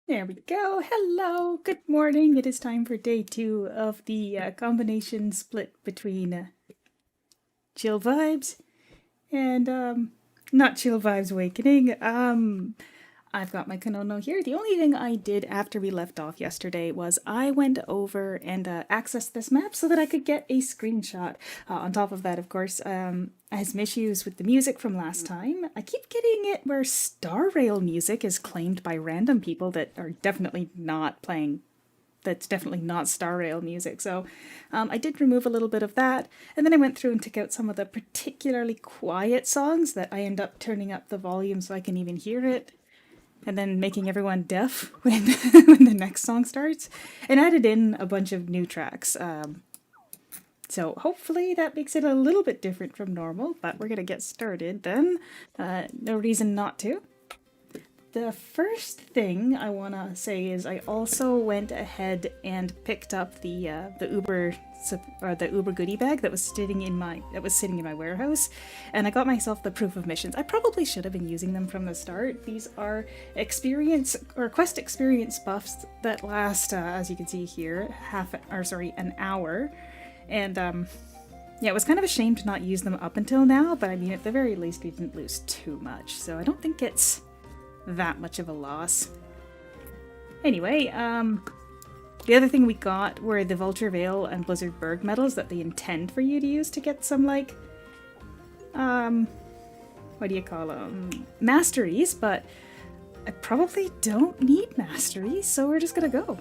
There we go. Hello. Good morning. It is time for day 2 of the combination split between Chill Vibes and not Chill Vibes Awakening. I've got my Kanono here. The only thing I did after we left off yesterday was I went over and accessed this map so that I could get a screenshot. On top of that, of course, I had some issues with the music from last time. I keep getting it where Star Rail music is claimed by random people that are definitely not playing. That's definitely not Star Rail music. So I did remove a little bit of that. And then I went through and took out some of the particularly quiet songs that I end up turning up the volume so I can even hear it and then making everyone deaf when when the next song starts, and added in a bunch of new tracks. So hopefully that makes it a little bit different from normal, but we're gonna get started then. No reason not to. The first thing I want to say is I also went ahead and picked up the Uber or the Uber goodie bag that was sitting in my warehouse, and I got myself the proof of missions. I probably should have been using them from the start. These are experience or quest experience buffs that last, as you can see here, an hour, and yeah, it was kind of a shame to not use them up until now, but I mean, at the very least, we didn't lose too much, so I don't think it's that much of a loss. Anyway, the other thing we got were the Vulture Veil and Blizzard Berg medals that they intend for you to use to get some, like, what do you call them? Masteries, but I probably don't need masteries, so we're just gonna go.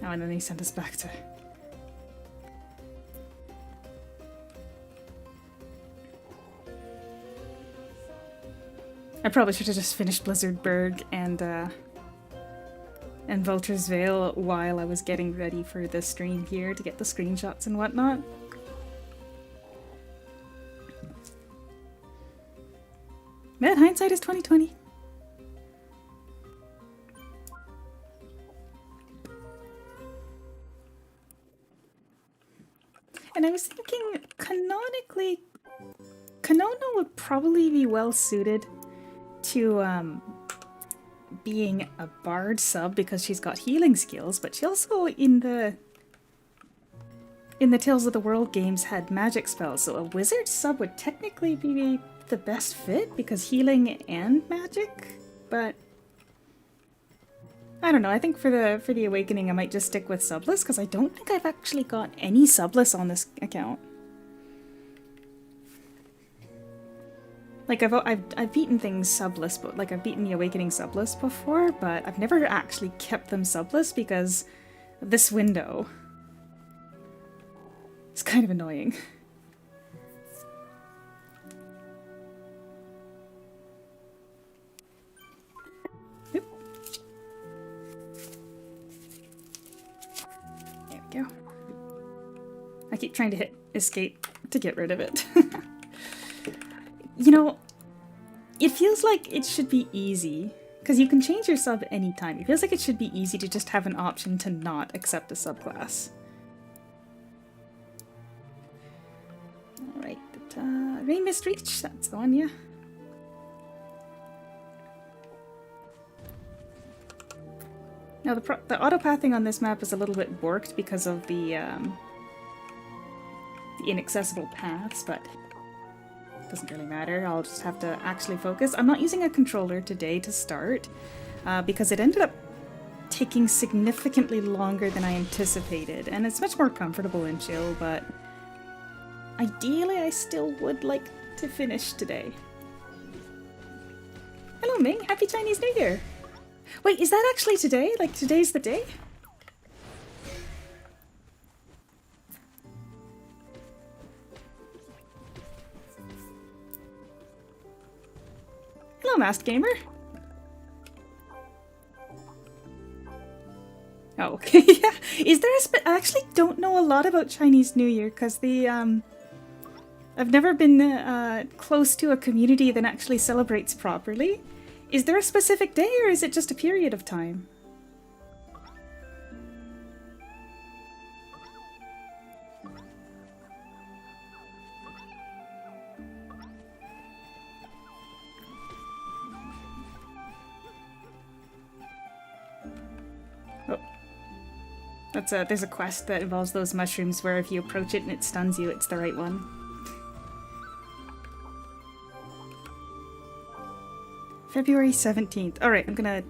Oh, and then he sent us back to... I probably should have just finished Blizzard Berg and Vulture's Veil while I was getting ready for the stream here to get the screenshots and whatnot. Man, hindsight is 2020. And I was thinking, canonically, Kanono would probably be well suited to being a bard sub because she's got healing skills, but she also in the Tales of the World games had magic spells, so a wizard sub would technically be the best fit because healing and magic, but I don't know. I think for the Awakening I might just stick with subless because I don't think I've actually got any subless on this account. Like, I've beaten things subless, but like I've beaten the Awakening subless before, but I've never actually kept them subless because this window is kind of annoying. Oop. There we go. I keep trying to hit escape to get rid of it. You know, it feels like it should be easy, because you can change your sub anytime. It feels like it should be easy to just have an option to not accept a subclass. Alright, Rain Mist Reach, that's the one, yeah. Now the auto-pathing on this map is a little bit borked because of the inaccessible paths, but doesn't really matter. I'll just have to actually focus. I'm not using a controller today to start because it ended up taking significantly longer than I anticipated, and it's much more comfortable and chill, but ideally I still would like to finish today. Hello Ming, happy Chinese New Year! Wait, is that actually today? Like, today's the day? Hello, Masked Gamer. Oh, okay, yeah. Is there a I actually don't know a lot about Chinese New Year, because I've never been close to a community that actually celebrates properly. Is there a specific day, or is it just a period of time? There's a quest that involves those mushrooms where if you approach it and it stuns you, it's the right one. February 17th. Alright, I'm gonna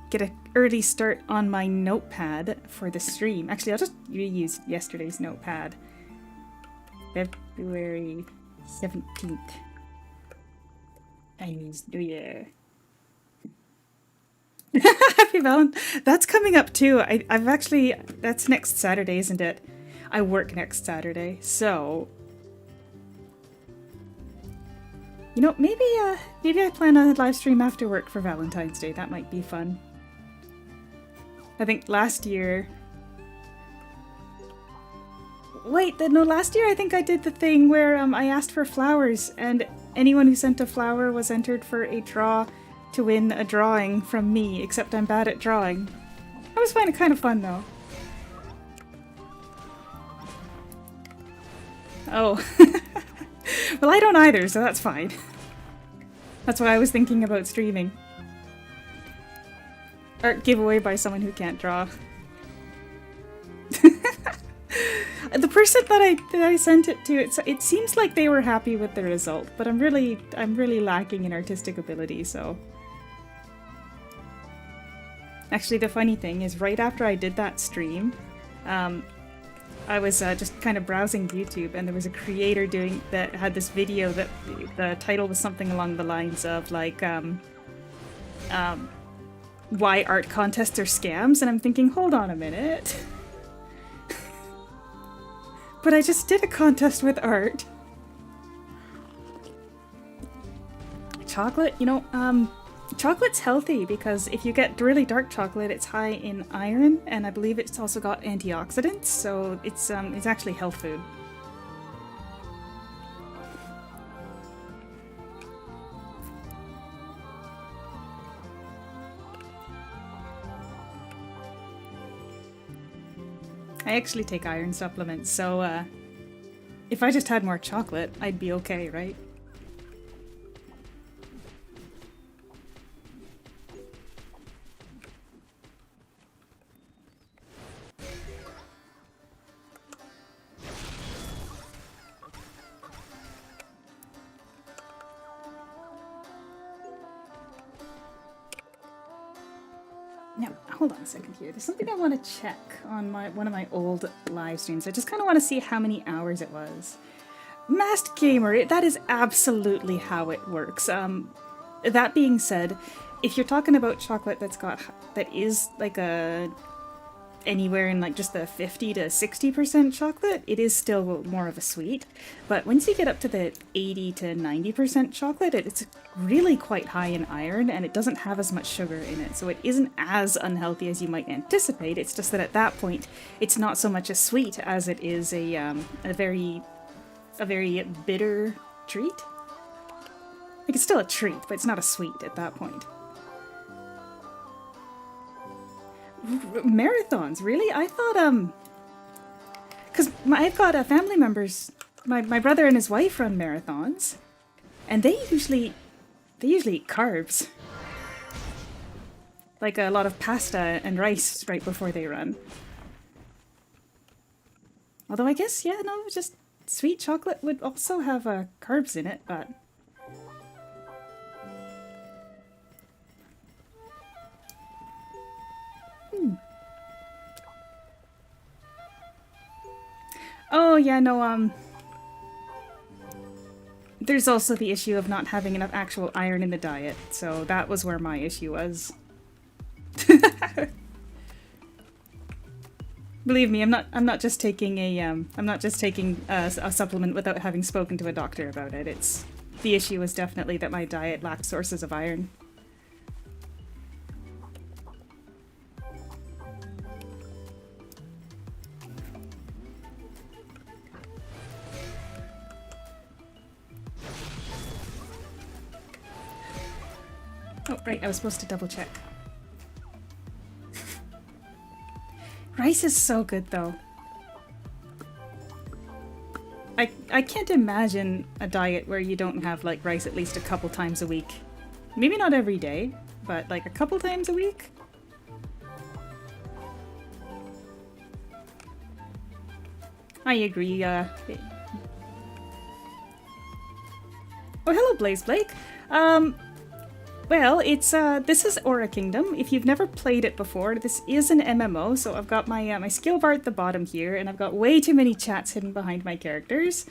get an early start on my notepad for the stream. Actually, I'll just reuse yesterday's notepad. February 17th. Chinese New Year. Happy Valentine. That's coming up too. I've actually, that's next Saturday, isn't it? I work next Saturday, so you know, maybe I plan a live stream after work for Valentine's Day. That might be fun. I think last year. Wait, no, last year I think I did the thing where I asked for flowers, and anyone who sent a flower was entered for a draw to win a drawing from me, except I'm bad at drawing. I always find it kind of fun though. Oh. Well, I don't either, so that's fine. That's why I was thinking about streaming. Art giveaway by someone who can't draw. The person that I sent it to, it seems like they were happy with the result, but I'm really lacking in artistic ability, so. Actually, the funny thing is, right after I did that stream, I was just kind of browsing YouTube, and there was a creator that had this video that the title was something along the lines of like, why art contests are scams, and I'm thinking, hold on a minute. But I just did a contest with art. Chocolate, you know, chocolate's healthy because if you get really dark chocolate, it's high in iron, and I believe it's also got antioxidants, so it's actually health food. I actually take iron supplements, so if I just had more chocolate, I'd be okay, right? Now, hold on a second here. There's something I want to check on one of my old live streams. I just kind of want to see how many hours it was. Masked Gamer, that is absolutely how it works. That being said, if you're talking about chocolate that is like anywhere in like just the 50 to 60% chocolate, it is still more of a sweet. But once you get up to the 80 to 90% chocolate, it's really quite high in iron, and it doesn't have as much sugar in it, so it isn't as unhealthy as you might anticipate. It's just that at that point, it's not so much a sweet as it is a very bitter treat. Like, it's still a treat, but it's not a sweet at that point. Marathons, really? I thought, because I've got family members, my brother and his wife run marathons, and they usually eat carbs. Like a lot of pasta and rice right before they run. Although I guess, yeah, no, just sweet chocolate would also have carbs in it, but... Oh, yeah, no, there's also the issue of not having enough actual iron in the diet, so that was where my issue was. Believe me, I'm not just taking a supplement without having spoken to a doctor about it. The issue was definitely that my diet lacked sources of iron. Oh, right, I was supposed to double check. Rice is so good, though. I can't imagine a diet where you don't have, like, rice at least a couple times a week. Maybe not every day, but, like, a couple times a week? I agree. Oh, hello, Blaze Blake. Well, it's this is Aura Kingdom. If you've never played it before, this is an MMO. So I've got my my skill bar at the bottom here, and I've got way too many chats hidden behind my characters.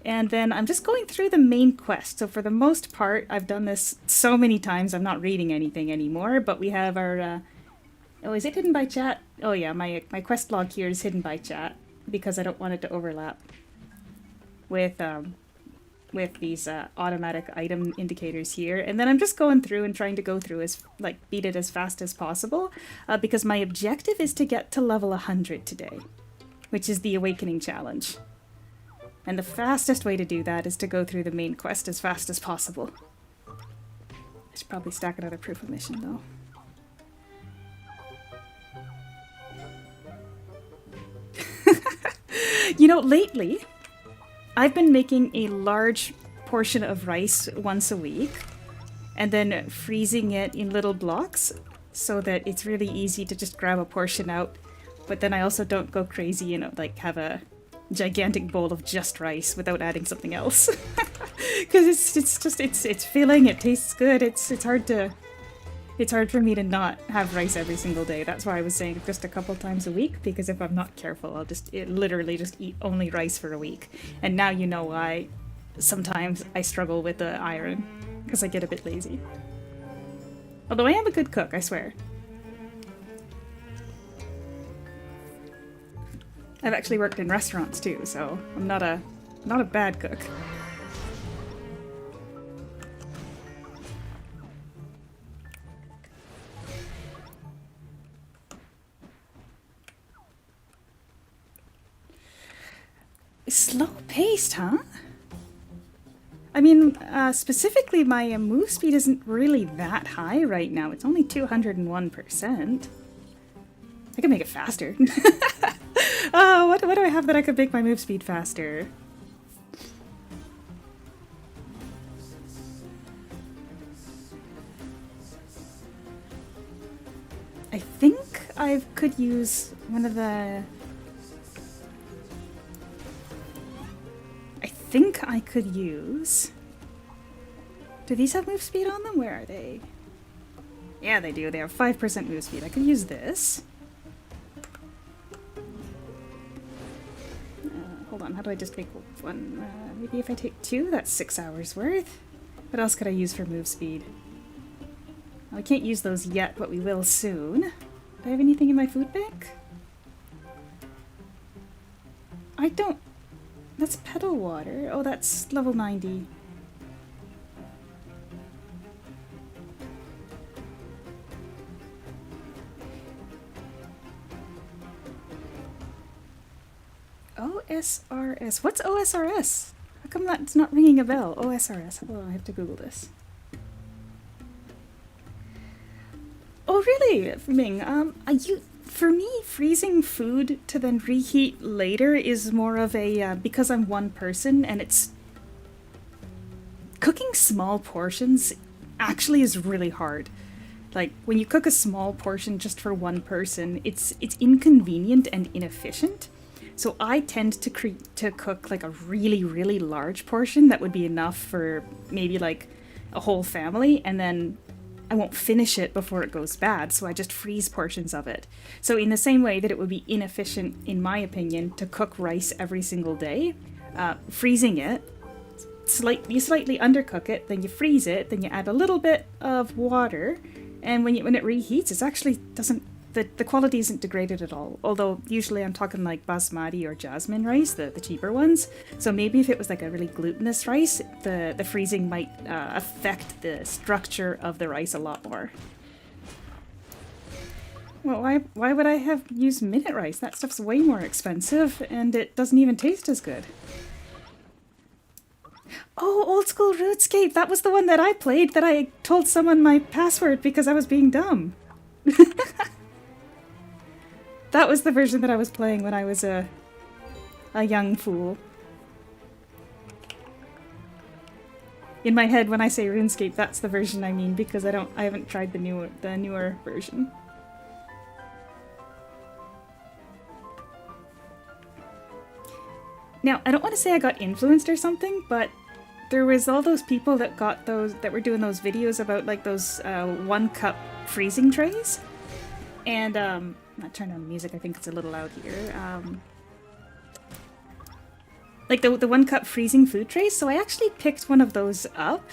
And then I'm just going through the main quest. So for the most part, I've done this so many times, I'm not reading anything anymore. But we have our oh, is it hidden by chat? Oh yeah, my quest log here is hidden by chat because I don't want it to overlap with these automatic item indicators here. And then I'm just going through and trying to go through as, like, beat it as fast as possible because my objective is to get to level 100 today, which is the Awakening Challenge. And the fastest way to do that is to go through the main quest as fast as possible. I should probably stack another proof of mission, though. You know, lately, I've been making a large portion of rice once a week and then freezing it in little blocks so that it's really easy to just grab a portion out. But then I also don't go crazy, you know, like have a gigantic bowl of just rice without adding something else. Because it's filling, it tastes good, it's hard for me to not have rice every single day. That's why I was saying just a couple times a week, because if I'm not careful, I'll literally just eat only rice for a week. And now you know why sometimes I struggle with the iron, because I get a bit lazy. Although I am a good cook, I swear. I've actually worked in restaurants too, so I'm not a bad cook. Slow-paced, huh? I mean, specifically my move speed isn't really that high right now. It's only 201%. I can make it faster. Oh, what do I have that I could make my move speed faster? I think I could use one of the... I think I could use... Do these have move speed on them? Where are they? Yeah, they do. They have 5% move speed. I could use this. Hold on, how do I just take one? Maybe if I take 2, that's 6 hours worth. What else could I use for move speed? Well, I can't use those yet, but we will soon. Do I have anything in my food bank? I don't... That's pedal water. Oh, that's level 90. OSRS. What's OSRS? How come that's not ringing a bell? OSRS. Oh, I have to Google this. Oh, really, Ming? For me, freezing food to then reheat later is more of a, because I'm one person and it's... Cooking small portions actually is really hard. Like, when you cook a small portion just for one person, it's inconvenient and inefficient. So I tend to cook like a really, really large portion that would be enough for maybe like a whole family, and then I won't finish it before it goes bad, so I just freeze portions of it. So in the same way that it would be inefficient, in my opinion, to cook rice every single day, freezing it, you slightly undercook it, then you freeze it, then you add a little bit of water, and when it reheats, it actually doesn't... The quality isn't degraded at all, although usually I'm talking like basmati or jasmine rice, the cheaper ones. So maybe if it was like a really glutinous rice, the freezing might affect the structure of the rice a lot more. Well, why would I have used minute rice? That stuff's way more expensive, and it doesn't even taste as good. Oh, old school Runescape! That was the one that I played that I told someone my password because I was being dumb. That was the version that I was playing when I was a young fool. In my head, when I say RuneScape, that's the version I mean, because I haven't tried the newer version. Now, I don't want to say I got influenced or something, but there was all those people that got those, that were doing those videos about like those 1 cup freezing trays. And, I'm not turning on the music, I think it's a little loud here. Like the 1 cup freezing food trays, so I actually picked one of those up.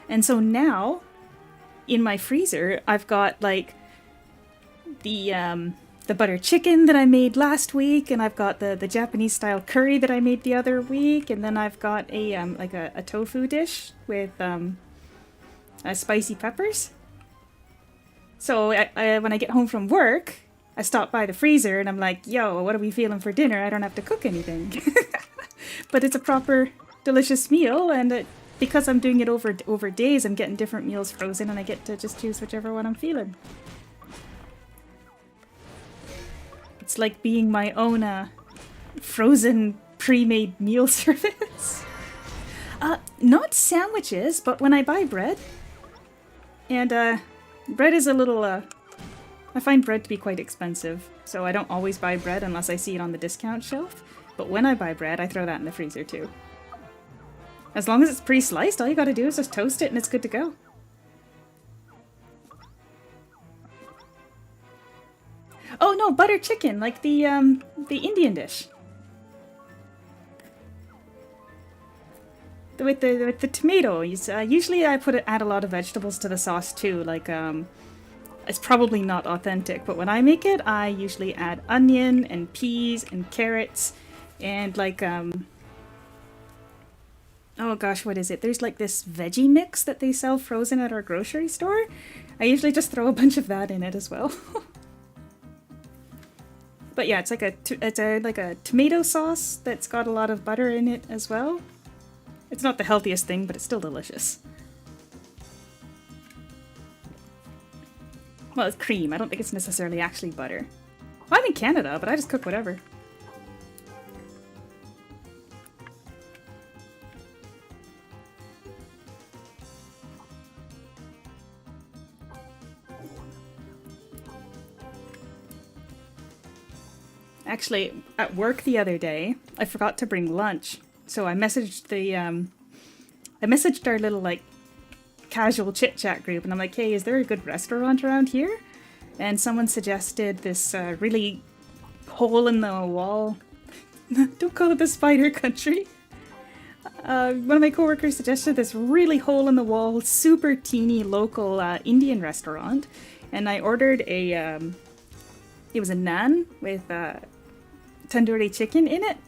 And so now, in my freezer, I've got like the butter chicken that I made last week, and I've got the Japanese style curry that I made the other week, and then I've got a like a tofu dish with spicy peppers. So when I get home from work, I stop by the freezer and I'm like, yo, what are we feeling for dinner? I don't have to cook anything. But it's a proper delicious meal, and because I'm doing it over days, I'm getting different meals frozen, and I get to just choose whichever one I'm feeling. It's like being my own frozen pre-made meal service. Not sandwiches, but when I buy bread. And bread is a little, I find bread to be quite expensive, so I don't always buy bread unless I see it on the discount shelf. But when I buy bread, I throw that in the freezer too. As long as it's pre-sliced, all you gotta do is just toast it and it's good to go. Oh no, butter chicken, like the Indian dish. With the tomatoes. Usually I add a lot of vegetables to the sauce too, like it's probably not authentic, but when I make it, I usually add onion and peas and carrots and like oh gosh, what is it? There's like this veggie mix that they sell frozen at our grocery store. I usually just throw a bunch of that in it as well. But yeah, it's like a tomato sauce that's got a lot of butter in it as well. It's not the healthiest thing, but it's still delicious. Well, it's cream. I don't think it's necessarily actually butter. Well, I'm in Canada, but I just cook whatever. Actually, at work the other day, I forgot to bring lunch. So I messaged our little like casual chit chat group, and I'm like, hey, is there a good restaurant around here? And someone suggested this really hole in the wall. Don't call it the spider country. One of my coworkers suggested this really hole in the wall, super teeny local Indian restaurant, and I ordered it was a naan with tandoori chicken in it.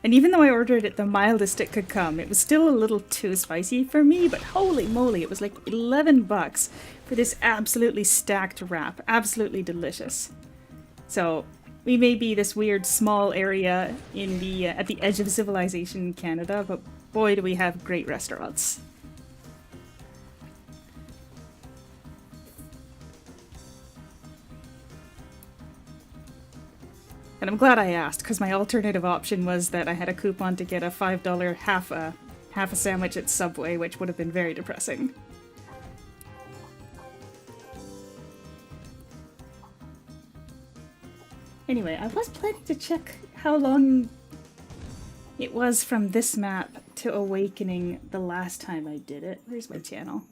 And even though I ordered it the mildest it could come, it was still a little too spicy for me, but holy moly, it was like $11 for this absolutely stacked wrap. Absolutely delicious. So we may be this weird small area in the at the edge of civilization in Canada, but boy do we have great restaurants. And I'm glad I asked, because my alternative option was that I had a coupon to get a $5 half a sandwich at Subway, which would have been very depressing. Anyway, I was planning to check how long it was from this map to Awakening the last time I did it. Where's my channel?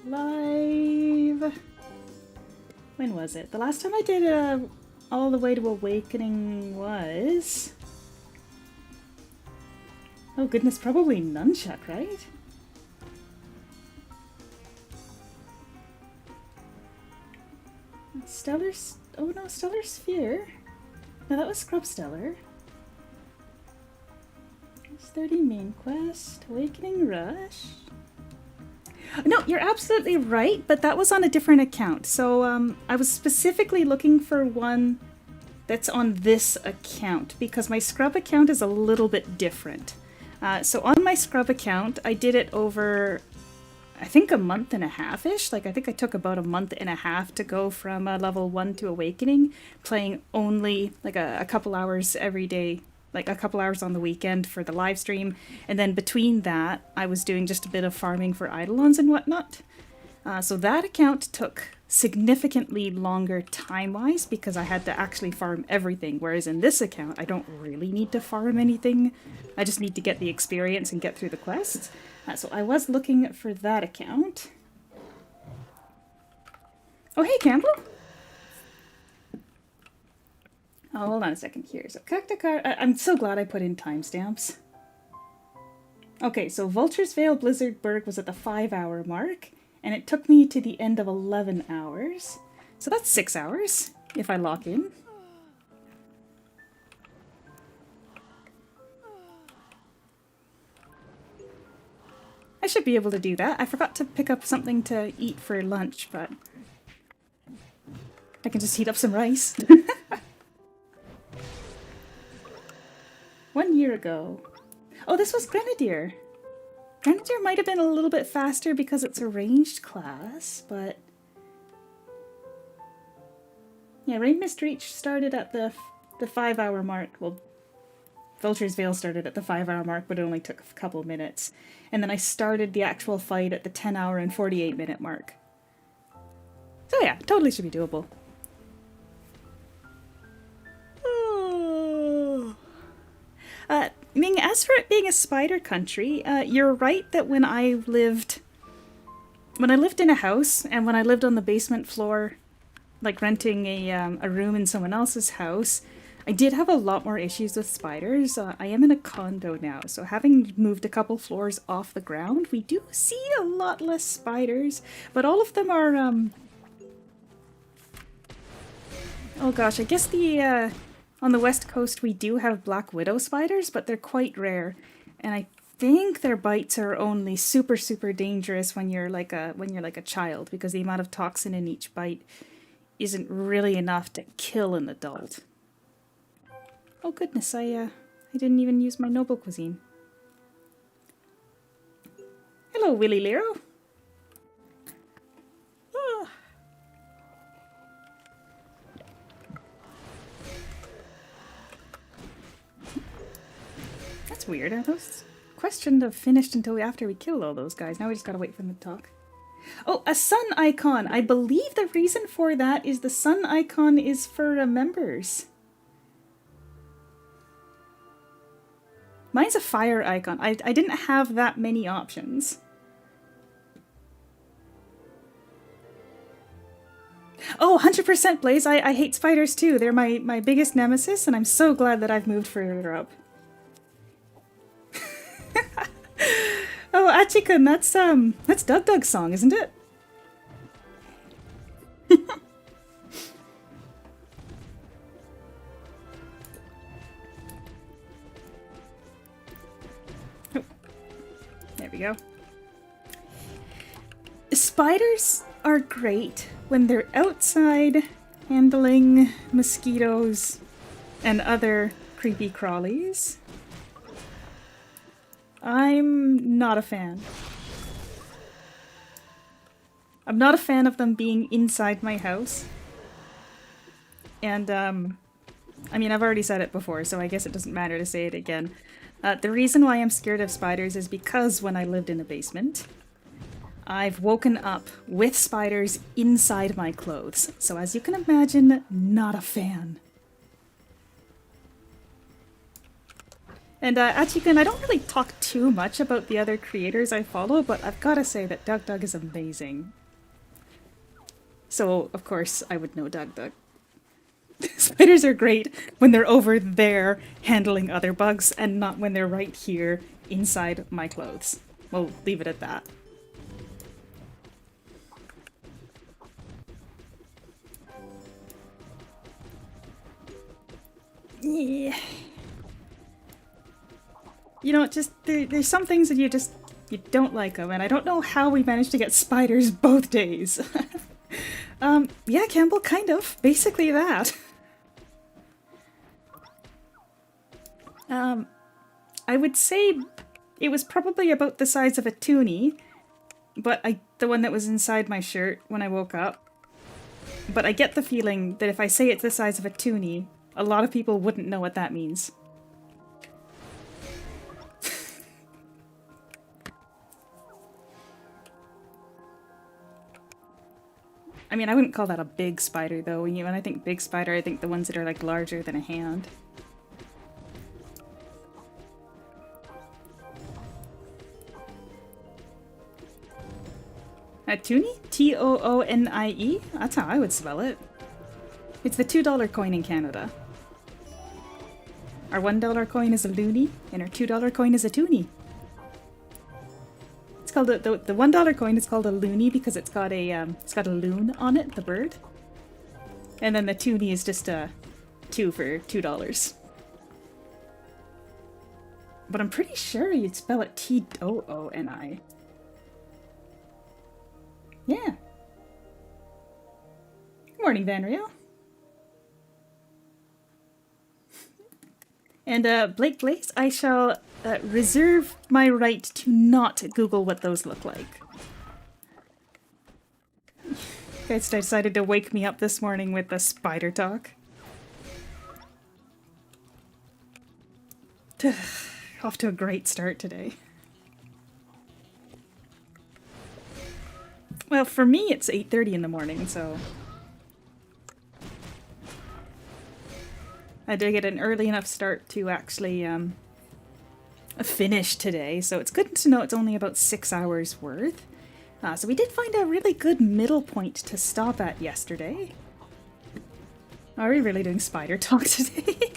Live. When was it? The last time I did all the way to Awakening was... oh goodness, probably Nunchuck, right? Stellar... oh no, Stellar Sphere. No, that was Scrub Stellar. It's 30 main quest, Awakening Rush... no, you're absolutely right, but that was on a different account. So I was specifically looking for one that's on this account, because my Scrub account is a little bit different. So on my Scrub account, I did it over, I think, a month and a half-ish. Like, I think I took about a month and a half to go from level 1 to Awakening, playing only like a couple hours every day, like a couple hours on the weekend for the live stream, and then between that I was doing just a bit of farming for Eidolons and whatnot. So that account took significantly longer time-wise because I had to actually farm everything, whereas in this account I don't really need to farm anything. I just need to get the experience and get through the quests. So I was looking for that account. Oh, hey, Campbell! Oh, hold on a second here. So, I'm so glad I put in timestamps. Okay, so Vulture's Vale Blizzardburg was at the 5-hour mark, and it took me to the end of 11 hours. So that's 6 hours, if I lock in. I should be able to do that. I forgot to pick up something to eat for lunch, but I can just heat up some rice. 1 year ago. Oh, this was Grenadier. Grenadier might have been a little bit faster because it's a ranged class, but... yeah, Rain Mist Reach started at the 5-hour mark. Well, Vulture's Vale started at the 5-hour mark, but it only took a couple minutes. And then I started the actual fight at the 10-hour and 48-minute mark. So yeah, totally should be doable. Ming, as for it being a spider country, you're right that when I lived in a house, and when I lived on the basement floor, like renting a room in someone else's house, I did have a lot more issues with spiders. I am in a condo now, so having moved a couple floors off the ground, we do see a lot less spiders, but all of them are, oh gosh, I guess the, on the west coast we do have black widow spiders, but they're quite rare, and I think their bites are only super dangerous when you're like a child, because the amount of toxin in each bite isn't really enough to kill an adult. Oh goodness, I didn't even use my noble cuisine. Hello, Willy Lero. Oh. That's weird. Those quests shouldn't have finished until after we killed all those guys. Now we just gotta wait for them to talk. Oh, a sun icon. I believe the reason for that is the sun icon is for members. Mine's a fire icon. I didn't have that many options. Oh, 100% Blaze. I hate spiders too. They're my biggest nemesis, and I'm so glad that I've moved further up. Oh, Achikun, that's Dug's song, isn't it? Oh, there we go. Spiders are great when they're outside handling mosquitoes and other creepy crawlies. I'm not a fan. I'm not a fan of them being inside my house. And, I mean, I've already said it before, so I guess it doesn't matter to say it again. The reason why I'm scared of spiders is because when I lived in a basement, I've woken up with spiders inside my clothes. So as you can imagine, not a fan. And Achikun, I don't really talk too much about the other creators I follow, but I've got to say that Dug is amazing. So, of course, I would know Dug. Spiders are great when they're over there handling other bugs, and not when they're right here inside my clothes. We'll leave it at that. Yeah. You know, just there's some things that you don't like them, and I don't know how we managed to get spiders both days. Yeah, Campbell, kind of. Basically that. I would say it was probably about the size of a toonie, but the one that was inside my shirt when I woke up. But I get the feeling that if I say it's the size of a toonie, a lot of people wouldn't know what that means. I mean, I wouldn't call that a big spider, though. When I think big spider, I think the ones that are, like, larger than a hand. A toonie? Toonie? That's how I would spell it. It's the $2 coin in Canada. Our $1 coin is a loonie, and our $2 coin is a toonie. It's called the $1 coin is called a loonie because it's got a loon on it, the bird. And then the toonie is just a 2 for $2. But I'm pretty sure you'd spell it Tooni. Yeah. Good morning, Vanrio. And Blake Blaze, I shall reserve my right to not Google what those look like. You guys decided to wake me up this morning with the spider talk. Off to a great start today. Well, for me it's 8:30 in the morning, so... I did get an early enough start to actually finish today, so it's good to know it's only about 6 hours worth. So we did find a really good middle point to stop at yesterday. Are we really doing spider talk today?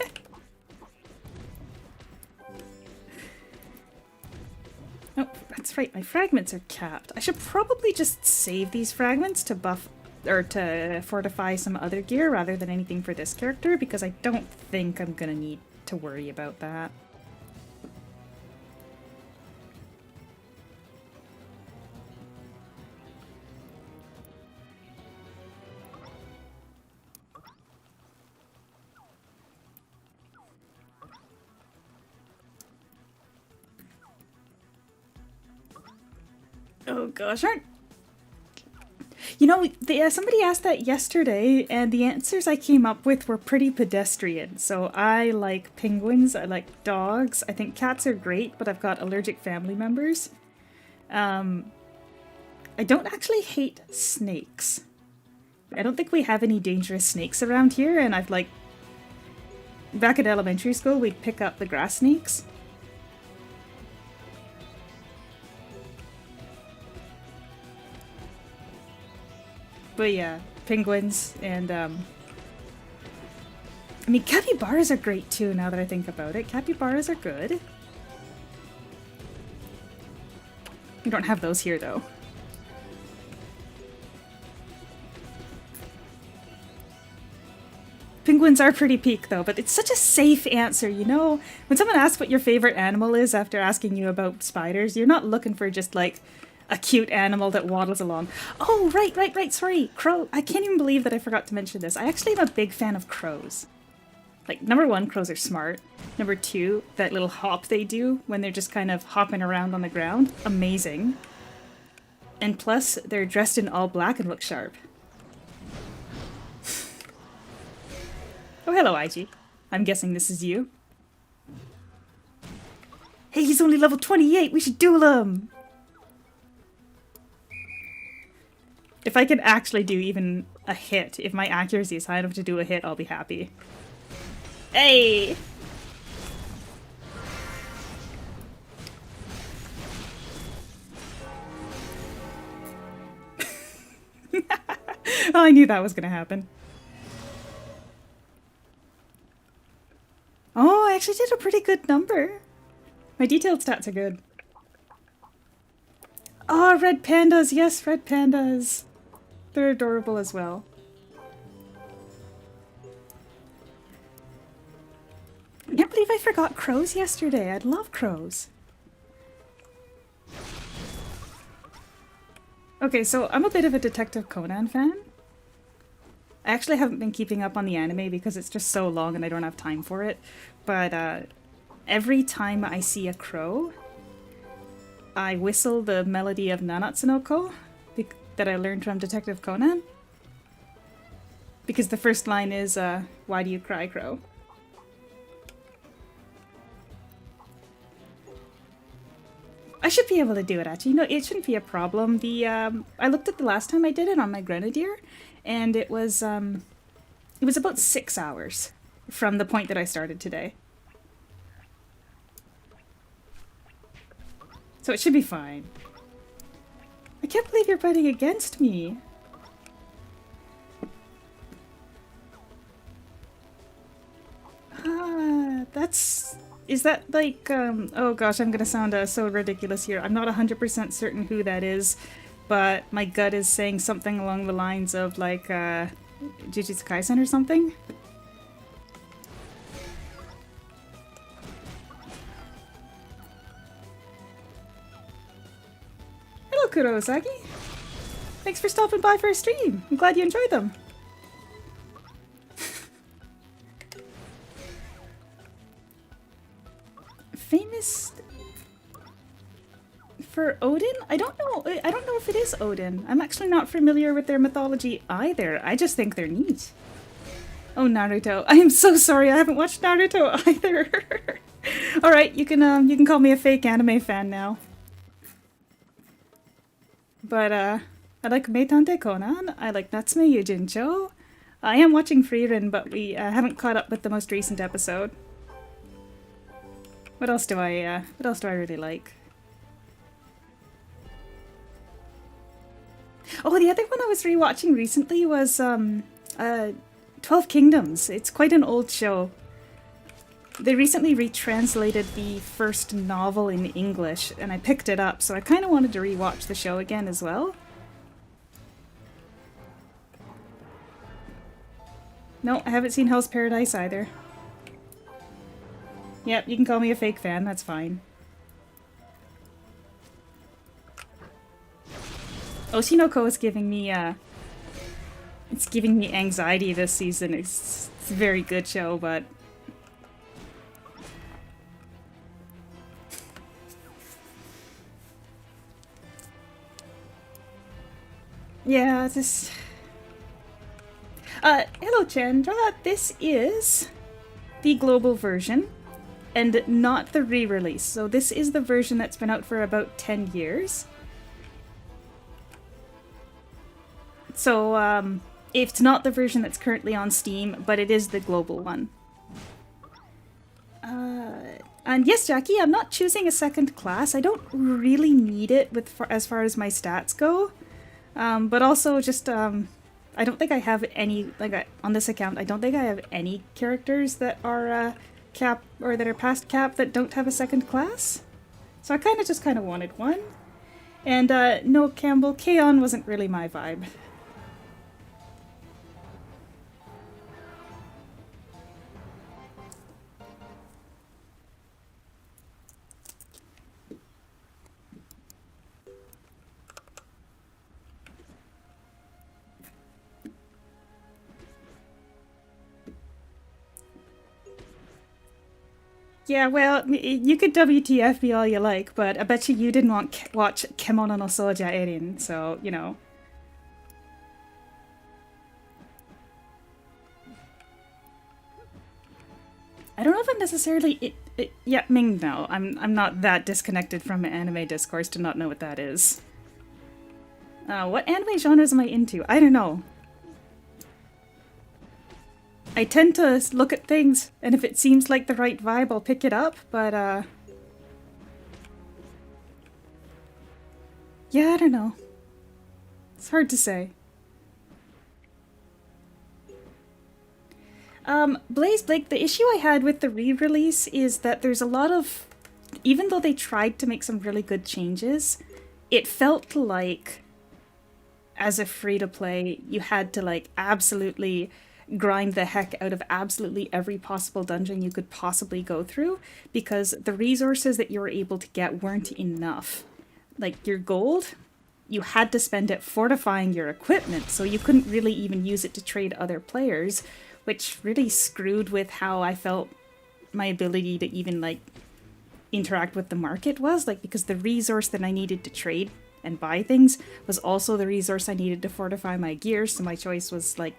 Oh, that's right, my fragments are capped. I should probably just save these fragments to buff or to fortify some other gear rather than anything for this character, because I don't think I'm gonna need to worry about that. Oh gosh, you know, somebody asked that yesterday, and the answers I came up with were pretty pedestrian. So I like penguins, I like dogs, I think cats are great, but I've got allergic family members. I don't actually hate snakes. I don't think we have any dangerous snakes around here, and I've like... Back at elementary school, we'd pick up the grass snakes. But yeah, penguins and I mean, capybaras are great too, now that I think about it. Capybaras are good. We don't have those here though. Penguins are pretty peak though, but it's such a safe answer, you know? When someone asks what your favorite animal is after asking you about spiders, you're not looking for just like a cute animal that waddles along. Oh, right, sorry. Crow. I can't even believe that I forgot to mention this. I actually am a big fan of crows. Like, number one, crows are smart. Number two, that little hop they do when they're just kind of hopping around on the ground. Amazing. And plus, they're dressed in all black and look sharp. Oh, hello, IG. I'm guessing this is you. Hey, he's only level 28! We should duel him! If I could actually do even a hit, if my accuracy is high enough to do a hit, I'll be happy. Hey! Oh, I knew that was gonna happen. Oh, I actually did a pretty good number. My detailed stats are good. Oh, red pandas! Yes, red pandas! They're adorable as well. I can't believe I forgot crows yesterday. I love crows. Okay, so I'm a bit of a Detective Conan fan. I actually haven't been keeping up on the anime because it's just so long and I don't have time for it. But every time I see a crow, I whistle the melody of Nanatsunoko that I learned from Detective Conan. Because the first line is, why do you cry, crow? I should be able to do it, actually. No, it shouldn't be a problem. I looked at the last time I did it on my Grenadier, and it was about 6 hours from the point that I started today. So it should be fine. I can't believe you're betting against me. Is that like, oh gosh, I'm gonna sound so ridiculous here. I'm not 100% certain who that is, but my gut is saying something along the lines of like, Jujutsu Kaisen or something? Hello, Kurosaki! Thanks for stopping by for a stream. I'm glad you enjoyed them. Famous for Odin? I don't know if it is Odin. I'm actually not familiar with their mythology either. I just think they're neat. Oh, Naruto. I am so sorry. I haven't watched Naruto either. All right, you can call me a fake anime fan now. But I like Meitante Conan. I like Natsume Yujincho. I am watching Frieren, but we haven't caught up with the most recent episode. What else do I really like? Oh, the other one I was rewatching recently was 12 Kingdoms. It's quite an old show. They recently retranslated the first novel in English, and I picked it up, so I kind of wanted to rewatch the show again as well. No, I haven't seen Hell's Paradise either. Yep, you can call me a fake fan, that's fine. Oshinoko is giving me, it's giving me anxiety this season. It's a very good show, but... yeah, this... hello Chandra, this is the global version. And not the re-release. So this is the version that's been out for about 10 years. So, it's not the version that's currently on Steam, but it is the global one. And yes, Jackie, I'm not choosing a second class. I don't really need it as far as my stats go. But also just, I don't think I have any, on this account, I don't think I have any characters that are, cap or that are past cap that don't have a second class. So I kind of wanted one. And no, Campbell, K-On! Wasn't really my vibe. Yeah, well, you could WTF me all you like, but I bet you didn't watch Kemono no Soja Erin, so, you know. I don't know if I'm necessarily... yeah, Ming, no. I'm not that disconnected from anime discourse to not know what that is. What anime genres am I into? I don't know. I tend to look at things, and if it seems like the right vibe, I'll pick it up, but, yeah, I don't know. It's hard to say. Blaze Blake, the issue I had with the re-release is that there's a lot of... even though they tried to make some really good changes, it felt like, as a free-to-play, you had to, like, absolutely... grind the heck out of absolutely every possible dungeon you could possibly go through, because the resources that you were able to get weren't enough. Like, your gold, you had to spend it fortifying your equipment, so you couldn't really even use it to trade other players, which really screwed with how I felt my ability to even, like, interact with the market was, like, because the resource that I needed to trade and buy things was also the resource I needed to fortify my gear, so my choice was, like,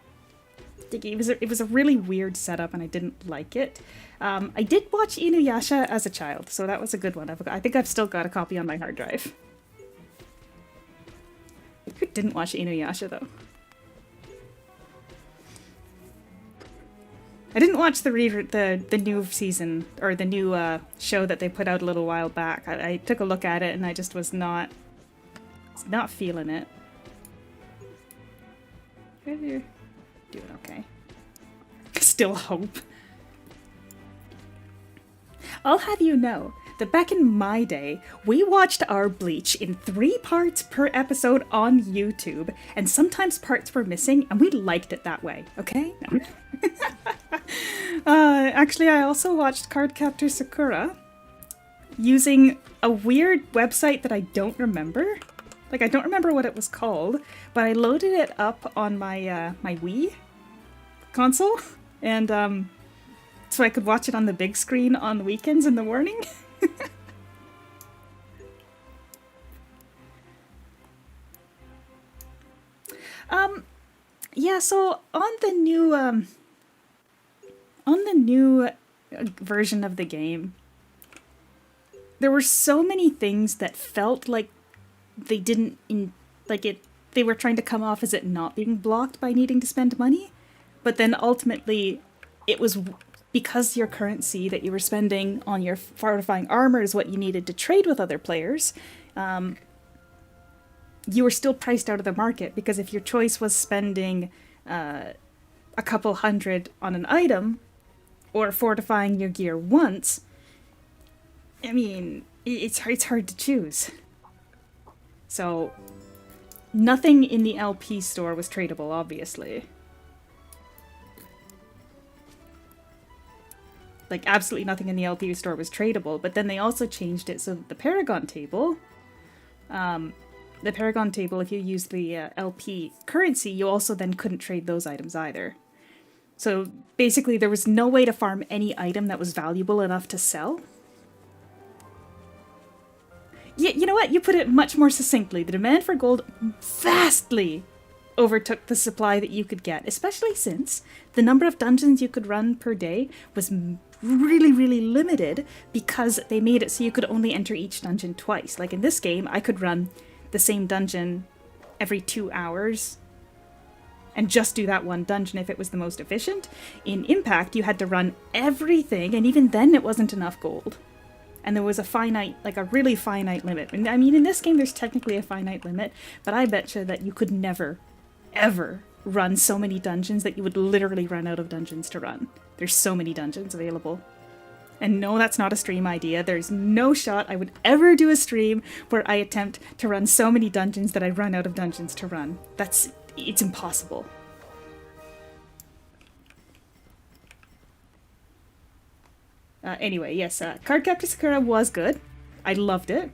It was a really weird setup, and I didn't like it. I did watch Inuyasha as a child, so that was a good one. I think I've still got a copy on my hard drive. Who didn't watch Inuyasha, though? I didn't watch the new season, or the new show that they put out a little while back. I took a look at it, and I just was not feeling it. You're doing okay. Still hope. I'll have you know that back in my day, we watched our Bleach in 3 parts per episode on YouTube, and sometimes parts were missing, and we liked it that way, okay? No. Actually, I also watched Cardcaptor Sakura using a weird website that I don't remember. Like, I don't remember what it was called, but I loaded it up on my my Wii console, and so I could watch it on the big screen on the weekends in the morning. Yeah, so on the new version of the game, there were so many things that felt like they didn't they were trying to come off as it not being blocked by needing to spend money, but then ultimately it was because your currency that you were spending on your fortifying armor is what you needed to trade with other players. You were still priced out of the market, because if your choice was spending a couple hundred on an item or fortifying your gear once, I mean, it's hard to choose. So nothing in the LP store was tradable, obviously. Like, absolutely nothing in the LP store was tradable, but then they also changed it so that the Paragon table, if you use the LP currency, you also then couldn't trade those items either. So basically there was no way to farm any item that was valuable enough to sell. Yeah, you know what? You put it much more succinctly. The demand for gold vastly overtook the supply that you could get, especially since the number of dungeons you could run per day was really, really limited, because they made it so you could only enter each dungeon twice. Like in this game, I could run the same dungeon every 2 hours and just do that one dungeon if it was the most efficient. In Impact, you had to run everything, and even then it wasn't enough gold. And there was a finite, like a really finite limit. And I mean, in this game, there's technically a finite limit, but I betcha that you could never, ever run so many dungeons that you would literally run out of dungeons to run. There's so many dungeons available. And no, that's not a stream idea. There's no shot I would ever do a stream where I attempt to run so many dungeons that I run out of dungeons to run. It's impossible. Anyway, yes, Cardcaptor Sakura was good. I loved it.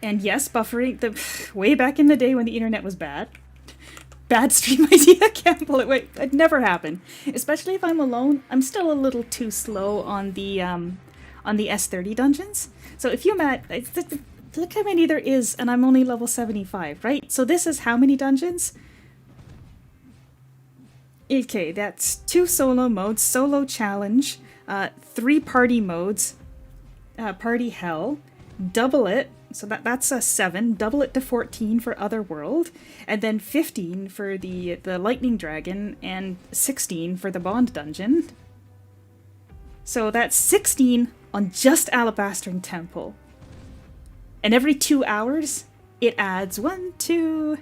And yes, buffering, way back in the day when the internet was bad. Bad stream idea, can't pull it. Wait, it never happened. Especially if I'm alone, I'm still a little too slow on the S30 dungeons. So if you're at, look how many there is, and I'm only level 75, right? So this is how many dungeons? Okay, that's 2 solo modes, solo challenge, 3 party modes, party hell, double it, so that's a 7, double it to 14 for Otherworld, and then 15 for the Lightning Dragon, and 16 for the Bond Dungeon. So that's 16 on just Alabaster Temple. And every 2 hours, it adds 1, 2,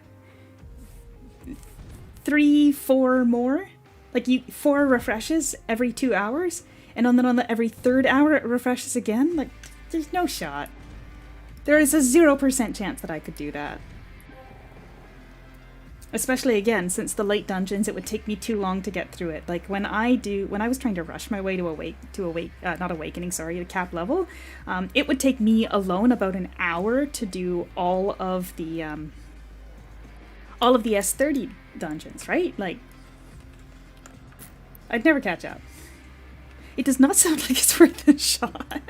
3, 4 more. Like 4 refreshes every 2 hours, and then on the every 3rd hour it refreshes again. Like, there's no shot. There is a 0% chance that I could do that. Especially again, since the late dungeons, it would take me too long to get through it. Like when I was trying to rush my way to cap level, it would take me alone about an hour to do all of the S30 dungeons, right? Like, I'd never catch up. It does not sound like it's worth a shot.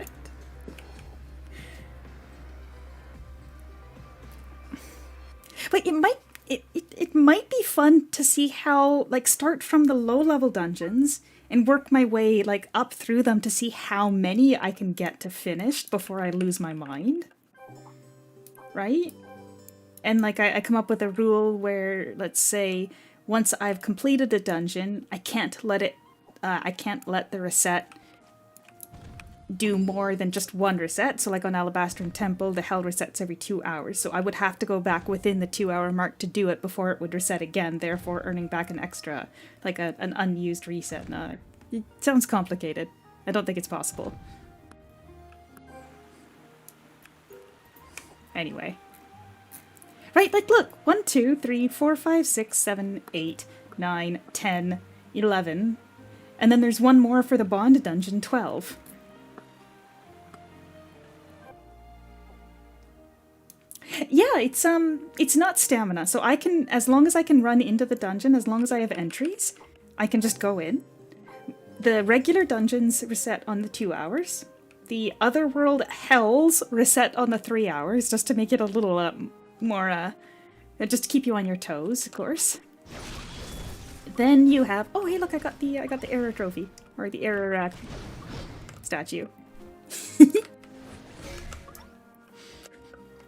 But it might it might be fun to see how, like, start from the low level dungeons and work my way, like, up through them to see how many I can get to finished before I lose my mind. Right? And, like, I come up with a rule where, let's say, once I've completed a dungeon, I can't let the reset do more than just one reset. So like on Alabaster and Temple, the hell resets every 2 hours. So I would have to go back within the 2 hour mark to do it before it would reset again, therefore earning back an extra, like an unused reset. It sounds complicated. I don't think it's possible. Anyway. Right, like look, 1, 2, 3, 4, 5, 6, 7, 8, 9, 10, 11. And then there's one more for the Bond Dungeon, 12. Yeah, it's not stamina. So I can, as long as I can run into the dungeon, as long as I have entries, I can just go in. The regular dungeons reset on the 2 hours. The Otherworld Hells reset on the 3 hours, just to make it a little more, just to keep you on your toes, of course. Then you have, oh hey look, I got the error trophy, or the error statue.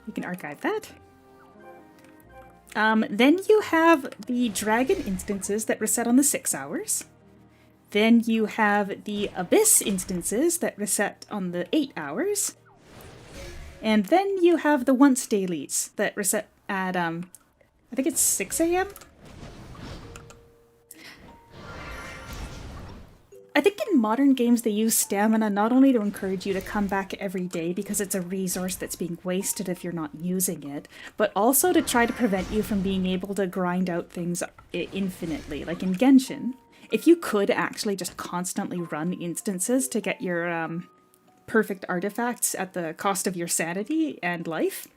You can archive that. Then you have the dragon instances that reset on the 6 hours. Then you have the abyss instances that reset on the 8 hours. And then you have the once dailies that reset at, I think it's 6 a.m.? I think in modern games they use stamina not only to encourage you to come back every day because it's a resource that's being wasted if you're not using it, but also to try to prevent you from being able to grind out things infinitely. Like in Genshin, if you could actually just constantly run instances to get your perfect artifacts at the cost of your sanity and life,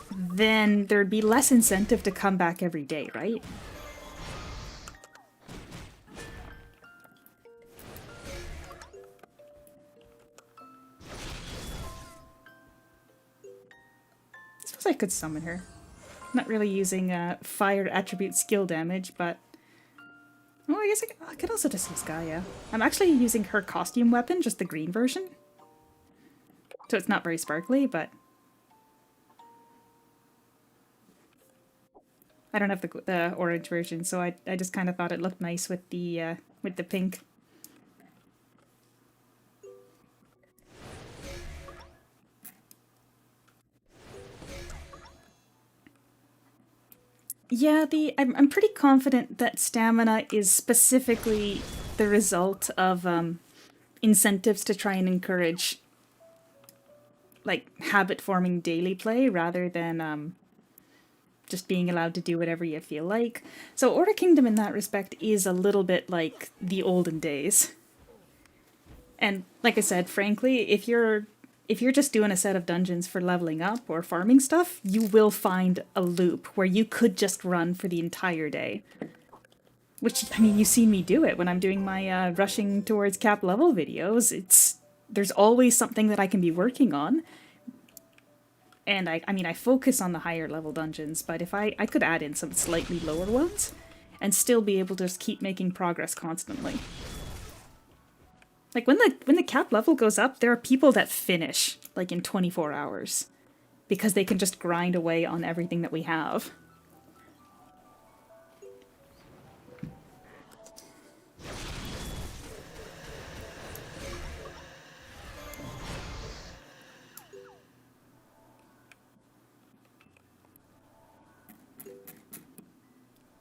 then there'd be less incentive to come back every day, right? I could summon her. Not really using fire attribute skill damage, but... Oh, I guess I could also just use Gaia. I'm actually using her costume weapon, just the green version. So it's not very sparkly, but... I don't have the orange version, so I just kind of thought it looked nice with the pink. Yeah, I'm pretty confident that stamina is specifically the result of incentives to try and encourage like habit-forming daily play rather than just being allowed to do whatever you feel like. So Order Kingdom in that respect is a little bit like the olden days. And like I said, frankly, if you're just doing a set of dungeons for leveling up or farming stuff, you will find a loop where you could just run for the entire day. Which, I mean, you've seen me do it when I'm doing my rushing towards cap level videos. There's always something that I can be working on. And I mean, I focus on the higher level dungeons, but if I could add in some slightly lower ones and still be able to just keep making progress constantly. Like, when the cap level goes up, there are people that finish, like, in 24 hours. Because they can just grind away on everything that we have.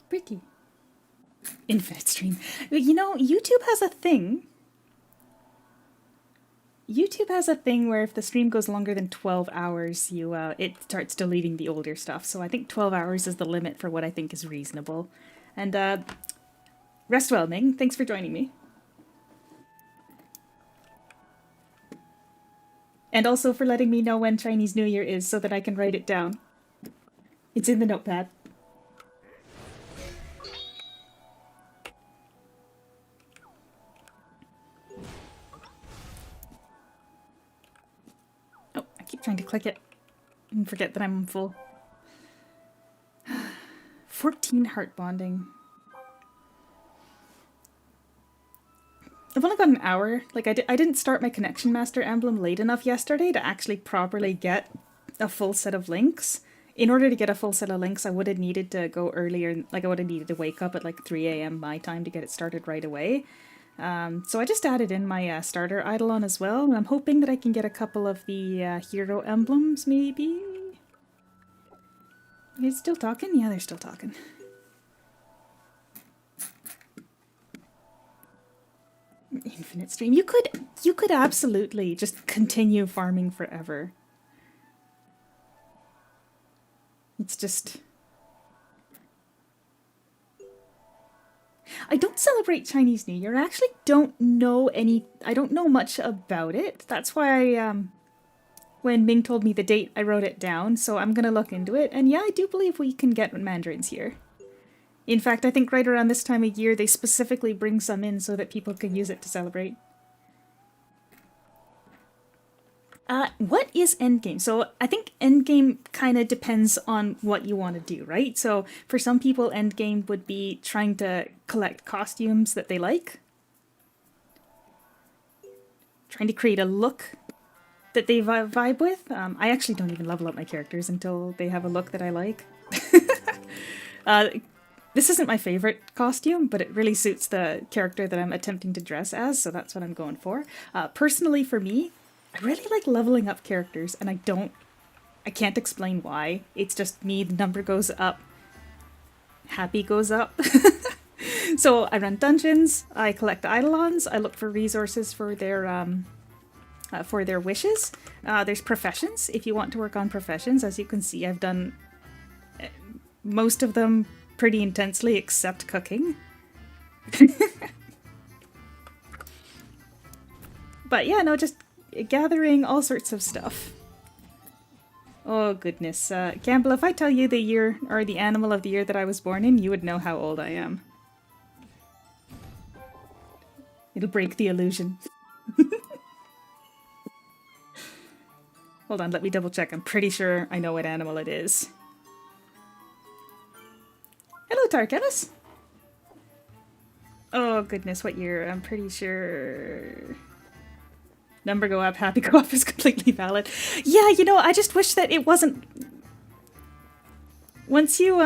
Pretty. Infinite stream. You know, YouTube has a thing where if the stream goes longer than 12 hours, it starts deleting the older stuff. So I think 12 hours is the limit for what I think is reasonable. And rest well, Ming. Thanks for joining me. And also for letting me know when Chinese New Year is so that I can write it down. It's in the notepad. Trying to click it and forget that I'm full. 14 heart bonding. I've only got an hour. Like, I didn't start my Connection Master emblem late enough yesterday to actually properly get a full set of links. In order to get a full set of links, I would have needed to go earlier. Like, I would have needed to wake up at like 3 a.m. my time to get it started right away. So I just added in my starter Eidolon as well, and I'm hoping that I can get a couple of the hero emblems, maybe? Are they still talking? Yeah, they're still talking. Infinite stream. You could absolutely just continue farming forever. It's just... I don't celebrate Chinese New Year. I actually don't know I don't know much about it. That's why when Ming told me the date, I wrote it down, so I'm gonna look into it. And yeah, I do believe we can get mandarins here. In fact, I think right around this time of year, they specifically bring some in so that people can use it to celebrate. What is Endgame? So I think Endgame kind of depends on what you want to do, right? So for some people, Endgame would be trying to collect costumes that they like. Trying to create a look that they vibe with. I actually don't even level up my characters until they have a look that I like. This isn't my favorite costume, but it really suits the character that I'm attempting to dress as, so that's what I'm going for. Personally, for me, I really like leveling up characters, and I can't explain why. It's just me, the number goes up, happy goes up. So I run dungeons, I collect eidolons, I look for resources for their wishes. There's professions, if you want to work on professions. As you can see, I've done most of them pretty intensely, except cooking. But yeah, no, just gathering all sorts of stuff. Oh goodness. Campbell, if I tell you the year, or the animal of the year that I was born in, you would know how old I am. It'll break the illusion. Hold on, let me double check. I'm pretty sure I know what animal it is. Hello, Tarkelis! Oh goodness, what year? I'm pretty sure... Number go up, happy go up is completely valid. Yeah, you know, I just wish that it wasn't... Once you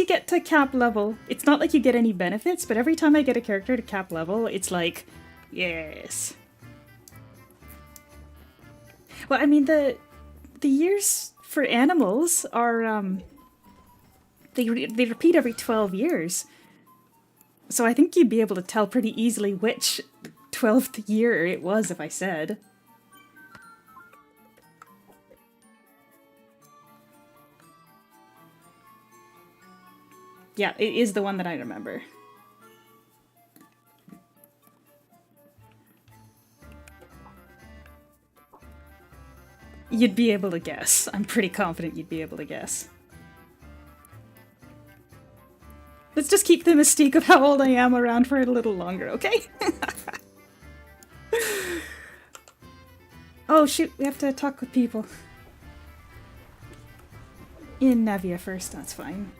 get to cap level, it's not like you get any benefits, but every time I get a character to cap level, it's like, yes. Well, I mean, the years for animals are, they repeat every 12 years. So I think you'd be able to tell pretty easily which 12th year it was if I said. Yeah, it is the one that I remember. You'd be able to guess. I'm pretty confident you'd be able to guess. Let's just keep the mystique of how old I am around for a little longer, okay? Oh shoot, we have to talk with people. In Navia first, that's fine.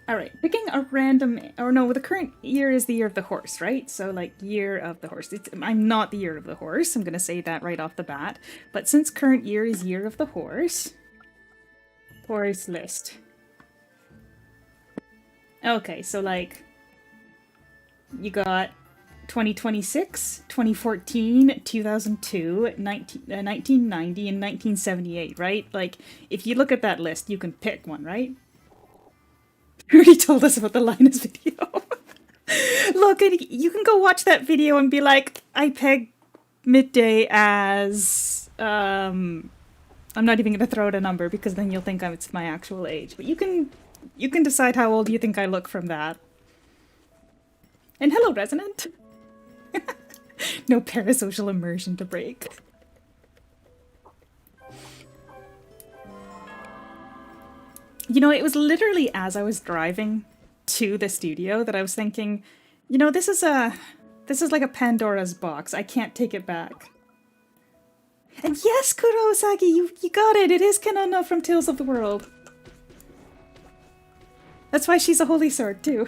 Alright, picking a random... Or no, the current year is the year of the horse, right? So, like, year of the horse. I'm not the year of the horse, I'm gonna say that right off the bat. But since current year is year of the horse... Horse list. Okay, so, like... You got 2026, 2014, 2002, 1990, and 1978, right? Like, if you look at that list, you can pick one, right? You already told us about the Linus video. Look, you can go watch that video and be like, I pegged midday as... I'm not even going to throw out a number because then you'll think it's my actual age. But you can decide how old you think I look from that. And hello, Resonant! No parasocial immersion to break. You know, it was literally as I was driving to the studio that I was thinking, You know, this is like a Pandora's box. I can't take it back. And yes, Kurosaki, you got it. It is Kanona from Tales of the World. That's why she's a holy sword too.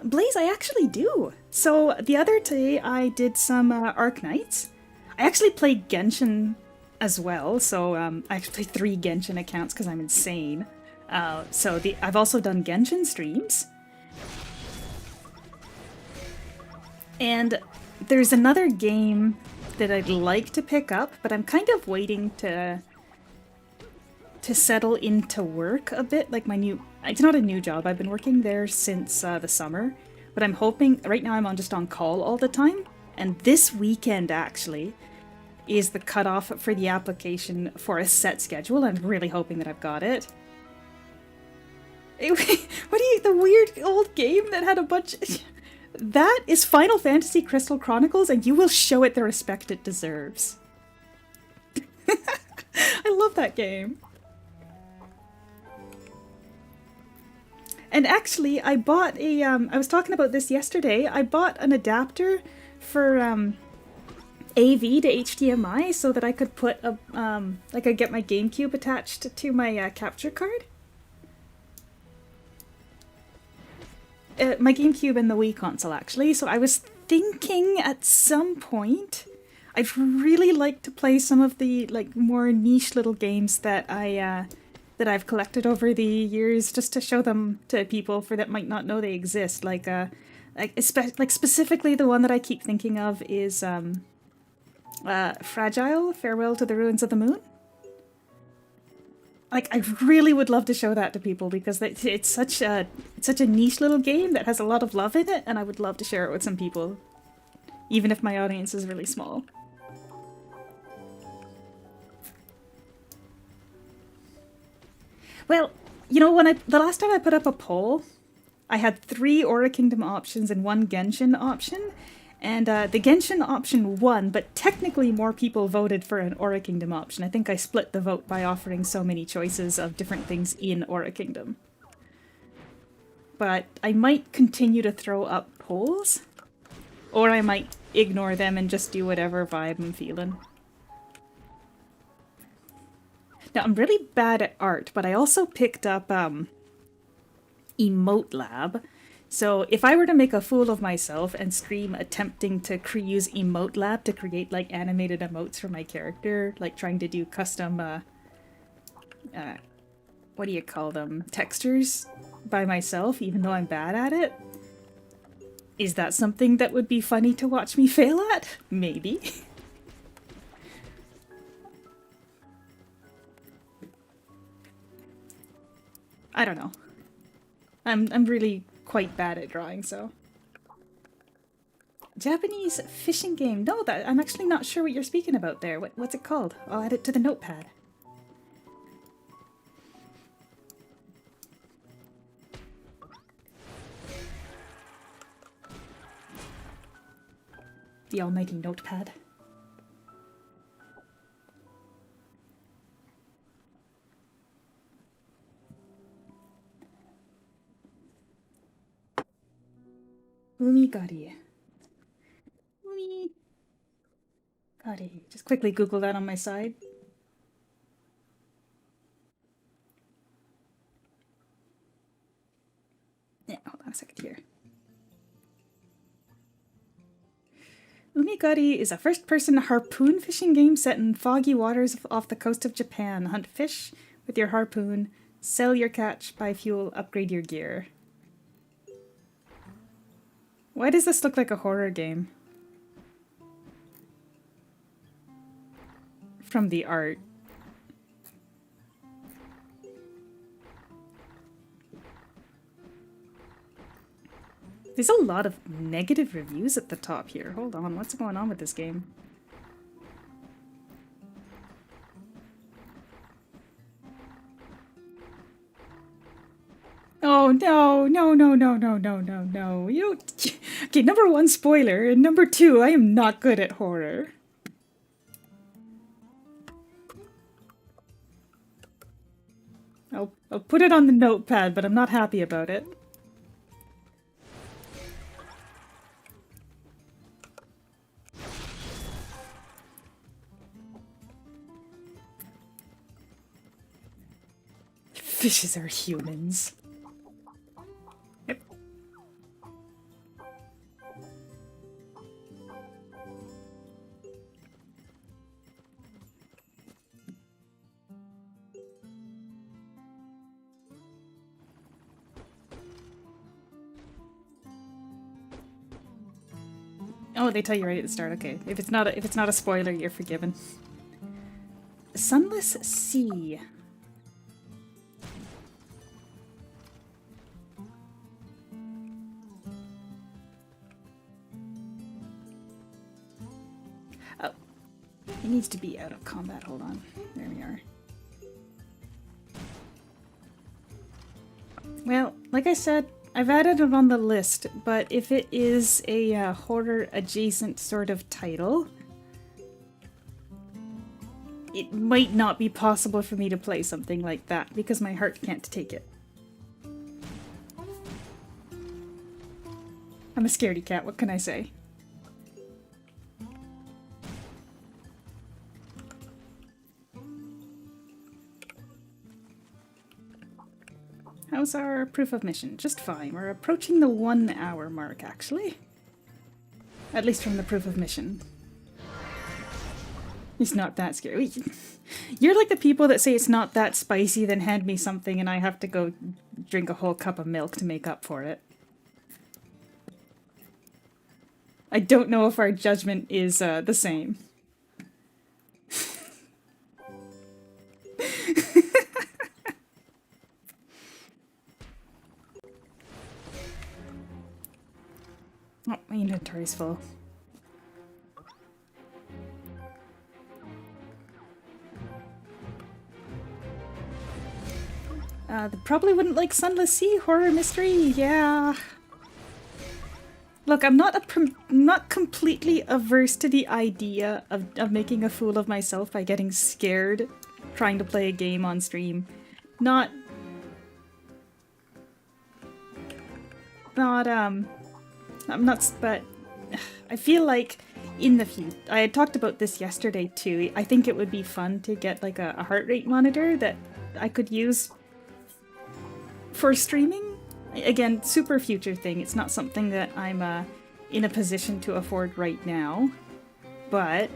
Blaze, I actually do. So the other day I did some Arc Knights. I actually played Genshin as well, so I actually played 3 Genshin accounts because I'm insane. I've also done Genshin streams. And there's another game that I'd like to pick up, but I'm kind of waiting to settle into work a bit, like it's not a new job, I've been working there since the summer, but I'm hoping, right now I'm just on call all the time, and this weekend actually is the cutoff for the application for a set schedule. I'm really hoping that I've got it. The weird old game that had a bunch... That is Final Fantasy Crystal Chronicles, and you will show it the respect it deserves. I love that game. And actually, I bought a, I was talking about this yesterday, I bought an adapter for AV to HDMI so that I could put a, I could get my GameCube attached to my capture card. My GameCube and the Wii console, actually. So I was thinking at some point, I'd really like to play some of the like more niche little games that I've collected over the years, just to show them to people that might not know they exist. Like specifically the one that I keep thinking of is Fragile: Farewell to the Ruins of the Moon. Like, I really would love to show that to people because it's such a niche little game that has a lot of love in it, and I would love to share it with some people, even if my audience is really small. Well, you know, the last time I put up a poll, I had 3 Aura Kingdom options and 1 Genshin option, and the Genshin option won, but technically more people voted for an Aura Kingdom option. I think I split the vote by offering so many choices of different things in Aura Kingdom. But I might continue to throw up polls, or I might ignore them and just do whatever vibe I'm feeling. Now, I'm really bad at art, but I also picked up Emote Lab. So if I were to make a fool of myself and scream attempting to use Emote Lab to create like animated emotes for my character, like trying to do custom, what do you call them, textures by myself, even though I'm bad at it, is that something that would be funny to watch me fail at? Maybe. I don't know. I'm really quite bad at drawing, so. Japanese fishing game. No, I'm actually not sure what you're speaking about there. What's it called? I'll add it to the notepad. The almighty notepad. Umigari. Umigari. Just quickly Google that on my side. Yeah, hold on a second here. Umigari is a first-person harpoon fishing game set in foggy waters off the coast of Japan. Hunt fish with your harpoon, sell your catch, buy fuel, upgrade your gear. Why does this look like a horror game? From the art. There's a lot of negative reviews at the top here. Hold on, what's going on with this game? no, no, no, no, no, no, no, no, no. You don't... Okay, number one, spoiler, and number two, I am not good at horror. I'll put it on the notepad, but I'm not happy about it. Fishes are humans. Yep. Oh, they tell you right at the start. Okay, if it's not a spoiler, you're forgiven. Sunless Sea. Oh, it needs to be out of combat. Hold on. There we are. Well, like I said, I've added it on the list, but if it is a horror-adjacent sort of title, it might not be possible for me to play something like that, because my heart can't take it. I'm a scaredy cat, what can I say? How's our proof of mission? Just fine. We're approaching the 1 hour mark, actually. At least from the proof of mission. It's not that scary. You're like the people that say it's not that spicy, then hand me something and I have to go drink a whole cup of milk to make up for it. I don't know if our judgment is the same. Oh, my inventory's full. They probably wouldn't like Sunless Sea horror mystery, yeah. Look, I'm not completely averse to the idea of making a fool of myself by getting scared trying to play a game on stream. But I feel like in the future, I had talked about this yesterday too, I think it would be fun to get like a heart rate monitor that I could use for streaming. Again, super future thing, it's not something that I'm in a position to afford right now, but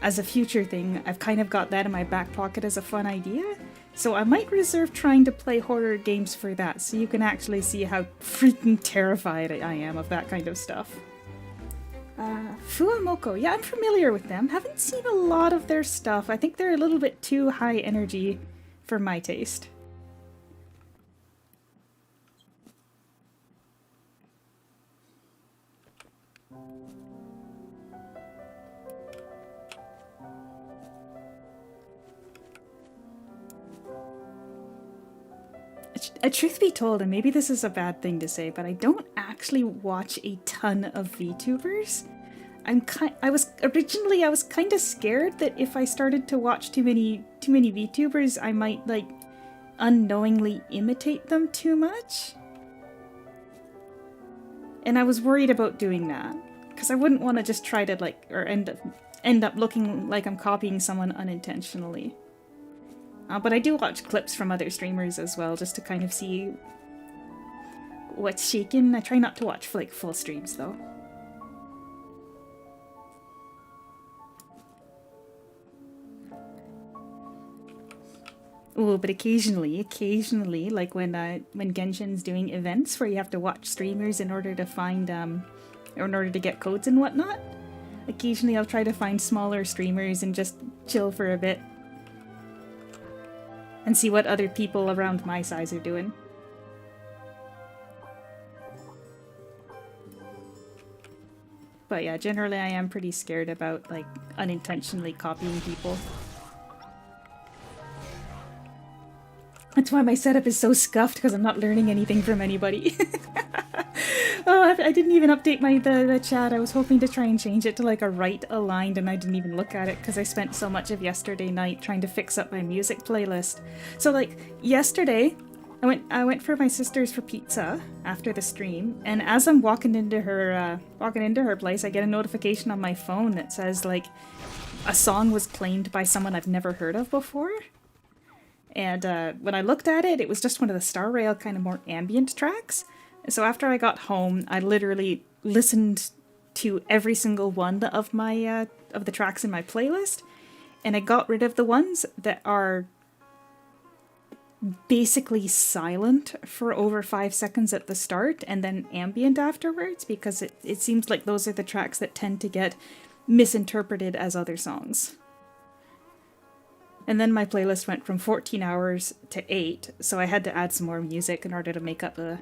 as a future thing, I've kind of got that in my back pocket as a fun idea. So I might reserve trying to play horror games for that, so you can actually see how freaking terrified I am of that kind of stuff. Fuamoko, yeah, I'm familiar with them. Haven't seen a lot of their stuff. I think they're a little bit too high energy for my taste. Truth be told, and maybe this is a bad thing to say, but I don't actually watch a ton of VTubers. I was kind of scared that if I started to watch too many VTubers, I might like unknowingly imitate them too much. And I was worried about doing that because I wouldn't want to just try to like or end up looking like I'm copying someone unintentionally. But I do watch clips from other streamers as well, just to kind of see what's shaking. I try not to watch like full streams though. Oh, but occasionally, like when Genshin's doing events where you have to watch streamers in order to find in order to get codes and whatnot. Occasionally, I'll try to find smaller streamers and just chill for a bit. And see what other people around my size are doing. But yeah, generally I am pretty scared about like unintentionally copying people. That's why my setup is so scuffed, because I'm not learning anything from anybody. Oh, I didn't even update the chat. I was hoping to try and change it to like a right aligned, and I didn't even look at it because I spent so much of yesterday night trying to fix up my music playlist. So like yesterday, I went for my sister's for pizza after the stream, and as I'm walking into her place, I get a notification on my phone that says like a song was claimed by someone I've never heard of before. And when I looked at it, it was just one of the Star Rail kind of more ambient tracks. So after I got home, I literally listened to every single one of my of the tracks in my playlist, and I got rid of the ones that are basically silent for over 5 seconds at the start and then ambient afterwards, because it seems like those are the tracks that tend to get misinterpreted as other songs. And then my playlist went from 14 hours to 8, so I had to add some more music in order to make up the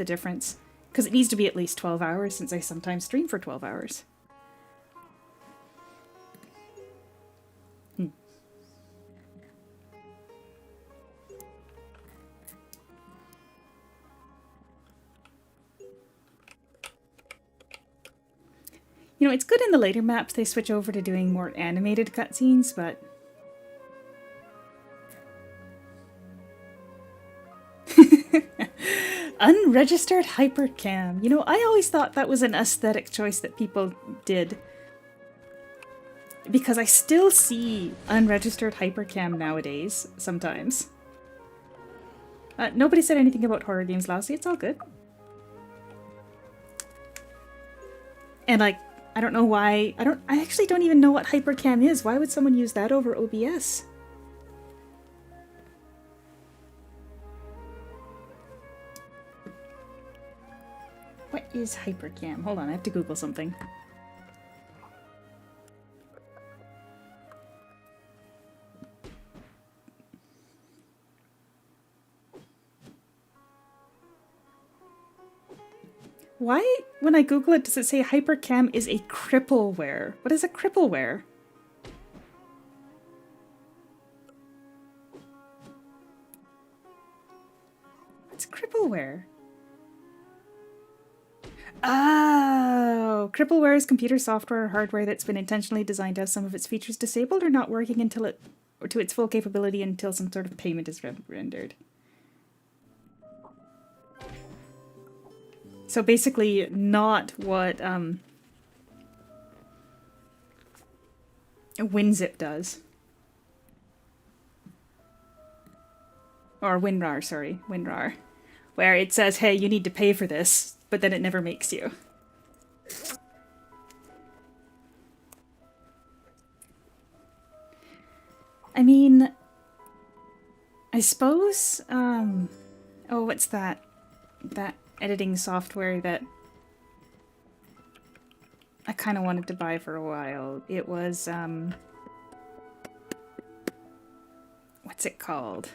difference. Because it needs to be at least 12 hours, since I sometimes stream for 12 hours. You know, it's good in the later maps they switch over to doing more animated cutscenes, but... Unregistered hypercam. You know, I always thought that was an aesthetic choice that people did. Because I still see unregistered hypercam nowadays, sometimes. Nobody said anything about horror games, Lousy. It's all good. And like, I don't know why... I actually don't even know what hypercam is. Why would someone use that over OBS? What is hypercam? Hold on, I have to Google something. Why, when I Google it, does it say hypercam is a crippleware? What is a crippleware? What's crippleware? Oh, crippleware is computer software or hardware that's been intentionally designed to have some of its features disabled or not working until to its full capability until some sort of payment is rendered. So basically not what WinZip does. Or WinRAR, sorry, WinRAR. Where it says, hey, you need to pay for this, but then it never makes you. I mean, I suppose, oh, what's that? That editing software that I kind of wanted to buy for a while. It was, what's it called?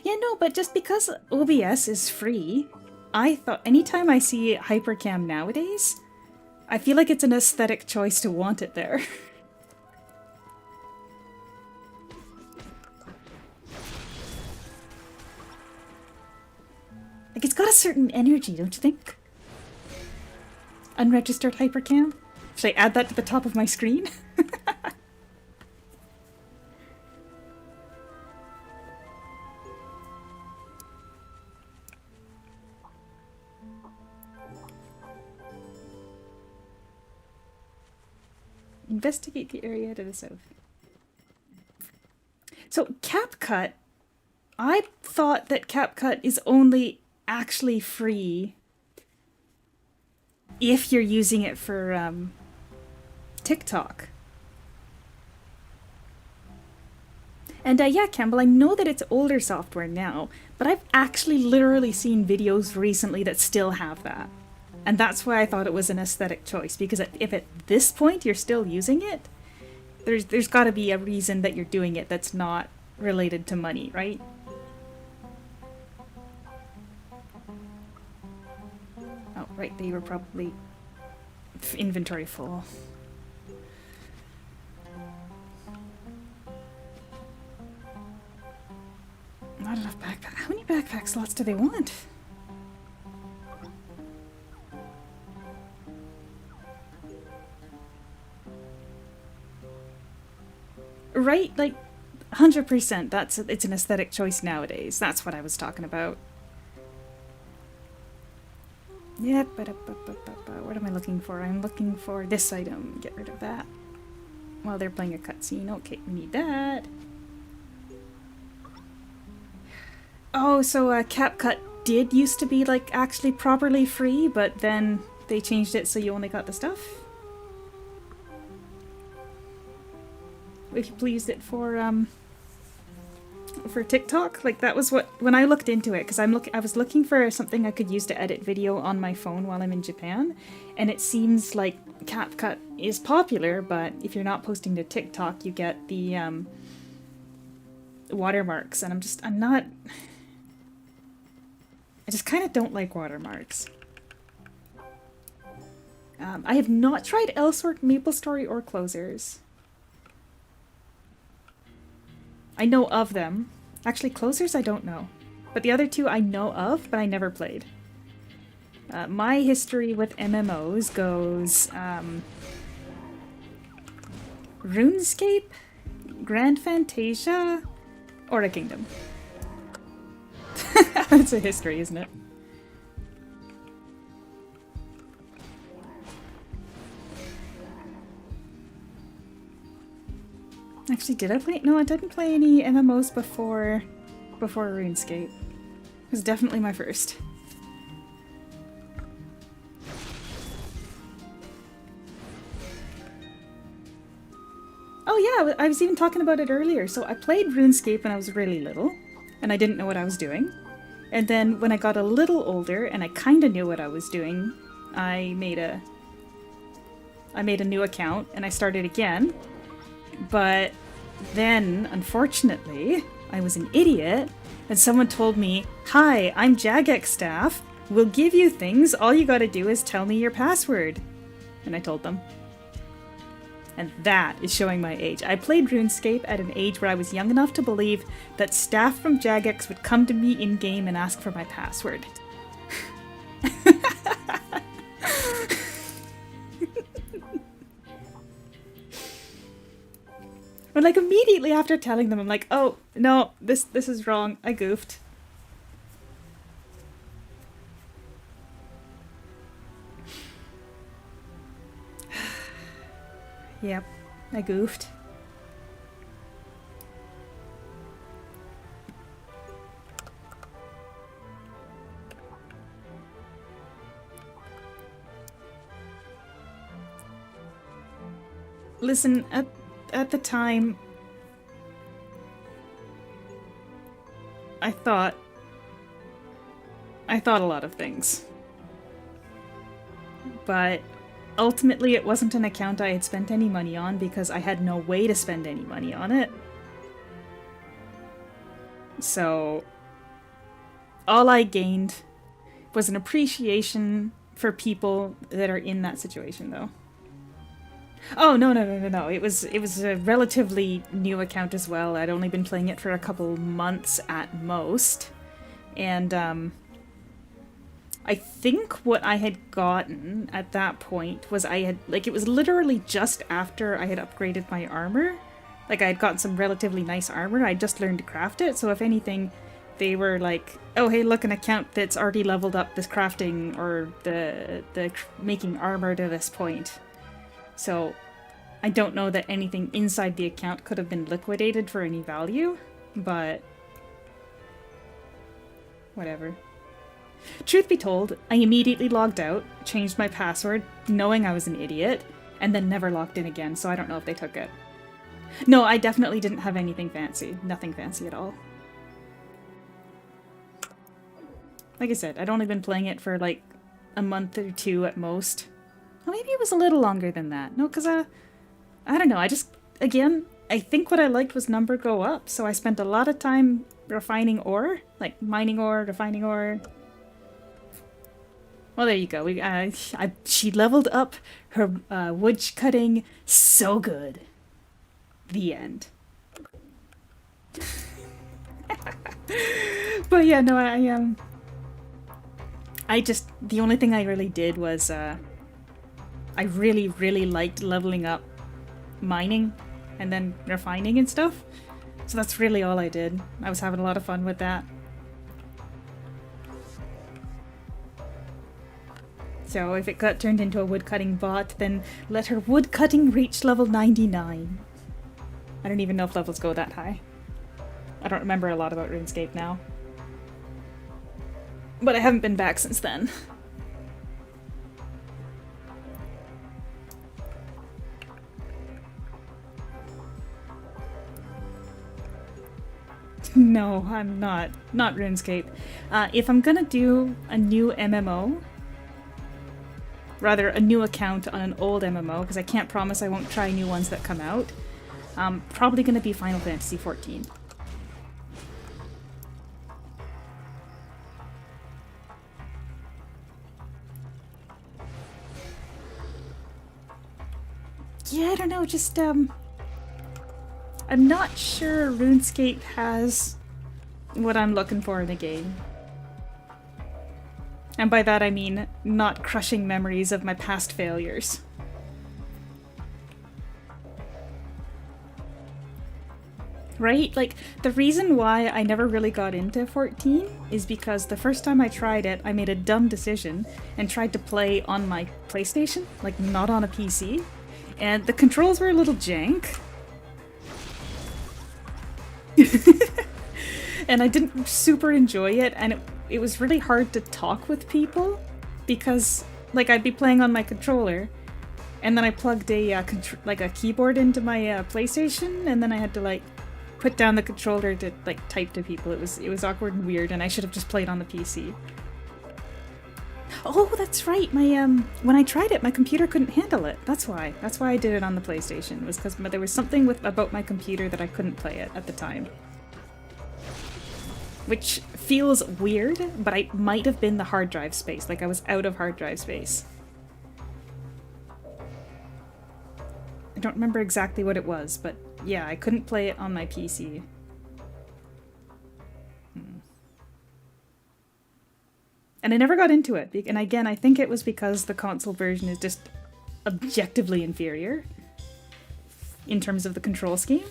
Yeah, no, but just because OBS is free, I thought anytime I see hypercam nowadays, I feel like it's an aesthetic choice to want it there. Like, it's got a certain energy, don't you think? Unregistered hypercam? Should I add that to the top of my screen? Investigate the area to the south. So, CapCut, I thought that CapCut is only actually free if you're using it for TikTok. And yeah, Campbell, I know that it's older software now, but I've actually literally seen videos recently that still have that. And that's why I thought it was an aesthetic choice, because if at this point you're still using it, there's got to be a reason that you're doing it that's not related to money, right? Oh, right, they were probably inventory full. backpack slots do they want? Right? Like, 100%. It's an aesthetic choice nowadays. That's what I was talking about. Yep. What am I looking for? I'm looking for this item. Get rid of that. While they're playing a cutscene. Okay, we need that. Oh, so CapCut did used to be like actually properly free, but then they changed it so you only got the stuff. If you used it for TikTok, like that was what when I looked into it, because I was looking for something I could use to edit video on my phone while I'm in Japan, and it seems like CapCut is popular, but if you're not posting to TikTok, you get the watermarks, and I just kind of don't like watermarks. I have not tried Elsewhere, MapleStory, or Closers. I know of them. Actually, Closers I don't know. But the other two I know of, but I never played. My history with MMOs goes RuneScape, Grand Fantasia, or a Kingdom. That's a history, isn't it? Actually, did I play? No, I didn't play any MMOs before RuneScape. It was definitely my first. Oh yeah, I was even talking about it earlier. So I played RuneScape when I was really little, and I didn't know what I was doing. And then when I got a little older and I kind of knew what I was doing, I made a new account and I started again. But then, unfortunately, I was an idiot and someone told me, "Hi, I'm Jagex staff. We'll give you things. All you gotta do is tell me your password." And I told them. And that is showing my age. I played RuneScape at an age where I was young enough to believe that staff from Jagex would come to me in-game and ask for my password. But like immediately after telling them, I'm like, oh, no, this is wrong. I goofed. Yep, I goofed. Listen, at the time, I thought a lot of things. But ultimately, it wasn't an account I had spent any money on because I had no way to spend any money on it. So, all I gained was an appreciation for people that are in that situation, though. Oh, no. It was a relatively new account as well. I'd only been playing it for a couple months at most. And, I think what I had gotten at that point was it was literally just after I had upgraded my armor. Like, I had gotten some relatively nice armor. I just learned to craft it, so if anything, they were like, oh, hey, look, an account that's already leveled up this crafting or the making armor to this point. So, I don't know that anything inside the account could have been liquidated for any value, but whatever. Truth be told, I immediately logged out, changed my password, knowing I was an idiot, and then never logged in again, so I don't know if they took it. No, I definitely didn't have anything fancy. Nothing fancy at all. Like I said, I'd only been playing it for like a month or two at most. Well, maybe it was a little longer than that. No, because I don't know, again, I think what I liked was number go up, so I spent a lot of time refining ore, like mining ore, refining ore. Well, there you go. She leveled up her wood cutting so good. The end. But yeah, no, I just, the only thing I really did was, I really, really liked leveling up mining and then refining and stuff. So that's really all I did. I was having a lot of fun with that. So if it got turned into a woodcutting bot, then let her woodcutting reach level 99. I don't even know if levels go that high. I don't remember a lot about RuneScape now. But I haven't been back since then. No, I'm not. Not RuneScape. If I'm gonna do a new MMO, rather a new account on an old MMO, because I can't promise I won't try new ones that come out, probably gonna be Final Fantasy XIV. Yeah, I don't know, just, I'm not sure RuneScape has what I'm looking for in a game. And by that I mean not crushing memories of my past failures. Right? Like, the reason why I never really got into 14 is because the first time I tried it, I made a dumb decision and tried to play on my PlayStation, like not on a PC, and the controls were a little jank. And I didn't super enjoy it, and it was really hard to talk with people because, like, I'd be playing on my controller, and then I plugged a keyboard into my PlayStation, and then I had to like put down the controller to like type to people. It was awkward and weird, and I should have just played on the PC. Oh, that's right. My when I tried it, my computer couldn't handle it. That's why. That's why I did it on the PlayStation. Was because there was something about my computer that I couldn't play it at the time. Which feels weird, but it might have been the hard drive space. Like, I was out of hard drive space. I don't remember exactly what it was, but yeah, I couldn't play it on my PC. And I never got into it. And again, I think it was because the console version is just objectively inferior in terms of the control scheme.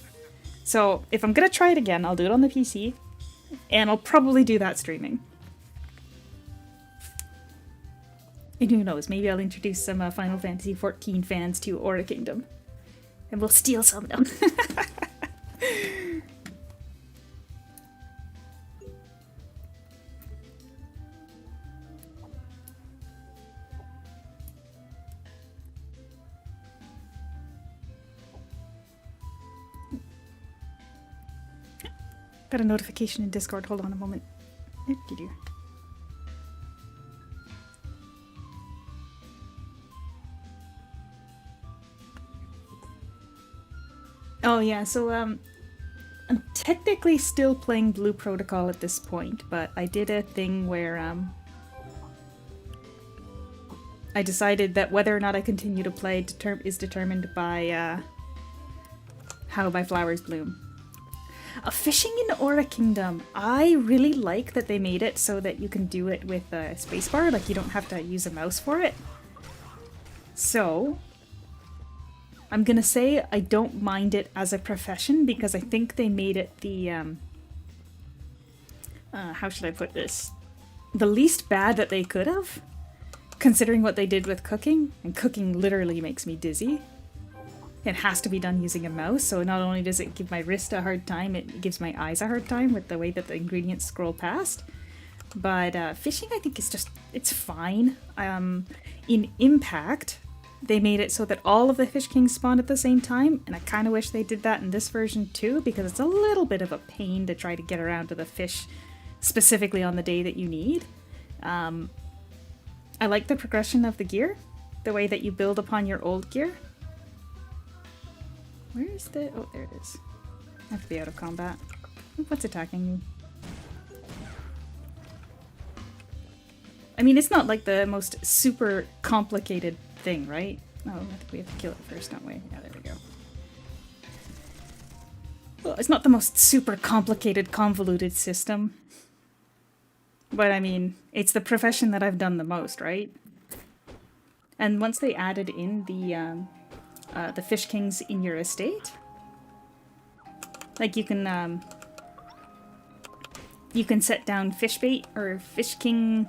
So if I'm gonna try it again, I'll do it on the PC. And I'll probably do that streaming. And who knows, maybe I'll introduce some Final Fantasy XIV fans to Aura Kingdom. And we'll steal some of them. Got a notification in Discord. Hold on a moment. Oh yeah, so I'm technically still playing Blue Protocol at this point, but I did a thing where I decided that whether or not I continue to play is determined by how my flowers bloom. Fishing in Aura Kingdom. I really like that they made it so that you can do it with a spacebar, like you don't have to use a mouse for it. So, I'm gonna say I don't mind it as a profession because I think they made it the, how should I put this? The least bad that they could have, considering what they did with cooking, and cooking literally makes me dizzy. It has to be done using a mouse, so not only does it give my wrist a hard time, it gives my eyes a hard time with the way that the ingredients scroll past. But fishing, I think, is just, it's fine. In Impact, they made it so that all of the Fish Kings spawn at the same time, and I kind of wish they did that in this version too, because it's a little bit of a pain to try to get around to the fish specifically on the day that you need. I like the progression of the gear, the way that you build upon your old gear. Where is the... oh, there it is. I have to be out of combat. What's attacking me? I mean, it's not like the most super complicated thing, right? Oh, I think we have to kill it first, don't we? Yeah, there we go. it's not the most super complicated, convoluted system. But I mean, it's the profession that I've done the most, right? And once they added in the fish kings in your estate, like you can set down fish bait or fish king.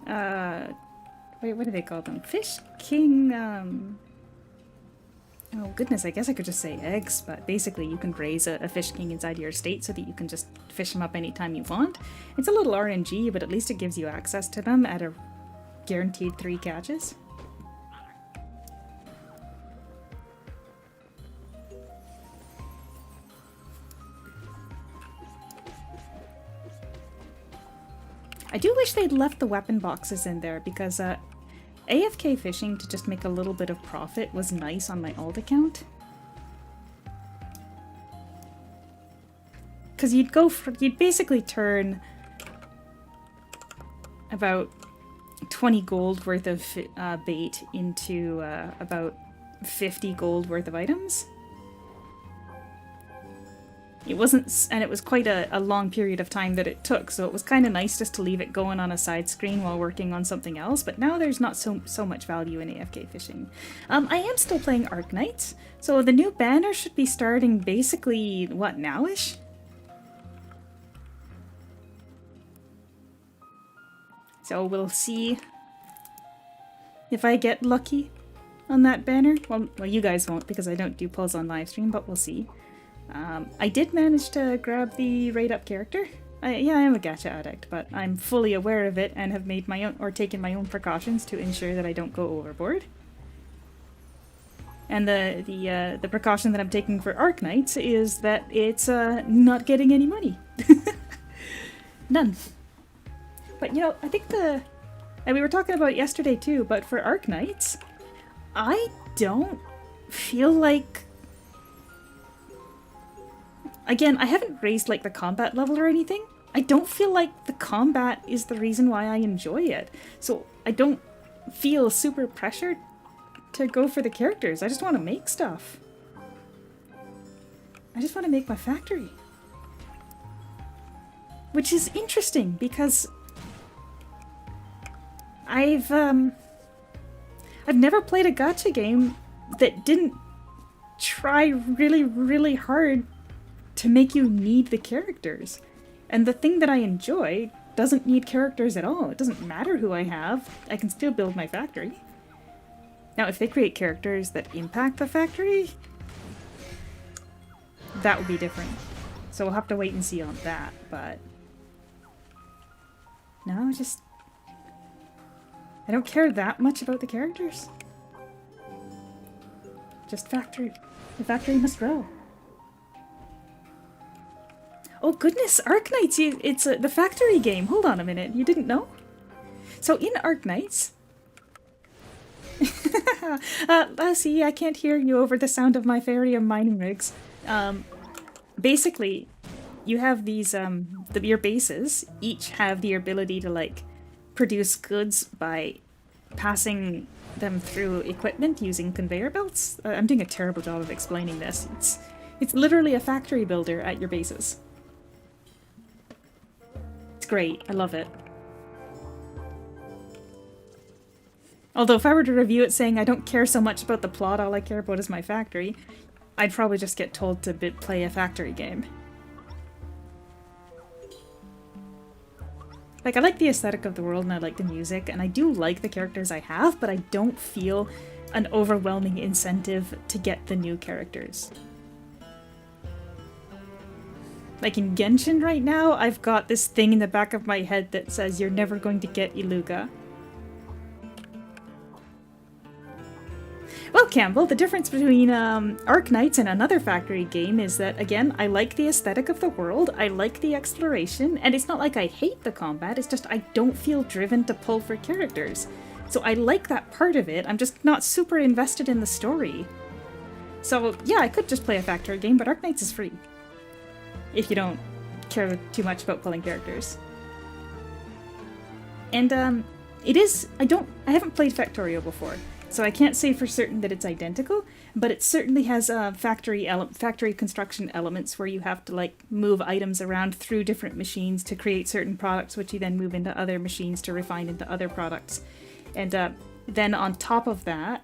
Wait, what do they call them? Fish king. Oh goodness, I guess I could just say eggs, but basically you can raise a fish king inside your estate so that you can just fish them up anytime you want. It's a little RNG, but at least it gives you access to them at a guaranteed 3 catches. I do wish they'd left the weapon boxes in there because AFK fishing to just make a little bit of profit was nice on my alt account. Because you'd basically turn about 20 gold worth of bait into about 50 gold worth of items. It wasn't, and it was quite a long period of time that it took, so it was kind of nice just to leave it going on a side screen while working on something else, but now there's not so much value in AFK fishing. I am still playing Arknights, so the new banner should be starting basically, what, now-ish? So we'll see if I get lucky on that banner. Well, you guys won't because I don't do polls on livestream, but we'll see. I did manage to grab the rate-up character. Yeah, I am a gacha addict, but I'm fully aware of it and have made my own, or taken my own precautions to ensure that I don't go overboard. And the precaution that I'm taking for Arknights is that it's not getting any money. None. But you know, I think and we were talking about it yesterday too, but for Arknights, I don't feel like... Again, I haven't raised like the combat level or anything. I don't feel like the combat is the reason why I enjoy it. So I don't feel super pressured to go for the characters. I just want to make stuff. I just want to make my factory. Which is interesting because I've never played a gacha game that didn't try really, really hard to make you need the characters. And the thing that I enjoy doesn't need characters at all. It doesn't matter who I have. I can still build my factory. Now, if they create characters that impact the factory, that would be different. So we'll have to wait and see on that, but... No, I don't care that much about the characters. Just factory. The factory must grow. Oh goodness, Arknights, it's the factory game. Hold on a minute, you didn't know? So in Arknights... see, I can't hear you over the sound of my Farium mining rigs. Basically, you have these, your bases each have the ability to, like, produce goods by passing them through equipment using conveyor belts. I'm doing a terrible job of explaining this. It's literally a factory builder at your bases. It's great. I love it. Although if I were to review it saying I don't care so much about the plot, all I care about is my factory, I'd probably just get told to play a factory game. Like, I like the aesthetic of the world and I like the music, and I do like the characters I have, but I don't feel an overwhelming incentive to get the new characters. Like in Genshin right now, I've got this thing in the back of my head that says you're never going to get Iluga. Well, Campbell, the difference between Arknights and another factory game is that, again, I like the aesthetic of the world, I like the exploration, and it's not like I hate the combat, it's just I don't feel driven to pull for characters. So I like that part of it, I'm just not super invested in the story. So, yeah, I could just play a factory game, but Arknights is free. If you don't care too much about pulling characters. And, it is... I haven't played Factorio before. So I can't say for certain that it's identical, but it certainly has factory construction elements where you have to like move items around through different machines to create certain products, which you then move into other machines to refine into other products. And then on top of that,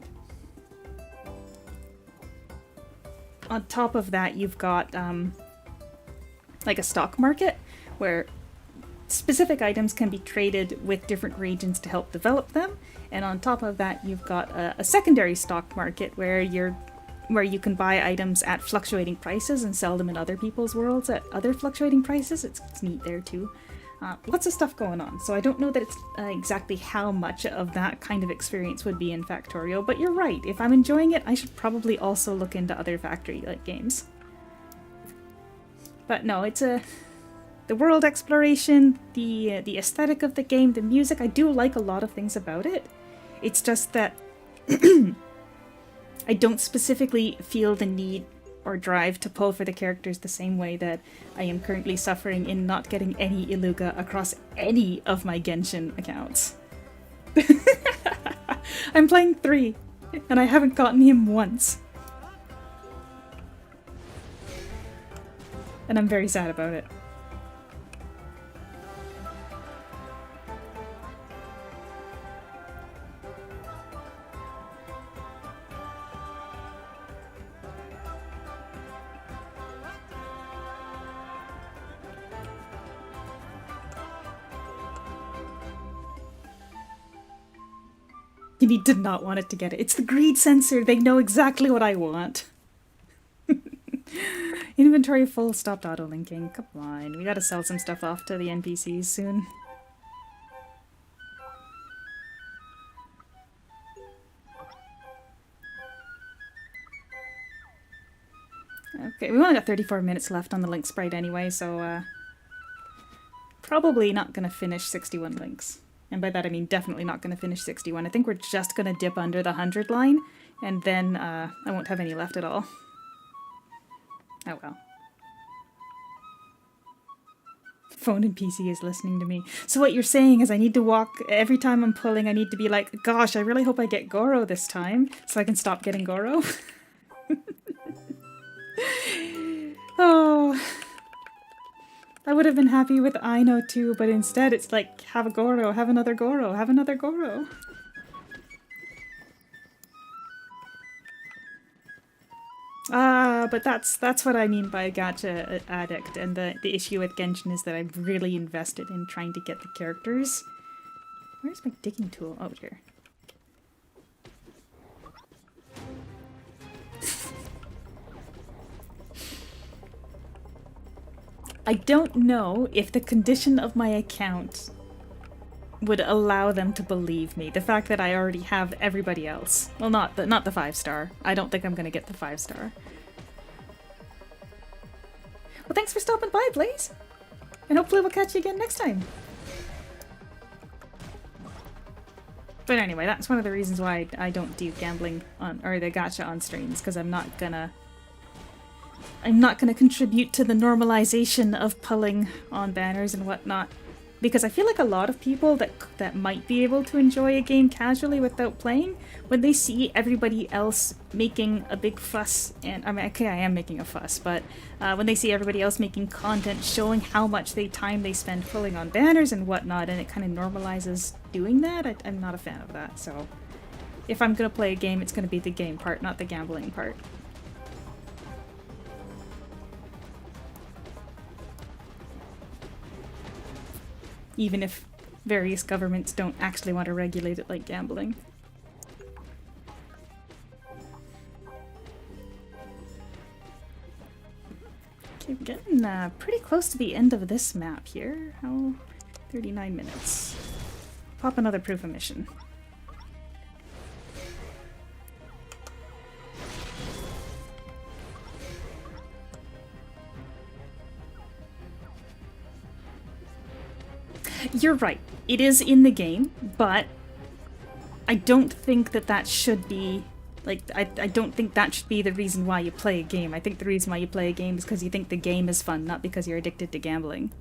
you've got like a stock market where specific items can be traded with different regions to help develop them. And on top of that, you've got a secondary stock market where you can buy items at fluctuating prices and sell them in other people's worlds at other fluctuating prices. It's neat there too. Lots of stuff going on. So I don't know that it's exactly how much of that kind of experience would be in Factorio, but you're right. If I'm enjoying it, I should probably also look into other factory-like games. But no, it's the world exploration, the aesthetic of the game, the music. I do like a lot of things about it. It's just that I don't specifically feel the need or drive to pull for the characters the same way that I am currently suffering in not getting any Iluga across any of my Genshin accounts. I'm playing 3, and I haven't gotten him once. And I'm very sad about it. He did not want it to get it. It's the greed sensor. They know exactly what I want. Inventory full. Stopped auto-linking. Come on. We gotta sell some stuff off to the NPCs soon. Okay, we've only got 34 minutes left on the link sprite anyway, so probably not gonna finish 61 links. And by that I mean definitely not going to finish 61. I think we're just going to dip under the 100 line, and then I won't have any left at all. Oh well. Phone and PC is listening to me. So what you're saying is I need to walk, every time I'm pulling, I need to be like, gosh, I really hope I get Goro this time, so I can stop getting Goro. Oh... I would have been happy with Aino too, but instead it's like, have a Goro, have another Goro, have another Goro. But that's what I mean by a gacha addict, and the issue with Genshin is that I'm really invested in trying to get the characters. Where's my digging tool? Oh, here. I don't know if the condition of my account would allow them to believe me. The fact that I already have everybody else. Well, not the 5-star. I don't think I'm gonna get the 5-star. Well, thanks for stopping by, Blaze! And hopefully we'll catch you again next time. But anyway, that's one of the reasons why I don't do gambling on, or the gacha on streams, because I'm not gonna contribute to the normalization of pulling on banners and whatnot. Because I feel like a lot of people that might be able to enjoy a game casually without playing, when they see everybody else making a big fuss, and I mean, okay, I am making a fuss, but when they see everybody else making content showing how much time they spend pulling on banners and whatnot, and it kind of normalizes doing that, I'm not a fan of that. So if I'm gonna play a game, it's gonna be the game part, not the gambling part. Even if various governments don't actually want to regulate it like gambling. Okay, we're getting pretty close to the end of this map here. How? 39 minutes. Pop another proof of mission. You're right. It is in the game, but I don't think that should be... Like, I don't think that should be the reason why you play a game. I think the reason why you play a game is because you think the game is fun, not because you're addicted to gambling.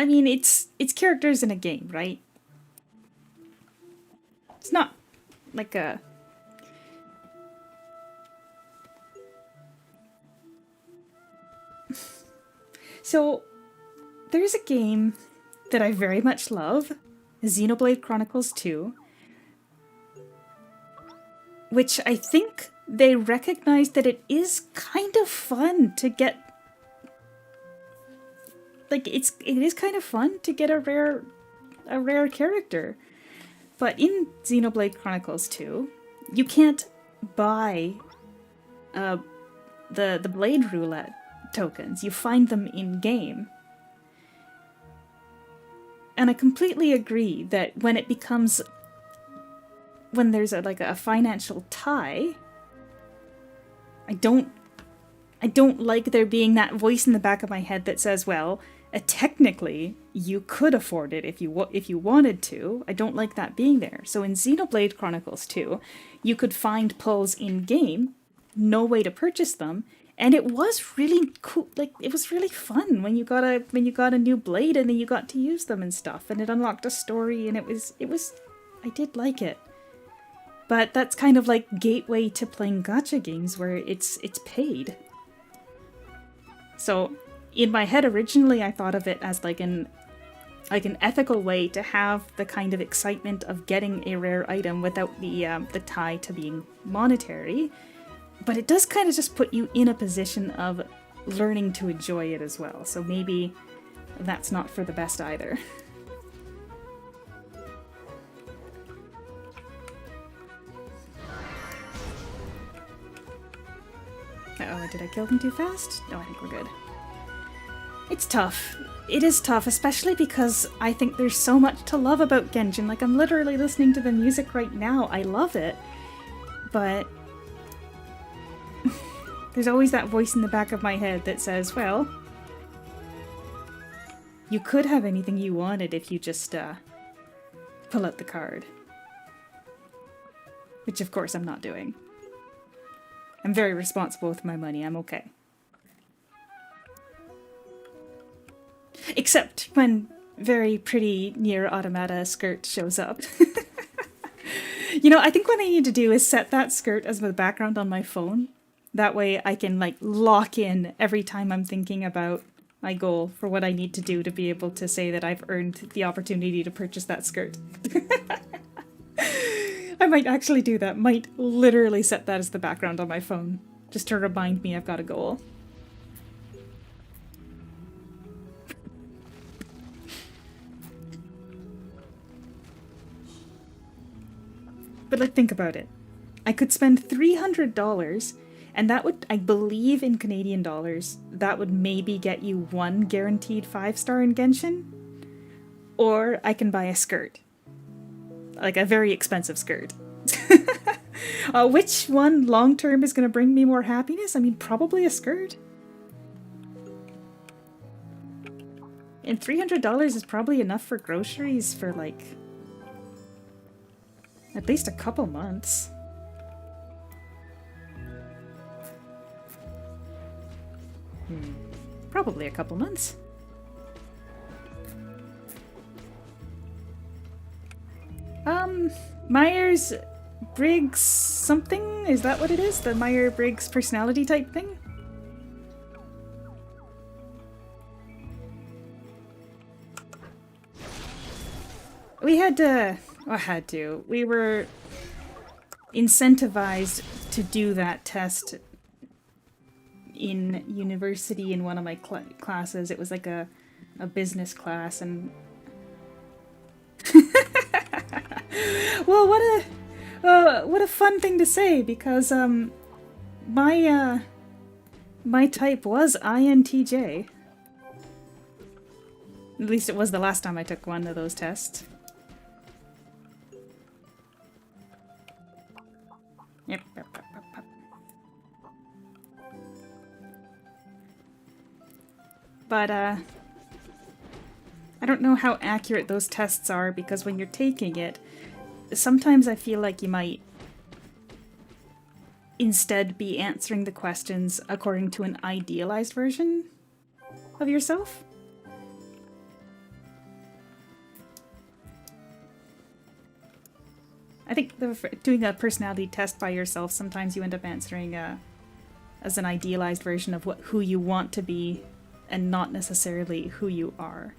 I mean, it's characters in a game, right? It's not like a... So, there's a game that I very much love, Xenoblade Chronicles 2, which I think they recognize that it is kind of fun to get... Like, it is kind of fun to get a rare character. But in Xenoblade Chronicles 2, you can't buy the Blade Roulette tokens. You find them in-game. And I completely agree that when it becomes... When there's a financial tie, I don't like there being that voice in the back of my head that says, well, technically, you could afford it if you wanted to. I don't like that being there. So in Xenoblade Chronicles 2, you could find pulls in-game, no way to purchase them, and it was really cool. Like, it was really fun when you got a new blade and then you got to use them and stuff, and it unlocked a story, and it was I did like it. But that's kind of like gateway to playing gacha games where it's paid. So in my head originally I thought of it as like an ethical way to have the kind of excitement of getting a rare item without the tie to being monetary. But it does kind of just put you in a position of learning to enjoy it as well. So maybe that's not for the best either. Uh-oh, did I kill them too fast? No, I think we're good. It's tough. It is tough, especially because I think there's so much to love about Genshin. Like, I'm literally listening to the music right now. I love it. But there's always that voice in the back of my head that says, well, you could have anything you wanted if you just pull out the card. Which, of course, I'm not doing. I'm very responsible with my money. I'm okay. Except when very pretty Nier Automata skirt shows up. You know, I think what I need to do is set that skirt as the background on my phone. That way I can, like, lock in every time I'm thinking about my goal for what I need to do to be able to say that I've earned the opportunity to purchase that skirt. I might actually do that. Might literally set that as the background on my phone. Just to remind me I've got a goal. But like, think about it. I could spend $300 and that would, I believe in Canadian dollars, that would maybe get you one guaranteed 5-star in Genshin. Or I can buy a skirt. Like a very expensive skirt. Which one long-term is going to bring me more happiness? I mean, probably a skirt. And $300 is probably enough for groceries for, like, at least a couple months. Probably a couple months. Myers-Briggs something? Is that what it is? The Myers-Briggs personality type thing? We had to... We were incentivized to do that test in university in one of my classes. It was like a business class, and... Well, what a fun thing to say, because my type was INTJ. At least it was the last time I took one of those tests. Yep. But I don't know how accurate those tests are, because when you're taking it, sometimes I feel like you might instead be answering the questions according to an idealized version of yourself. I think doing a personality test by yourself, sometimes you end up answering as an idealized version of who you want to be and not necessarily who you are.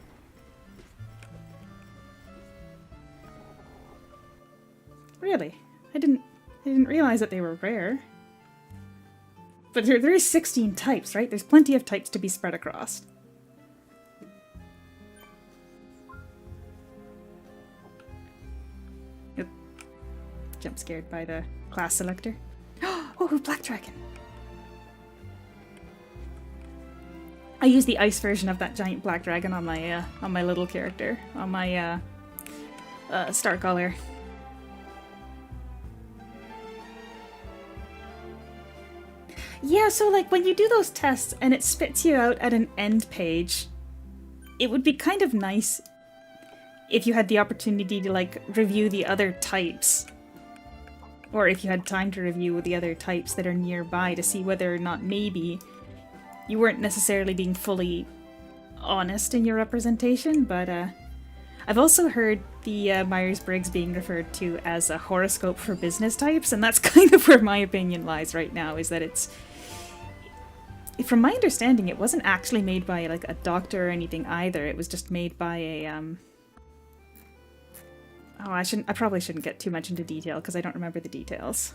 Really? I didn't realize that they were rare. But there is 16 types, right? There's plenty of types to be spread across. Yep. Jump scared by the class selector. Oh, Black Dragon! I use the ice version of that giant black dragon on my little character, on my star color. Yeah, so like when you do those tests and it spits you out at an end page, it would be kind of nice if you had the opportunity to like review the other types. Or if you had time to review the other types that are nearby to see whether or not maybe you weren't necessarily being fully honest in your representation, but I've also heard the Myers-Briggs being referred to as a horoscope for business types, and that's kind of where my opinion lies right now, is that it's... From my understanding, it wasn't actually made by like a doctor or anything either, it was just made by a... Oh, I probably shouldn't get too much into detail, because I don't remember the details.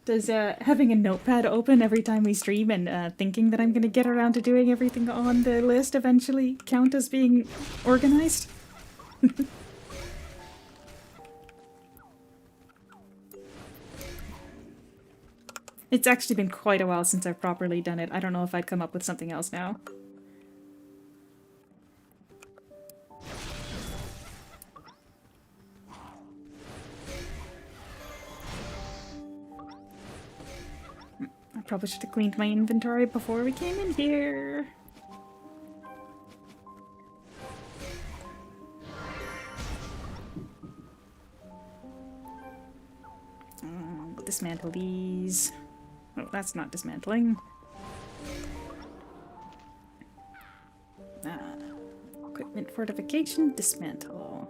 Does having a notepad open every time we stream and thinking that I'm going to get around to doing everything on the list eventually count as being organized? It's actually been quite a while since I've properly done it. I don't know if I'd come up with something else now. I probably should have cleaned my inventory before we came in here. Dismantle these. Oh, that's not dismantling. Equipment fortification, dismantle.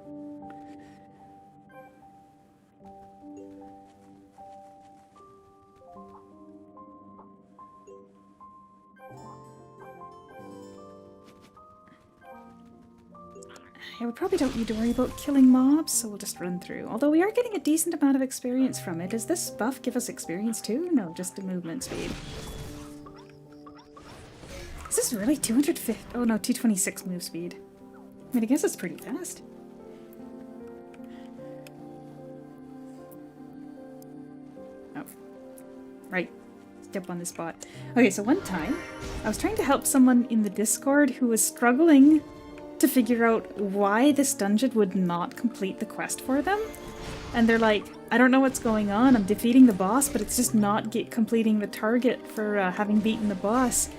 Yeah, we probably don't need to worry about killing mobs, so we'll just run through. Although we are getting a decent amount of experience from it. Does this buff give us experience too? No, just the movement speed. Is this really 250? Oh no, 226 move speed. I mean, I guess it's pretty fast. Oh. Right. Step on the spot. Okay, so one time, I was trying to help someone in the Discord who was struggling to figure out why this dungeon would not complete the quest for them. And they're like, I don't know what's going on, I'm defeating the boss, but it's just not completing the target for having beaten the boss.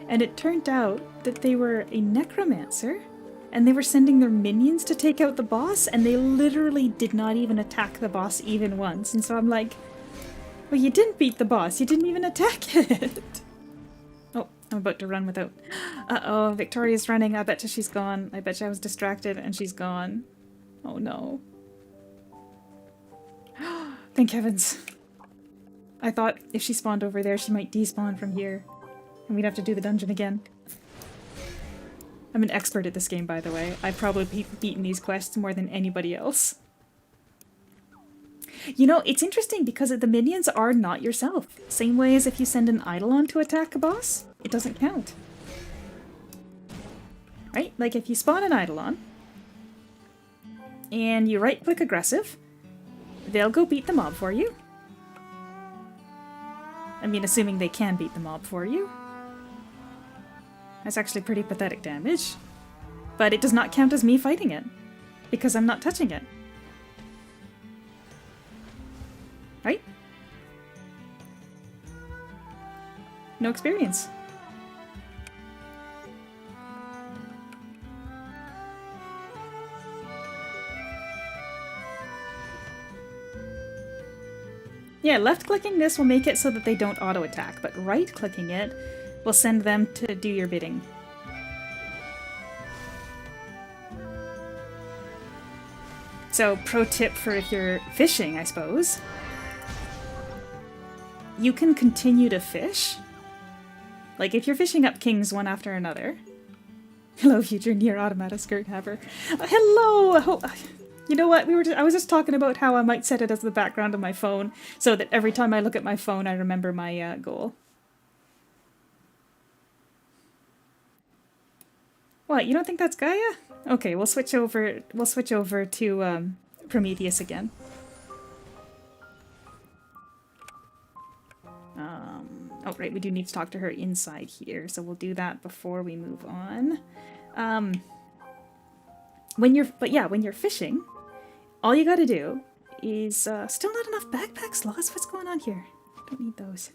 And it turned out that they were a necromancer, and they were sending their minions to take out the boss, and they literally did not even attack the boss even once. And so I'm like, well, you didn't beat the boss, you didn't even attack it. Oh, I'm about to run without... Uh-oh, Victoria's running. I bet you she's gone. I bet you I was distracted and she's gone. Oh no. Thank heavens. I thought if she spawned over there, she might despawn from here. And we'd have to do the dungeon again. I'm an expert at this game, by the way. I've probably beaten these quests more than anybody else. You know, it's interesting because the minions are not yourself. Same way as if you send an Eidolon to attack a boss, it doesn't count. Right? Like if you spawn an Eidolon, and you right-click aggressive, they'll go beat the mob for you. I mean, assuming they can beat the mob for you. That's actually pretty pathetic damage. But it does not count as me fighting it, because I'm not touching it. Right? No experience. Yeah, left-clicking this will make it so that they don't auto-attack, but right-clicking it will send them to do your bidding. So, pro tip for if you're fishing, I suppose. You can continue to fish. Like, if you're fishing up kings one after another. Hello, future Nier Automata skirt haver. Hello! You know what? I was just talking about how I might set it as the background of my phone, so that every time I look at my phone, I remember my goal. What? You don't think that's Gaia? Okay, we'll switch over. We'll switch over to Prometheus again. Oh, right, we do need to talk to her inside here, so we'll do that before we move on. When you're fishing, all you gotta do is, still not enough backpack slots? What's going on here? Don't need those.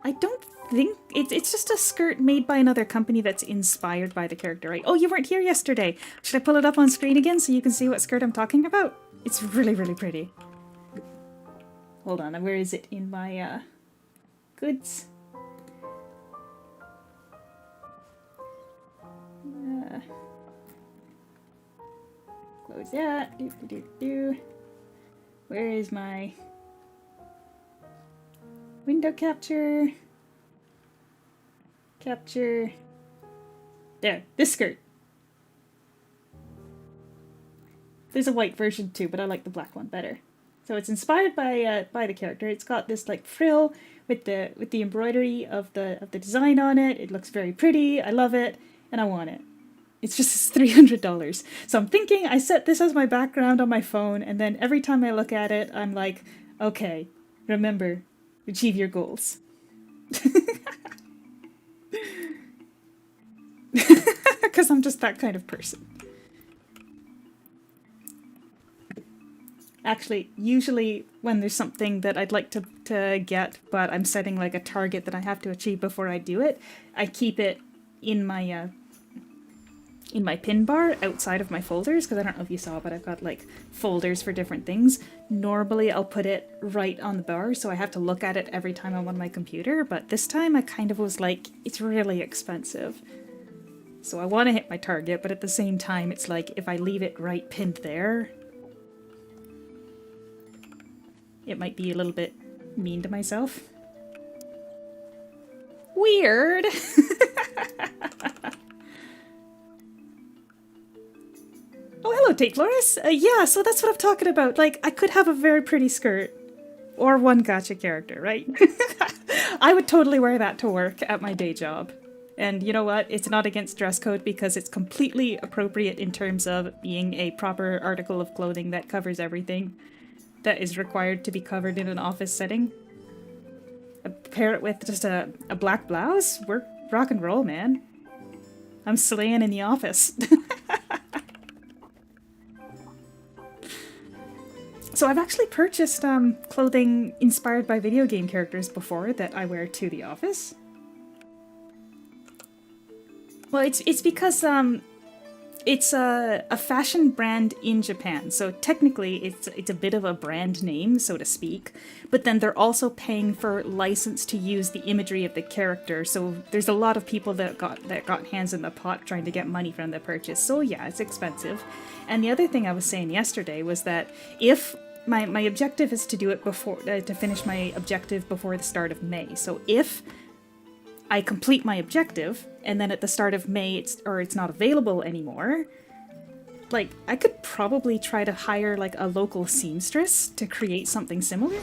I don't think it's just a skirt made by another company that's inspired by the character, right? Oh, you weren't here yesterday. Should I pull it up on screen again so you can see what skirt I'm talking about? It's really, really pretty. Hold on, where is it in my goods? Close that. Where is my window capture? Capture. There, this skirt. There's a white version too, but I like the black one better. So it's inspired by the character. It's got this like frill with the embroidery of the design on it. It looks very pretty. I love it, and I want it. It's just $300. So I'm thinking I set this as my background on my phone, and then every time I look at it, I'm like, okay, remember, achieve your goals. Because I'm just that kind of person. Actually, usually when there's something that I'd like to get, but I'm setting like a target that I have to achieve before I do it, I keep it in my pin bar outside of my folders, because I don't know if you saw, but I've got like folders for different things. Normally I'll put it right on the bar, so I have to look at it every time I'm on my computer, but this time I kind of was like, it's really expensive. So I want to hit my target, but at the same time it's like, if I leave it right pinned there, it might be a little bit mean to myself. Weird! Oh, hello, Tate Flores! Yeah, so that's what I'm talking about. Like, I could have a very pretty skirt. Or one gacha character, right? I would totally wear that to work at my day job. And you know what? It's not against dress code because it's completely appropriate in terms of being a proper article of clothing that covers everything that is required to be covered in an office setting. Pair it with just a black blouse? We're rock and roll, man. I'm slaying in the office. So I've actually purchased clothing inspired by video game characters before that I wear to the office. Well, it's because it's a fashion brand in Japan, so technically it's a bit of a brand name, so to speak, but then they're also paying for license to use the imagery of the character, so there's a lot of people that got hands in the pot trying to get money from the purchase, so yeah, it's expensive. And the other thing I was saying yesterday was that if my objective is to do it before, to finish my objective before the start of May, so if I complete my objective, and then at the start of May it's not available anymore, like, I could probably try to hire, like, a local seamstress to create something similar.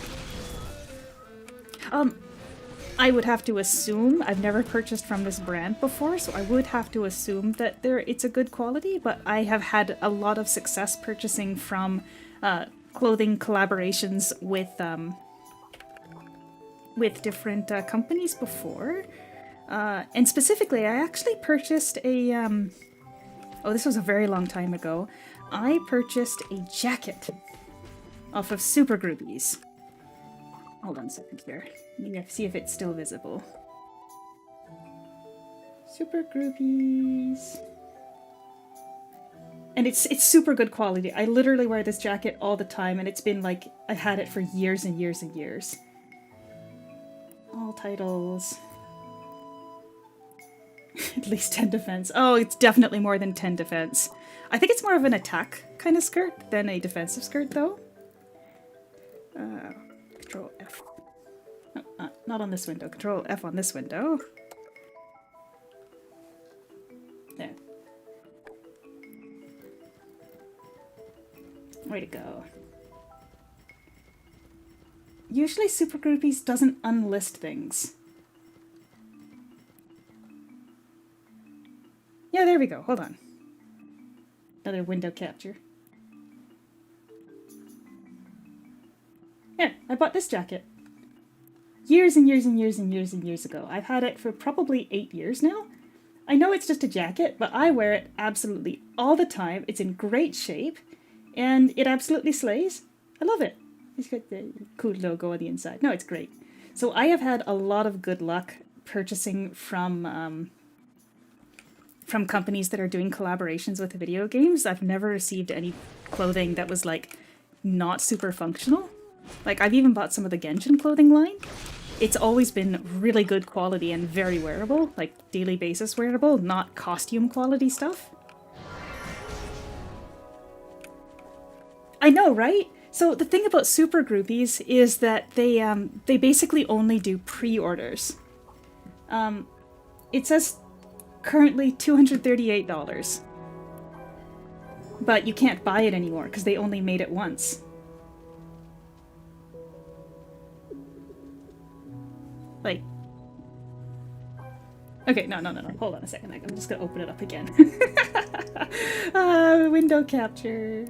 I would have to assume, I've never purchased from this brand before, so I would have to assume that it's a good quality, but I have had a lot of success purchasing from clothing collaborations with different companies before. And specifically, I actually purchased a, oh, this was a very long time ago. I purchased a jacket off of Super Groupies. Hold on a second here. Let me see if it's still visible. Super Groupies. And it's super good quality. I literally wear this jacket all the time, and it's been like, I've had it for years and years and years. All titles. At least 10 defense. Oh, it's definitely more than 10 defense. I think it's more of an attack kind of skirt than a defensive skirt, though. Control F. No, not on this window. Control F on this window. There. Way to go. Usually Super Groupies doesn't unlist things. Yeah, there we go. Hold on. Another window capture. Yeah, I bought this jacket. Years and years and years and years and years ago. I've had it for probably 8 years now. I know it's just a jacket, but I wear it absolutely all the time. It's in great shape, and it absolutely slays. I love it. It's got the cool logo on the inside. No, it's great. So I have had a lot of good luck purchasing from companies that are doing collaborations with video games. I've never received any clothing that was like not super functional. Like I've even bought some of the Genshin clothing line. It's always been really good quality and very wearable, like daily basis wearable, not costume quality stuff. I know, right? So the thing about Super Groupies is that they basically only do pre-orders. It says currently $238, but you can't buy it anymore because they only made it once. Like, okay, no, hold on a second, I'm just gonna open it up again. Window capture.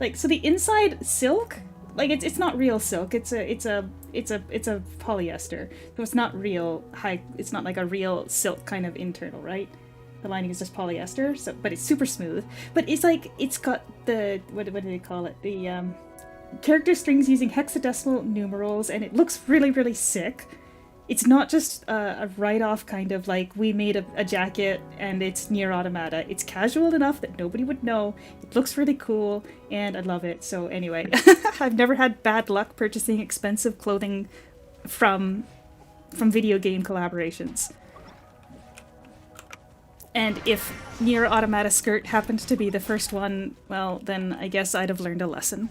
Like, so the inside silk, like it's not real silk. It's a polyester. So it's not real high. It's not like a real silk kind of internal, right? The lining is just polyester. So, but it's super smooth. But it's like it's got the what do they call it? The character strings using hexadecimal numerals, and it looks really, really sick. It's not just a write-off kind of like we made a jacket and it's near automata. It's casual enough that nobody would know. It looks really cool and I love it. So anyway, I've never had bad luck purchasing expensive clothing from video game collaborations. And if Nier Automata skirt happened to be the first one, well, then I guess I'd have learned a lesson.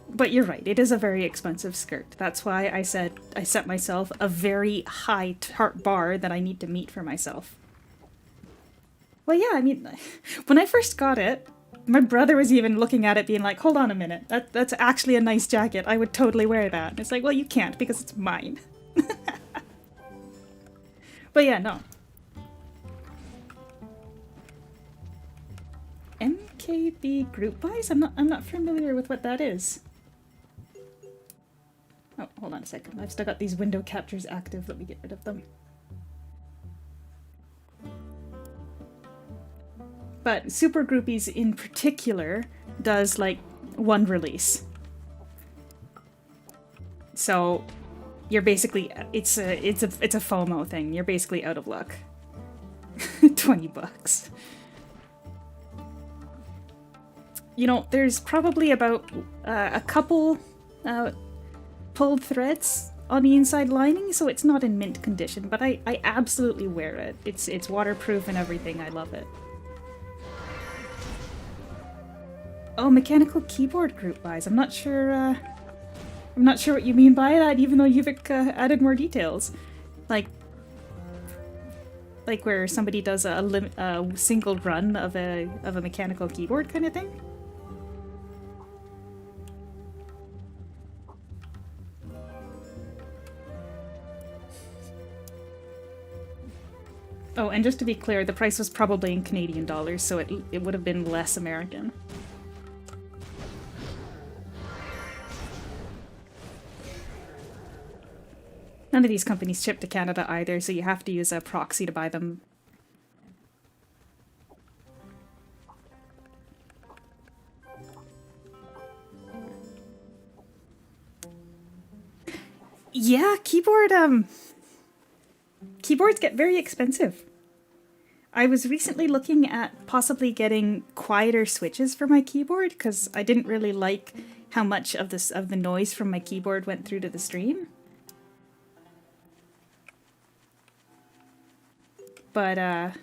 But you're right, it is a very expensive skirt. That's why I said I set myself a very high bar that I need to meet for myself. Well, yeah, I mean, when I first got it, my brother was even looking at it being like, hold on a minute, that's actually a nice jacket. I would totally wear that. And it's like, well, you can't because it's mine. But yeah, no. MKB group buys? I'm not familiar with what that is. Oh, hold on a second. I've still got these window captures active. Let me get rid of them. But Super Groupies in particular does like one release. So you're basically it's a FOMO thing. You're basically out of luck. $20. You know, there's probably about a couple pulled threads on the inside lining, so it's not in mint condition, but I absolutely wear it. It's waterproof and everything. I love it. Oh, mechanical keyboard group buys. I'm not sure what you mean by that, even though you've added more details. Like where somebody does a single run of a mechanical keyboard kind of thing. Oh, and just to be clear, the price was probably in Canadian dollars, so it would have been less American. None of these companies ship to Canada either, so you have to use a proxy to buy them. Yeah, keyboards get very expensive. I was recently looking at possibly getting quieter switches for my keyboard because I didn't really like how much of the noise from my keyboard went through to the stream. But they're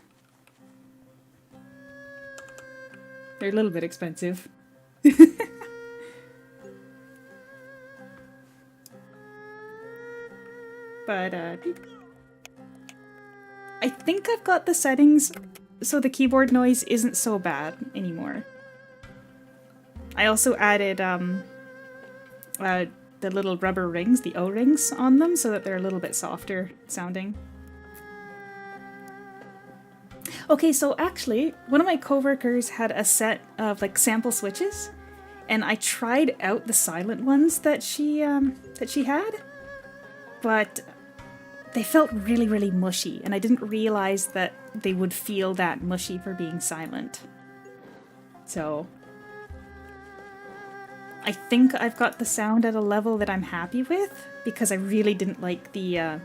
a little bit expensive. But I think I've got the settings so the keyboard noise isn't so bad anymore. I also added the little rubber rings, the O-rings on them, so that they're a little bit softer sounding. Okay, so actually, one of my coworkers had a set of like sample switches, and I tried out the silent ones that she had, but they felt really, really mushy, and I didn't realize that they would feel that mushy for being silent. So I think I've got the sound at a level that I'm happy with, because I really didn't like the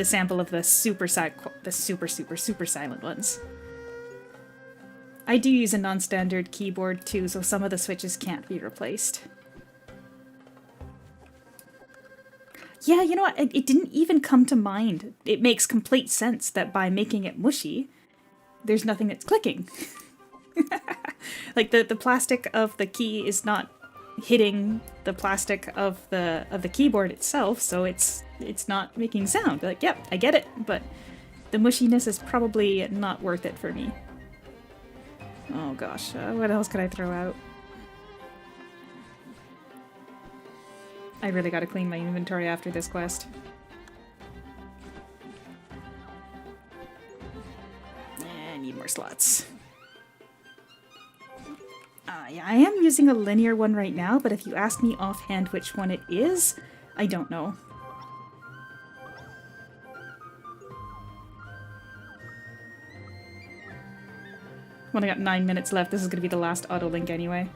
sample of the super silent ones. I do use a non-standard keyboard too, so some of the switches can't be replaced. Yeah, you know what? It didn't even come to mind. It makes complete sense that by making it mushy, there's nothing that's clicking. Like the plastic of the key is not hitting the plastic of the keyboard itself, so it's not making sound. Like, yep, I get it, but the mushiness is probably not worth it for me. Oh gosh, what else could I throw out? I really gotta clean my inventory after this quest. I need more slots. Yeah, I am using a linear one right now, but if you ask me offhand which one it is, I don't know. Well, I got 9 minutes left. This is gonna be the last auto link anyway.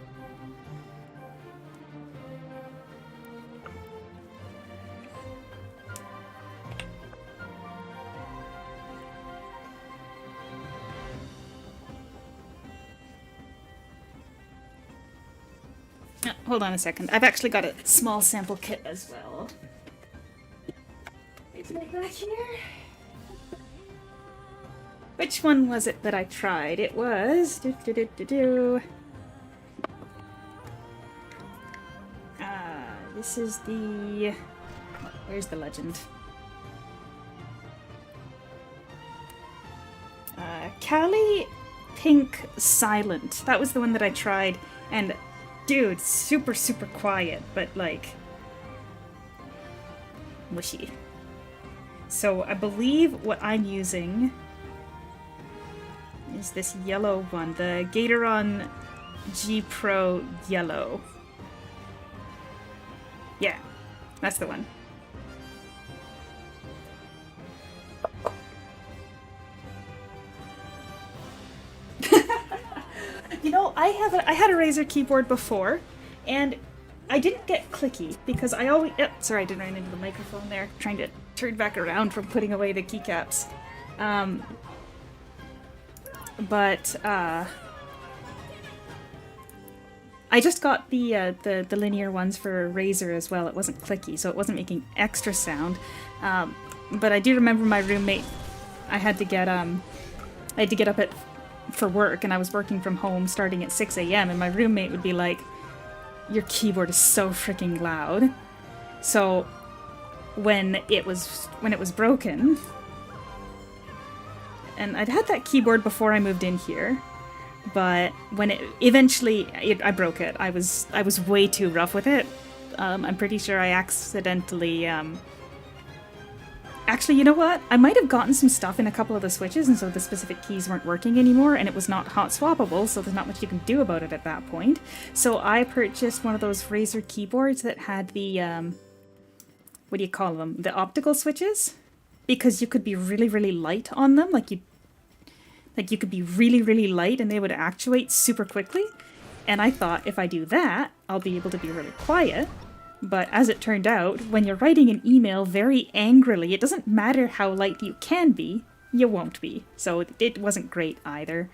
Hold on a second. I've actually got a small sample kit as well. It's right back here. Which one was it that I tried? It was... this is the... Where's the legend? Cali Pink Silent. That was the one that I tried, and... Dude, super, super quiet, but like mushy. So I believe what I'm using is this yellow one, the Gateron G Pro Yellow. Yeah, that's the one. You know, I had a Razer keyboard before, and I didn't get clicky because I always... Oh, sorry, I didn't run into the microphone there. Trying to turn back around from putting away the keycaps. I just got the linear ones for Razer as well. It wasn't clicky, so it wasn't making extra sound. But I do remember my roommate. I had to get up for work, and I was working from home starting at 6 a.m. and my roommate would be like, "Your keyboard is so freaking loud." So when it was broken, and I'd had that keyboard before I moved in here, but when I broke it. I was way too rough with it. I'm pretty sure I accidentally Actually, you know what? I might have gotten some stuff in a couple of the switches, and so the specific keys weren't working anymore, and it was not hot swappable, so there's not much you can do about it at that point. So I purchased one of those Razer keyboards that had the, what do you call them? The optical switches? Because you could be really, really light on them, like you could be really, really light and they would actuate super quickly. And I thought, if I do that, I'll be able to be really quiet. But as it turned out, when you're writing an email very angrily, it doesn't matter how light you can be, you won't be. So it wasn't great either.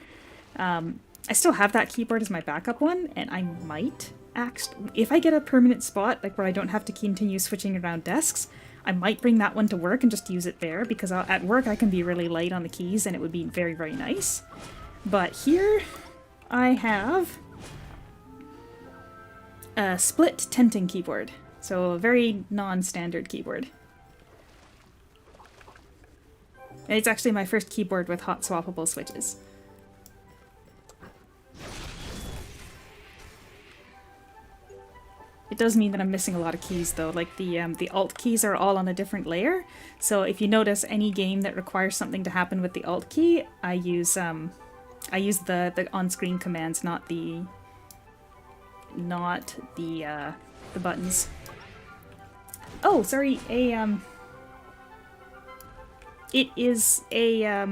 I still have that keyboard as my backup one, and I might if I get a permanent spot, like where I don't have to continue switching around desks, I might bring that one to work and just use it there, because at work I can be really light on the keys and it would be very, very nice. But here I have a split tenting keyboard, so a very non-standard keyboard. And it's actually my first keyboard with hot swappable switches. It does mean that I'm missing a lot of keys though, like the alt keys are all on a different layer. So if you notice any game that requires something to happen with the alt key, I use the on-screen commands, not the buttons. Oh, sorry, it is a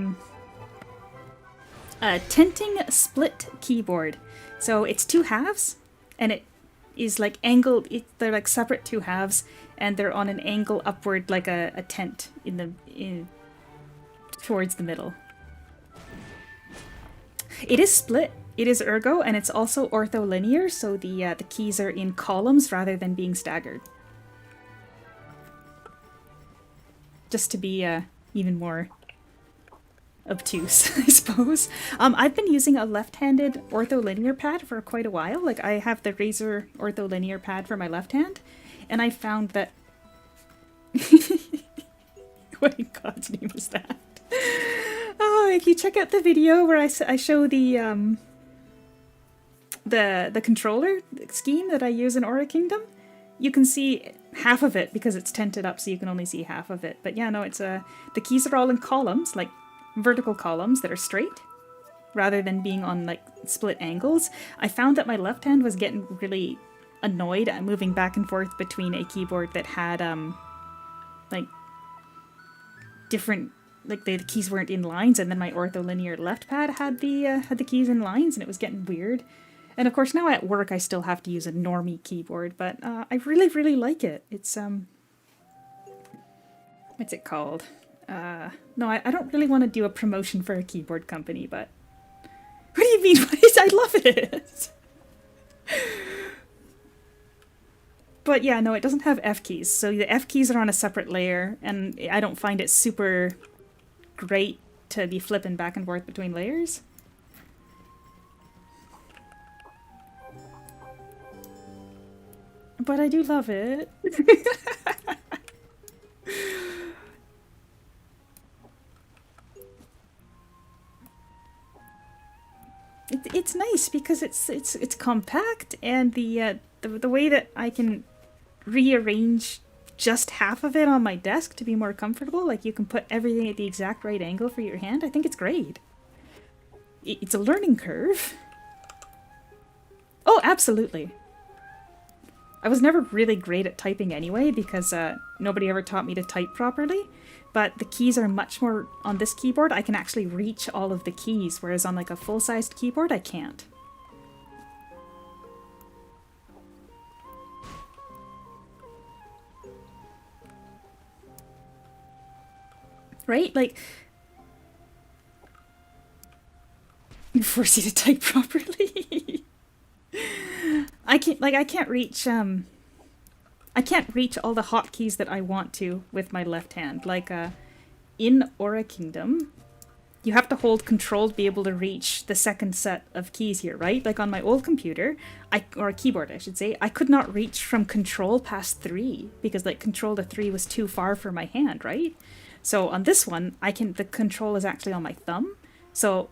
tenting split keyboard. So it's two halves, and it is like angled. They're like separate two halves, and they're on an angle upward, like a tent towards the middle. It is split. It is ergo, and it's also ortholinear, so the keys are in columns rather than being staggered. Just to be even more obtuse, I suppose. I've been using a left-handed ortholinear pad for quite a while. Like, I have the Razer ortholinear pad for my left hand, and I found that... What in God's name is that? Oh, if you check out the video where I show the controller scheme that I use in Aura Kingdom, you can see half of it because it's tented up, so you can only see half of it. But yeah, no, it's the keys are all in columns, like vertical columns that are straight, rather than being on like split angles. I found that my left hand was getting really annoyed at moving back and forth between a keyboard that had like different, like the keys weren't in lines, and then my ortholinear left pad had the keys in lines, and it was getting weird. And of course now at work I still have to use a normie keyboard, but I really, really like it. It's what's it called? No, I don't really want to do a promotion for a keyboard company, but what do you mean? I love it. But yeah, no, it doesn't have F keys, so the F keys are on a separate layer, and I don't find it super great to be flipping back and forth between layers. But I do love it. It's nice because it's compact, and the way that I can rearrange just half of it on my desk to be more comfortable, like you can put everything at the exact right angle for your hand. I think it's great. It's a learning curve. Oh, absolutely. I was never really great at typing anyway, because nobody ever taught me to type properly, but the keys are much more... On this keyboard, I can actually reach all of the keys, whereas on like a full-sized keyboard, I can't. Right? Like... force you to type properly. I can't reach all the hotkeys that I want to with my left hand. Like in Aura Kingdom, you have to hold Control to be able to reach the second set of keys here, right? Like on my old computer, or keyboard I should say, I could not reach from Control past 3 because like Control to 3 was too far for my hand, right? So on this one, the Control is actually on my thumb, so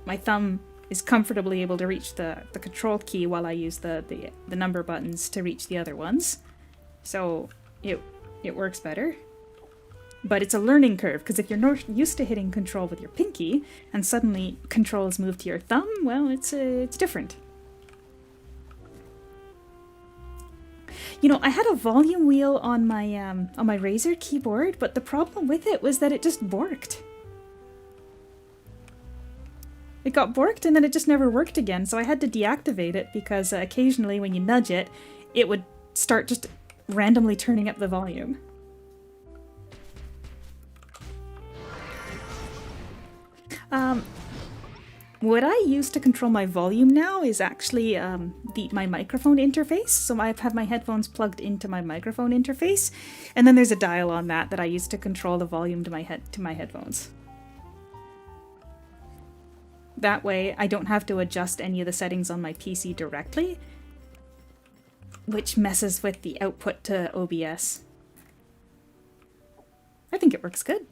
my thumb is comfortably able to reach the Control key while I use the number buttons to reach the other ones. So it works better. But it's a learning curve, because if you're not used to hitting Control with your pinky, and suddenly Control is moved to your thumb, well, it's different. You know, I had a volume wheel on my Razer keyboard, but the problem with it was that it just borked. It got borked and then it just never worked again, so I had to deactivate it because occasionally when you nudge it, it would start just randomly turning up the volume. what I use to control my volume now is actually my microphone interface. So I have my headphones plugged into my microphone interface, and then there's a dial on that I use to control the volume to my headphones. That way, I don't have to adjust any of the settings on my PC directly, which messes with the output to OBS. I think it works good.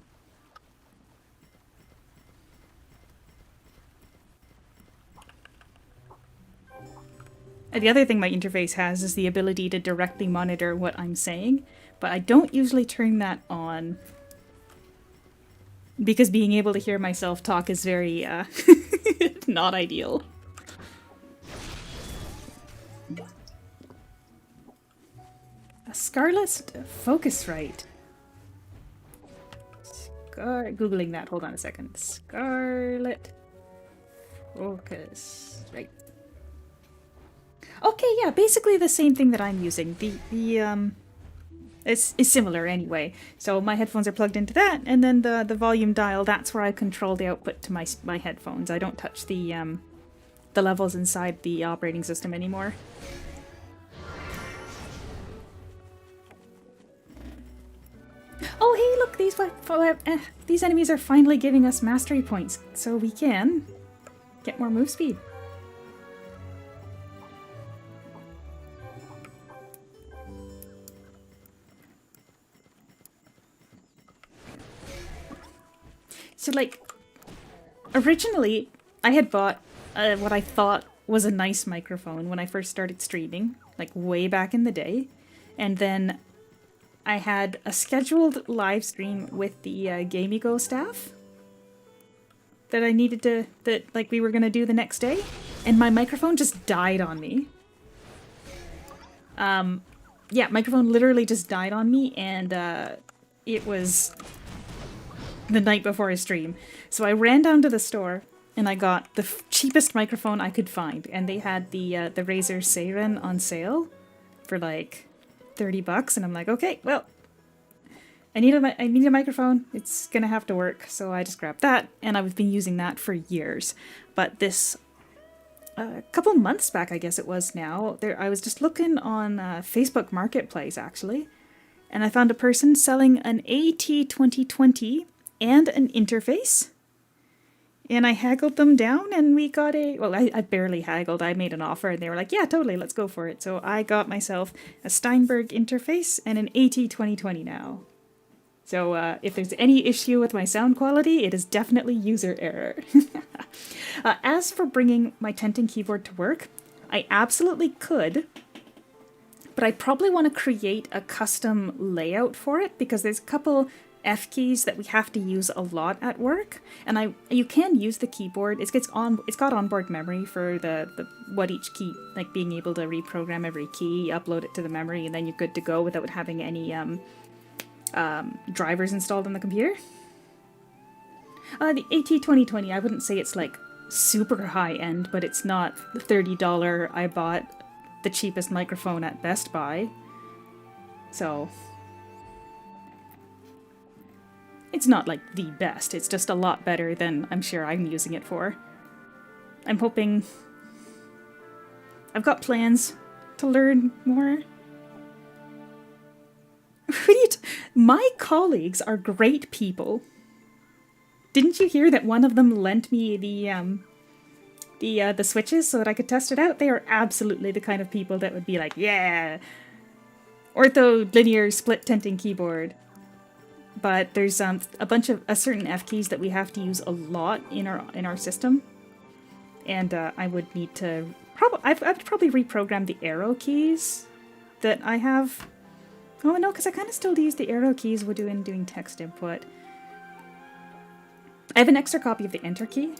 And the other thing my interface has is the ability to directly monitor what I'm saying, but I don't usually turn that on because being able to hear myself talk is very not ideal. A Scarlet Focusrite. Googling that, hold on a second. Scarlet Focusrite. Okay, yeah, basically the same thing that I'm using. It's similar anyway. So my headphones are plugged into that, and then the volume dial, that's where I control the output to my headphones. I don't touch the levels inside the operating system anymore. Oh hey, look, these enemies are finally giving us mastery points, so we can get more move speed. So, like, originally, I had bought what I thought was a nice microphone when I first started streaming, like way back in the day. And then I had a scheduled live stream with the GameGo staff that I needed to, we were going to do the next day. And my microphone just died on me. Yeah, microphone literally just died on me, and it was the night before I stream. So I ran down to the store and I got the cheapest microphone I could find, and they had the Razer Seiren on sale for like $30, and I'm like, okay, well, I need a microphone. It's gonna have to work. So I just grabbed that, and I've been using that for years. But this a couple months back, I guess it was now, I was just looking on Facebook Marketplace actually, and I found a person selling an AT2020 and an interface, and I haggled them down, and we got I barely haggled. I made an offer, and they were like, yeah, totally, let's go for it. So I got myself a Steinberg interface and an AT2020 now. So if there's any issue with my sound quality, it is definitely user error. As for bringing my tenting keyboard to work, I absolutely could, but I probably want to create a custom layout for it, because there's a couple F keys that we have to use a lot at work, and you can use the keyboard. It's got onboard memory for the what each key, like being able to reprogram every key, upload it to the memory, and then you're good to go without having any drivers installed on the computer. The AT2020, I wouldn't say it's like super high end, but it's not the $30 I bought the cheapest microphone at Best Buy. So it's not like the best, it's just a lot better than I'm sure I'm using it for. I'm hoping... I've got plans to learn more. My colleagues are great people. Didn't you hear that one of them lent me the switches so that I could test it out? They are absolutely the kind of people that would be like, yeah, ortho linear split tenting keyboard. But there's a certain F keys that we have to use a lot in our system, and I would need to I'd probably reprogram the arrow keys that I have. Oh no, because I kind of still use the arrow keys when doing text input. I have an extra copy of the enter key,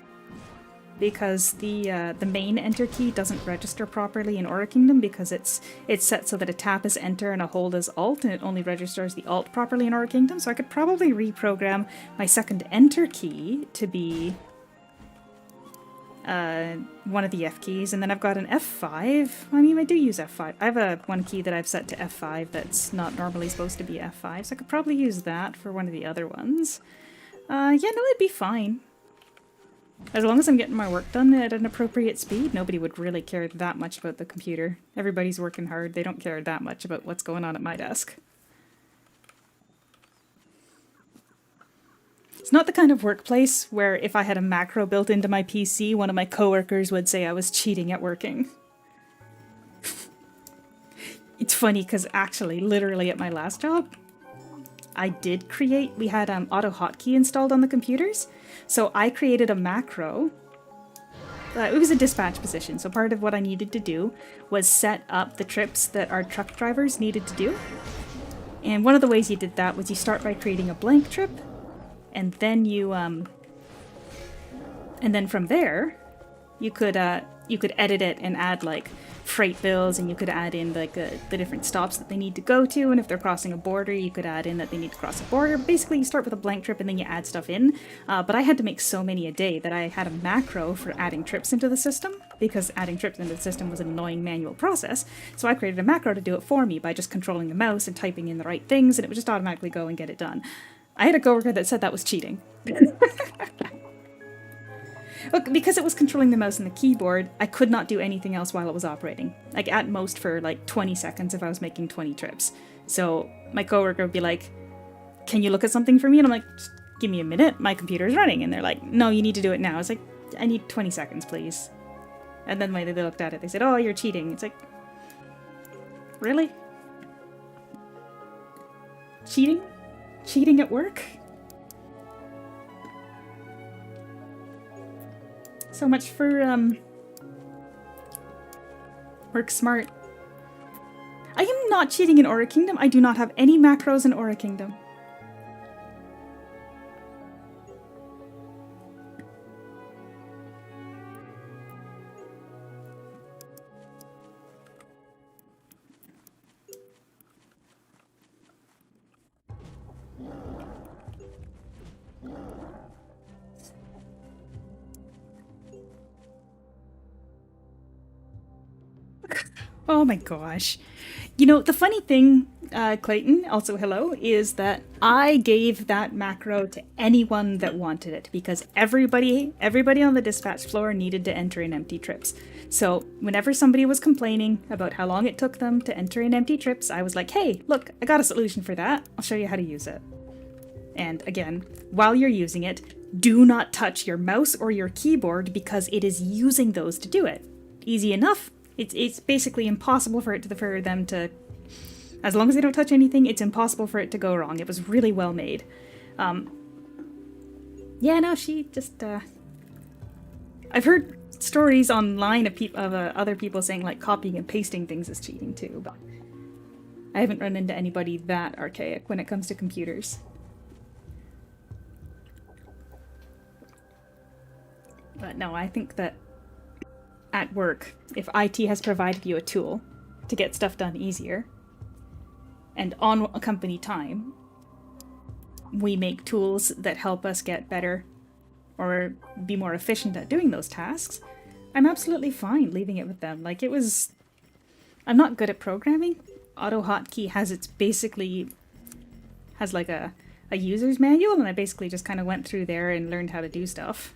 because the main enter key doesn't register properly in Aura Kingdom, because it's set so that a tap is enter and a hold is alt, and it only registers the alt properly in Aura Kingdom. So I could probably reprogram my second enter key to be one of the F keys, and then I've got an F5. I mean, I do use F5. I have one key that I've set to F5 that's not normally supposed to be F5, so I could probably use that for one of the other ones. Yeah, no, it'd be fine. As long as I'm getting my work done at an appropriate speed, nobody would really care that much about the computer. Everybody's working hard. They don't care that much about what's going on at my desk. It's not the kind of workplace where if I had a macro built into my PC, one of my coworkers would say I was cheating at working. It's funny because actually, literally at my last job, we had auto hotkey installed on the computers. So I created a macro. It was a dispatch position, so part of what I needed to do was set up the trips that our truck drivers needed to do. And one of the ways you did that was you start by creating a blank trip, and then and then from there, you could edit it and add like freight bills, and you could add in like the different stops that they need to go to, and if they're crossing a border, you could add in that they need to cross a border. Basically, you start with a blank trip and then you add stuff in. But I had to make so many a day that I had a macro for adding trips into the system, because adding trips into the system was an annoying manual process. So I created a macro to do it for me by just controlling the mouse and typing in the right things, and it would just automatically go and get it done. I had a coworker that said that was cheating. Look, because it was controlling the mouse and the keyboard, I could not do anything else while it was operating. Like, at most for, like, 20 seconds if I was making 20 trips. So, my coworker would be like, can you look at something for me? And I'm like, just give me a minute, my computer's running. And they're like, no, you need to do it now. I was like, I need 20 seconds, please. And then when they looked at it, they said, oh, you're cheating. It's like, really? Cheating? Cheating at work? So much for, work smart. I am not cheating in Aura Kingdom. I do not have any macros in Aura Kingdom. Oh my gosh. You know, the funny thing, Clayton, also hello, is that I gave that macro to anyone that wanted it, because everybody on the dispatch floor needed to enter in empty trips. So whenever somebody was complaining about how long it took them to enter in empty trips, I was like, hey, look, I got a solution for that. I'll show you how to use it. And again, while you're using it, do not touch your mouse or your keyboard, because it is using those to do it. Easy enough. It's basically impossible for them to, as long as they don't touch anything, it's impossible for it to go wrong. It was really well made. Yeah, no, she just, I've heard stories online of other people saying, like, copying and pasting things is cheating too, but I haven't run into anybody that archaic when it comes to computers. But no, I think that at work, if IT has provided you a tool to get stuff done easier, and on a company time, we make tools that help us get better or be more efficient at doing those tasks, I'm absolutely fine leaving it with them. Like, I'm not good at programming. Auto hotkey has like a user's manual, and I basically just kind of went through there and learned how to do stuff.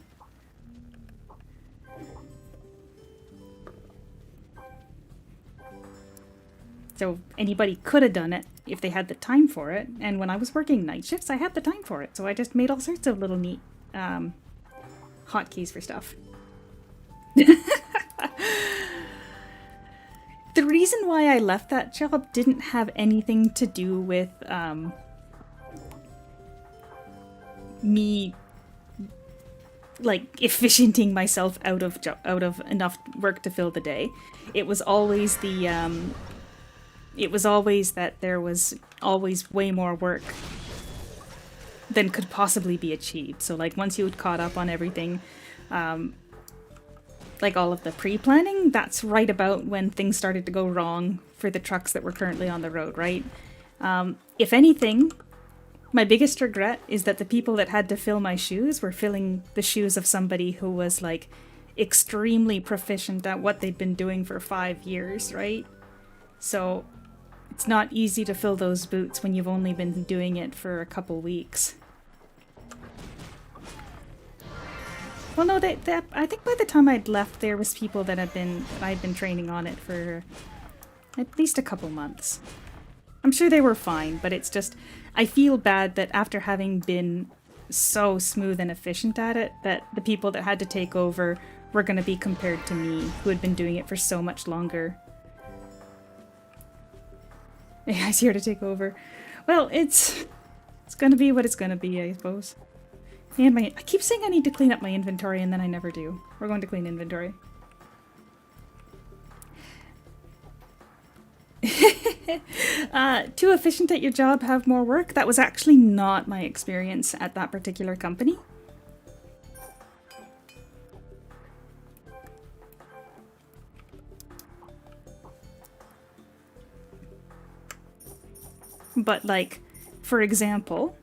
So anybody could have done it if they had the time for it. And when I was working night shifts, I had the time for it. So I just made all sorts of little neat hotkeys for stuff. The reason why I left that job didn't have anything to do with me, like, efficienting myself out of enough work to fill the day. It was always that there was always way more work than could possibly be achieved. So, like, once you had caught up on everything, like all of the pre-planning, that's right about when things started to go wrong for the trucks that were currently on the road, right? If anything, my biggest regret is that the people that had to fill my shoes were filling the shoes of somebody who was, like, extremely proficient at what they'd been doing for 5 years, right? So it's not easy to fill those boots when you've only been doing it for a couple weeks. Well, no, I think by the time I'd left, there was people that I'd been training on it for at least a couple months. I'm sure they were fine, but it's just, I feel bad that after having been so smooth and efficient at it, that the people that had to take over were going to be compared to me, who had been doing it for so much longer. AI's here to take over. Well, it's going to be what it's going to be, I suppose. And I keep saying I need to clean up my inventory, and then I never do. We're going to clean inventory. Too efficient at your job, have more work? That was actually not my experience at that particular company. But like, for example,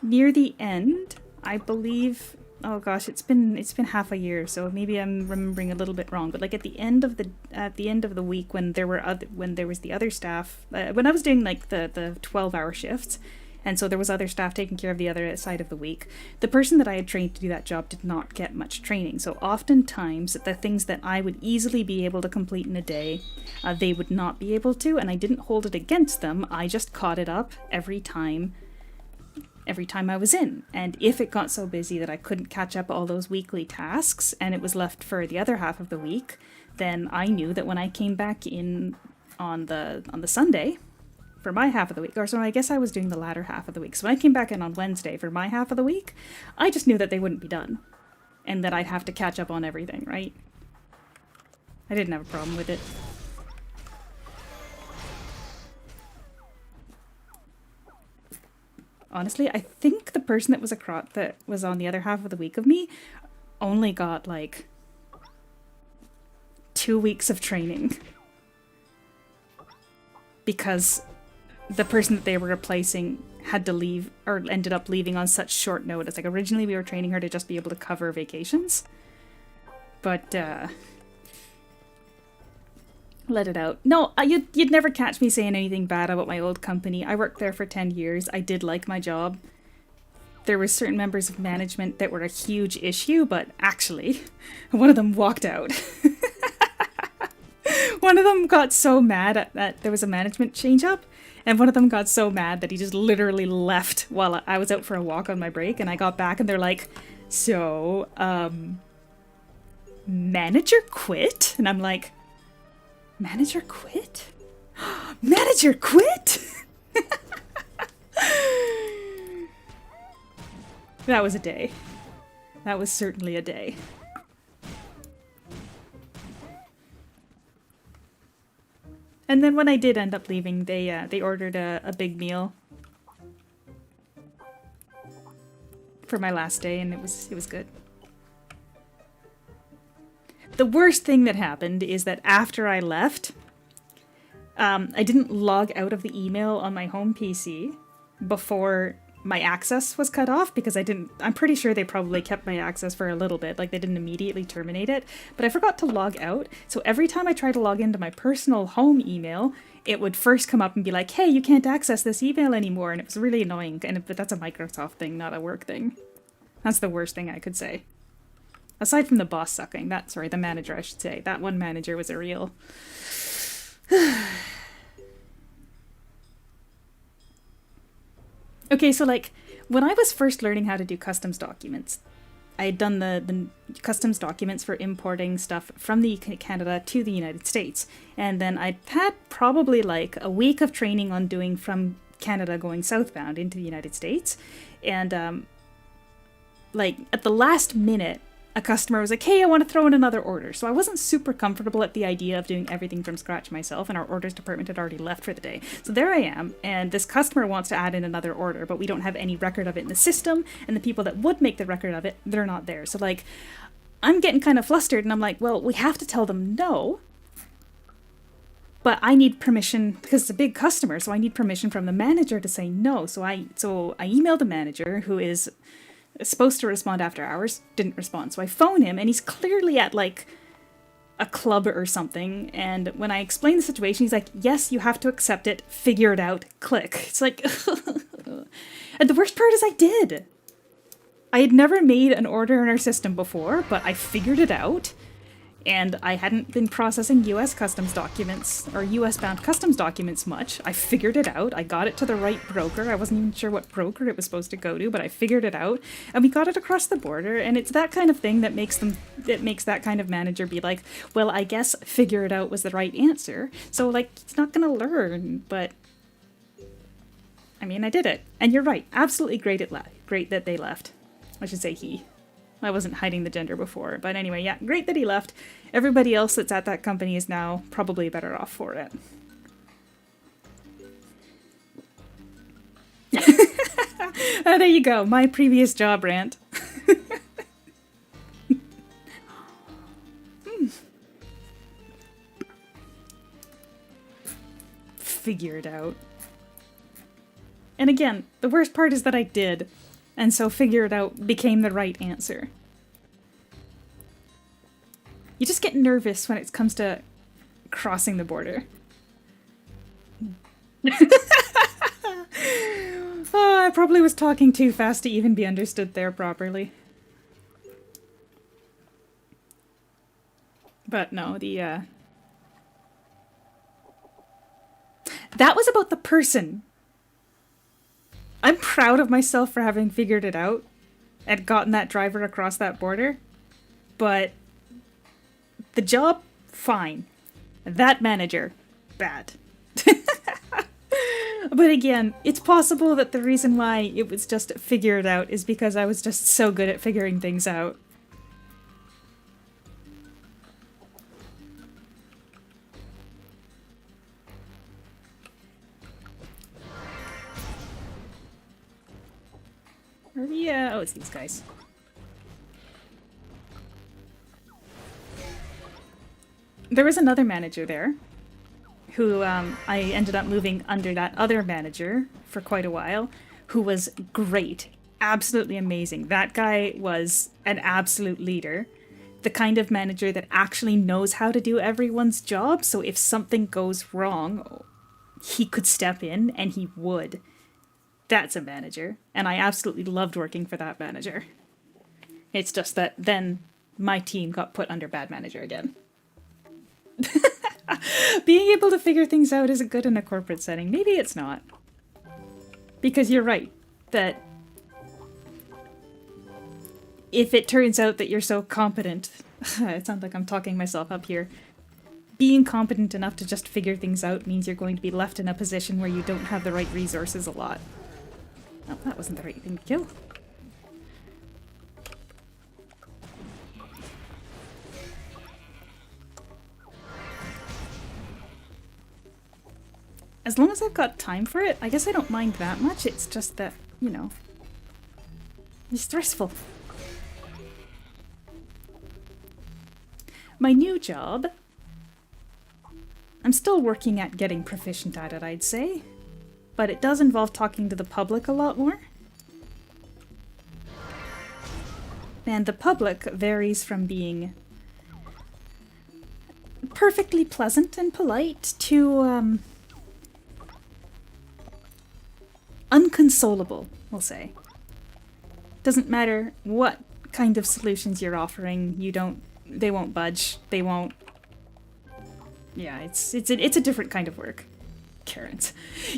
near the end, I believe, oh gosh, it's been half a year, so maybe I'm remembering a little bit wrong. But like at the end of the week, when there was the other staff, when I was doing like the 12-hour shifts, and so there was other staff taking care of the other side of the week, the person that I had trained to do that job did not get much training. So oftentimes the things that I would easily be able to complete in a day, they would not be able to, and I didn't hold it against them. I just caught it up every time I was in. And if it got so busy that I couldn't catch up all those weekly tasks and it was left for the other half of the week, then I knew that when I came back in on the Sunday for my half of the week, or so I guess I was doing the latter half of the week. So when I came back in on Wednesday for my half of the week, I just knew that they wouldn't be done and that I'd have to catch up on everything, right? I didn't have a problem with it. Honestly, I think the person that was on the other half of the week of me only got like 2 weeks of training, because the person that they were replacing had to leave, or ended up leaving on such short notice. Like originally we were training her to just be able to cover vacations, but let it out. No, you'd never catch me saying anything bad about my old company. I worked there for 10 years. I did like my job. There were certain members of management that were a huge issue, but actually, one of them walked out. One of them got so mad that there was a management change-up, and one of them got so mad that he just literally left while I was out for a walk on my break, and I got back and they're like, so, manager quit? And I'm like, manager quit? Manager quit? That was a day. That was certainly a day. And then when I did end up leaving, they ordered a big meal for my last day, and it was good. The worst thing that happened is that after I left, I didn't log out of the email on my home PC before my access was cut off, because I'm pretty sure they probably kept my access for a little bit, like they didn't immediately terminate it, but I forgot to log out. So every time I tried to log into my personal home email, it would first come up and be like, hey, you can't access this email anymore, and it was really annoying. But that's a Microsoft thing, not a work thing. That's the worst thing I could say. Aside from the boss sucking, the manager, I should say. That one manager was a real... Okay, so like, when I was first learning how to do customs documents, I had done the customs documents for importing stuff from the Canada to the United States. And then I'd had probably like a week of training on doing from Canada going southbound into the United States. And like at the last minute, a customer was like, hey, I want to throw in another order. So I wasn't super comfortable at the idea of doing everything from scratch myself, and our orders department had already left for the day. So there I am, and this customer wants to add in another order, but we don't have any record of it in the system, and the people that would make the record of it, they're not there. So like, I'm getting kind of flustered, and I'm like, well, we have to tell them no, but I need permission, because it's a big customer, so I need permission from the manager to say no. So I emailed the manager, who is supposed to respond after hours, didn't respond. So I phone him, and he's clearly at like a club or something. And when I explain the situation, he's like, yes, you have to accept it, figure it out, click. It's like, and the worst part is I did. I had never made an order in our system before, but I figured it out. And I hadn't been processing US customs documents, or US bound customs documents much. I figured it out. I got it to the right broker. I wasn't even sure what broker it was supposed to go to, but I figured it out. And we got it across the border, and it's that kind of thing that makes that kind of manager be like, well, I guess figure it out was the right answer. So, like, he's not gonna learn, but I mean, I did it. And you're right. Absolutely great that they left. I should say he. I wasn't hiding the gender before. But anyway, yeah, great that he left. Everybody else that's at that company is now probably better off for it. Oh, there you go. My previous job rant. Figure it out. And again, the worst part is that I did. And so figure it out became the right answer. You just get nervous when it comes to crossing the border. Oh, I probably was talking too fast to even be understood there properly. But no, that was about the person. I'm proud of myself for having figured it out and gotten that driver across that border. But the job, fine. That manager, bad. But again, it's possible that the reason why it was just figure it out is because I was just so good at figuring things out. Yeah, oh, it's these guys. There was another manager there who I ended up moving under that other manager for quite a while, who was great. Absolutely amazing. That guy was an absolute leader. The kind of manager that actually knows how to do everyone's job, so if something goes wrong, he could step in, and he would. That's a manager, and I absolutely loved working for that manager. It's just that then my team got put under bad manager again. Being able to figure things out isn't good in a corporate setting. Maybe it's not. Because you're right, that if it turns out that you're so competent, it sounds like I'm talking myself up here, being competent enough to just figure things out means you're going to be left in a position where you don't have the right resources a lot. Oh, that wasn't the right thing to kill. As long as I've got time for it, I guess I don't mind that much. It's just that, you know, it's stressful. My new job, I'm still working at getting proficient at it, I'd say. But it does involve talking to the public a lot more. And the public varies from being perfectly pleasant and polite to unconsolable, we'll say. Doesn't matter what kind of solutions you're offering, they won't budge, they won't. Yeah, it's a different kind of work. Karens.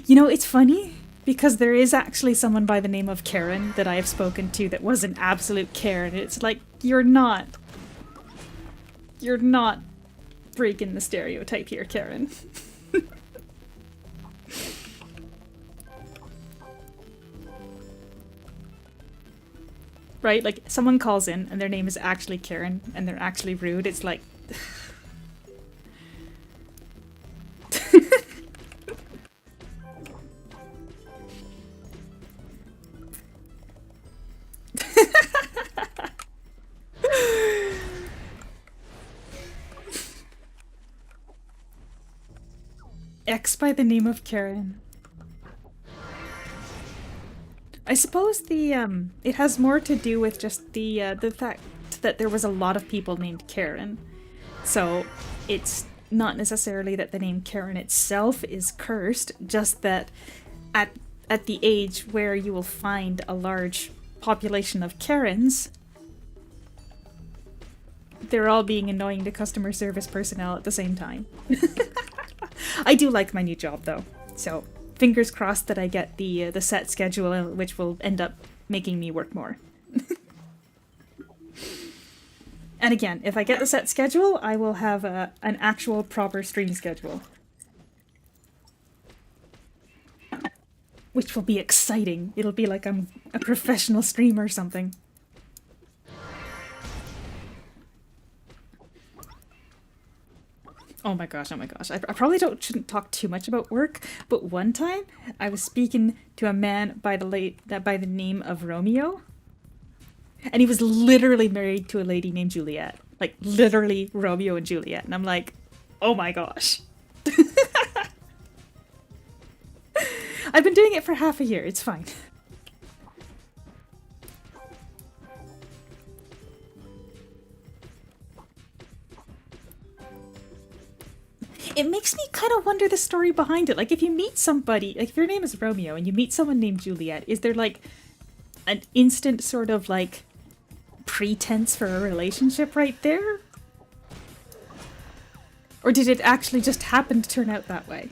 You know, it's funny because there is actually someone by the name of Karen that I have spoken to that was an absolute Karen. It's like, you're not breaking the stereotype here, Karen. Right? Like, someone calls in and their name is actually Karen and they're actually rude. It's like... X by the name of Karen. I suppose it has more to do with just the fact that there was a lot of people named Karen. So it's not necessarily that the name Karen itself is cursed, just that at the age where you will find a large population of Karens, they're all being annoying to customer service personnel at the same time. I do like my new job though, so fingers crossed that I get the set schedule, which will end up making me work more. And again, if I get the set schedule, I will have an actual proper stream schedule. Which will be exciting. It'll be like I'm a professional streamer or something. Oh my gosh, oh my gosh. I probably shouldn't talk too much about work, but one time I was speaking to a man by the name of Romeo. And he was literally married to a lady named Juliet. Like, literally Romeo and Juliet. And I'm like, oh my gosh. I've been doing it for half a year. It's fine. It makes me kind of wonder the story behind it. Like, if you meet somebody, like, if your name is Romeo and you meet someone named Juliet, is there, like, an instant sort of, like, pretense for a relationship right there? Or did it actually just happen to turn out that way?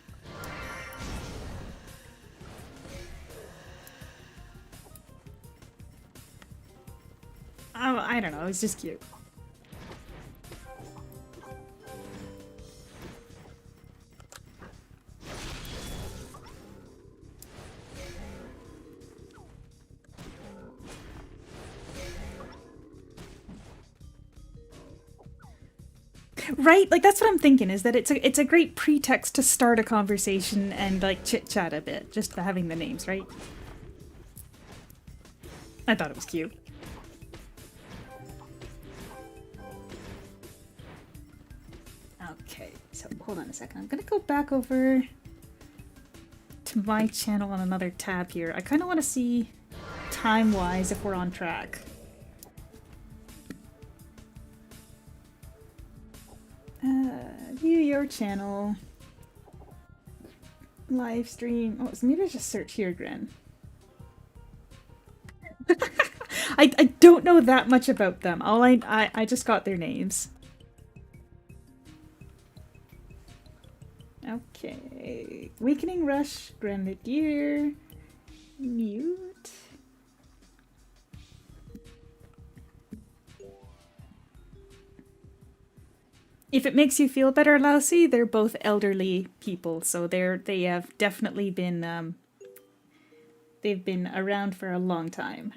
Oh, I don't know, it's just cute. Right? Like, that's what I'm thinking, is that it's a great pretext to start a conversation and, like, chit-chat a bit, just having the names, right? I thought it was cute. Okay, so hold on a second. I'm gonna go back over to my channel on another tab here. I kind of want to see, time-wise, if we're on track. View your channel. Live stream. Oh, so maybe I just search here, Gren. I don't know that much about them. All I just got their names. Okay. Awakening Rush, Grenadier, Mute. If it makes you feel better, Lousy, they're both elderly people, so they have definitely been they've been around for a long time.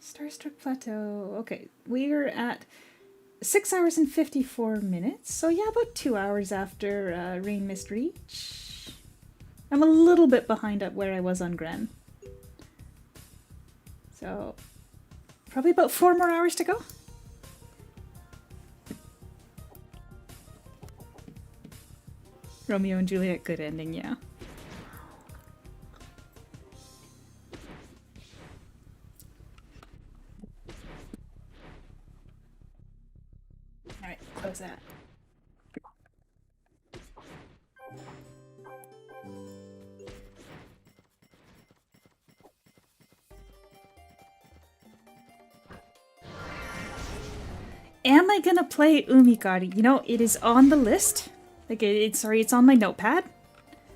Starstruck Plateau. Okay, we're at 6 hours and 54 minutes. So yeah, about 2 hours after Rain Mist Reach. I'm a little bit behind up where I was on Gren. So probably about 4 more hours to go. Romeo and Juliet, good ending, yeah. Alright, close that. Am I gonna play Umikari? You know, it is on the list. Like, it's on my notepad.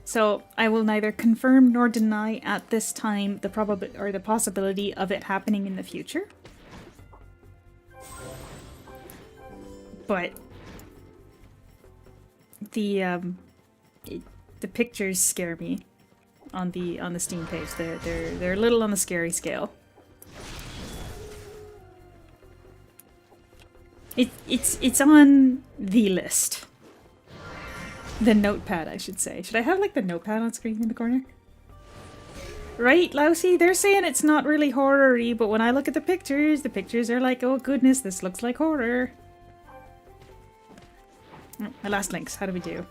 So I will neither confirm nor deny at this time the possibility of it happening in the future. But the pictures scare me on the Steam page. They're a little on the scary scale. It's on the list. The notepad, I should say. Should I have, like, the notepad on screen in the corner? Right, Lousy? They're saying it's not really horror-y, but when I look at the pictures are like, oh goodness, this looks like horror. Oh, my last links. How do we do?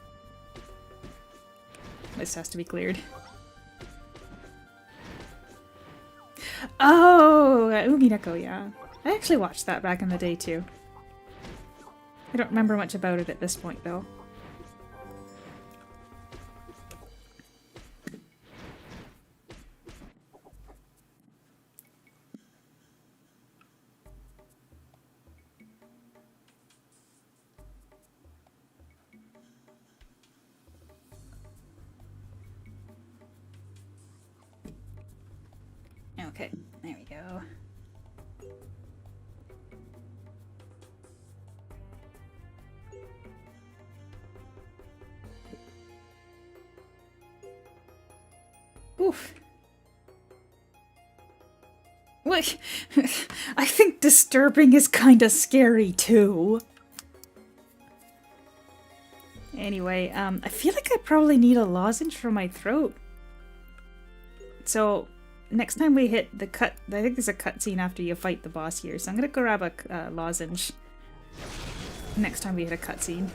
This has to be cleared. Oh, Umineko, yeah. I actually watched that back in the day, too. I don't remember much about it at this point, though. Okay, there we go. Oof. Wait, I think disturbing is kinda scary too. Anyway, I feel like I probably need a lozenge for my throat. So, next time we hit the cut, I think there's a cutscene after you fight the boss here, so I'm gonna grab a lozenge next time we hit a cutscene.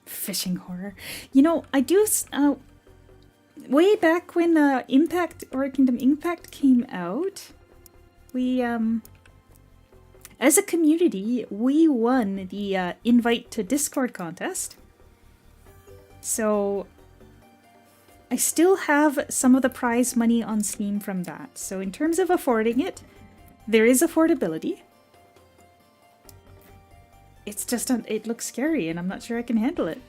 Fishing horror. You know, I do, way back when Impact, or Kingdom Impact came out, we, as a community, we won the invite to Discord contest. So, I still have some of the prize money on Steam from that. So in terms of affording it, there is affordability. It's just, it looks scary and I'm not sure I can handle it.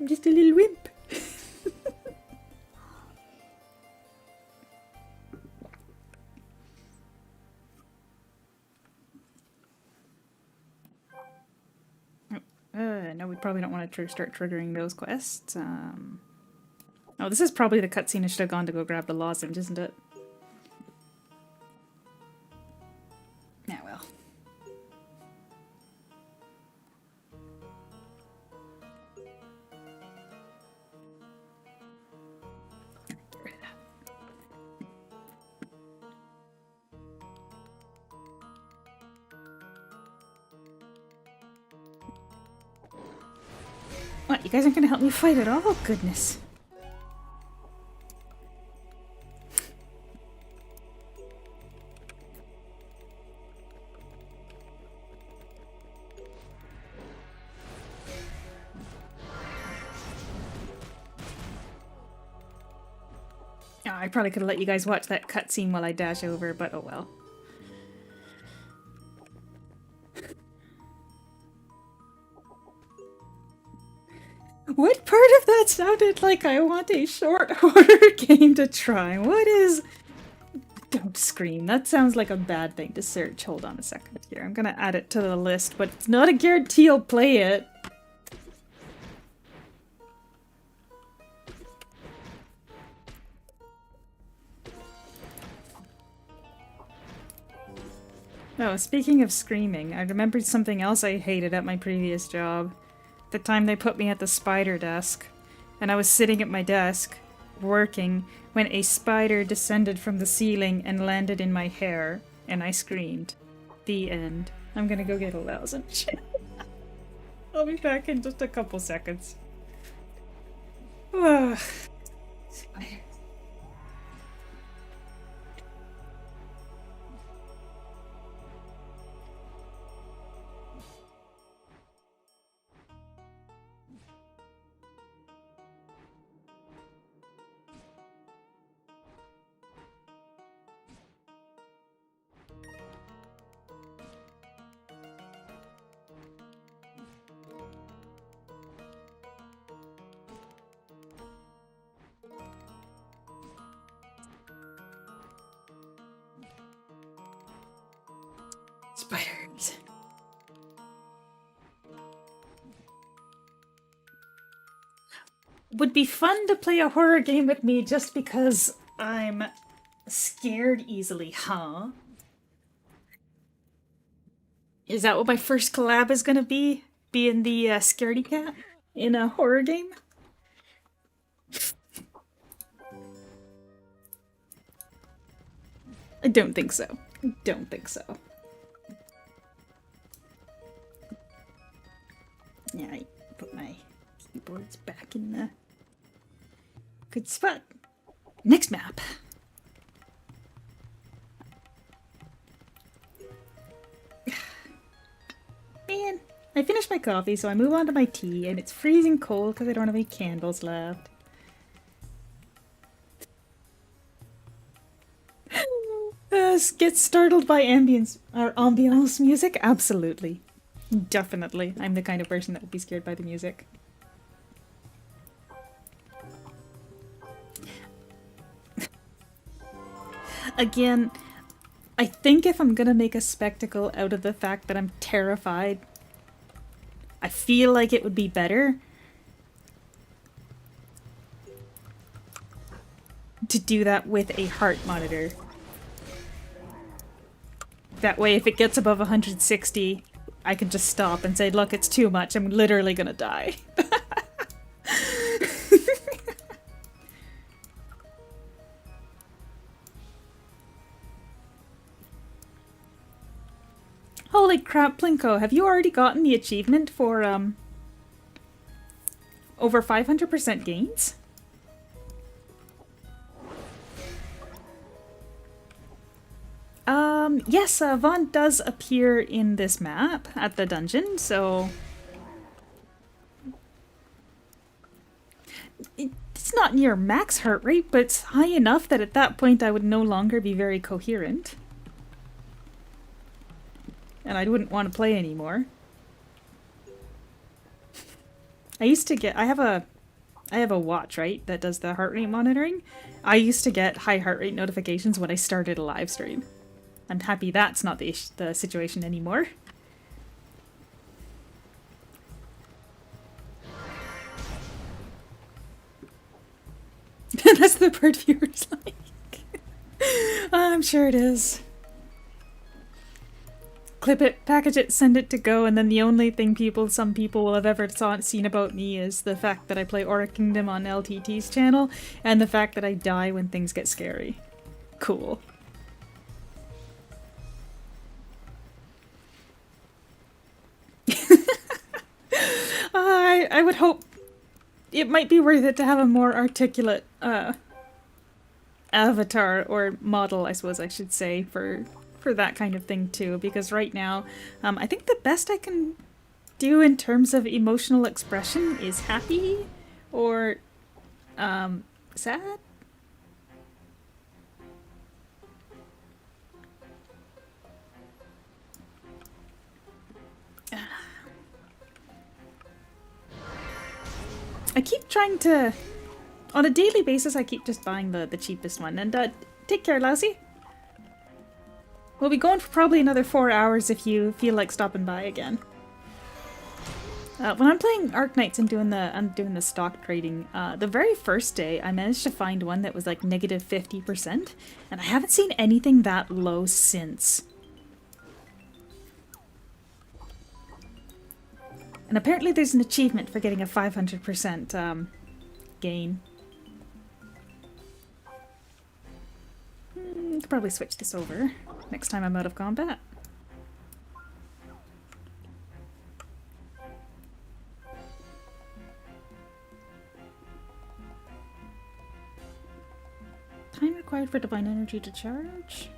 I'm just a little wimp. No, we probably don't want to start triggering those quests. Oh, this is probably the cutscene I should have gone to go grab the lozenge, isn't it? Yeah, well. What, you guys aren't gonna help me fight at all? Goodness. Oh, I probably could have let you guys watch that cutscene while I dash over, but oh well. What part of that sounded like I want a short horror game to try? What is... Don't scream. That sounds like a bad thing to search. Hold on a second here. I'm gonna add it to the list, but it's not a guarantee I'll play it. Oh, speaking of screaming, I remembered something else I hated at my previous job. The time they put me at the spider desk, and I was sitting at my desk, working, when a spider descended from the ceiling and landed in my hair, and I screamed. The end. I'm gonna go get a lozenge. I'll be back in just a couple seconds. Ugh. Spider. Spiders. Would be fun to play a horror game with me just because I'm scared easily, huh? Is that what my first collab is gonna be? Being the scaredy cat in a horror game? I don't think so. I don't think so. Yeah, I put my keyboards back in the good spot. Next map. Man, I finished my coffee, so I move on to my tea, and it's freezing cold because I don't have any candles left. Get startled by ambience or ambiance music? Absolutely. Definitely. I'm the kind of person that would be scared by the music. Again, I think if I'm gonna make a spectacle out of the fact that I'm terrified, I feel like it would be better to do that with a heart monitor. That way, if it gets above 160, I can just stop and say, look, it's too much. I'm literally gonna die. Holy crap, Plinko, have you already gotten the achievement for, over 500% gains? Yes, Vaughn does appear in this map at the dungeon, so... It's not near max heart rate, but it's high enough that at that point I would no longer be very coherent. And I wouldn't want to play anymore. I used to get... I have a watch, right, that does the heart rate monitoring. I used to get high heart rate notifications when I started a live stream. I'm happy that's not the situation anymore. That's the bird viewers like. I'm sure it is. Clip it, package it, send it to go, and then the only thing some people will have ever seen about me is the fact that I play Aura Kingdom on LTT's channel, and the fact that I die when things get scary. Cool. I would hope it might be worth it to have a more articulate avatar or model, I suppose I should say, for that kind of thing too, because right now I think the best I can do in terms of emotional expression is happy or sad. I keep trying to... On a daily basis, I keep just buying the cheapest one. And take care, Lousy. We'll be going for probably another 4 hours if you feel like stopping by again. When I'm playing Arknights and doing the stock trading, the very first day I managed to find one that was like negative 50%, and I haven't seen anything that low since. And apparently there's an achievement for getting a 500% gain. Could probably switch this over next time I'm out of combat. Time required for divine energy to charge.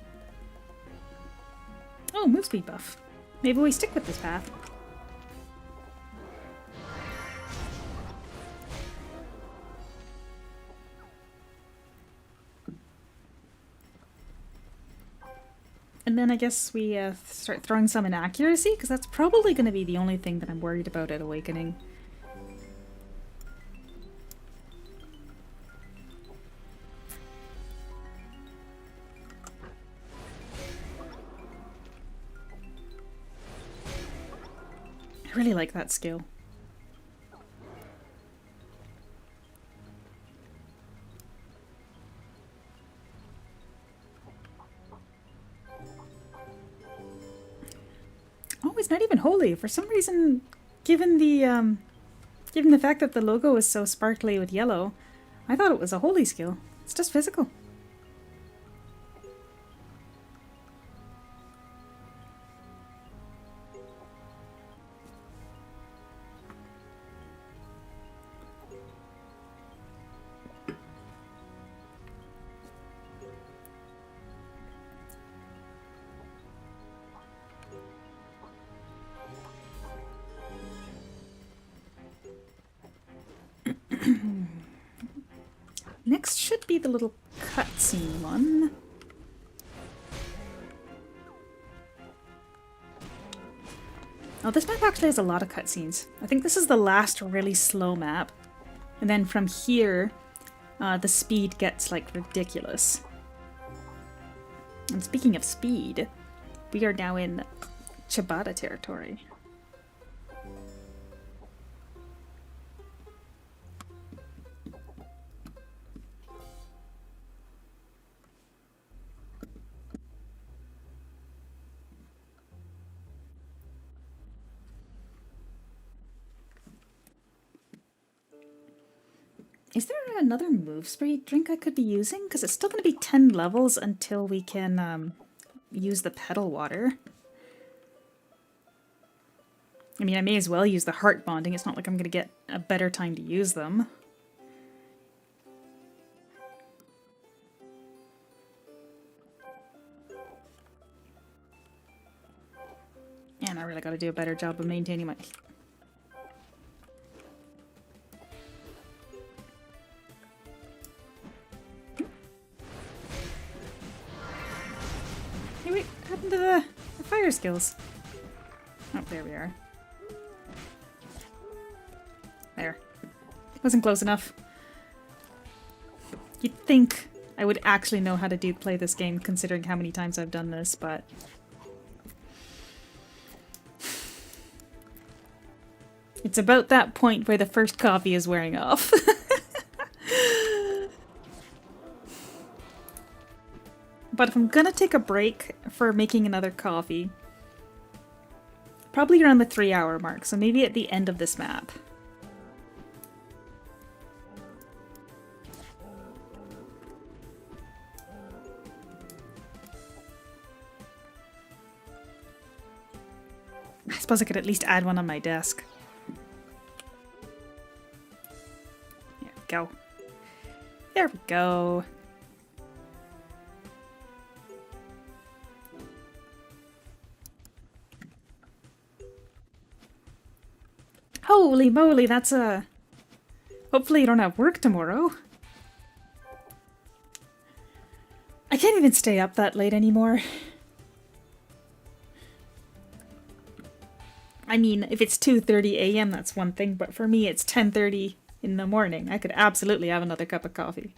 Oh, move speed buff. Maybe we stick with this path. And then I guess we start throwing some inaccuracy, because that's probably going to be the only thing that I'm worried about at Awakening. I really like that skill. Oh, it's not even holy. For some reason, given the fact that the logo is so sparkly with yellow, I thought it was a holy skill. It's just physical. Next should be the little cutscene one. Oh, this map actually has a lot of cutscenes. I think this is the last really slow map. And then from here, the speed gets, like, ridiculous. And speaking of speed, we are now in Ciabatta territory. Is there another move speed drink I could be using? Because it's still going to be 10 levels until we can use the pedal water. I mean, I may as well use the heart bonding. It's not like I'm going to get a better time to use them. And I really got to do a better job of maintaining my... Hey, wait, what happened to the fire skills? Oh, there we are. There. Wasn't close enough. You'd think I would actually know how to play this game, considering how many times I've done this, but... It's about that point where the first coffee is wearing off. But if I'm gonna take a break for making another coffee, probably around the 3-hour mark, so maybe at the end of this map. I suppose I could at least add one on my desk. There we go. There we go. Holy moly, that's a... Hopefully you don't have work tomorrow. I can't even stay up that late anymore. I mean, if it's 2:30 a.m. that's one thing, but for me it's 10:30 in the morning. I could absolutely have another cup of coffee.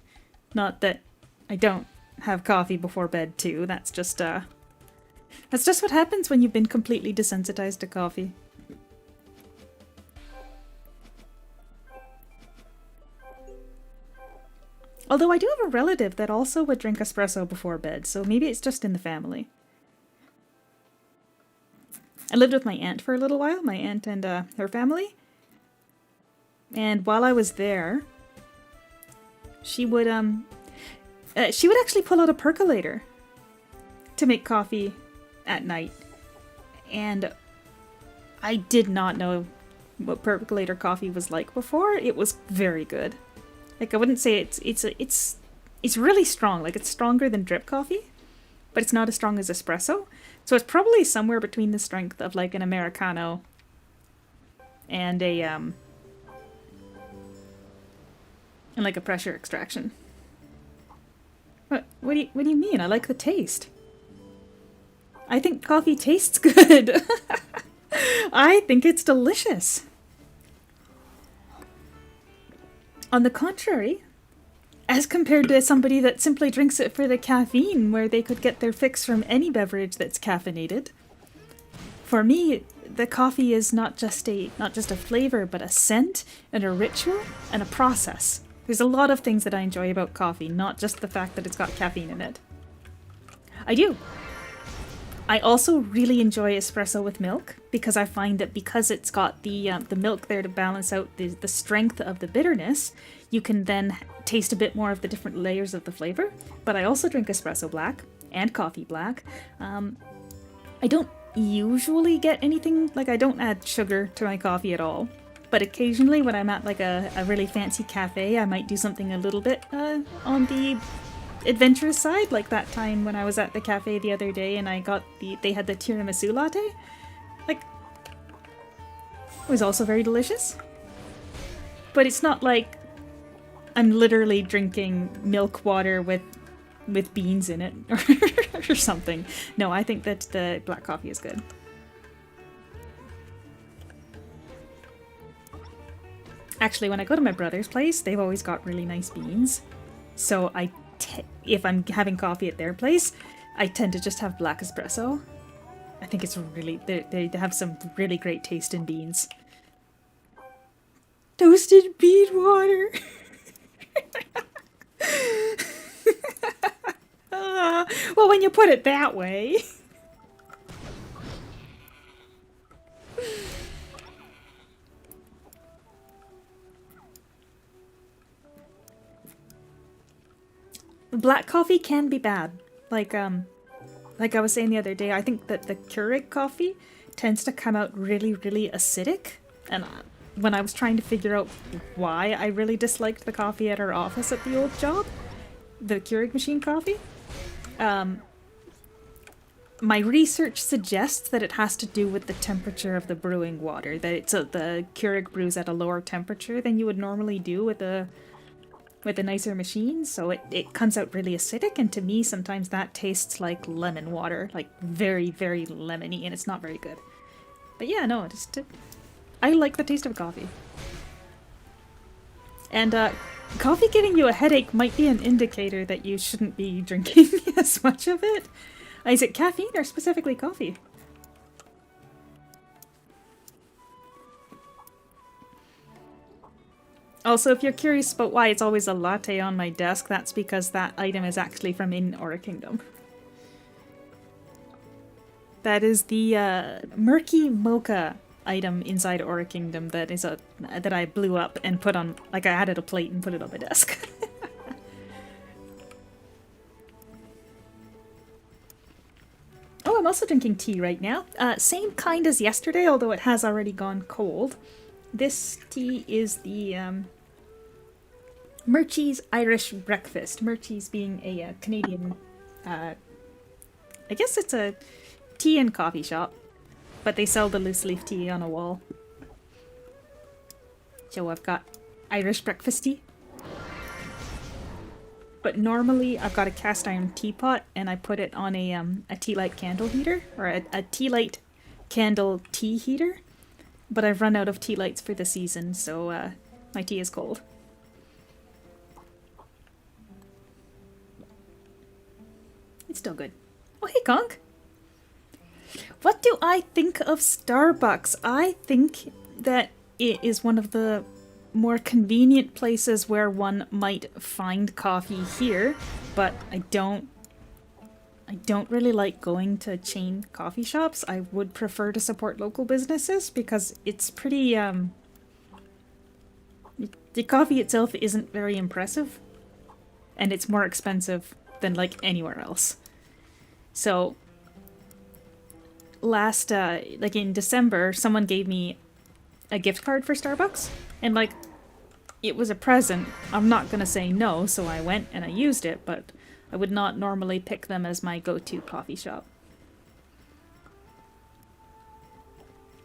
Not that I don't have coffee before bed too. That's just what happens when you've been completely desensitized to coffee. Although I do have a relative that also would drink espresso before bed, so maybe it's just in the family. I lived with my aunt for a little while, my aunt and her family. And while I was there, she would actually pull out a percolator to make coffee at night. And I did not know what percolator coffee was like before. It was very good. Like, I wouldn't say it's really strong. Like, it's stronger than drip coffee, but it's not as strong as espresso. So it's probably somewhere between the strength of like an Americano and and like a pressure extraction. What do you mean? I like the taste. I think coffee tastes good. I think it's delicious. On the contrary, as compared to somebody that simply drinks it for the caffeine, where they could get their fix from any beverage that's caffeinated, for me, the coffee is not just a flavor, but a scent and a ritual and a process. There's a lot of things that I enjoy about coffee, not just the fact that it's got caffeine in it. I do. I also really enjoy espresso with milk, because I find that because it's got the milk there to balance out the strength of the bitterness, you can then taste a bit more of the different layers of the flavor. But I also drink espresso black and coffee black. I don't usually get anything, like I don't add sugar to my coffee at all. But occasionally when I'm at like a really fancy cafe, I might do something a little bit on the adventurous side, like that time when I was at the cafe the other day and I got they had the tiramisu latte. Like, it was also very delicious. But it's not like I'm literally drinking milk water with beans in it or something. No, I think that the black coffee is good. Actually, when I go to my brother's place, they've always got really nice beans. So if I'm having coffee at their place, I tend to just have black espresso. I think it's really, they have some really great taste in beans. Toasted bean water. Well, when you put it that way. Black coffee can be bad. Like I was saying the other day, I think that the Keurig coffee tends to come out really, really acidic. And when I was trying to figure out why I really disliked the coffee at our office at the old job, the Keurig machine coffee, my research suggests that it has to do with the temperature of the brewing water. That the Keurig brews at a lower temperature than you would normally do with a nicer machine, so it comes out really acidic, and to me sometimes that tastes like lemon water, like very, very lemony, and it's not very good. But yeah, no, I like the taste of coffee. And coffee giving you a headache might be an indicator that you shouldn't be drinking as much of it. Is it caffeine or specifically coffee? Also, if you're curious about why it's always a latte on my desk, that's because that item is actually from in Aura Kingdom. That is the murky mocha item inside Aura Kingdom that I blew up and put on, like I added a plate and put it on my desk. Oh, I'm also drinking tea right now. Same kind as yesterday, although it has already gone cold. This tea is the Murchie's Irish Breakfast. Murchie's being a Canadian, I guess it's a tea and coffee shop, but they sell the loose leaf tea on a wall. So I've got Irish breakfast tea. But normally I've got a cast iron teapot and I put it on a tea light candle heater, or a tea light candle tea heater. But I've run out of tea lights for the season, so my tea is cold. It's still good. Oh, hey, Conk! What do I think of Starbucks? I think that it is one of the more convenient places where one might find coffee here, but I don't really like going to chain coffee shops. I would prefer to support local businesses because it's pretty the coffee itself isn't very impressive, and it's more expensive than like anywhere else. So last like in December, someone gave me a gift card for Starbucks, and like it was a present. I'm not gonna say no, so I went and I used it, but I would not normally pick them as my go-to coffee shop.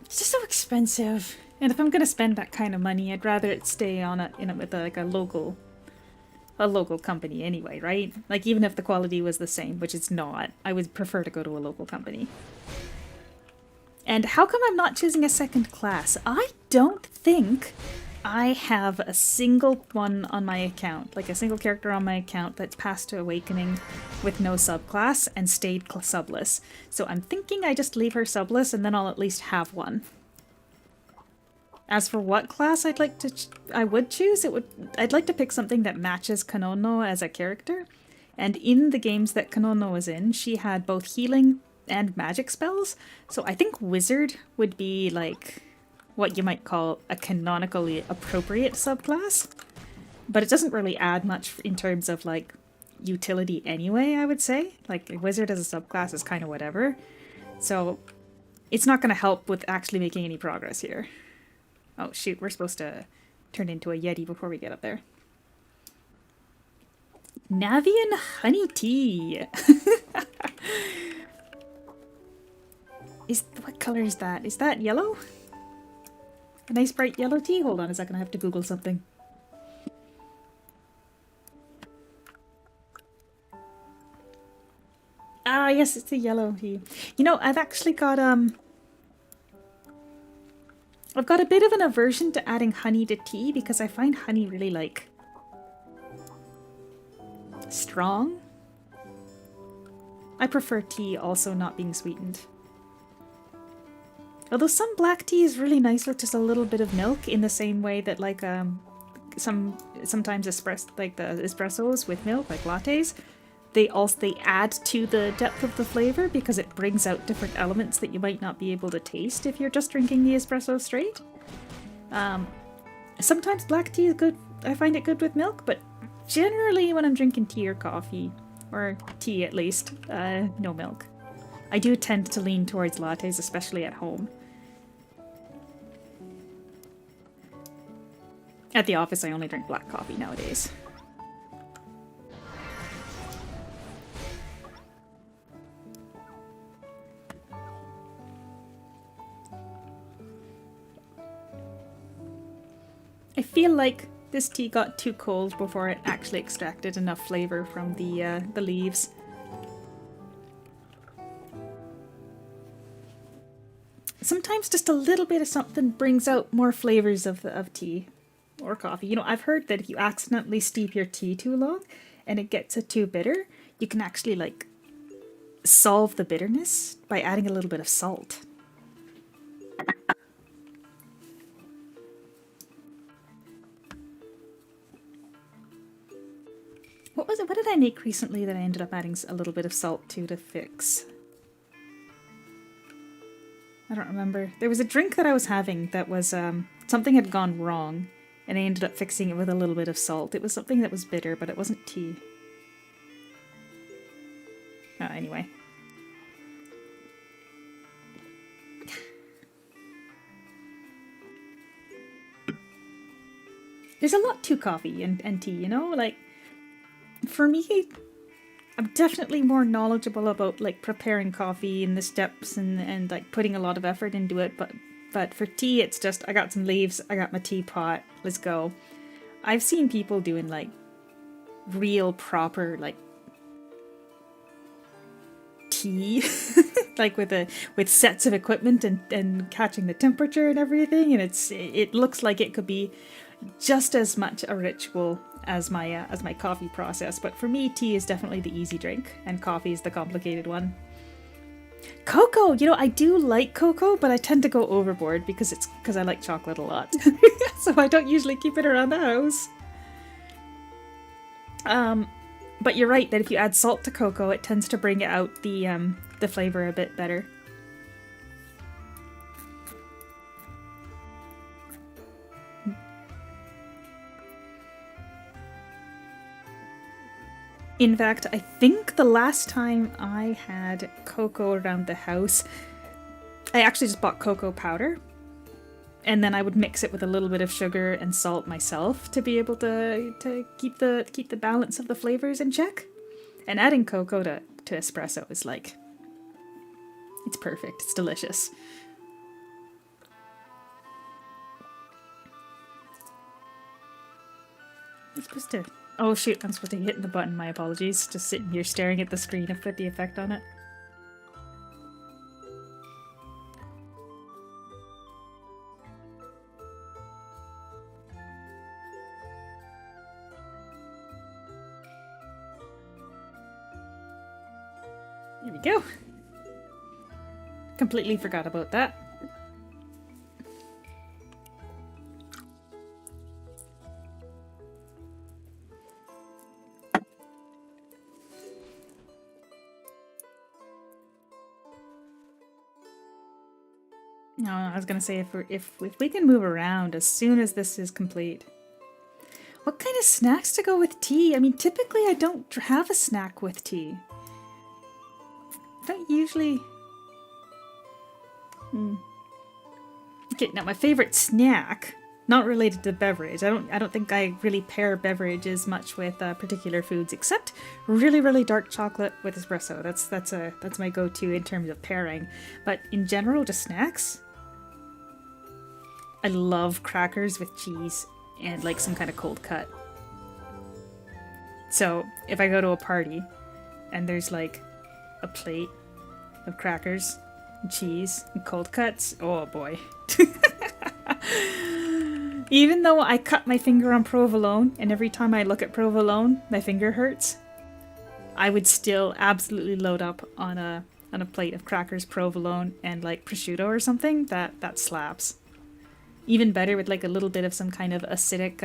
It's just so expensive, and if I'm gonna spend that kind of money, I'd rather it stay on with like a local company anyway, right? Like even if the quality was the same, which it's not, I would prefer to go to a local company. And how come I'm not choosing a second class? I don't think I have a single one on my account, like a single character on my account that's passed to Awakening with no subclass and stayed subless. So I'm thinking I just leave her subless and then I'll at least have one. As for what class I would choose, I'd like to pick something that matches Kanono as a character. And in the games that Kanono was in, she had both healing and magic spells. So I think Wizard would be like what you might call a canonically appropriate subclass. But it doesn't really add much in terms of like utility anyway, I would say. Like a Wizard as a subclass is kind of whatever. So it's not going to help with actually making any progress here. Oh shoot, we're supposed to turn into a Yeti before we get up there. Navian honey tea. What color is that? Is that yellow? A nice bright yellow tea? Hold on a second, I have to Google something. Ah, yes, it's a yellow tea. You know, I've actually got I've got a bit of an aversion to adding honey to tea because I find honey really, like, strong. I prefer tea also not being sweetened. Although some black tea is really nice with just a little bit of milk, in the same way that, like, sometimes the espressos with milk, like lattes, they add to the depth of the flavor because it brings out different elements that you might not be able to taste if you're just drinking the espresso straight. Sometimes black tea is good. I find it good with milk, but generally when I'm drinking tea or coffee, or tea at least, no milk. I do tend to lean towards lattes, especially at home. At the office, I only drink black coffee nowadays. I feel like this tea got too cold before it actually extracted enough flavor from the leaves. Sometimes just a little bit of something brings out more flavors of tea or coffee. You know, I've heard that if you accidentally steep your tea too long and it gets it too bitter, you can actually, like, solve the bitterness by adding a little bit of salt. What was it? What did I make recently that I ended up adding a little bit of salt to fix? I don't remember. There was a drink that I was having that was, something had gone wrong, and I ended up fixing it with a little bit of salt. It was something that was bitter, but it wasn't tea. Oh, anyway. There's a lot to coffee and tea, you know? Like, for me, I'm definitely more knowledgeable about, like, preparing coffee and the steps and like putting a lot of effort into it, but for tea it's just, I got some leaves, I got my teapot, let's go. I've seen people doing, like, real proper, like, tea like with sets of equipment and catching the temperature and everything, and it looks like it could be just as much a ritual as my coffee process. But for me, tea is definitely the easy drink, and coffee is the complicated one. Cocoa! You know, I do like cocoa, but I tend to go overboard because I like chocolate a lot. So I don't usually keep it around the house. But you're right that if you add salt to cocoa, it tends to bring out the flavor a bit better. In fact, I think the last time I had cocoa around the house, I actually just bought cocoa powder, and then I would mix it with a little bit of sugar and salt myself to be able to keep the balance of the flavors in check. And adding cocoa to espresso is, like, it's perfect. It's delicious. I'm supposed to... Oh shoot, I'm supposed to hit the button, my apologies. Just sitting here staring at the screen, I've put the effect on it. There we go. Completely forgot about that. No, I was gonna say if we can move around as soon as this is complete. What kind of snacks to go with tea? I mean, typically I don't have a snack with tea. I don't usually... Okay, now my favorite snack, not related to beverage. I don't think I really pair beverages much with particular foods, except really dark chocolate with espresso. That's my go-to in terms of pairing. But in general, just snacks. I love crackers with cheese and, like, some kind of cold cut. So if I go to a party and there's, like, a plate of crackers and cheese and cold cuts, oh boy. Even though I cut my finger on provolone, and every time I look at provolone, my finger hurts, I would still absolutely load up on a plate of crackers, provolone, and like prosciutto or something. That slaps. Even better with like a little bit of some kind of acidic,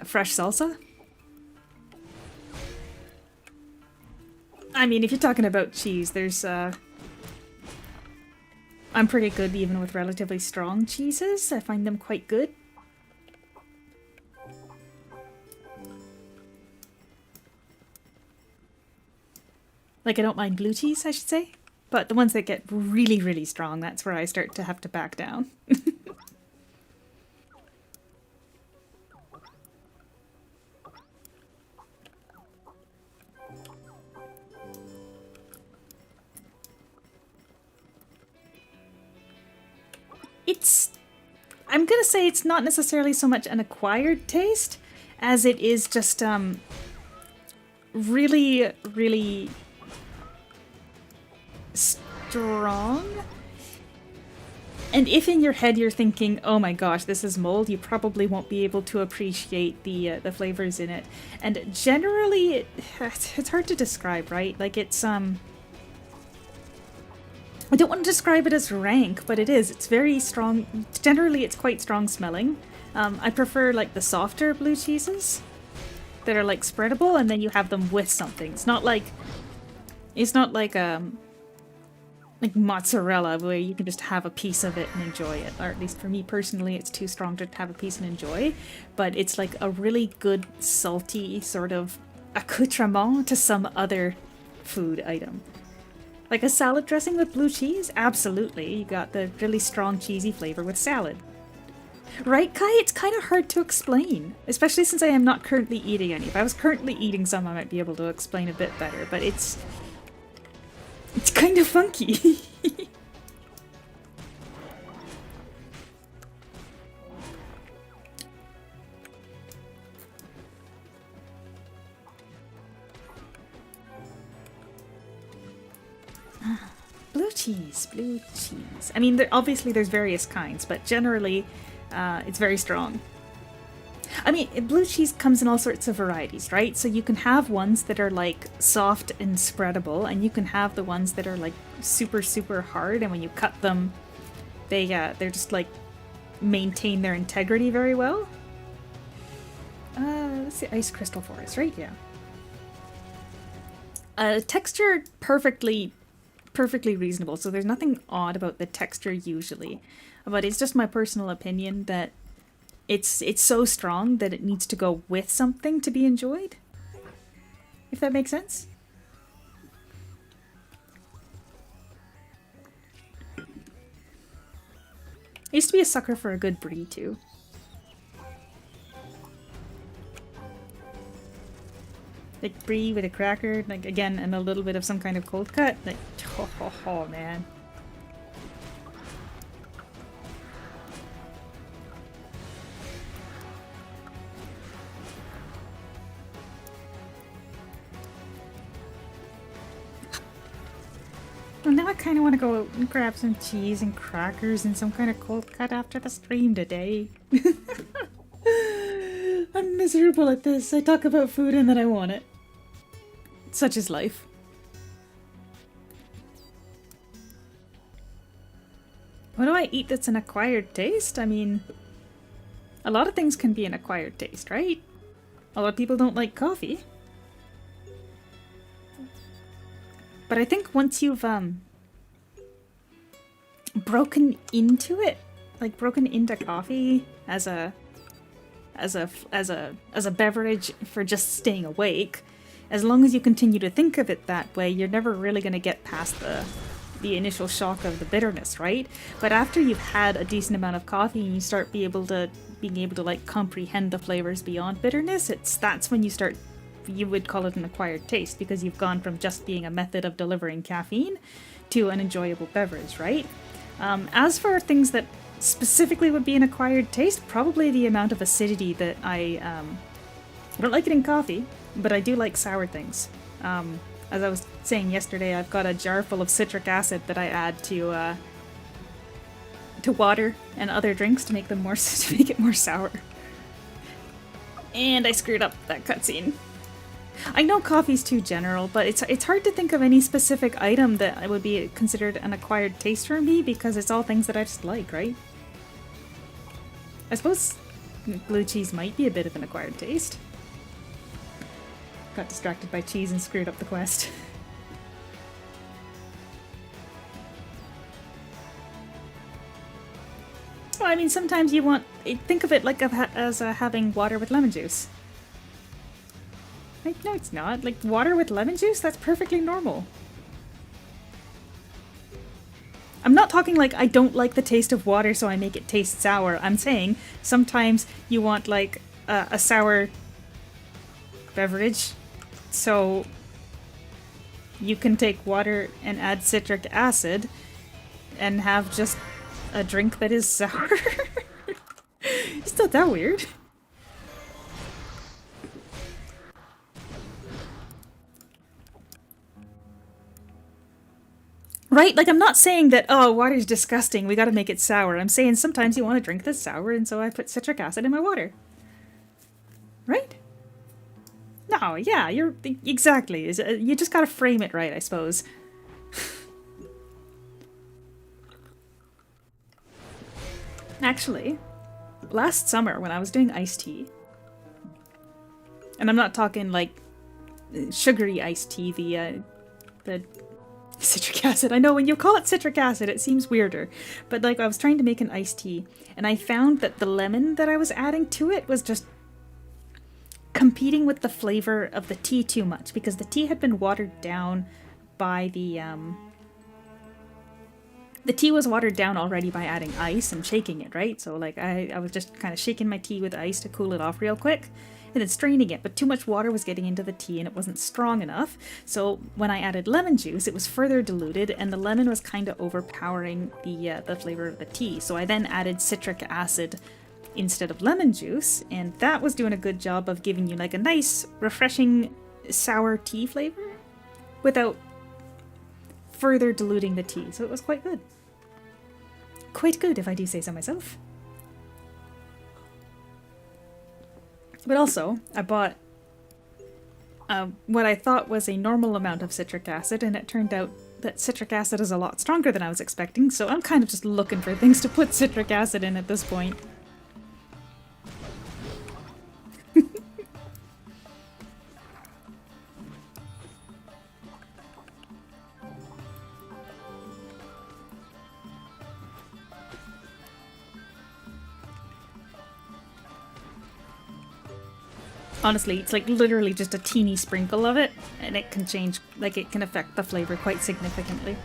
fresh salsa. I mean, if you're talking about cheese, there's I'm pretty good even with relatively strong cheeses. I find them quite good. Like, I don't mind blue cheese, I should say. But the ones that get really, really strong, that's where I start to have to back down. I'm gonna say it's not necessarily so much an acquired taste as it is just really, really strong. And if in your head you're thinking, oh my gosh, this is mold, you probably won't be able to appreciate the flavors in it. And generally, it's hard to describe, right? Like, it's I don't want to describe it as rank, but it is. It's very strong. Generally, it's quite strong smelling. I prefer like the softer blue cheeses that are like spreadable, and then you have them with something. It's not like mozzarella where you can just have a piece of it and enjoy it. Or at least for me personally, it's too strong to have a piece and enjoy. But it's like a really good salty sort of accoutrement to some other food item. Like a salad dressing with blue cheese? Absolutely. You got the really strong cheesy flavor with salad. Right, Kai? It's kind of hard to explain. Especially since I am not currently eating any. If I was currently eating some, I might be able to explain a bit better. But it's kind of funky. Blue cheese, blue cheese. I mean, obviously there's various kinds, but generally it's very strong. I mean, blue cheese comes in all sorts of varieties, right? So you can have ones that are like soft and spreadable, and you can have the ones that are like super, super hard, and when you cut them, they're just like maintain their integrity very well. Let's see, ice crystal forest, right? Yeah. Texture perfectly reasonable, so there's nothing odd about the texture usually, but it's just my personal opinion that it's so strong that it needs to go with something to be enjoyed, if that makes sense. I used to be a sucker for a good brie too. Like brie with a cracker, like again, and a little bit of some kind of cold cut. Like, oh man. Well, now I kind of want to go out and grab some cheese and crackers and some kind of cold cut after the stream today. I'm miserable at this. I talk about food and then I want it. Such is life. What do I eat that's an acquired taste? I mean, a lot of things can be an acquired taste, right? A lot of people don't like coffee. But I think once you've broken into it, like broken into coffee as a beverage for just staying awake, as long as you continue to think of it that way, you're never really going to get past the initial shock of the bitterness, right? But after you've had a decent amount of coffee and you start being able to like comprehend the flavors beyond bitterness, that's when you would call it an acquired taste, because you've gone from just being a method of delivering caffeine to an enjoyable beverage, right? As for things that specifically would be an acquired taste, probably the amount of acidity that I don't like it in coffee, but I do like sour things. As I was saying yesterday, I've got a jar full of citric acid that I add to to water and other drinks to make them more to make it more sour. And I screwed up that cutscene. I know coffee's too general, but it's hard to think of any specific item that would be considered an acquired taste for me because it's all things that I just like, right? I suppose blue cheese might be a bit of an acquired taste. Got distracted by cheese and screwed up the quest. Well, I mean, sometimes you want... Think of it like as having water with lemon juice. Like, no, it's not. Like, water with lemon juice? That's perfectly normal. I'm not talking like I don't like the taste of water so I make it taste sour. I'm saying sometimes you want, like, a sour beverage. So you can take water and add citric acid and have just a drink that is sour. It's not that weird. Right? Like, I'm not saying that, oh, water's disgusting, we gotta make it sour. I'm saying sometimes you want to drink that's sour, and so I put citric acid in my water. Right? No, yeah, you're... Exactly. You just gotta frame it right, I suppose. Actually, last summer when I was doing iced tea, and I'm not talking like sugary iced tea, the citric acid. I know when you call it citric acid, it seems weirder, but like I was trying to make an iced tea, and I found that the lemon that I was adding to it was just competing with the flavor of the tea too much because the tea had been watered down by the tea was watered down already by adding ice and shaking it, right? So like I was just kind of shaking my tea with ice to cool it off real quick and then straining it, but too much water was getting into the tea and it wasn't strong enough. So when I added lemon juice, it was further diluted and the lemon was kind of overpowering the flavor of the tea. So I then added citric acid instead of lemon juice, and that was doing a good job of giving you like a nice, refreshing, sour tea flavor without further diluting the tea. So it was quite good. Quite good, if I do say so myself. But also, I bought what I thought was a normal amount of citric acid, and it turned out that citric acid is a lot stronger than I was expecting, so I'm kind of just looking for things to put citric acid in at this point. Honestly, it's like literally just a teeny sprinkle of it, and it can change, like it can affect the flavor quite significantly.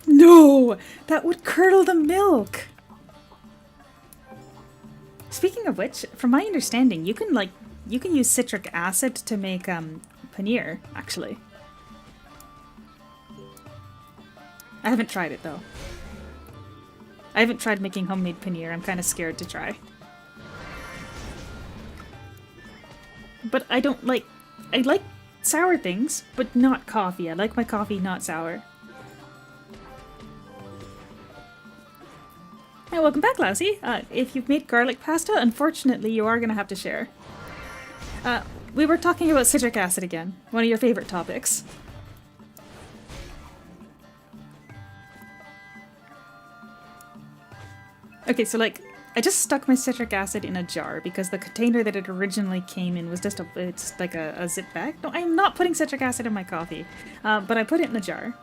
No! That would curdle the milk! Speaking of which, from my understanding, you can use citric acid to make paneer, actually. I haven't tried it though. I haven't tried making homemade paneer. I'm kind of scared to try. But I don't like... I like sour things, but not coffee. I like my coffee not sour. Hey, welcome back, Lousy. If you've made garlic pasta, unfortunately you are going to have to share. We were talking about citric acid again. One of your favorite topics. Okay, so like, I just stuck my citric acid in a jar because the container that it originally came in was just it's like a zip bag. No, I'm not putting citric acid in my coffee, but I put it in a jar.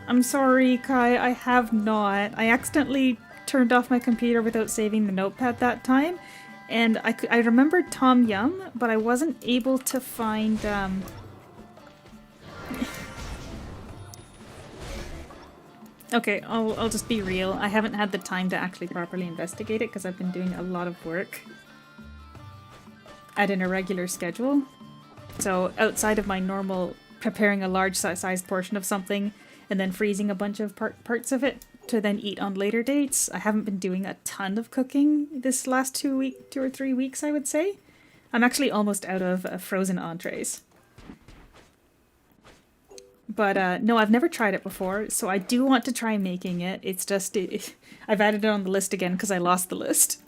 I'm sorry, Kai, I have not. I accidentally turned off my computer without saving the notepad that time, and I remembered Tom Yum, but I wasn't able to find, Okay, I'll just be real. I haven't had the time to actually properly investigate it because I've been doing a lot of work at an irregular schedule. So outside of my normal preparing a large sized portion of something and then freezing a bunch of parts of it to then eat on later dates, I haven't been doing a ton of cooking this last 2 or 3 weeks, I would say. I'm actually almost out of frozen entrees. But no, I've never tried it before, so I do want to try making it. It's just, I've added it on the list again because I lost the list.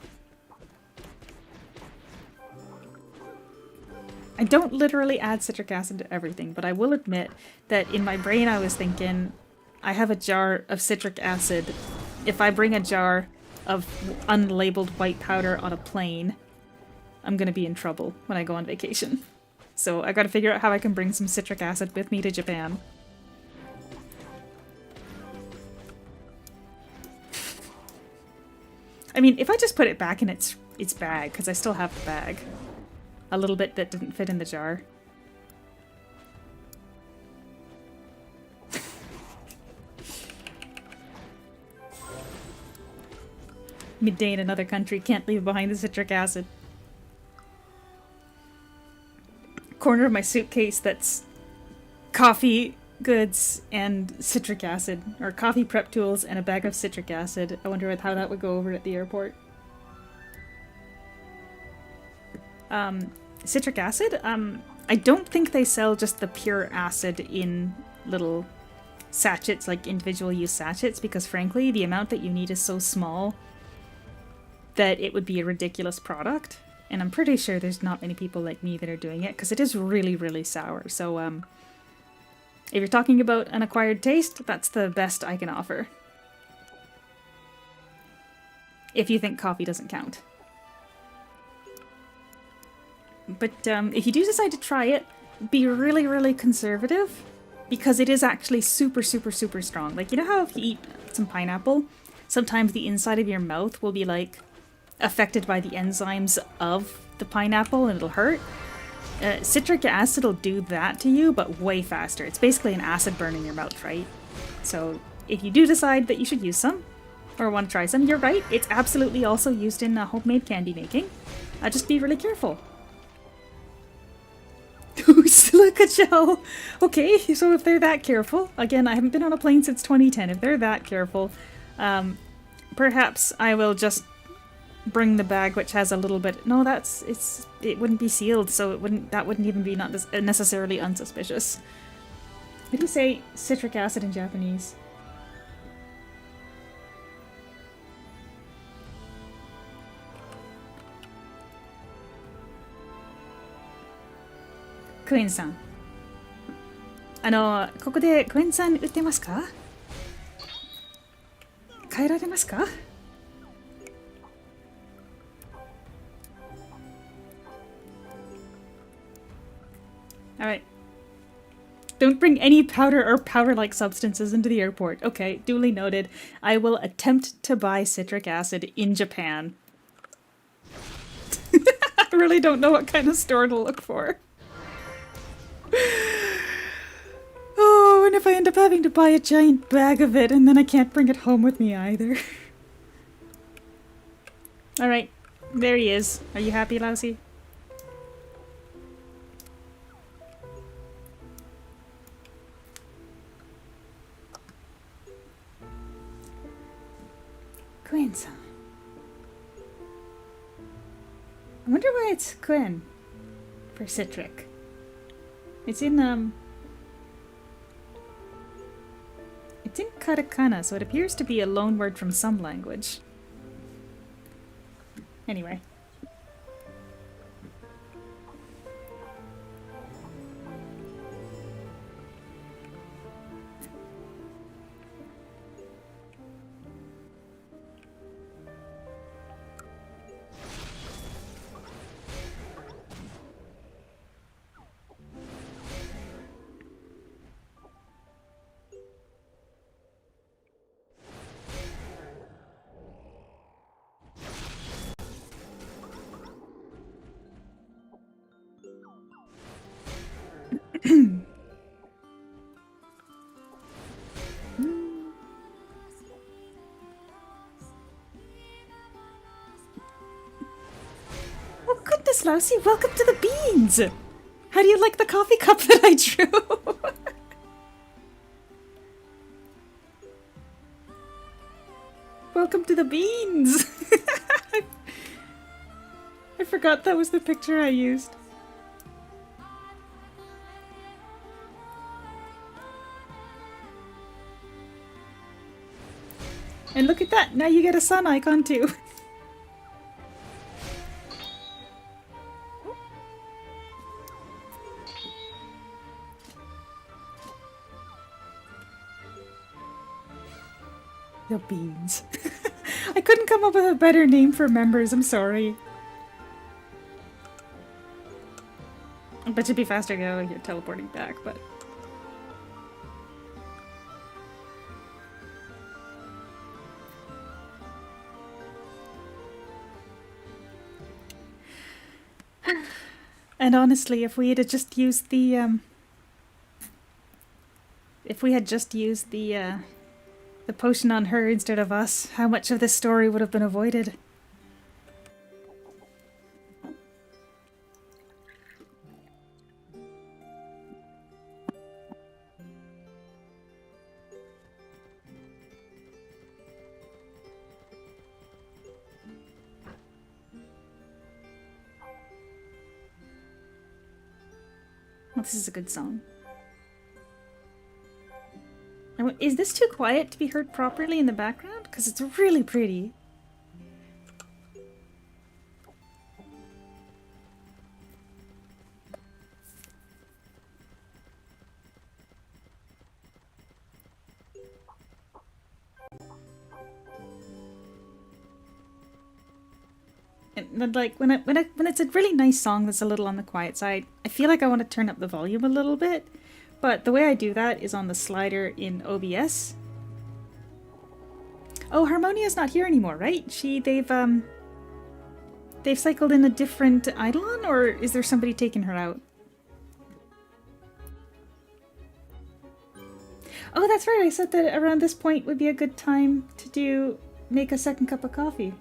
I don't literally add citric acid to everything, but I will admit that in my brain I was thinking, I have a jar of citric acid. If I bring a jar of unlabeled white powder on a plane, I'm gonna be in trouble when I go on vacation. So I gotta figure out how I can bring some citric acid with me to Japan. I mean, if I just put it back in its bag, because I still have the bag. A little bit that didn't fit in the jar. Midday in another country, can't leave behind the citric acid. Corner of my suitcase that's coffee goods and citric acid, or coffee prep tools and a bag of citric acid. I wonder how that would go over at the airport. Citric acid? I don't think they sell just the pure acid in little sachets, like individual use sachets, because frankly, the amount that you need is so small that it would be a ridiculous product. And I'm pretty sure there's not many people like me that are doing it, because it is really, really sour. So, if you're talking about an acquired taste, that's the best I can offer. If you think coffee doesn't count. But if you do decide to try it, be really, really conservative, because it is actually super, super, super strong. Like, you know how if you eat some pineapple, sometimes the inside of your mouth will be, like, affected by the enzymes of the pineapple and it'll hurt? Citric acid will do that to you, but way faster. It's basically an acid burn in your mouth, right? So if you do decide that you should use some, or want to try some, you're right. It's absolutely also used in homemade candy making. Just be really careful. Silica gel! Okay, so if they're that careful, again, I haven't been on a plane since 2010, if they're that careful, perhaps I will just bring the bag which has a little bit... No, it wouldn't be sealed, so that wouldn't even be not necessarily unsuspicious. How do you say citric acid in Japanese?クエンさん。ここでクエンさん売ってますか？変えられますか？ Alright. Don't bring any powder or powder-like substances into the airport. Okay, duly noted. I will attempt to buy citric acid in Japan. I really don't know what kind of store to look for. Oh, and if I end up having to buy a giant bag of it and then I can't bring it home with me either. Alright, there he is. Are you happy, Lousy? Quinn-san. I wonder why it's Quinn for citric. It's in katakana, so it appears to be a loan word from some language. Anyway. Oh goodness, Lousy, welcome to the beans! How do you like the coffee cup that I drew? Welcome to the beans! I forgot that was the picture I used. And look at that, now you get a sun icon too. The beans. I couldn't come up with a better name for members, I'm sorry. I bet you'd be faster go you're teleporting back, but... And honestly, if we had just used the, the potion on her instead of us, how much of this story would have been avoided? Well, this is a good song. Is this too quiet to be heard properly in the background? Because it's really pretty. And like when it's a really nice song that's a little on the quiet side, I feel like I want to turn up the volume a little bit. But the way I do that is on the slider in OBS. Oh, Harmonia's not here anymore, right? They've cycled in a different Eidolon, or is there somebody taking her out? Oh, that's right. I said that around this point would be a good time to make a second cup of coffee.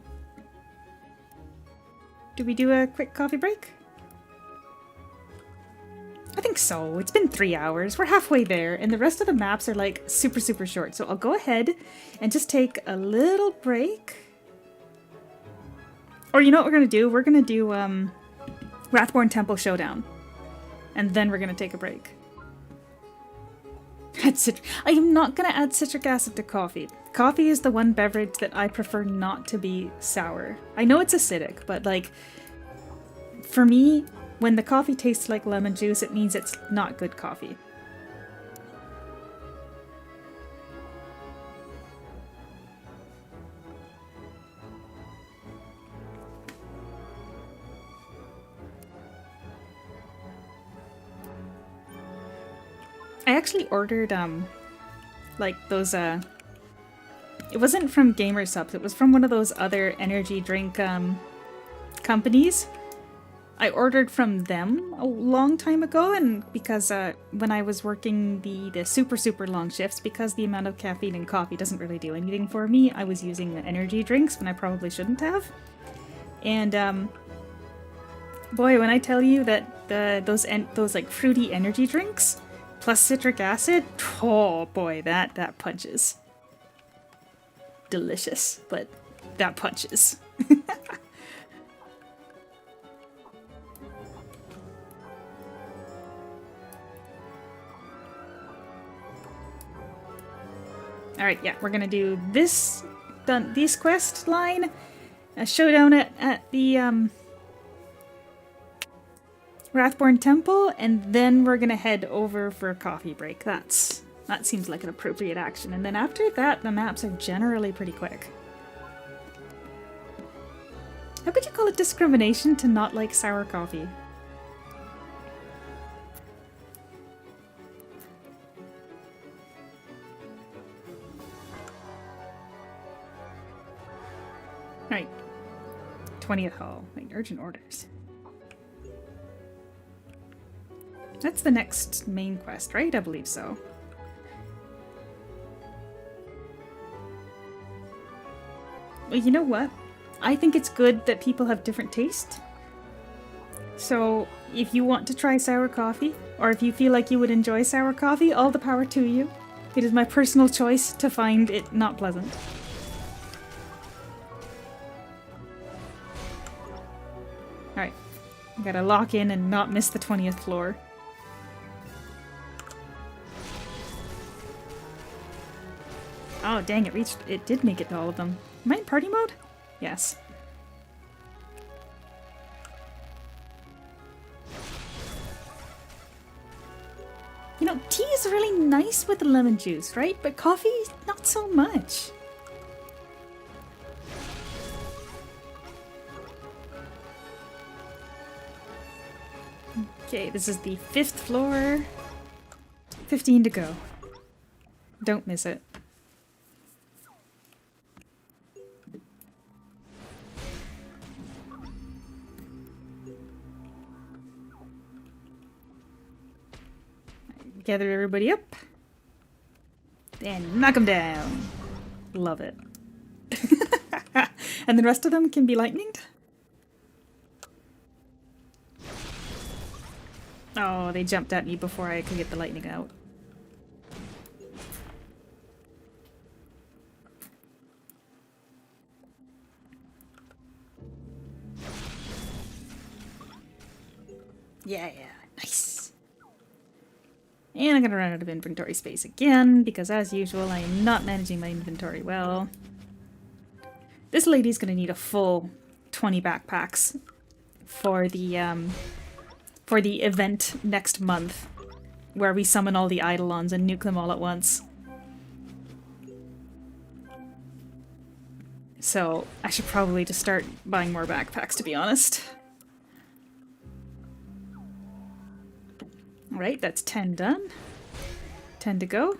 Do we do a quick coffee break? I think so. It's been 3 hours. We're halfway there, and the rest of the maps are like super, super short. So I'll go ahead and just take a little break. Or you know what we're gonna do? We're gonna do Wrathborn Temple Showdown. And then we're gonna take a break. I am not gonna add citric acid to coffee. Coffee is the one beverage that I prefer not to be sour. I know it's acidic, but like, for me, when the coffee tastes like lemon juice, it means it's not good coffee. I actually ordered, like those, it wasn't from Gamer Subs, it was from one of those other energy drink, companies. I ordered from them a long time ago, and because when I was working the super, super long shifts, because the amount of caffeine in coffee doesn't really do anything for me, I was using the energy drinks when I probably shouldn't have. And, boy, when I tell you that those like fruity energy drinks plus citric acid, oh boy, that punches. Delicious, but that punches. Alright, yeah, we're gonna do this quest line, a showdown at the Wrathborn Temple, and then we're gonna head over for a coffee break. That seems like an appropriate action. And then after that, the maps are generally pretty quick. How could you call it discrimination to not like sour coffee? Right. 20th Hall. Wait, urgent orders. That's the next main quest, right? I believe so. Well, you know what? I think it's good that people have different taste. So, if you want to try sour coffee, or if you feel like you would enjoy sour coffee, all the power to you. It is my personal choice to find it not pleasant. Alright, Gotta lock in and not miss the 20th floor. Oh, dang, it did make it to all of them. Am I in party mode? Yes. You know, tea is really nice with the lemon juice, right? But coffee, not so much. Okay, this is the 5th floor. 15 to go. Don't miss it. Gather everybody up. And knock them down. Love it. And the rest of them can be lightninged? Oh, they jumped at me before I could get the lightning out. Yeah, nice. And I'm gonna run out of inventory space again, because as usual, I am not managing my inventory well. This lady's gonna need a full 20 backpacks for the event next month, where we summon all the Eidolons and nuke them all at once. So, I should probably just start buying more backpacks, to be honest. Alright, that's 10 done. 10 to go.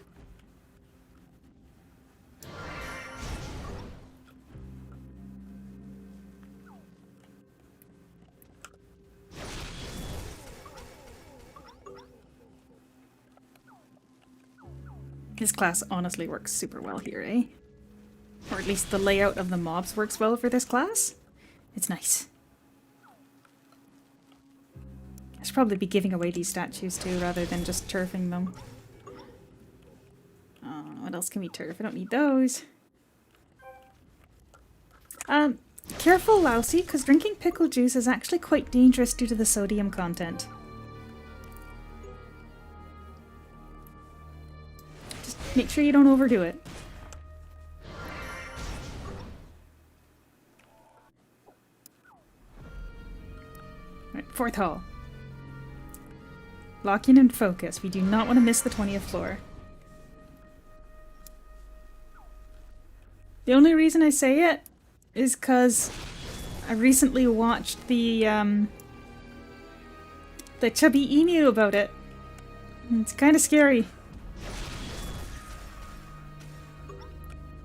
This class honestly works super well here, eh? Or at least the layout of the mobs works well for this class. It's nice. I should probably be giving away these statues too, rather than just turfing them. What else can we turf? I don't need those. Careful, Lousy, because drinking pickle juice is actually quite dangerous due to the sodium content. Just make sure you don't overdo it. Right, 4th hall. Lock in and focus. We do not want to miss the 20th floor. The only reason I say it is because I recently watched the chubby emu about it. It's kind of scary.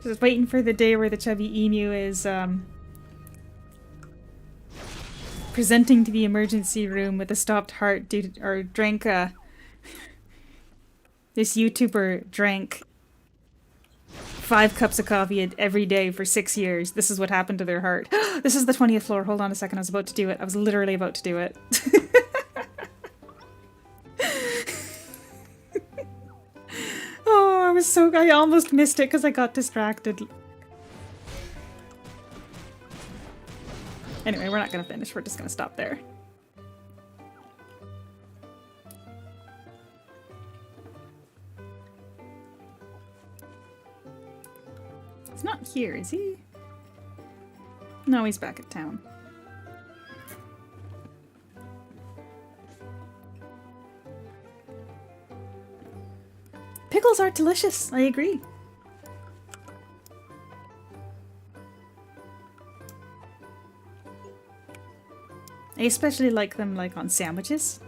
Just waiting for the day where the chubby emu is presenting to the emergency room with a stopped heart due to, or drank this YouTuber drank 5 cups of coffee every day for 6 years. This is what happened to their heart. This is the 20th floor. Hold on a second. I was about to do it. I was literally about to do it. Oh, I almost missed it because I got distracted. Anyway, we're not going to finish. We're just going to stop there. He's not here, is he? No, he's back at town. Pickles are delicious, I agree. I especially like them on sandwiches.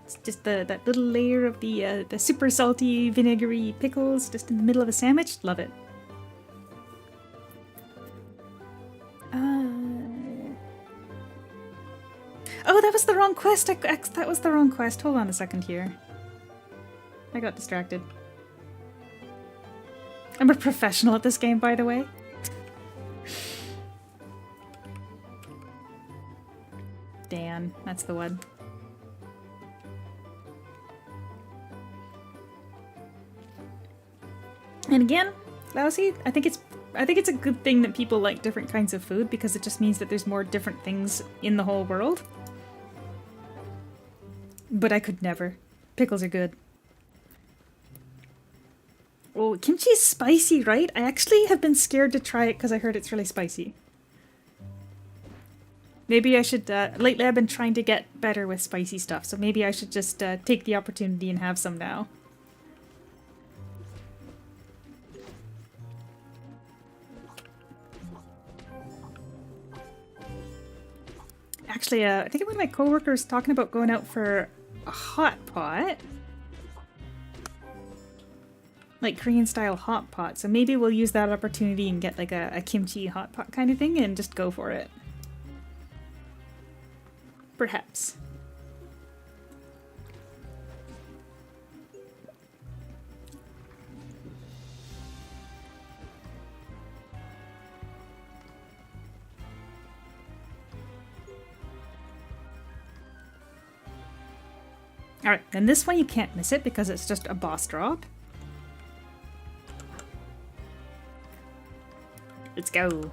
It's just that little layer of the super salty vinegary pickles just in the middle of a sandwich. Love it. Oh, that was the wrong quest. That was the wrong quest. Hold on a second here. I got distracted. I'm a professional at this game, by the way. Dan, that's the one. And again, Lousy, I think it's I think it's a good thing that people like different kinds of food because it just means that there's more different things in the whole world. But I could never. Pickles are good. Oh, kimchi is spicy, right? I actually have been scared to try it because I heard it's really spicy. Maybe I should, lately I've been trying to get better with spicy stuff, so maybe I should just take the opportunity and have some now. Actually, I think one of my coworkers talking about going out for a hot pot. Like Korean style hot pot, so maybe we'll use that opportunity and get like a kimchi hot pot kind of thing and just go for it. Perhaps. Alright, and this one you can't miss it because it's just a boss drop. Let's go.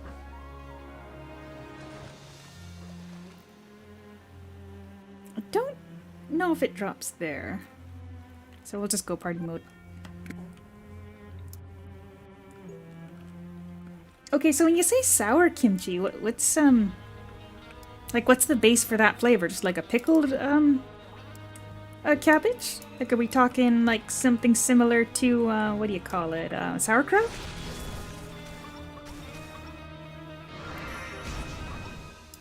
I don't know if it drops there. So we'll just go party mode. Okay, so when you say sour kimchi, what's like what's the base for that flavor? Just like a pickled cabbage? Like are we talking like something similar to what do you call it? Sauerkraut?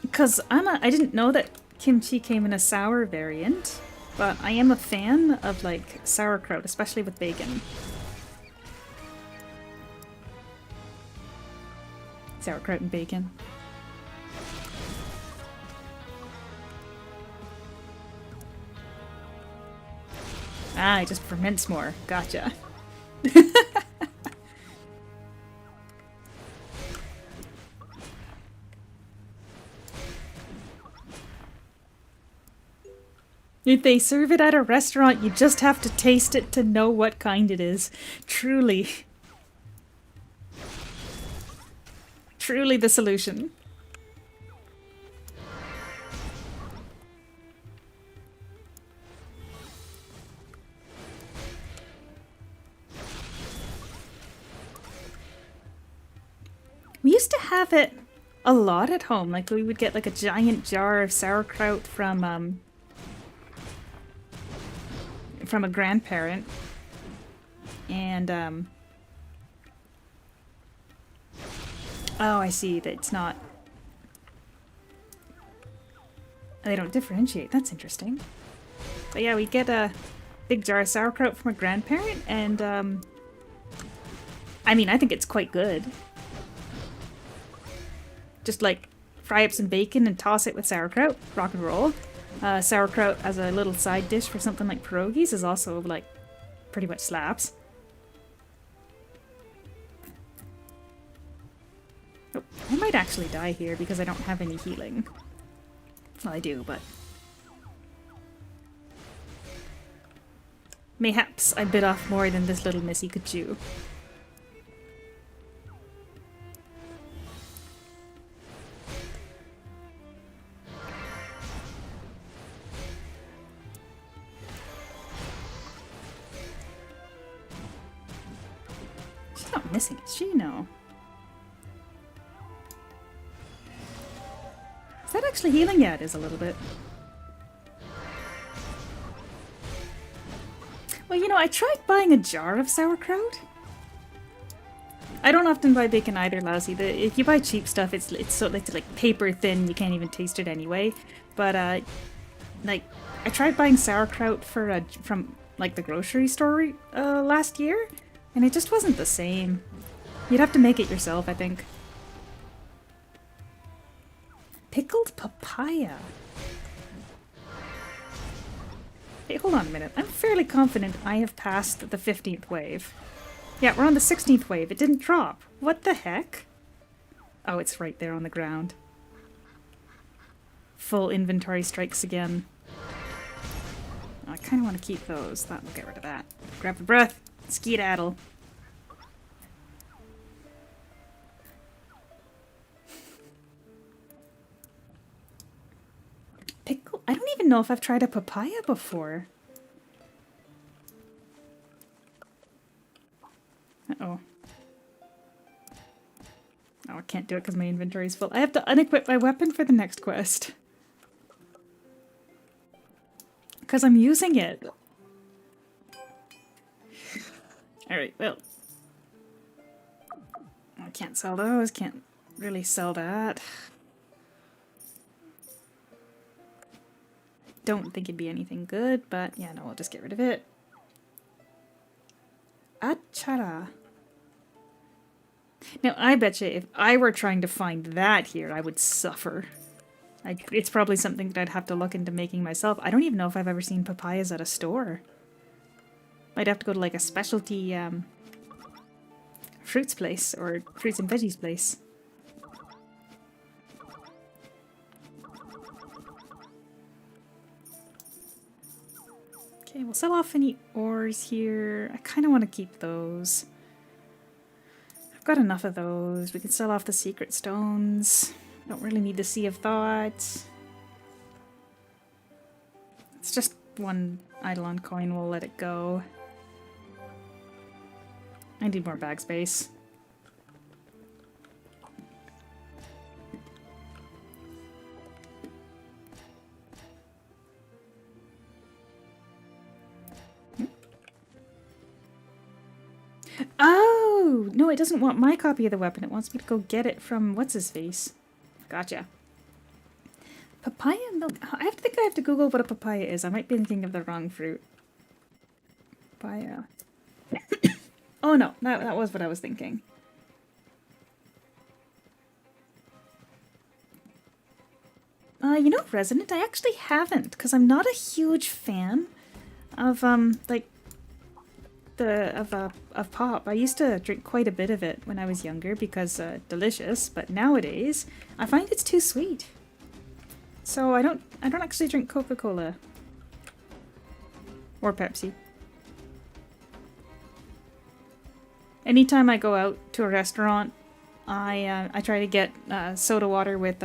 Because I didn't know that kimchi came in a sour variant, but I am a fan of like sauerkraut, especially with bacon. Sauerkraut and bacon. Ah, it just ferments more. Gotcha. If they serve it at a restaurant, you just have to taste it to know what kind it is. Truly. Truly the solution. We used to have it a lot at home. Like we would get like a giant jar of sauerkraut from a grandparent, and oh, I see that it's not. They don't differentiate. That's interesting. But yeah, we get a big jar of sauerkraut from a grandparent, and I mean, I think it's quite good. Just like fry up some bacon and toss it with sauerkraut, rock and roll. Sauerkraut as a little side dish for something like pierogies is also like pretty much slaps. Oh, I might actually die here because I don't have any healing. Well, I do, but mayhaps I bit off more than this little missy could chew. She's not missing, is she? No. Is that actually healing? Yeah, it is a little bit. Well, you know, I tried buying a jar of sauerkraut. I don't often buy bacon either, Lousy. If you buy cheap stuff, it's so it's like paper thin. You can't even taste it anyway. But like I tried buying sauerkraut for from like the grocery store last year, and it just wasn't the same. You'd have to make it yourself, I think. Pickled papaya. Hey, hold on a minute. I'm fairly confident I have passed the 15th wave. Yeah, we're on the 16th wave. It didn't drop. What the heck? Oh, it's right there on the ground. Full inventory strikes again. Oh, I kind of want to keep those. That will get rid of that. Grab a breath. Skedaddle. even know if I've tried a papaya before. Uh-oh. Oh, I can't do it because my inventory's full. I have to unequip my weapon for the next quest. Because I'm using it. Alright, well. I can't sell those, can't really sell that. Don't think it'd be anything good, but yeah, no, we'll just get rid of it. Achara. Now, I bet you if I were trying to find that here, I would suffer. It's probably something that I'd have to look into making myself. I don't even know if I've ever seen papayas at a store. Might have to go to like a specialty fruits place or fruits and veggies place. Okay, we'll sell off any ores here. I kind of want to keep those. I've got enough of those. We can sell off the secret stones. Don't really need the Sea of Thought. It's just one Eidolon coin. We'll let it go. I need more bag space. Oh! No, it doesn't want my copy of the weapon. It wants me to go get it from what's-his-face. Gotcha. Papaya milk. I think I have to Google what a papaya is. I might be thinking of the wrong fruit. Papaya. Oh no, that was what I was thinking. You know, Resident, I actually haven't, because I'm not a huge fan of like of pop. I used to drink quite a bit of it when I was younger because delicious, but nowadays I find it's too sweet. So I don't actually drink Coca-Cola or Pepsi. Anytime I go out to a restaurant, I try to get soda water with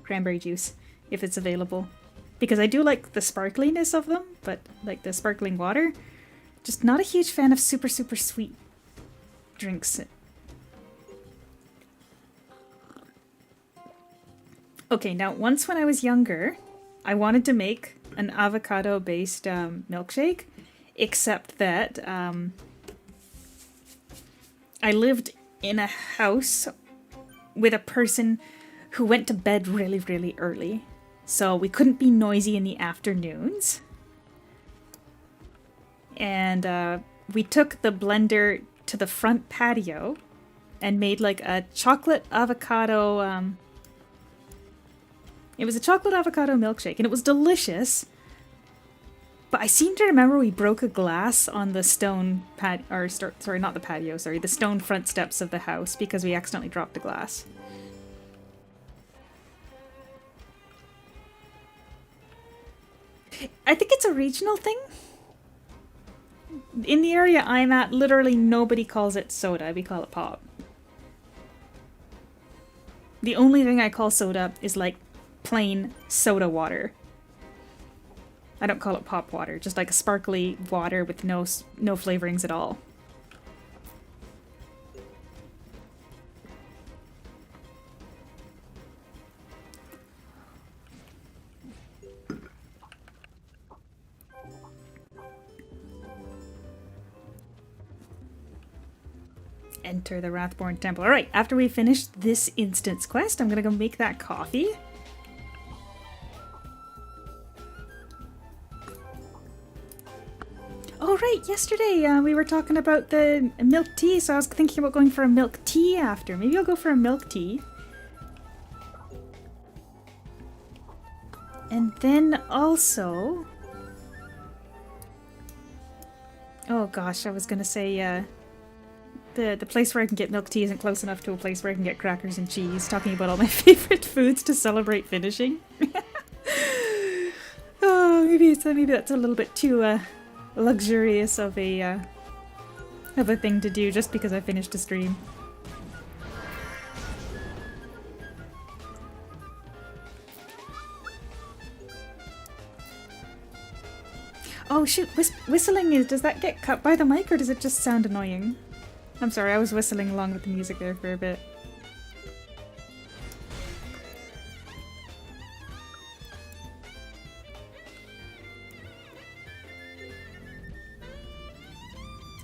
cranberry juice if it's available, because I do like the sparkliness of them, but like the sparkling water. Just not a huge fan of super sweet drinks. Okay, now once when I was younger, I wanted to make an avocado-based milkshake, except that I lived in a house with a person who went to bed really early, so we couldn't be noisy in the afternoons. And we took the blender to the front patio and made like a chocolate avocado, it was a chocolate avocado milkshake, and it was delicious. But I seem to remember we broke a glass on the stone sorry, not the patio, sorry, the stone front steps of the house because we accidentally dropped a glass. I think it's a regional thing. In the area I'm at, literally nobody calls it soda, we call it pop. The only thing I call soda is like plain soda water. I don't call it pop water, just like a sparkly water with no flavorings at all. Enter the Wrathborn Temple. Alright, after we finish this instance quest, I'm gonna go make that coffee. Oh right, yesterday we were talking about the milk tea, so I was thinking about going for a milk tea after. Maybe I'll go for a milk tea. And then also... Oh gosh, I was gonna say, the place where I can get milk tea isn't close enough to a place where I can get crackers and cheese, talking about all my favorite foods to celebrate finishing. Oh, maybe that's a little bit too luxurious of a thing to do just because I finished a stream. Oh shoot, whistling does that get cut by the mic or does it just sound annoying? I'm sorry, I was whistling along with the music there for a bit.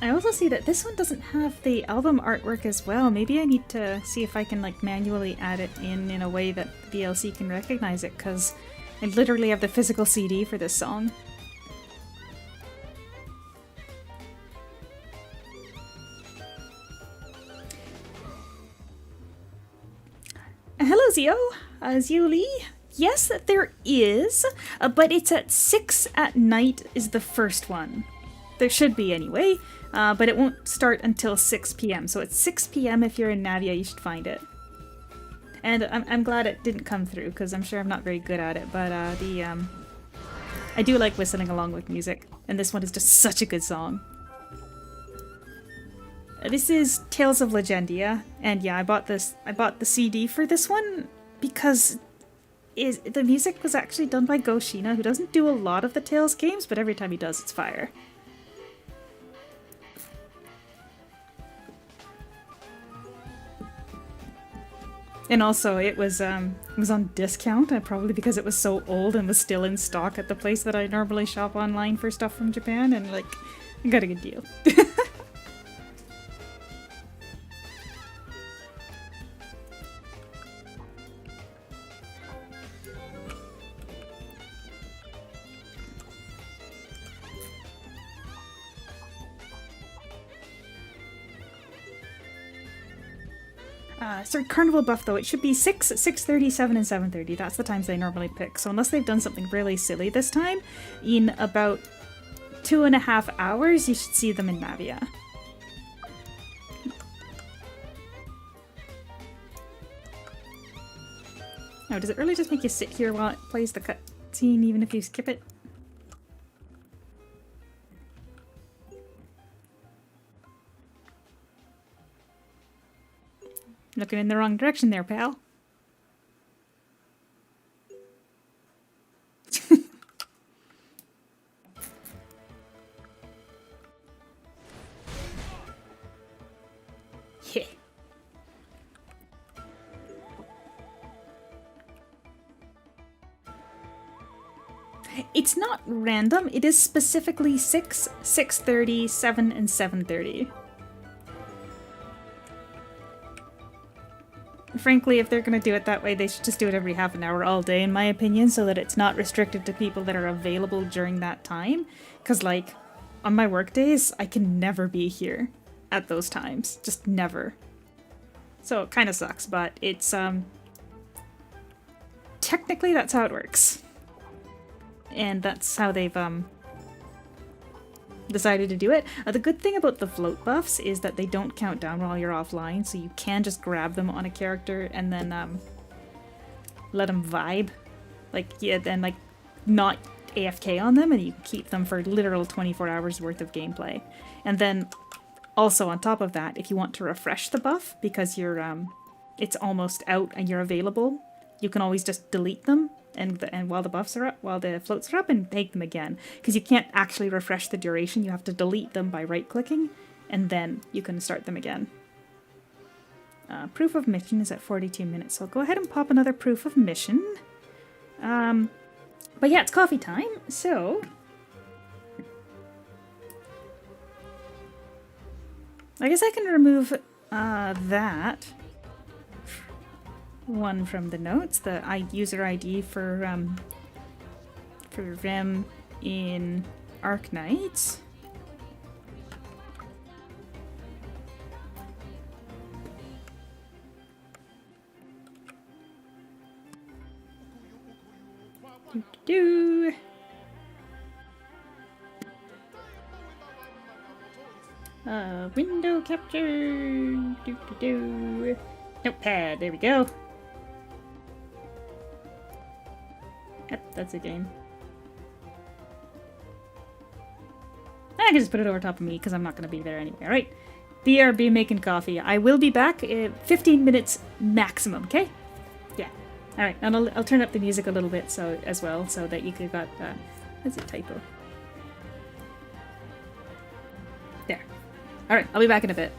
I also see that this one doesn't have the album artwork as well. Maybe I need to see if I can like manually add it in a way that the DLC can recognize it, because I literally have the physical CD for this song. Hello Zio, Zioli. Yes, there is, but it's at 6 at night is the first one. There should be anyway, but it won't start until 6 p.m. So it's 6 p.m. if you're in Navia, you should find it. And I'm glad it didn't come through, because I'm sure I'm not very good at it, but I do like whistling along with music, and this one is just such a good song. This is Tales of Legendia, and yeah, I bought the CD for this one because the music was actually done by Go Shina, who doesn't do a lot of the Tales games, but every time he does, it's fire. And also, it was on discount, probably because it was so old and was still in stock at the place that I normally shop online for stuff from Japan, and like, I got a good deal. Sorry, Carnival Buff though, it should be 6, 6:30, 7, and 7:30. That's the times they normally pick. So unless they've done something really silly this time, in about 2.5 hours, you should see them in Navia. Oh, does it really just make you sit here while it plays the cutscene, even if you skip it? Looking in the wrong direction there, pal. Yeah. It's not random, it is specifically 6, 6:30, 7, and 7:30. Frankly, if they're going to do it that way, they should just do it every half an hour all day, in my opinion, so that it's not restricted to people that are available during that time. Because, like, on my work days, I can never be here at those times. Just never. So it kind of sucks, but it's, technically that's how it works. And that's how they've, decided to do it. The good thing about the float buffs is that they don't count down while you're offline, so you can just grab them on a character and then let them vibe, like, yeah, then like not AFK on them, and you can keep them for literal 24 hours worth of gameplay. And then also on top of that, if you want to refresh the buff because you're it's almost out and you're available, you can always just delete them and while the buffs are up, while the floats are up, and take them again, because you can't actually refresh the duration. You have to delete them by right-clicking, and then you can start them again. Proof of mission is at 42 minutes, so I'll go ahead and pop another proof of mission. But yeah, it's coffee time, so I guess I can remove that one from the notes, the user ID for Rem in Arknights. Window capture. Notepad. There we go. Yep, that's a game. I can just put it over top of me because I'm not going to be there anyway. Alright, BRB making coffee. I will be back 15 minutes maximum, okay? Yeah. Alright, and I'll turn up the music a little bit so as well, so that you could got... that's a typo. Alright, I'll be back in a bit.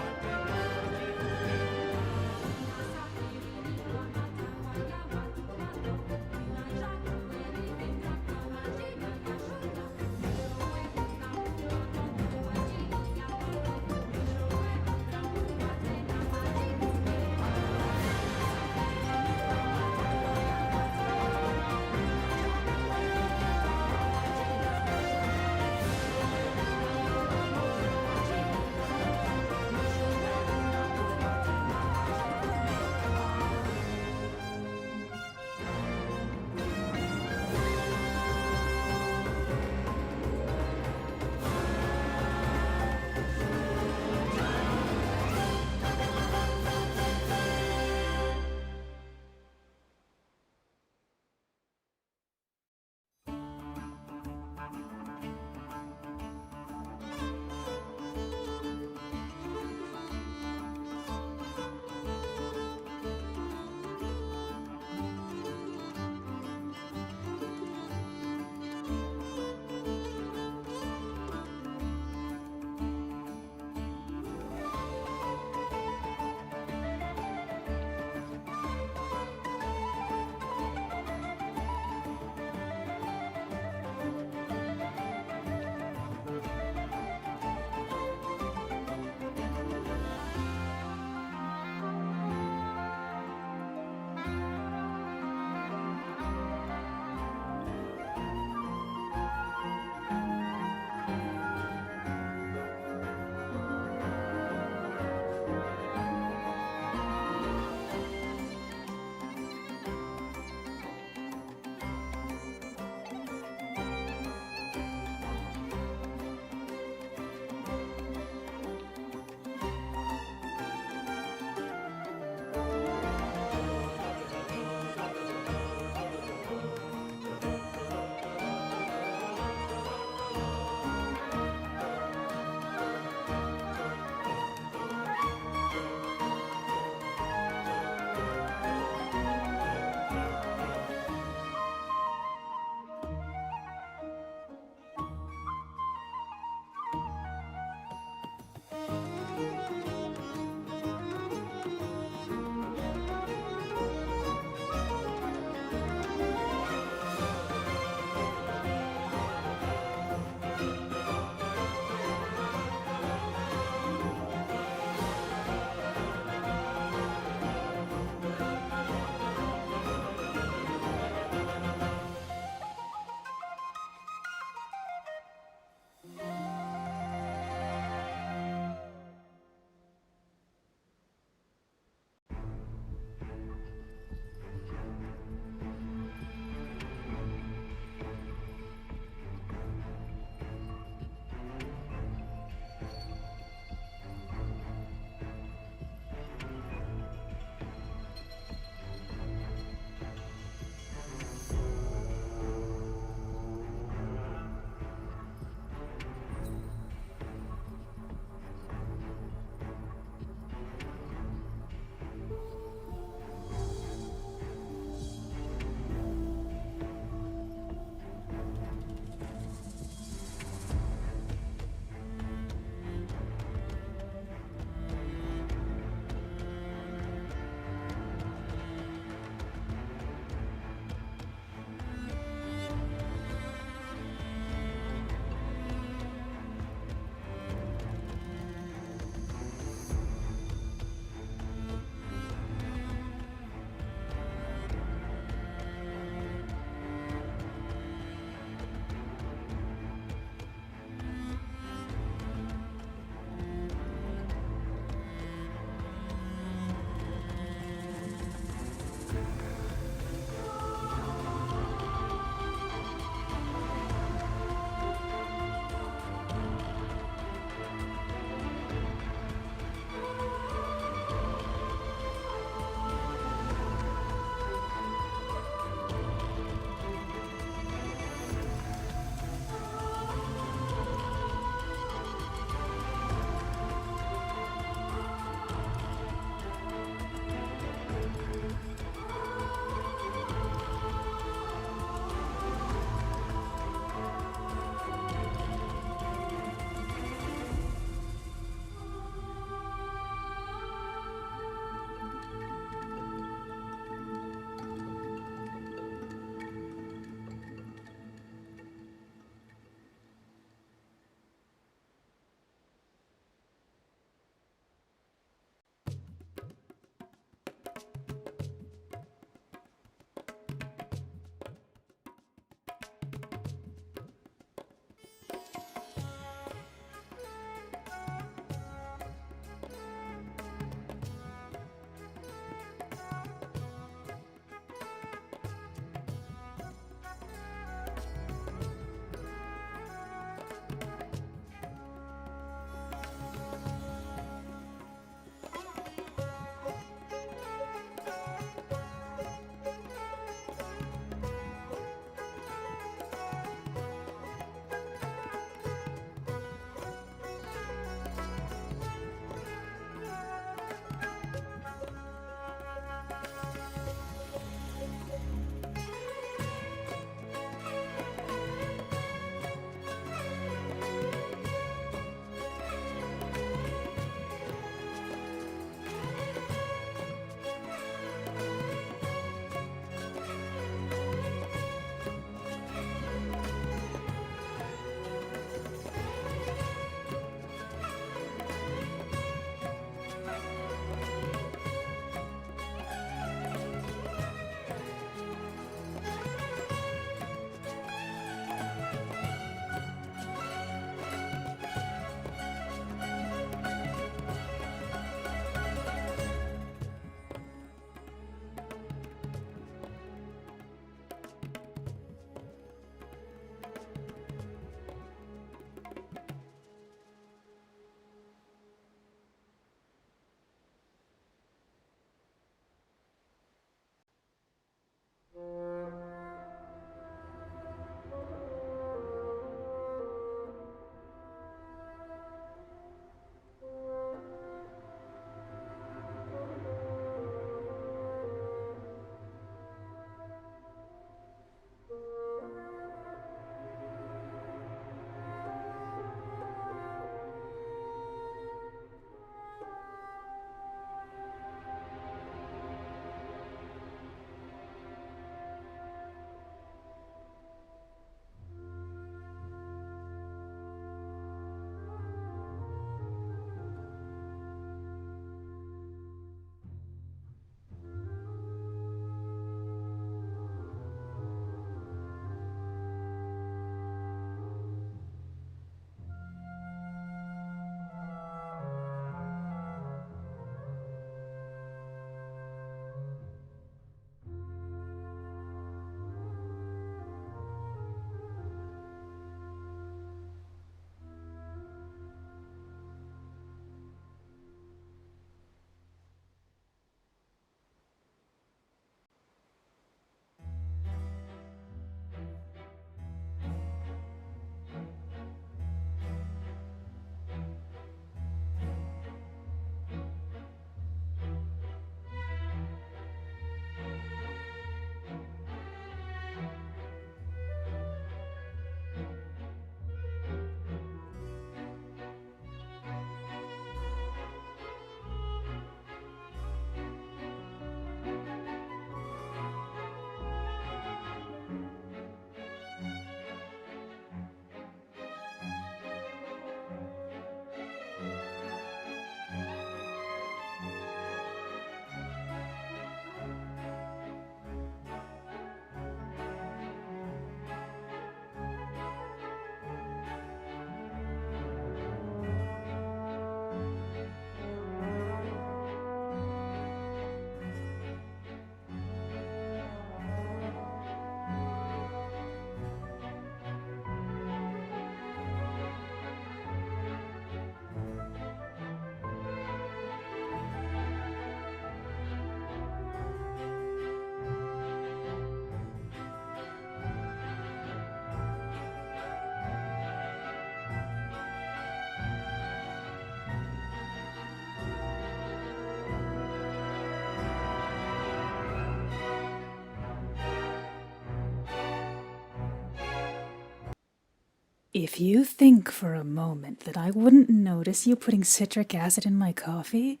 If you think for a moment that I wouldn't notice you putting citric acid in my coffee,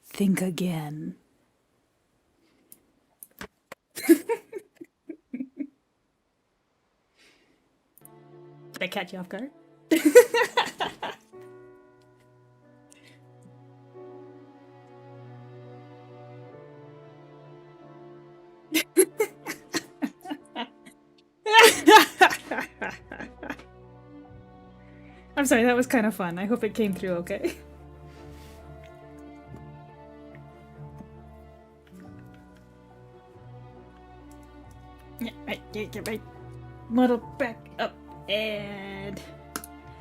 think again. Did I catch you off guard? I'm sorry, that was kind of fun. I hope it came through okay. Yeah, right, get right. Muddle back up and...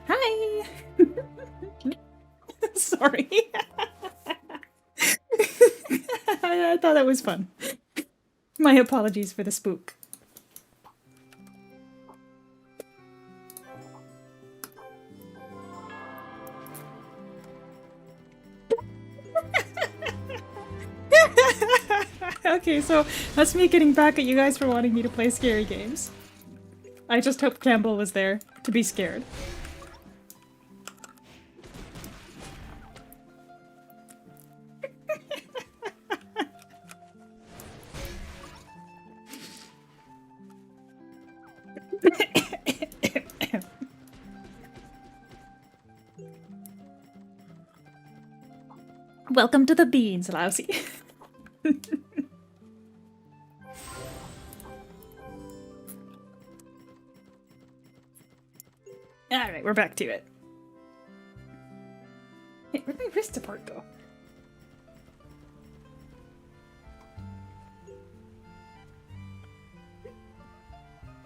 Hi! Sorry. I thought that was fun. My apologies for the spook. Okay, so that's me getting back at you guys for wanting me to play scary games. I just hope Campbell was there to be scared. Welcome to the beans, Lousy. Alright, we're back to it. Hey, where'd my wrist support go?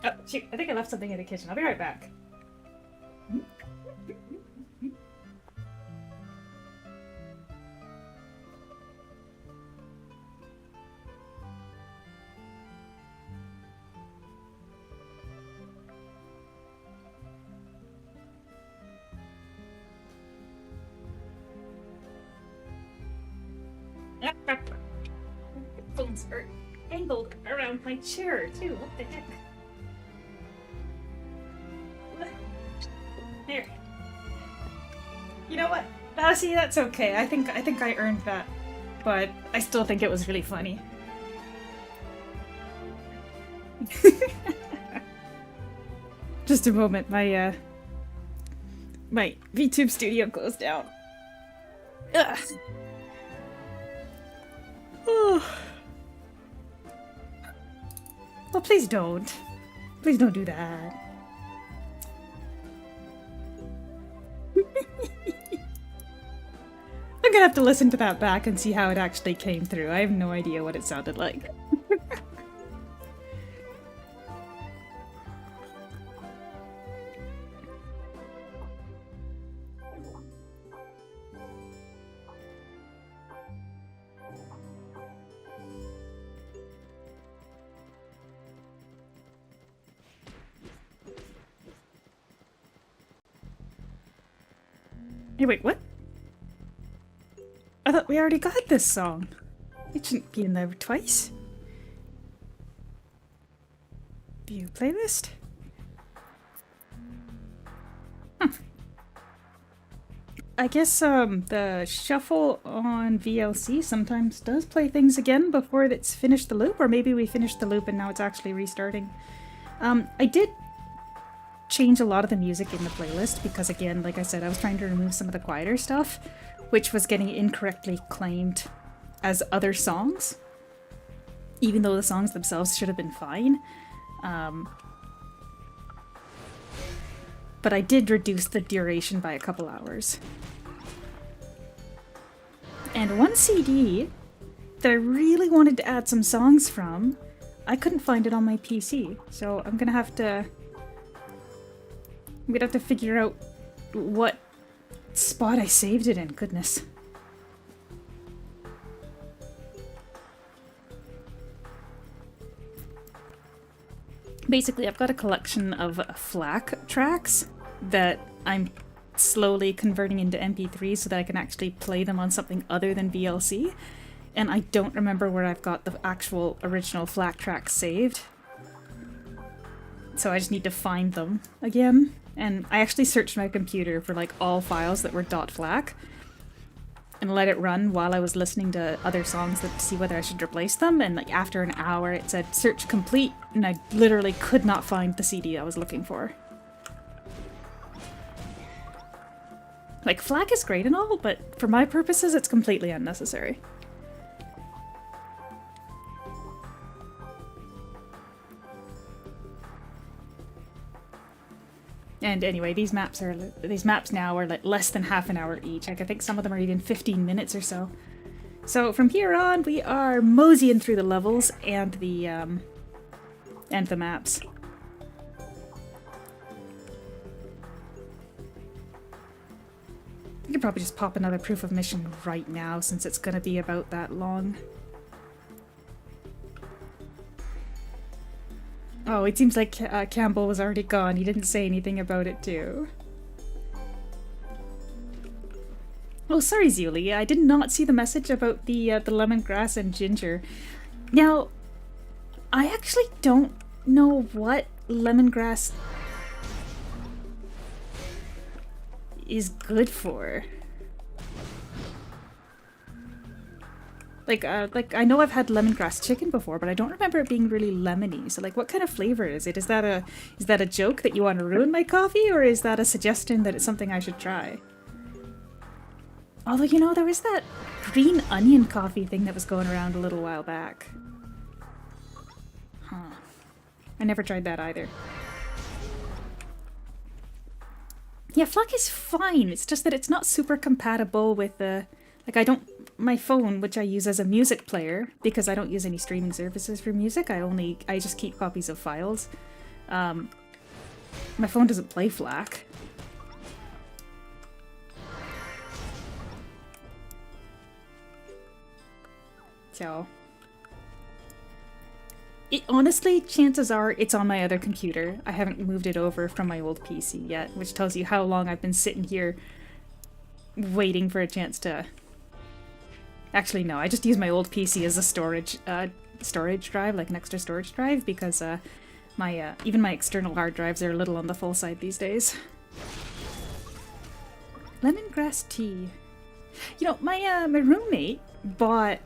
Oh, shoot, I think I left something in the kitchen. I'll be right back. Headphones are angled around my chair too. What the heck? There. You know what? See, that's okay. I think I earned that, but I still think it was really funny. Just a moment. My my VTube studio closed down. Ugh. Well, please don't. Please don't do that. I'm gonna have to listen to that back and see how it actually came through. I have no idea what it sounded like. Hey, wait, what? I thought we already got this song. It shouldn't be in there twice. View playlist? I guess the shuffle on VLC sometimes does play things again before it's finished the loop, or maybe we finished the loop and now it's actually restarting. I did change a lot of the music in the playlist because, again, like I said, I was trying to remove some of the quieter stuff, which was getting incorrectly claimed as other songs, even though the songs themselves should have been fine. But I did reduce the duration by a couple hours. And one CD that I really wanted to add some songs from, I couldn't find it on my PC, so I'm gonna have to figure out what spot I saved it in. Goodness. Basically, I've got a collection of FLAC tracks that I'm slowly converting into MP3 so that I can actually play them on something other than VLC. And I don't remember where I've got the actual original FLAC tracks saved. So I just need to find them again and I actually searched my computer for like all files that were .flac and let it run while I was listening to other songs to see whether I should replace them, and like after an hour it said search complete, and I literally could not find the CD I was looking for. Like, FLAC is great and all, but for my purposes it's completely unnecessary. And anyway, these maps now are like less than half an hour each. Like, I think some of them are even 15 minutes or so. So from here on, we are moseying through the levels and the maps. I could probably just pop another proof of mission right now since it's gonna be about that long. Oh, it seems like Campbell was already gone. He didn't say anything about it too. Oh, sorry, Zuli. I did not see the message about the lemongrass and ginger. Now, I actually don't know what lemongrass is good for. Like I know I've had lemongrass chicken before, but I don't remember it being really lemony. So like, what kind of flavor is it? Is that a joke that you want to ruin my coffee, or is that a suggestion that it's something I should try? Although, you know, there was that green onion coffee thing that was going around a little while back. Huh. I never tried that either. Yeah, FLAC is fine. It's just that it's not super compatible with the... Like, I don't... My phone, which I use as a music player, because I don't use any streaming services for music, I just keep copies of files. My phone doesn't play FLAC. So... honestly, chances are it's on my other computer. I haven't moved it over from my old PC yet, which tells you how long I've been sitting here waiting for a chance to... Actually, no, I just use my old PC as a storage drive, like an extra storage drive, because even my external hard drives are a little on the full side these days. Lemongrass tea. You know, my roommate bought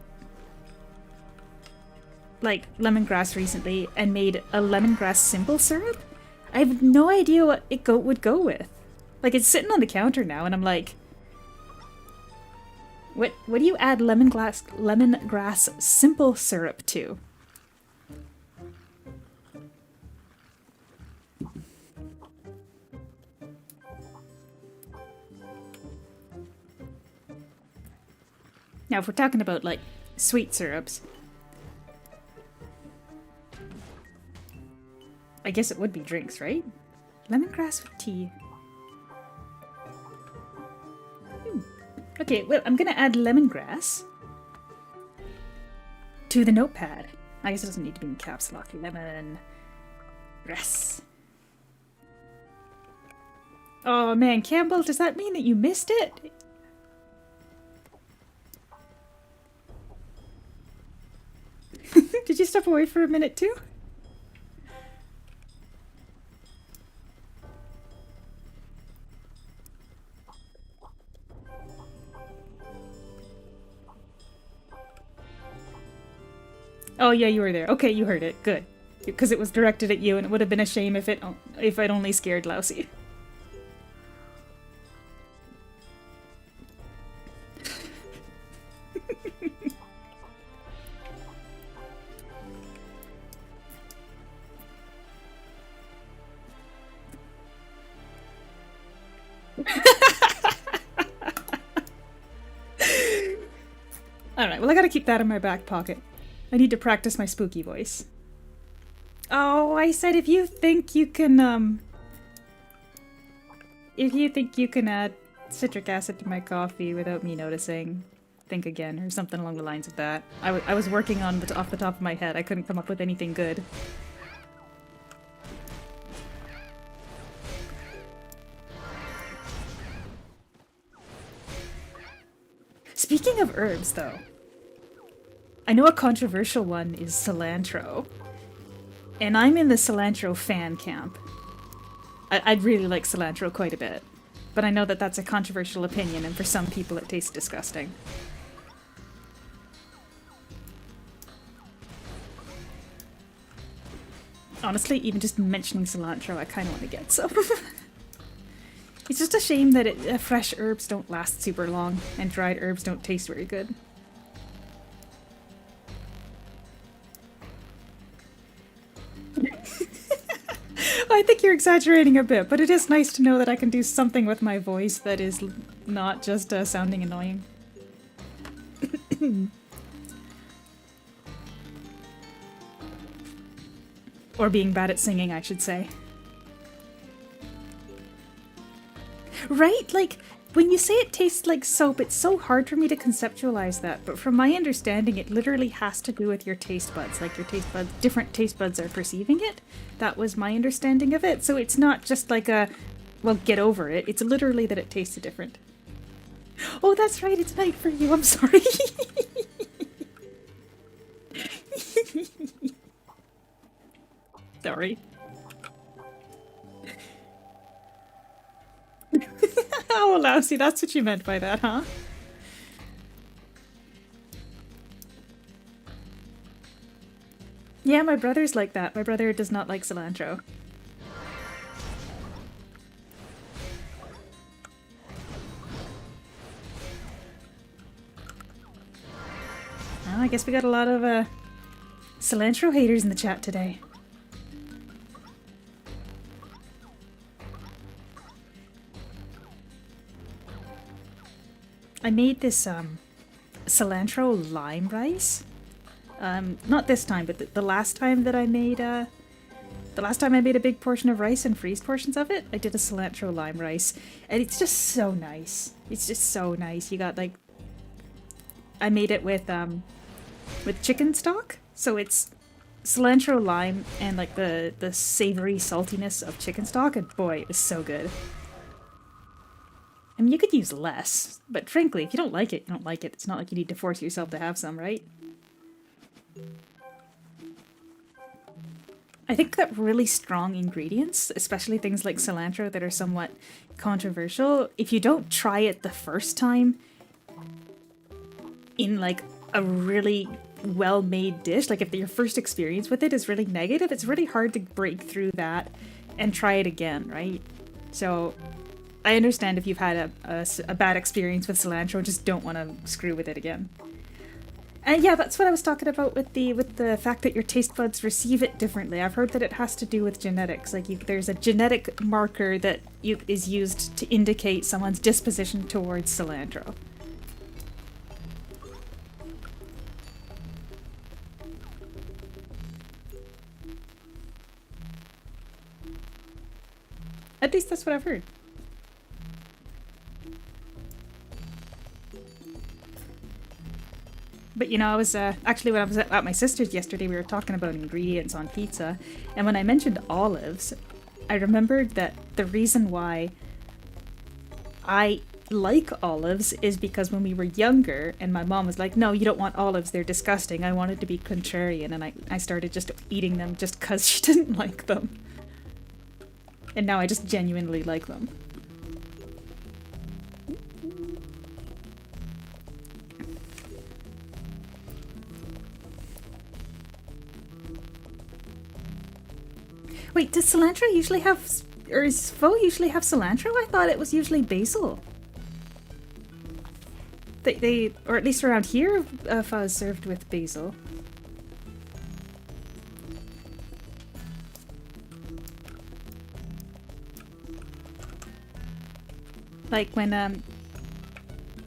like lemongrass recently and made a lemongrass simple syrup. I have no idea what it would go with. Like, it's sitting on the counter now, and I'm like, what do you add lemongrass simple syrup to? Now, if we're talking about like sweet syrups, I guess it would be drinks, right? Lemongrass with tea. Okay, well, I'm gonna add lemongrass to the notepad. I guess it doesn't need to be in caps lock. Lemongrass. Oh man, Campbell, does that mean that you missed it? Did you step away for a minute too? Oh yeah, you were there. Okay, you heard it. Good. Because it was directed at you, and it would have been a shame if I'd only scared Lousy. Alright, well, I gotta keep that in my back pocket. I need to practice my spooky voice. Oh, I said if you think you can add citric acid to my coffee without me noticing, think again, or something along the lines of that. I was working on off the top of my head. I couldn't come up with anything good. Speaking of herbs, though, I know a controversial one is cilantro, and I'm in the cilantro fan camp. I'd really like cilantro quite a bit. But I know that that's a controversial opinion, and for some people it tastes disgusting. Honestly, even just mentioning cilantro, I kind of want to get some. It's just a shame that fresh herbs don't last super long, and dried herbs don't taste very good. I think you're exaggerating a bit, but it is nice to know that I can do something with my voice that is not just sounding annoying. Or being bad at singing, I should say. Right? Like, when you say it tastes like soap, it's so hard for me to conceptualize that, but from my understanding, it literally has to do with your taste buds. Like, your taste buds, different taste buds are perceiving it. That was my understanding of it. So it's not just like a, well, get over it. It's literally that it tastes different. Oh, that's right, it's night for you, I'm sorry. Sorry. Oh, lousy, that's what you meant by that, huh? Yeah, my brother's like that. My brother does not like cilantro. Well, I guess we got a lot of cilantro haters in the chat today. I made this cilantro lime rice. Not this time, but the last time that I made the last time I made a big portion of rice and freeze portions of it, I did a cilantro lime rice, and it's just so nice. It's just so nice. You got like, I made it with chicken stock, so it's cilantro lime and like the savory saltiness of chicken stock, and boy, it was so good. I mean, you could use less, but frankly, if you don't like it, you don't like it. It's not like you need to force yourself to have some, right? I think that really strong ingredients, especially things like cilantro that are somewhat controversial, if you don't try it the first time in like a really well-made dish, like if your first experience with it is really negative, it's really hard to break through that and try it again, right? So I understand if you've had a bad experience with cilantro and just don't want to screw with it again. And yeah, that's what I was talking about with the fact that your taste buds receive it differently. I've heard that it has to do with genetics. Like there's a genetic marker that is used to indicate someone's disposition towards cilantro. At least that's what I've heard. But you know, I was actually when I was at my sister's yesterday, we were talking about ingredients on pizza, and when I mentioned olives, I remembered that the reason why I like olives is because when we were younger, and my mom was like, "No, you don't want olives; they're disgusting." I wanted to be contrarian, and I started just eating them just because she didn't like them, and now I just genuinely like them. Wait, does cilantro usually have, or is pho usually have cilantro? I thought it was usually basil. Or at least around here, pho is served with basil. Like when,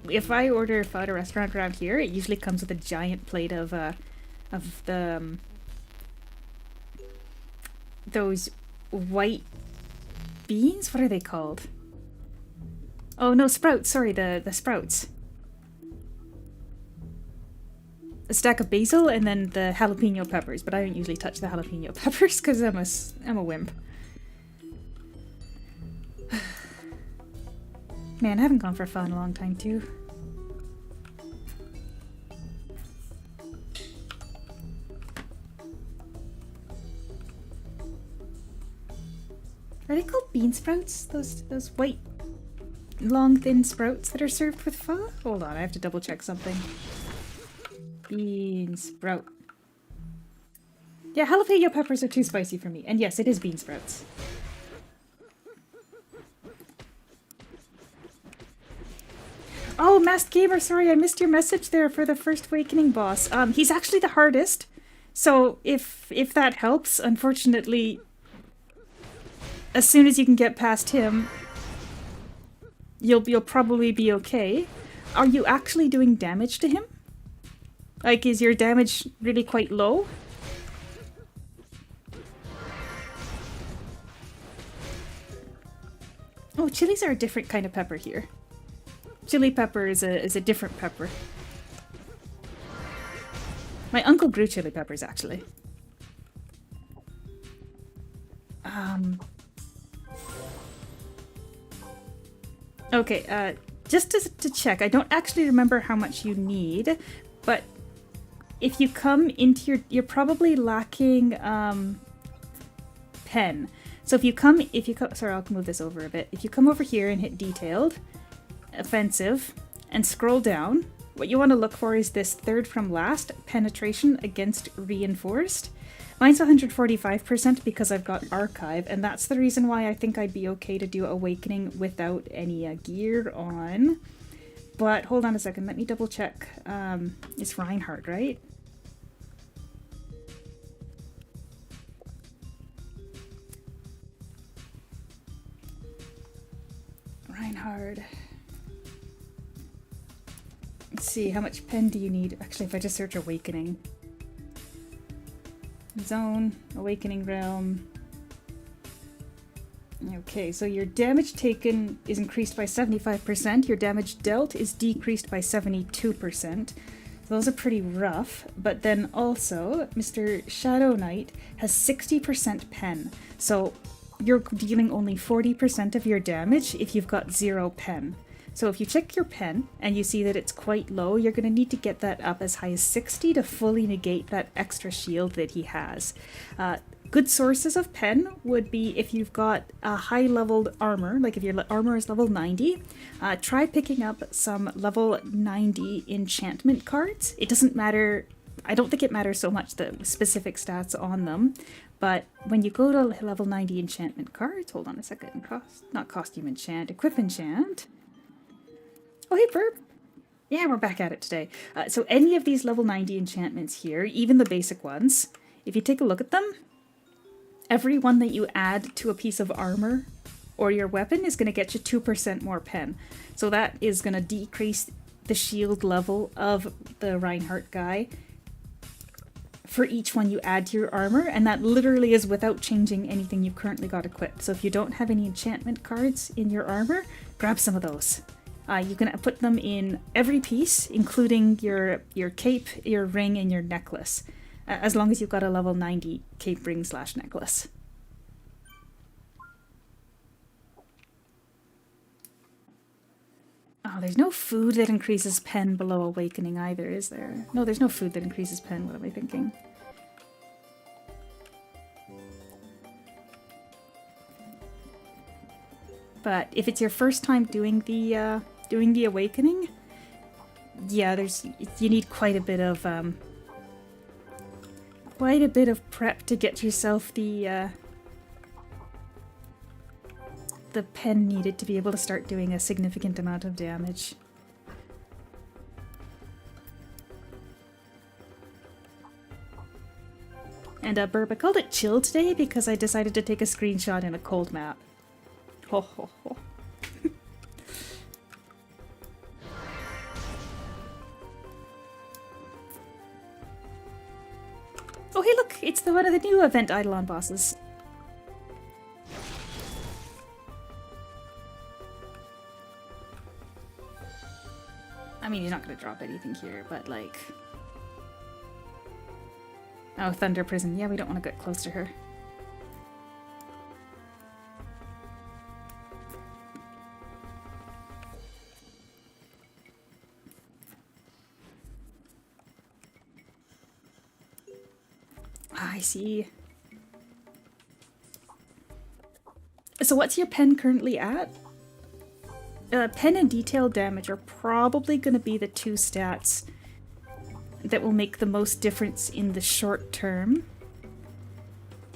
if I order pho at a restaurant around here, it usually comes with a giant plate of the, those white beans? What are they called? Oh no, sprouts, sorry, the sprouts. A stack of basil and then the jalapeno peppers, but I don't usually touch the jalapeno peppers because I'm a wimp. Man, I haven't gone for pho in a long time too. Are they called bean sprouts? Those white, long, thin sprouts that are served with pho? Hold on, I have to double check something. Bean sprout. Yeah, jalapeno peppers are too spicy for me. And yes, it is bean sprouts. Oh, Masked Gamer, sorry, I missed your message there for the First Awakening boss. He's actually the hardest. So if that helps, unfortunately, as soon as you can get past him, you'll probably be okay. Are you actually doing damage to him? Like, is your damage really quite low? Oh, chilies are a different kind of pepper here. Chili pepper is a different pepper. My uncle grew chili peppers, actually. Okay, just to check, I don't actually remember how much you need, but if you come into you're probably lacking, pen. So if you come, sorry, I'll move this over a bit. If you come over here and hit detailed, offensive, and scroll down, what you want to look for is this third from last, penetration against reinforced. Mine's 145% because I've got archive, and that's the reason why I think I'd be okay to do awakening without any gear on. But hold on a second, let me double check. It's Reinhardt, right? Reinhardt. Let's see, how much pen do you need? Actually, if I just search awakening. Zone, awakening realm. Okay, so your damage taken is increased by 75%. Your damage dealt is decreased by 72%. Those are pretty rough. But then also, Mr. Shadow Knight has 60% pen. So you're dealing only 40% of your damage if you've got 0 pen. So if you check your pen and you see that it's quite low, you're going to need to get that up as high as 60 to fully negate that extra shield that he has. Good sources of pen would be if you've got a high-leveled armor, like if your armor is level 90, try picking up some level 90 enchantment cards. It doesn't matter, I don't think it matters so much the specific stats on them, but when you go to level 90 enchantment cards, hold on a second, not costume enchant, equip enchant. Oh, hey, Burp. Yeah, we're back at it today. So any of these level 90 enchantments here, even the basic ones, if you take a look at them, every one that you add to a piece of armor or your weapon is going to get you 2% more pen. So that is going to decrease the shield level of the Reinhardt guy for each one you add to your armor, and that literally is without changing anything you've currently got equipped. So if you don't have any enchantment cards in your armor, grab some of those. You can put them in every piece, including your cape, your ring, and your necklace, as long as you've got a level 90 cape, ring / necklace. Oh, there's no food that increases pen below awakening either, is there? No, there's no food that increases pen. What am I thinking? But if it's your first time doing the awakening, yeah, you need quite a bit of prep to get yourself the pen needed to be able to start doing a significant amount of damage. And Burp, I called it chill today because I decided to take a screenshot in a cold map. Ho ho ho. Oh hey look, it's one of the new event Eidolon bosses. I mean, you're not gonna drop anything here, but like... Oh, Thunder Prison. Yeah, we don't want to get close to her. I see. So what's your pen currently at? Pen and detail damage are probably going to be the two stats that will make the most difference in the short term.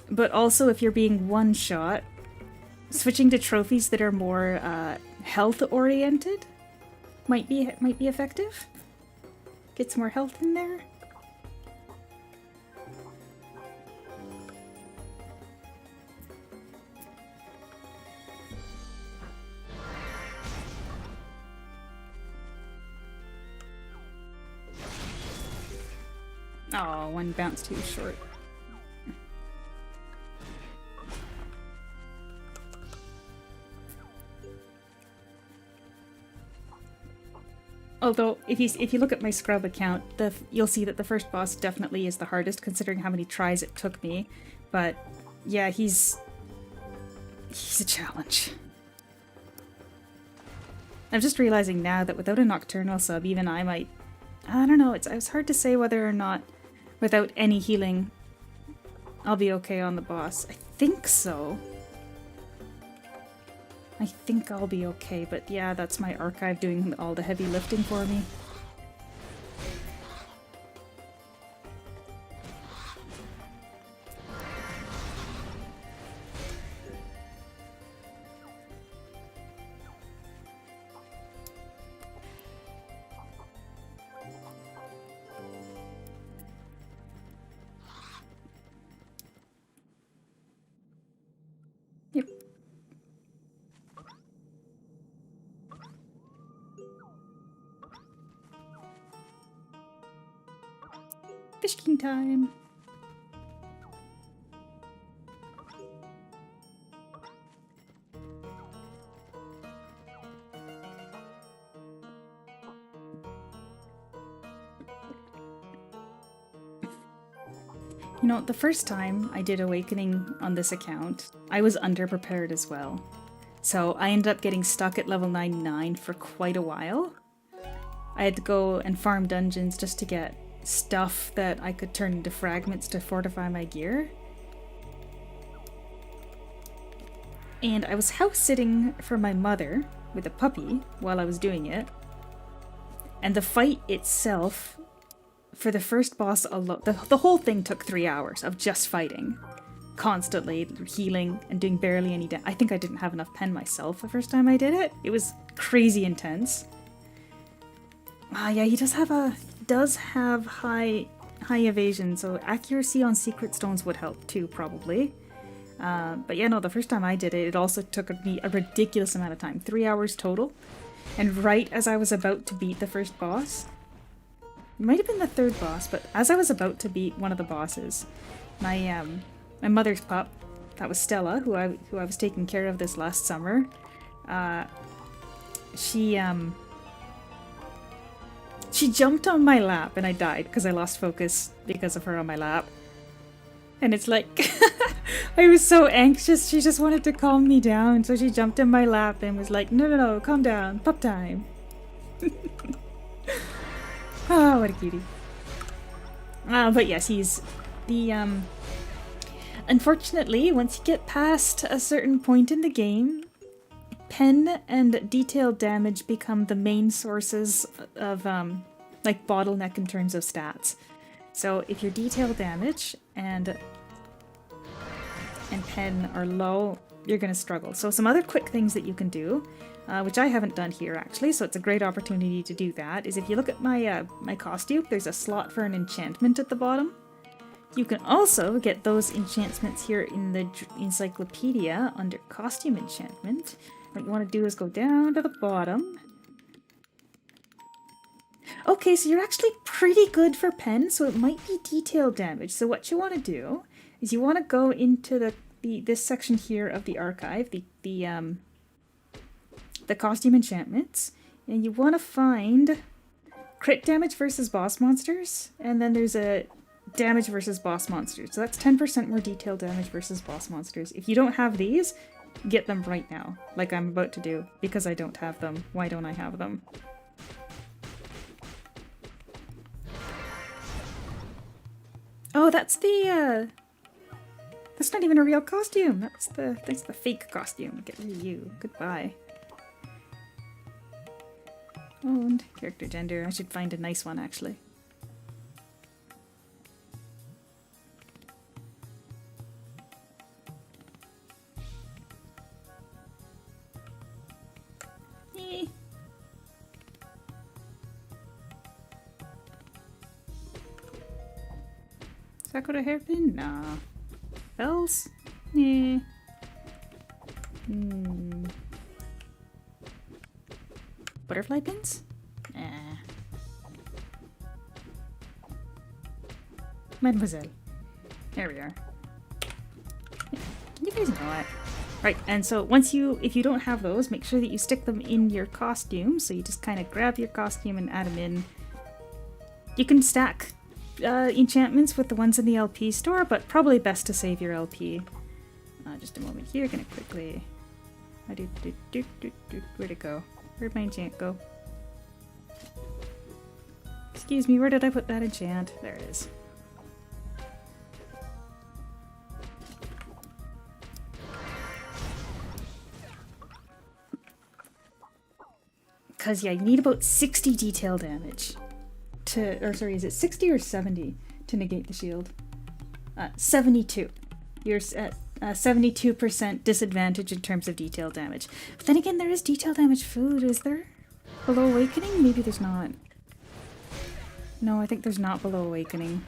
But also, if you're being one-shot, switching to trophies that are more health-oriented might be effective. Get some more health in there. Oh, one bounce too short. Although, if you look at my scrub account, you'll see that the first boss definitely is the hardest, considering how many tries it took me. But yeah, he's a challenge. I'm just realizing now that without a nocturnal sub, even I might. I don't know. It's hard to say whether or not without any healing, I'll be okay on the boss. I think so. I think I'll be okay, but yeah, that's my archive doing all the heavy lifting for me. Yep. Fish King time! You know, the first time I did Awakening on this account, I was underprepared as well. So I ended up getting stuck at level 99 for quite a while. I had to go and farm dungeons just to get stuff that I could turn into fragments to fortify my gear. And I was house sitting for my mother with a puppy while I was doing it. And the fight itself, for the first boss alone, the whole thing took 3 hours of just fighting. Constantly healing and doing barely any damage. I think I didn't have enough pen myself the first time I did it. It was crazy intense. Yeah, he does have high evasion, so accuracy on secret stones would help too, probably. But yeah, no, the first time I did it, it also took me a ridiculous amount of time. 3 hours total. And right as I was about to beat the first boss, it might have been the third boss, but as I was about to beat one of the bosses, my mother's pup, that was Stella, who I was taking care of this last summer, she jumped on my lap and I died because I lost focus because of her on my lap. And it's like, I was so anxious, she just wanted to calm me down, so she jumped in my lap and was like, no, calm down, pup time. Oh, what a cutie. But yes, he's the, unfortunately, once you get past a certain point in the game, pen and detail damage become the main sources of, like, bottleneck in terms of stats. So if your detail damage and pen are low, you're going to struggle. So some other quick things that you can do, which I haven't done here actually, so it's a great opportunity to do that, is if you look at my my costume, there's a slot for an enchantment at the bottom. You can also get those enchantments here in the encyclopedia under costume enchantment. What you want to do is go down to the bottom. Okay, so you're actually pretty good for pen, so it might be detail damage. So what you want to do is you want to go into this section here of the archive, the costume enchantments, and you want to find crit damage versus boss monsters, and then there's a damage versus boss monsters. So that's 10% more detail damage versus boss monsters. If you don't have these, get them right now, like I'm about to do, because I don't have them. Why don't I have them? Oh, that's the That's not even a real costume. That's the fake costume. Get rid of you. Goodbye. Owned. Character gender. I should find a nice one, actually. Eh. Sakura hairpin? Nah. Bells? Eh. Butterfly pins? Nah. Mademoiselle. There we are. You guys know it. Right, and so if you don't have those, make sure that you stick them in your costume. So you just kind of grab your costume and add them in. You can stack enchantments with the ones in the LP store, but probably best to save your LP. Just a moment here, gonna quickly... Where'd it go? Where'd my enchant go? Excuse me, where did I put that enchant? There it is. Because, yeah, you need about 60 detail damage to... Or, sorry, is it 60 or 70 to negate the shield? 72. You're at 72% disadvantage in terms of detail damage. But then again, there is detail damage food, is there? Below Awakening? Maybe there's not. No, I think there's not below Awakening.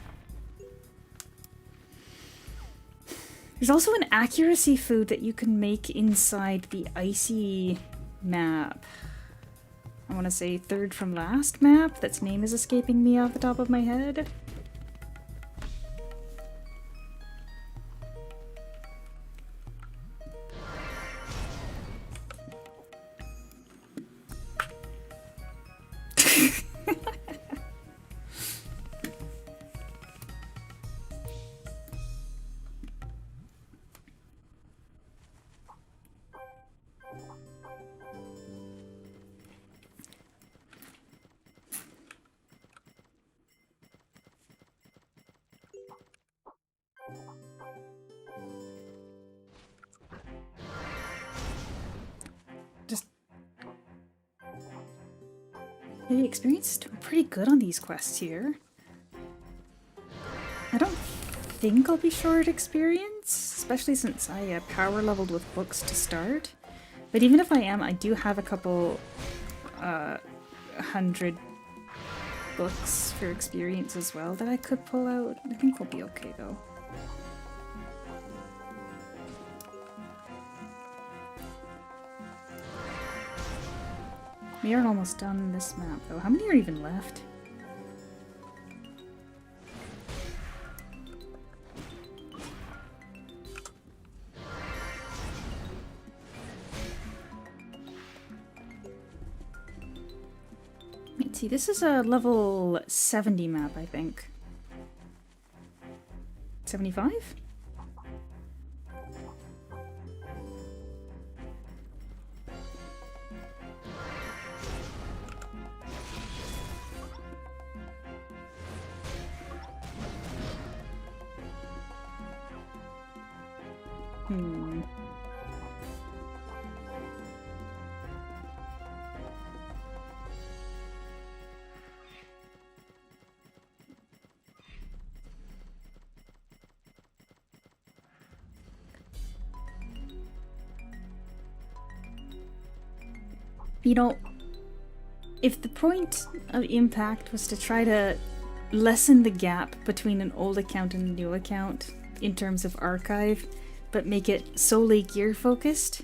There's also an accuracy food that you can make inside the icy map. I want to say third from last map. That's name is escaping me off the top of my head. The experience is doing pretty good on these quests here. I don't think I'll be short experience, especially since I power leveled with books to start. But even if I am, I do have a couple 100 books for experience as well that I could pull out. I think we'll be okay though. We are almost done this map though. How many are even left? Let's see, this is a level 70 map, I think. 75? You know, if the point of Impact was to try to lessen the gap between an old account and a new account in terms of archive, but make it solely gear focused,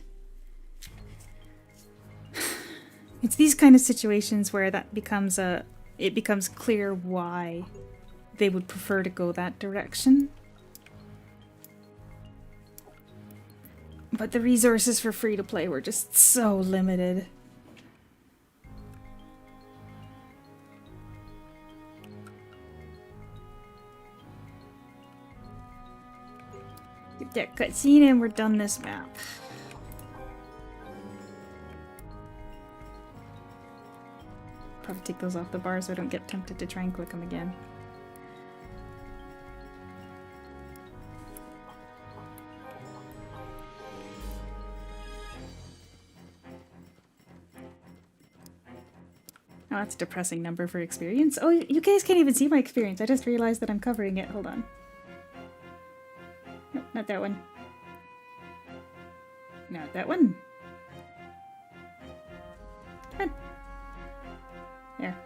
it's these kind of situations where that becomes it becomes clear why they would prefer to go that direction. But the resources for free to play were just so limited. Get that cutscene and we're done this map. Probably take those off the bar so I don't get tempted to try and click them again. Oh, that's a depressing number for experience. Oh, you guys can't even see my experience. I just realized that I'm covering it. Hold on. Nope, not that one. Not that one. Come on. There.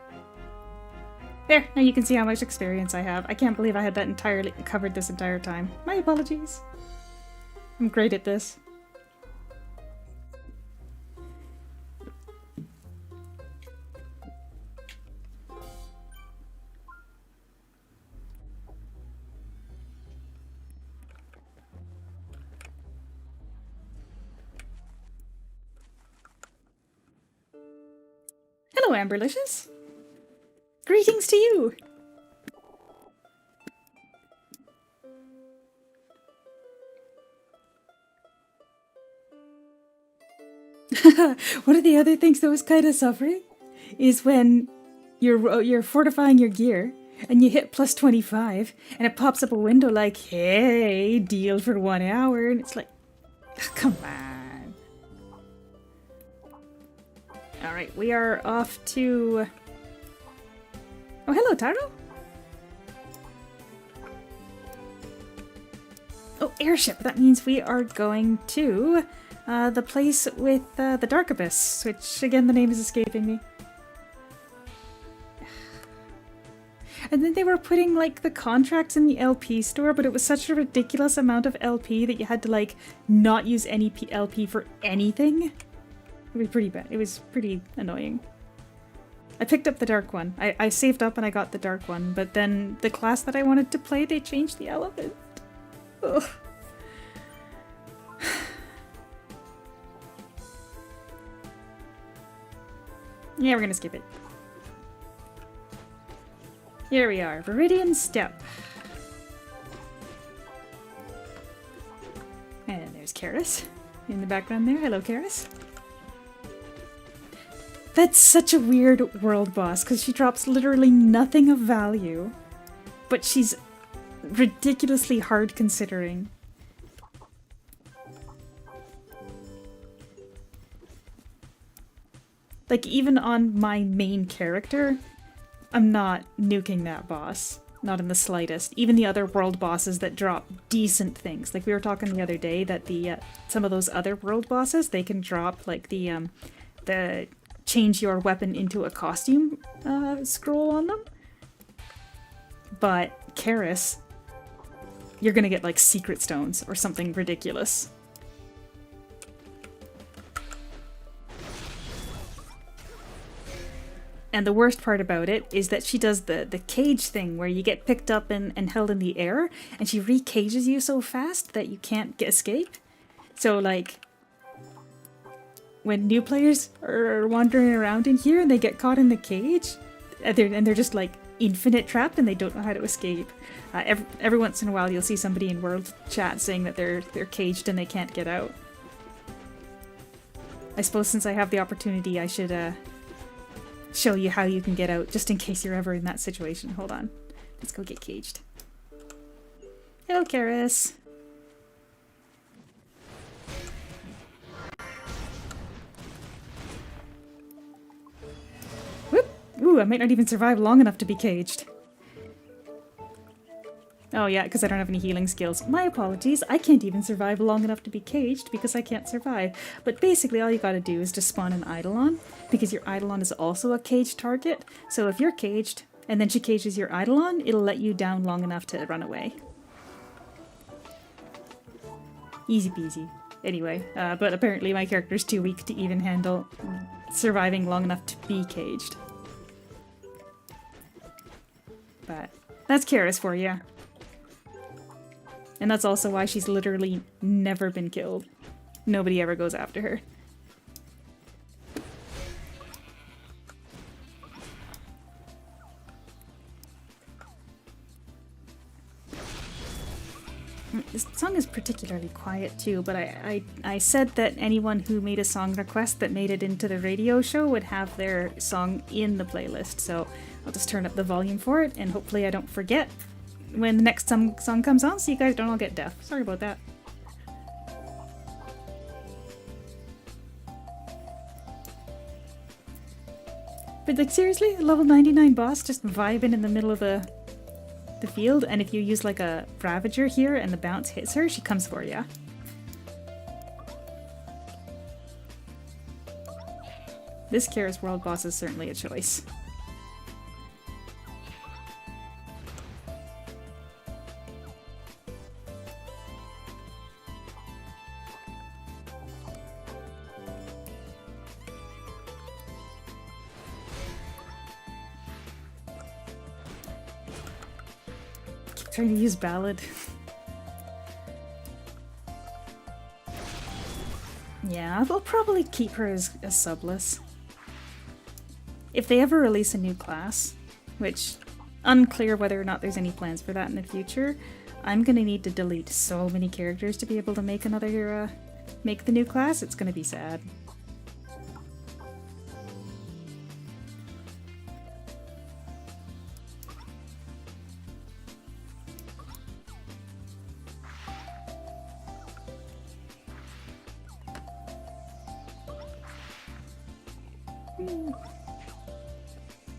There, now you can see how much experience I have. I can't believe I had that entirely covered this entire time. My apologies. I'm great at this. Hello, Amberlicious. Greetings to you. One of the other things that was kind of suffering is when you're fortifying your gear and you hit plus 25 and it pops up a window like, hey, deal for 1 hour, and it's like, come on. Alright, we are off to... Oh, hello, Taro! Oh, airship! That means we are going to the place with the Dark Abyss, which, again, the name is escaping me. And then they were putting, like, the contracts in the LP store, but it was such a ridiculous amount of LP that you had to, like, not use any LP for anything. It was pretty bad. It was pretty annoying. I picked up the dark one. I saved up and I got the dark one, but then the class that I wanted to play, they changed the element. Ugh. Yeah, we're gonna skip it. Here we are, Viridian Step. And there's Karis in the background there. Hello, Karis. That's such a weird world boss, because she drops literally nothing of value, but she's ridiculously hard considering. Like, even on my main character, I'm not nuking that boss. Not in the slightest. Even the other world bosses that drop decent things. Like, we were talking the other day that the some of those other world bosses, they can drop, like, the change your weapon into a costume scroll on them. But Karis, you're gonna get like secret stones or something ridiculous. And the worst part about it is that she does the cage thing where you get picked up and held in the air, and she re-cages you so fast that you can't escape. So like, when new players are wandering around in here and they get caught in the cage, and they're just like infinite trapped and they don't know how to escape. Every once in a while you'll see somebody in world chat saying that they're caged and they can't get out. I suppose since I have the opportunity I should show you how you can get out, just in case you're ever in that situation. Hold on. Let's go get caged. Hello, Karis. Whoop! Ooh, I might not even survive long enough to be caged. Oh yeah, because I don't have any healing skills. My apologies, I can't even survive long enough to be caged because I can't survive. But basically all you gotta do is just spawn an Eidolon, because your Eidolon is also a caged target. So if you're caged, and then she cages your Eidolon, it'll let you down long enough to run away. Easy peasy. Anyway, but apparently my character's too weak to even handle surviving long enough to be caged. But that's Karis for you. And that's also why she's literally never been killed. Nobody ever goes after her. This song is particularly quiet too, but I said that anyone who made a song request that made it into the radio show would have their song in the playlist, so I'll just turn up the volume for it, and hopefully I don't forget when the next song comes on, so you guys don't all get deaf. Sorry about that. But like seriously, a level 99 boss just vibing in the middle of the field, and if you use like a Ravager here and the bounce hits her, she comes for you. This Kara's World boss is certainly a choice. Trying to use Ballad. Yeah, I'll probably keep her as subless. If they ever release a new class, which unclear whether or not there's any plans for that in the future, I'm gonna need to delete so many characters to be able to make another make the new class. It's gonna be sad.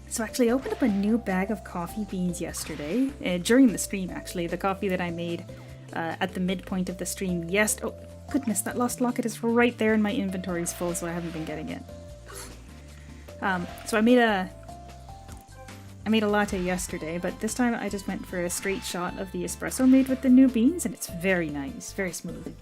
So actually I opened up a new bag of coffee beans yesterday, during the stream actually, the coffee that I made at the midpoint of the stream. Yes, oh goodness, that lost locket is right there and my inventory's full, so I haven't been getting it. So I made a latte yesterday, but this time I just went for a straight shot of the espresso made with the new beans, and it's very nice, very smooth.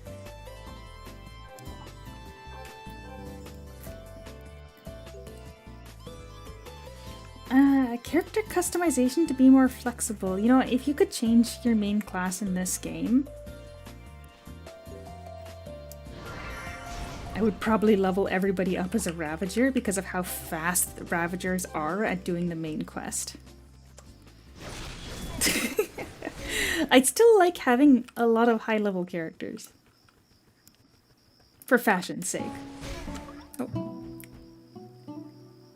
Character customization to be more flexible. You know, if you could change your main class in this game, I would probably level everybody up as a Ravager because of how fast the Ravagers are at doing the main quest. I'd still like having a lot of high-level characters. For fashion's sake. Oh.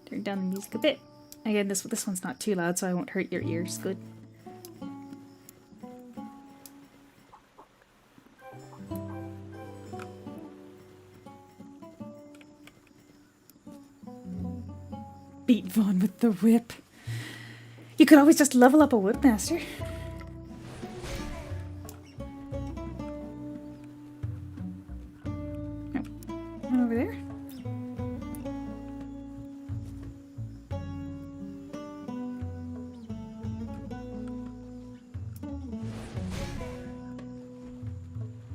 Turn down the music a bit. Again, this one's not too loud, so I won't hurt your ears. Good. Beat Vaughn with the whip. You could always just level up a whipmaster. Oh, one over there.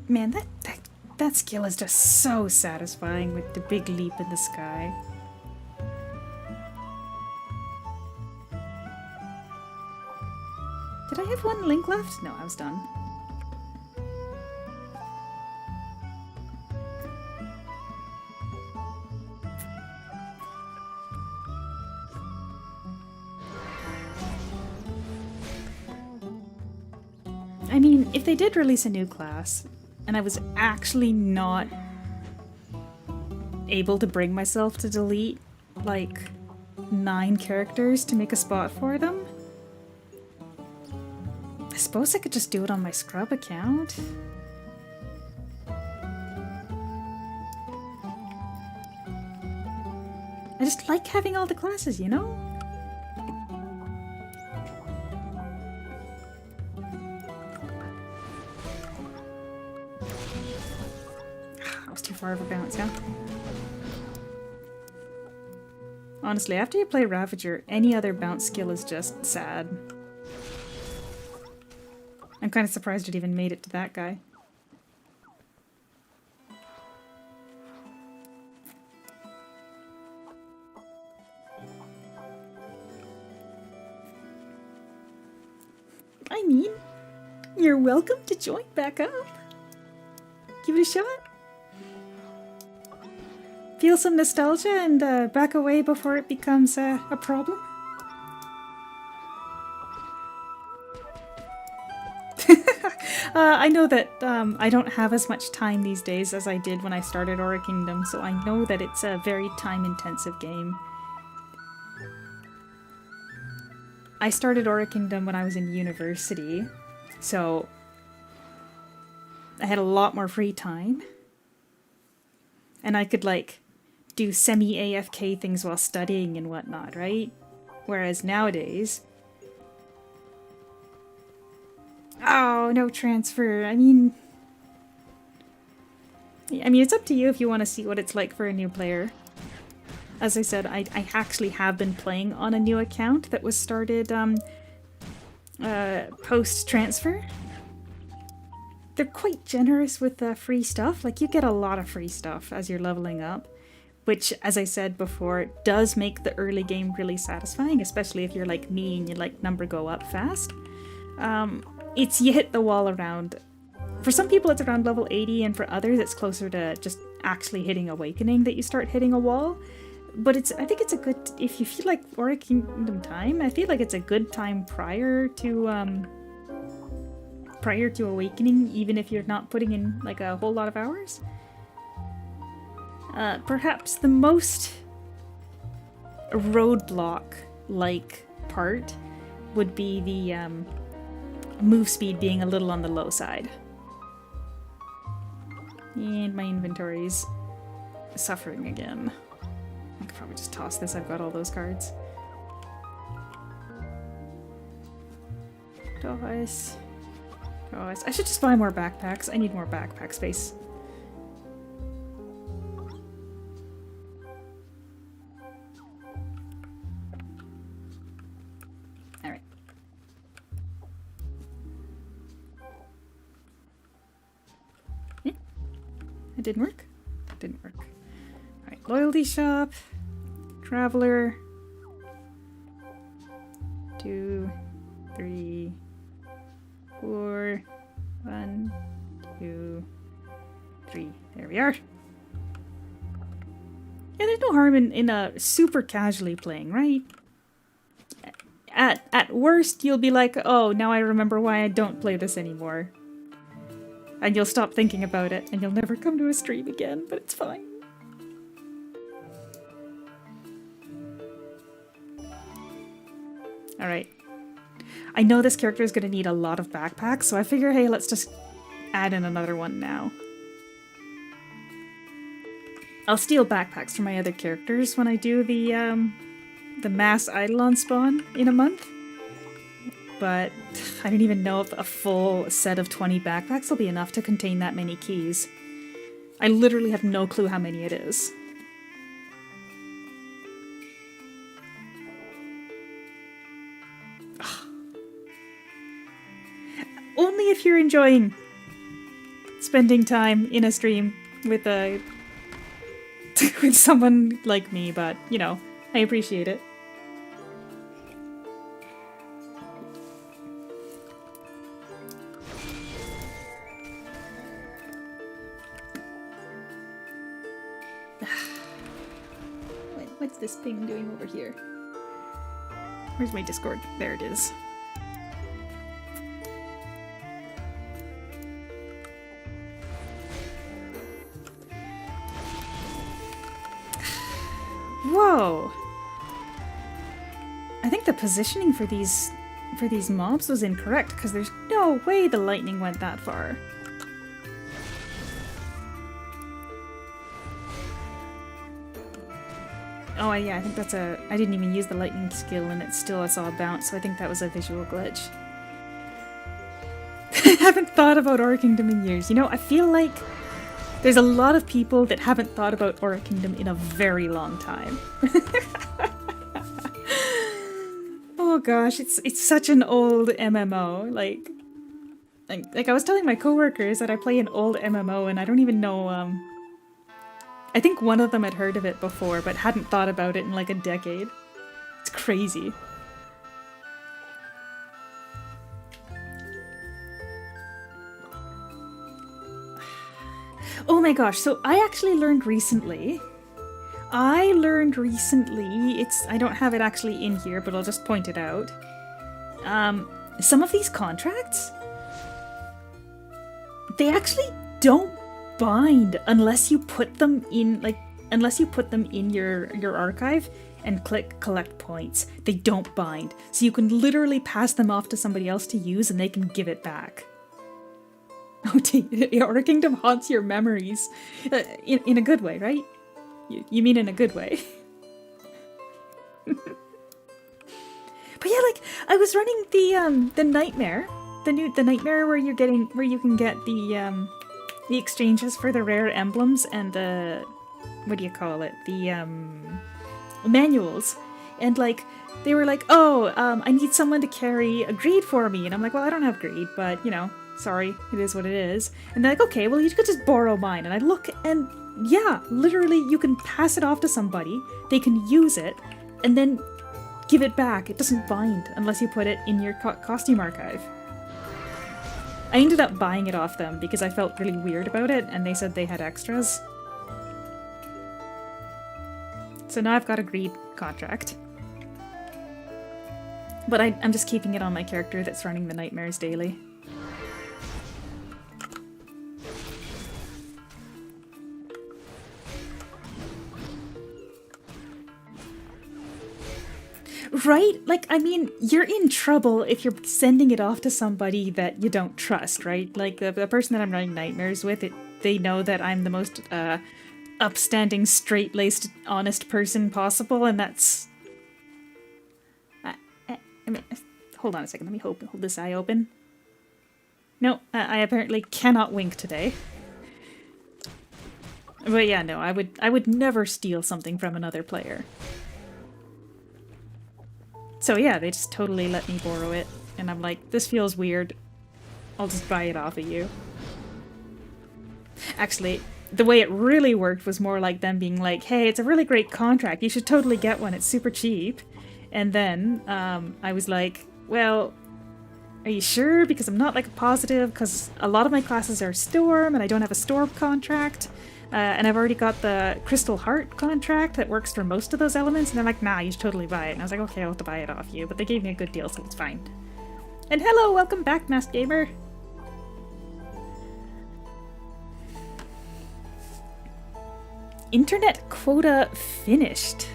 Man, that skill is just so satisfying with the big leap in the sky. Did I have one link left? No, I was done. I mean, if they did release a new class, and I was actually not able to bring myself to delete, like, 9 characters to make a spot for them, I suppose I could just do it on my scrub account. I just like having all the classes, you know? Too far of a bounce, huh? Honestly, after you play Ravager, any other bounce skill is just sad. I'm kind of surprised it even made it to that guy. I mean, you're welcome to join back up. Give it a shot. Feel some nostalgia and back away before it becomes a problem. I know that I don't have as much time these days as I did when I started Aura Kingdom, so I know that it's a very time-intensive game. I started Aura Kingdom when I was in university, so I had a lot more free time. And I could, like, do semi-AFK things while studying and whatnot, right? Whereas nowadays... Oh, no transfer. I mean, it's up to you if you want to see what it's like for a new player. As I said, I actually have been playing on a new account that was started post-transfer. They're quite generous with free stuff. Like, you get a lot of free stuff as you're leveling up, which, as I said before, does make the early game really satisfying, especially if you're like me and you like number go up fast. It's you hit the wall around... For some people it's around level 80, and for others it's closer to just actually hitting Awakening that you start hitting a wall. But I think it's a good... If you feel like Aura Kingdom time, I feel like it's a good time prior to Awakening, even if you're not putting in like a whole lot of hours. Perhaps the most roadblock-like part would be the move speed being a little on the low side. And my inventory's suffering again. I could probably just toss this, I've got all those cards. Toss. Toss. I should just buy more backpacks. I need more backpack space. Alright. It didn't work? It didn't work. Alright, loyalty shop. Traveler. 2, 3, 4. 1, 2, 3. There we are. Yeah, there's no harm in super casually playing, right? At worst, you'll be like, oh, now I remember why I don't play this anymore. And you'll stop thinking about it, and you'll never come to a stream again, but it's fine. Alright. I know this character is going to need a lot of backpacks, so I figure, hey, let's just add in another one now. I'll steal backpacks from my other characters when I do the mass Eidolon spawn in a month. But I don't even know if a full set of 20 backpacks will be enough to contain that many keys. I literally have no clue how many it is. Only if you're enjoying spending time in a stream with with someone like me, but, you know, I appreciate it. What's this ping doing over here? Where's my Discord? There it is. Whoa! I think the positioning for these mobs was incorrect, because there's no way the lightning went that far. Oh yeah, I think that's I didn't even use the lightning skill and it still I saw a bounce, so I think that was a visual glitch. I haven't thought about Aura Kingdom in years. You know, I feel like there's a lot of people that haven't thought about Aura Kingdom in a very long time. Oh gosh, it's such an old MMO. Like I was telling my coworkers that I play an old MMO and I don't even know, I think one of them had heard of it before but hadn't thought about it in like a decade. It's crazy. Oh my gosh, so I actually learned recently, I don't have it actually in here, but I'll just point it out. Some of these contracts, they actually don't bind unless you put them in, your archive and click collect points. They don't bind. So you can literally pass them off to somebody else to use and they can give it back. Oh, Aura Kingdom haunts your memories. In a good way, right? You mean in a good way. But yeah, like I was running the nightmare, the nightmare where you can get the exchanges for the rare emblems and the what do you call it, the manuals, and like they were like, oh, I need someone to carry a greed for me, and I'm like, well, I don't have greed, but you know, sorry, it is what it is. And they're like, okay, well, you could just borrow mine. And I look, and yeah, literally, you can pass it off to somebody, they can use it, and then give it back. It doesn't bind unless you put it in your costume archive. I ended up buying it off them because I felt really weird about it, and they said they had extras. So now I've got a greed contract. But I'm just keeping it on my character that's running the nightmares daily. Right? Like, I mean, you're in trouble if you're sending it off to somebody that you don't trust, right? Like, the person that I'm running nightmares with, they know that I'm the most upstanding, straight-laced, honest person possible, and that's... I mean, hold on a second, let me hold this eye open. No, I apparently cannot wink today. But yeah, no, I would never steal something from another player. So yeah, they just totally let me borrow it, and I'm like, this feels weird. I'll just buy it off of you. Actually, the way it really worked was more like them being like, hey, it's a really great contract, you should totally get one, it's super cheap. And then I was like, well, are you sure? Because I'm not like positive, because a lot of my classes are Storm, and I don't have a Storm contract. And I've already got the Crystal Heart contract that works for most of those elements, and they're like, nah, you should totally buy it. And I was like, okay, I'll have to buy it off you, but they gave me a good deal, so it's fine. And hello, welcome back, Masked Gamer! Internet quota finished.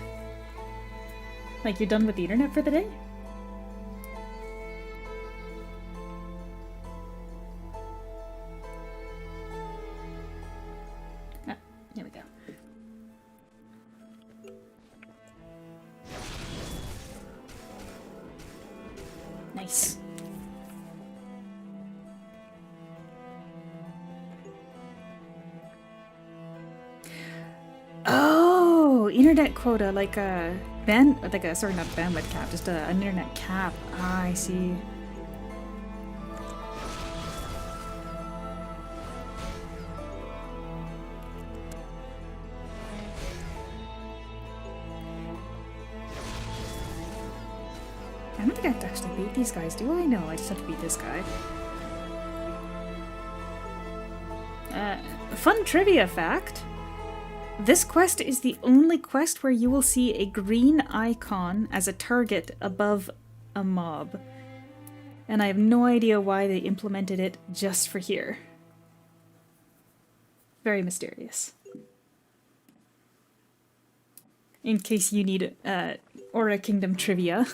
Like, you're done with the internet for the day? Here we go. Nice. Oh, internet quota, like a sorry, not a bandwidth cap, just an internet cap. Ah, I see. I don't think I have to actually beat these guys, do I? No, I just have to beat this guy. Fun trivia fact. This quest is the only quest where you will see a green icon as a target above a mob. And I have no idea why they implemented it just for here. Very mysterious. In case you need Aura Kingdom trivia.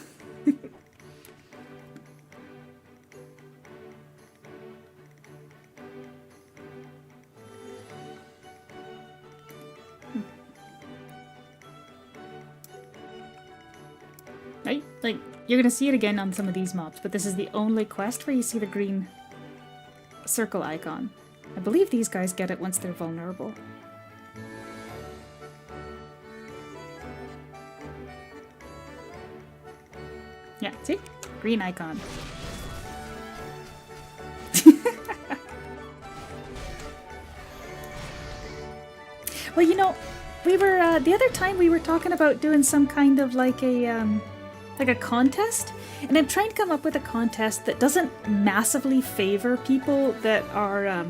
Right? Like, you're gonna see it again on some of these mobs, but this is the only quest where you see the green circle icon. I believe these guys get it once they're vulnerable. Yeah, see? Green icon. Well, you know, we were, the other time we were talking about doing some kind of like a contest, and I'm trying to come up with a contest that doesn't massively favor people that are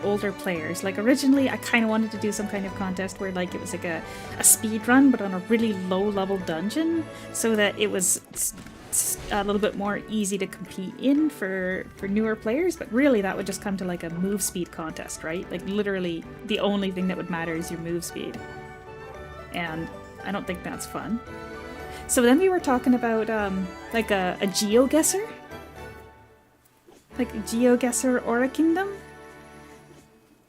older players. Like originally I kind of wanted to do some kind of contest where like it was like a speed run but on a really low level dungeon, so that it was a little bit more easy to compete in for newer players, but really that would just come to like a move speed contest, right? Like literally the only thing that would matter is your move speed, and I don't think that's fun. So then we were talking about like a GeoGuessr, like a GeoGuessr Aura Kingdom.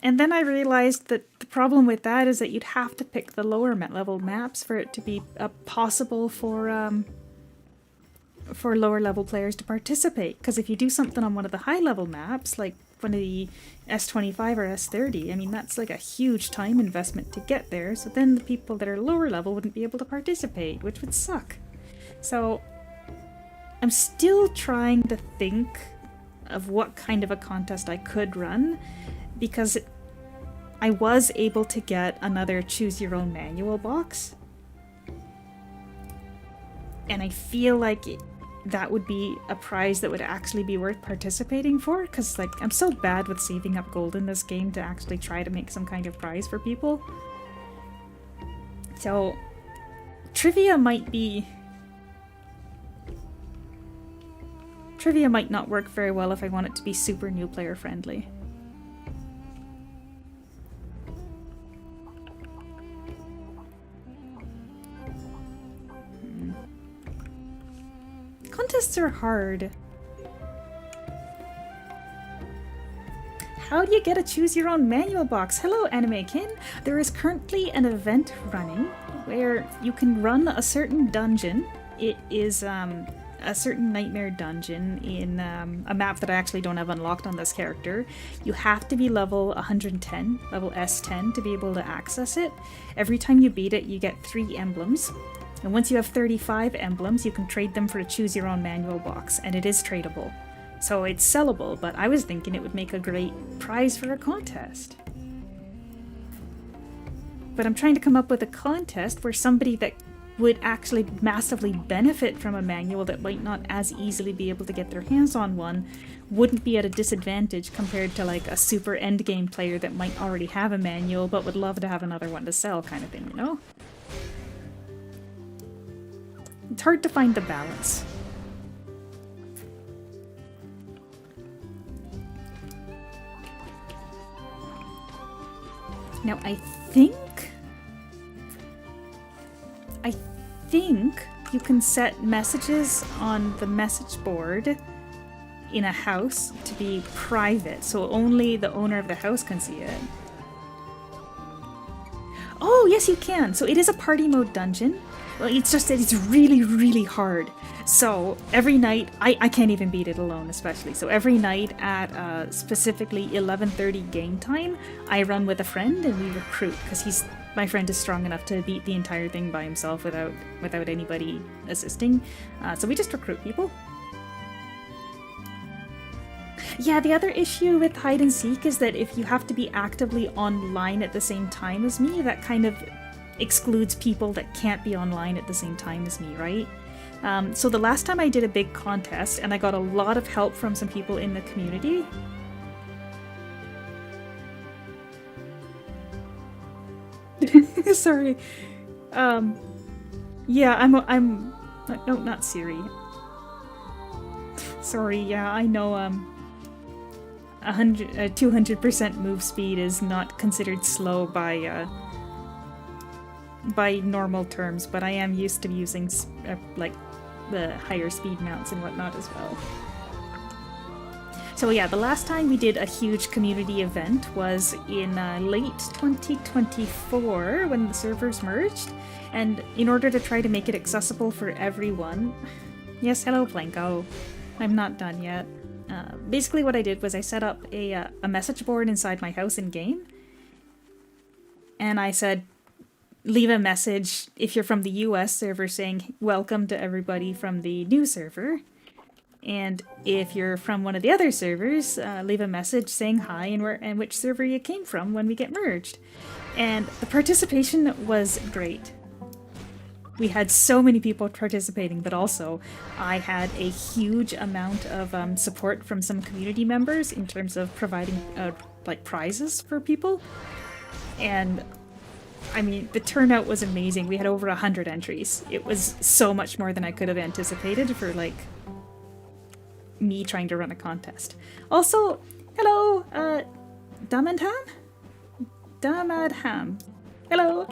And then I realized that the problem with that is that you'd have to pick the lower level maps for it to be possible for lower level players to participate. Because if you do something on one of the high level maps, like one of the S25 or S30, I mean, that's like a huge time investment to get there. So then the people that are lower level wouldn't be able to participate, which would suck. So I'm still trying to think of what kind of a contest I could run, because I was able to get another choose your own manual box. And I feel like that would be a prize that would actually be worth participating for, because like I'm so bad with saving up gold in this game to actually try to make some kind of prize for people. So trivia might not work very well if I want it to be super new player friendly. Contests are hard. How do you get a choose your own manual box? Hello, Animekin. There is currently an event running where you can run a certain dungeon. It is a certain nightmare dungeon in a map that I actually don't have unlocked on this character. You have to be level 110, level S10, to be able to access it. Every time you beat it, you get 3 emblems. And once you have 35 emblems, you can trade them for a choose your own manual box, and it is tradable. So it's sellable, but I was thinking it would make a great prize for a contest. But I'm trying to come up with a contest where somebody that would actually massively benefit from a manual that might not as easily be able to get their hands on one wouldn't be at a disadvantage compared to like a super endgame player that might already have a manual but would love to have another one to sell, kind of thing, you know? It's hard to find the balance. Now I think you can set messages on the message board in a house to be private, so only the owner of the house can see it. Oh, yes you can! So it is a party mode dungeon. Well, it's just that it's really, really hard. So every night, I can't even beat it alone, especially. So every night at specifically 11:30 game time, I run with a friend and we recruit, because my friend is strong enough to beat the entire thing by himself without anybody assisting. So we just recruit people. Yeah, the other issue with hide and seek is that if you have to be actively online at the same time as me, that kind of excludes people that can't be online at the same time as me, right? So the last time I did a big contest, and I got a lot of help from some people in the community. Sorry. Yeah, I'm no, not Siri. Sorry, yeah, I know 200% move speed is not considered slow by normal terms, but I am used to using like the higher speed mounts and whatnot as well. So yeah, the last time we did a huge community event was in late 2024 when the servers merged, and in order to try to make it accessible for everyone... Yes, hello Planko. I'm not done yet. Basically what I did was I set up a message board inside my house in-game, and I said, leave a message if you're from the US server saying welcome to everybody from the new server, and if you're from one of the other servers, leave a message saying hi and which server you came from when we get merged. And the participation was great. We had so many people participating, but also I had a huge amount of support from some community members in terms of providing like prizes for people. And I mean, the turnout was amazing. We had over 100 entries. It was so much more than I could have anticipated for, like, me trying to run a contest. Also, hello, Damadham? Damadham. Hello.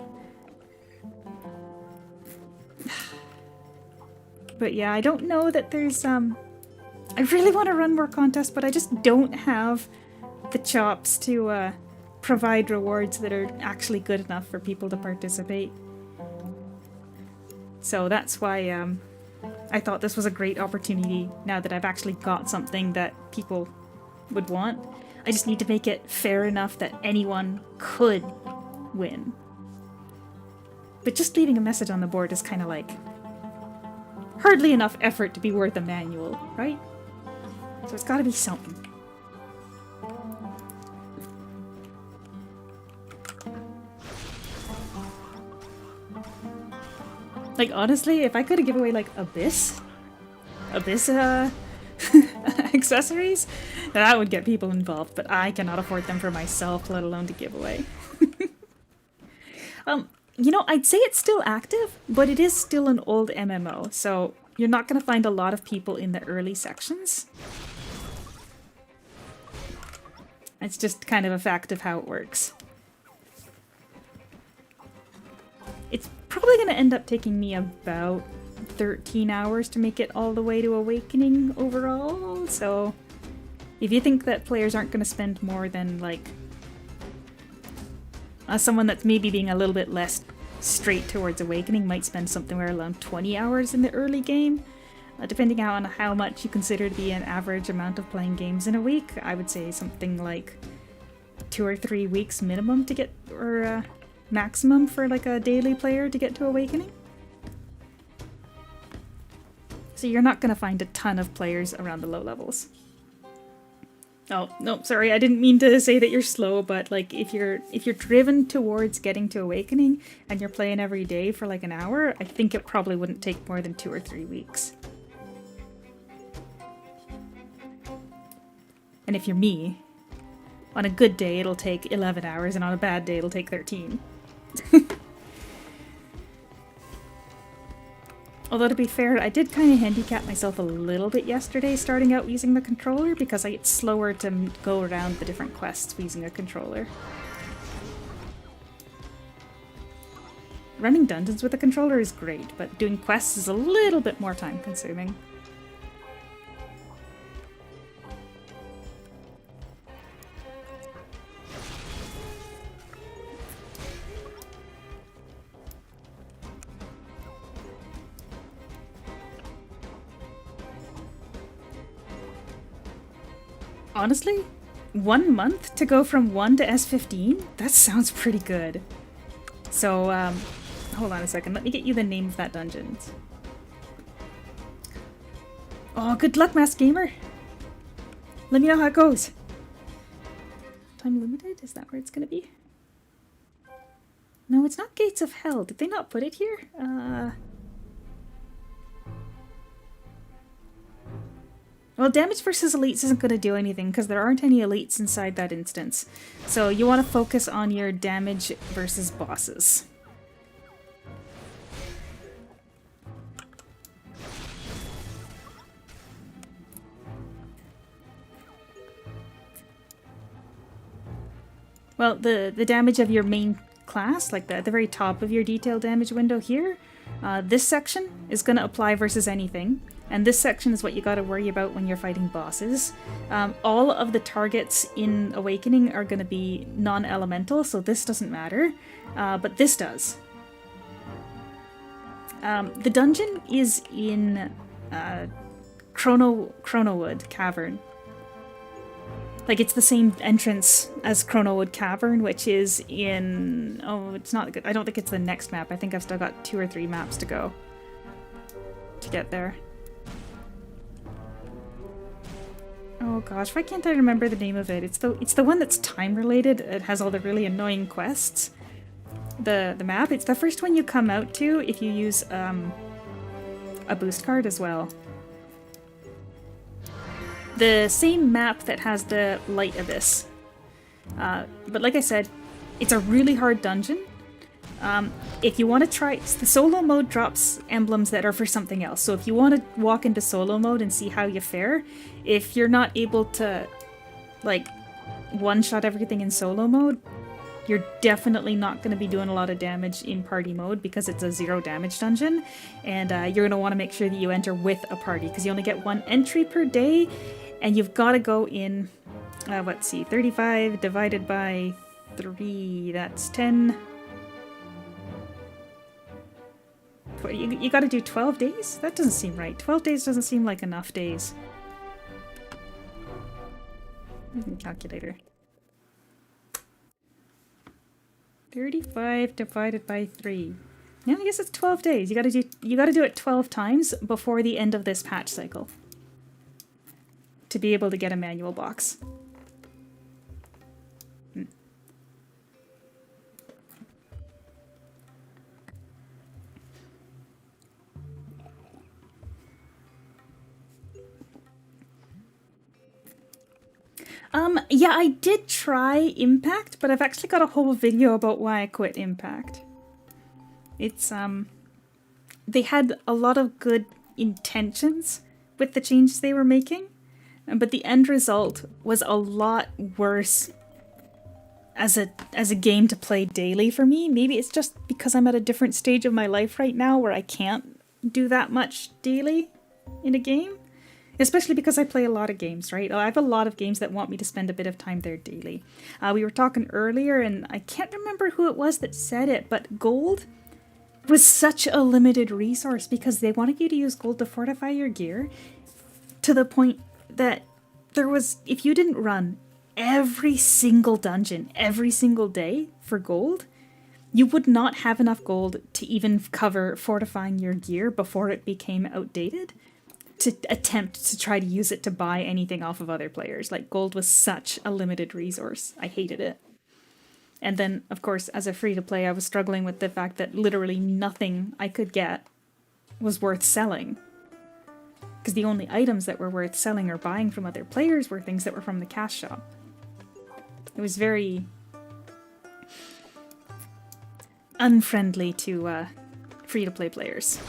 But yeah, I don't know that there's, I really want to run more contests, but I just don't have the chops to, provide rewards that are actually good enough for people to participate. So that's why I thought this was a great opportunity now that I've actually got something that people would want. I just need to make it fair enough that anyone could win. But just leaving a message on the board is kind of like hardly enough effort to be worth a manual, right? So it's gotta be something. Like, honestly, if I could give away, like, Abyss accessories, that would get people involved, but I cannot afford them for myself, let alone to give away. You know, I'd say it's still active, but it is still an old MMO, so you're not going to find a lot of people in the early sections. It's just kind of a fact of how it works. It's probably going to end up taking me about 13 hours to make it all the way to Awakening overall, so if you think that players aren't going to spend more than, like, someone that's maybe being a little bit less straight towards Awakening might spend something around 20 hours in the early game, depending on how much you consider to be an average amount of playing games in a week. I would say something like 2 or 3 weeks minimum to get, or maximum for like a daily player to get to Awakening. So you're not going to find a ton of players around the low levels. Oh, no, sorry, I didn't mean to say that you're slow, but like if you're driven towards getting to Awakening and you're playing every day for like an hour, I think it probably wouldn't take more than 2 or 3 weeks. And if you're me, on a good day it'll take 11 hours and on a bad day it'll take 13. Although to be fair, I did kind of handicap myself a little bit yesterday starting out using the controller because it's slower to go around the different quests using a controller. Running dungeons with a controller is great, but doing quests is a little bit more time consuming. Honestly, 1 month to go from 1 to S15? That sounds pretty good. So, hold on a second. Let me get you the name of that dungeon. Oh, good luck, Masked Gamer! Let me know how it goes. Time limited? Is that where it's gonna be? No, it's not Gates of Hell. Did they not put it here? Well, damage versus elites isn't going to do anything because there aren't any elites inside that instance. So you want to focus on your damage versus bosses. Well, the damage of your main class, like at the very top of your detail damage window here, this section is going to apply versus anything. And this section is what you gotta worry about when you're fighting bosses. All of the targets in Awakening are gonna be non-elemental, so this doesn't matter, but this does. The dungeon is in Chronowood Cavern. Like, it's the same entrance as Chronowood Cavern, which is in... Oh, it's not good. I don't think it's the next map. I think I've still got 2 or 3 maps to go to get there. Oh gosh, why can't I remember the name of it? It's the one that's time related. It has all the really annoying quests. The map, it's the first one you come out to if you use a boost card as well. The same map that has the Light Abyss. But like I said, it's a really hard dungeon. If you want to try, the solo mode drops emblems that are for something else. So if you want to walk into solo mode and see how you fare, if you're not able to, like, one-shot everything in solo mode, you're definitely not going to be doing a lot of damage in party mode because it's a 0 damage dungeon. And you're going to want to make sure that you enter with a party because you only get 1 entry per day, and you've got to go in, let's see, 35 divided by 3, that's 10. You gotta do 12 days? That doesn't seem right. 12 days doesn't seem like enough days. Calculator. 35 divided by 3. Yeah, I guess it's 12 days. You gotta do it 12 times before the end of this patch cycle to be able to get a manual box. Yeah, I did try Impact, but I've actually got a whole video about why I quit Impact. It's, they had a lot of good intentions with the changes they were making, but the end result was a lot worse as a game to play daily for me. Maybe it's just because I'm at a different stage of my life right now where I can't do that much daily in a game. Especially because I play a lot of games, right? I have a lot of games that want me to spend a bit of time there daily. We were talking earlier, and I can't remember who it was that said it, but gold was such a limited resource because they wanted you to use gold to fortify your gear to the point that if you didn't run every single dungeon every single day for gold, you would not have enough gold to even cover fortifying your gear before it became outdated, to attempt to try to use it to buy anything off of other players. Like, gold was such a limited resource. I hated it. And then, of course, as a free-to-play, I was struggling with the fact that literally nothing I could get was worth selling. Because the only items that were worth selling or buying from other players were things that were from the cash shop. It was very unfriendly to free-to-play players.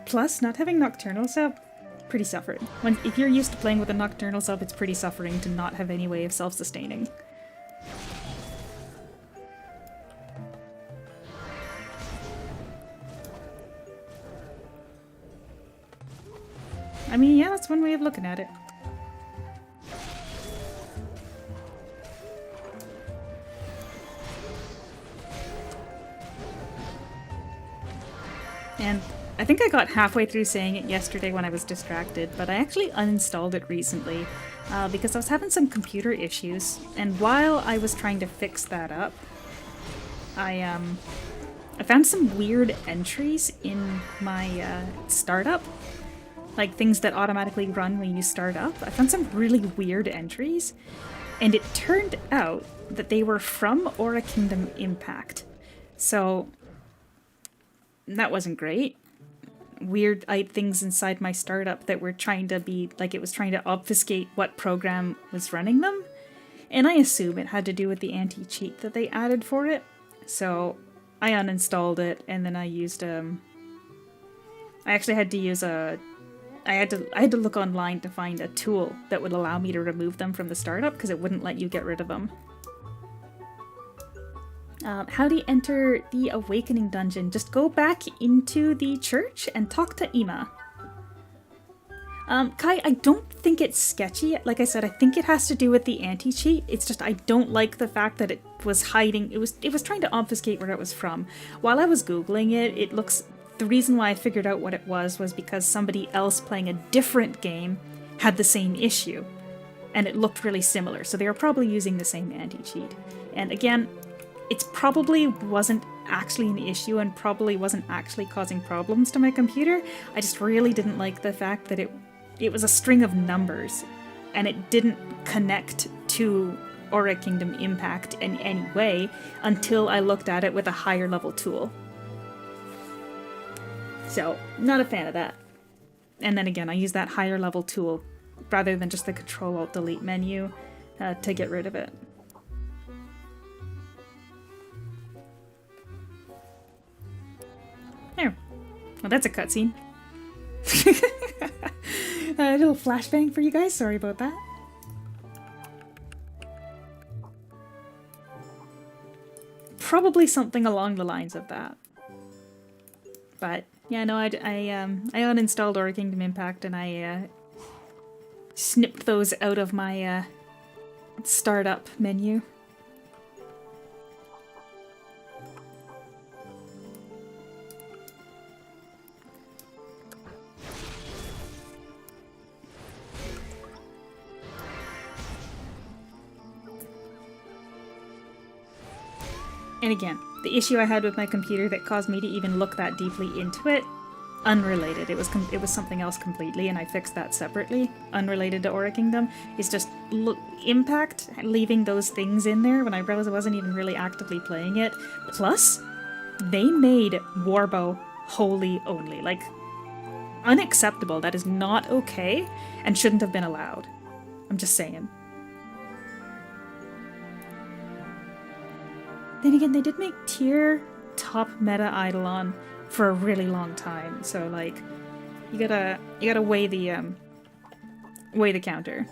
Plus, not having Nocturnal sub, pretty suffering. If you're used to playing with a Nocturnal sub, it's pretty suffering to not have any way of self-sustaining. I mean, yeah, that's one way of looking at it. And I think I got halfway through saying it yesterday when I was distracted, but I actually uninstalled it recently because I was having some computer issues, and while I was trying to fix that up, I found some weird entries in my startup, like things that automatically run when you start up. I found some really weird entries, and it turned out that they were from Aura Kingdom Impact, so that wasn't great. Weird things inside my startup that were trying to be like it was trying to obfuscate what program was running them, and I assume it had to do with the anti-cheat that they added for it. So I uninstalled it, and then I used I actually had to use I had to look online to find a tool that would allow me to remove them from the startup because it wouldn't let you get rid of them. How do you enter the Awakening dungeon? Just go back into the church and talk to Ima. Kai, I don't think it's sketchy. Like I said, I think it has to do with the anti-cheat. It's just I don't like the fact that it was hiding. It was trying to obfuscate where it was from. While I was Googling it, the reason why I figured out what it was because somebody else playing a different game had the same issue. And it looked really similar. So they were probably using the same anti-cheat. And again, it probably wasn't actually an issue and probably wasn't actually causing problems to my computer. I just really didn't like the fact that it was a string of numbers and it didn't connect to Aura Kingdom Impact in any way until I looked at it with a higher level tool. So, not a fan of that. And then again, I use that higher level tool rather than just the Control-Alt-Delete menu to get rid of it. There. Well, that's a cutscene. A little flashbang for you guys. Sorry about that. Probably something along the lines of that. But yeah, no, I uninstalled Aura Kingdom Impact and I snipped those out of my startup menu. And again, the issue I had with my computer that caused me to even look that deeply into it, unrelated. It was something else completely, and I fixed that separately, unrelated to Aura Kingdom. It's just impact, leaving those things in there when I realized I wasn't even really actively playing it. Plus, they made Warbow holy only. Like, unacceptable. That is not okay, and shouldn't have been allowed. I'm just saying. Then again, they did make tier top meta Eidolon for a really long time, so like, you gotta weigh the counter.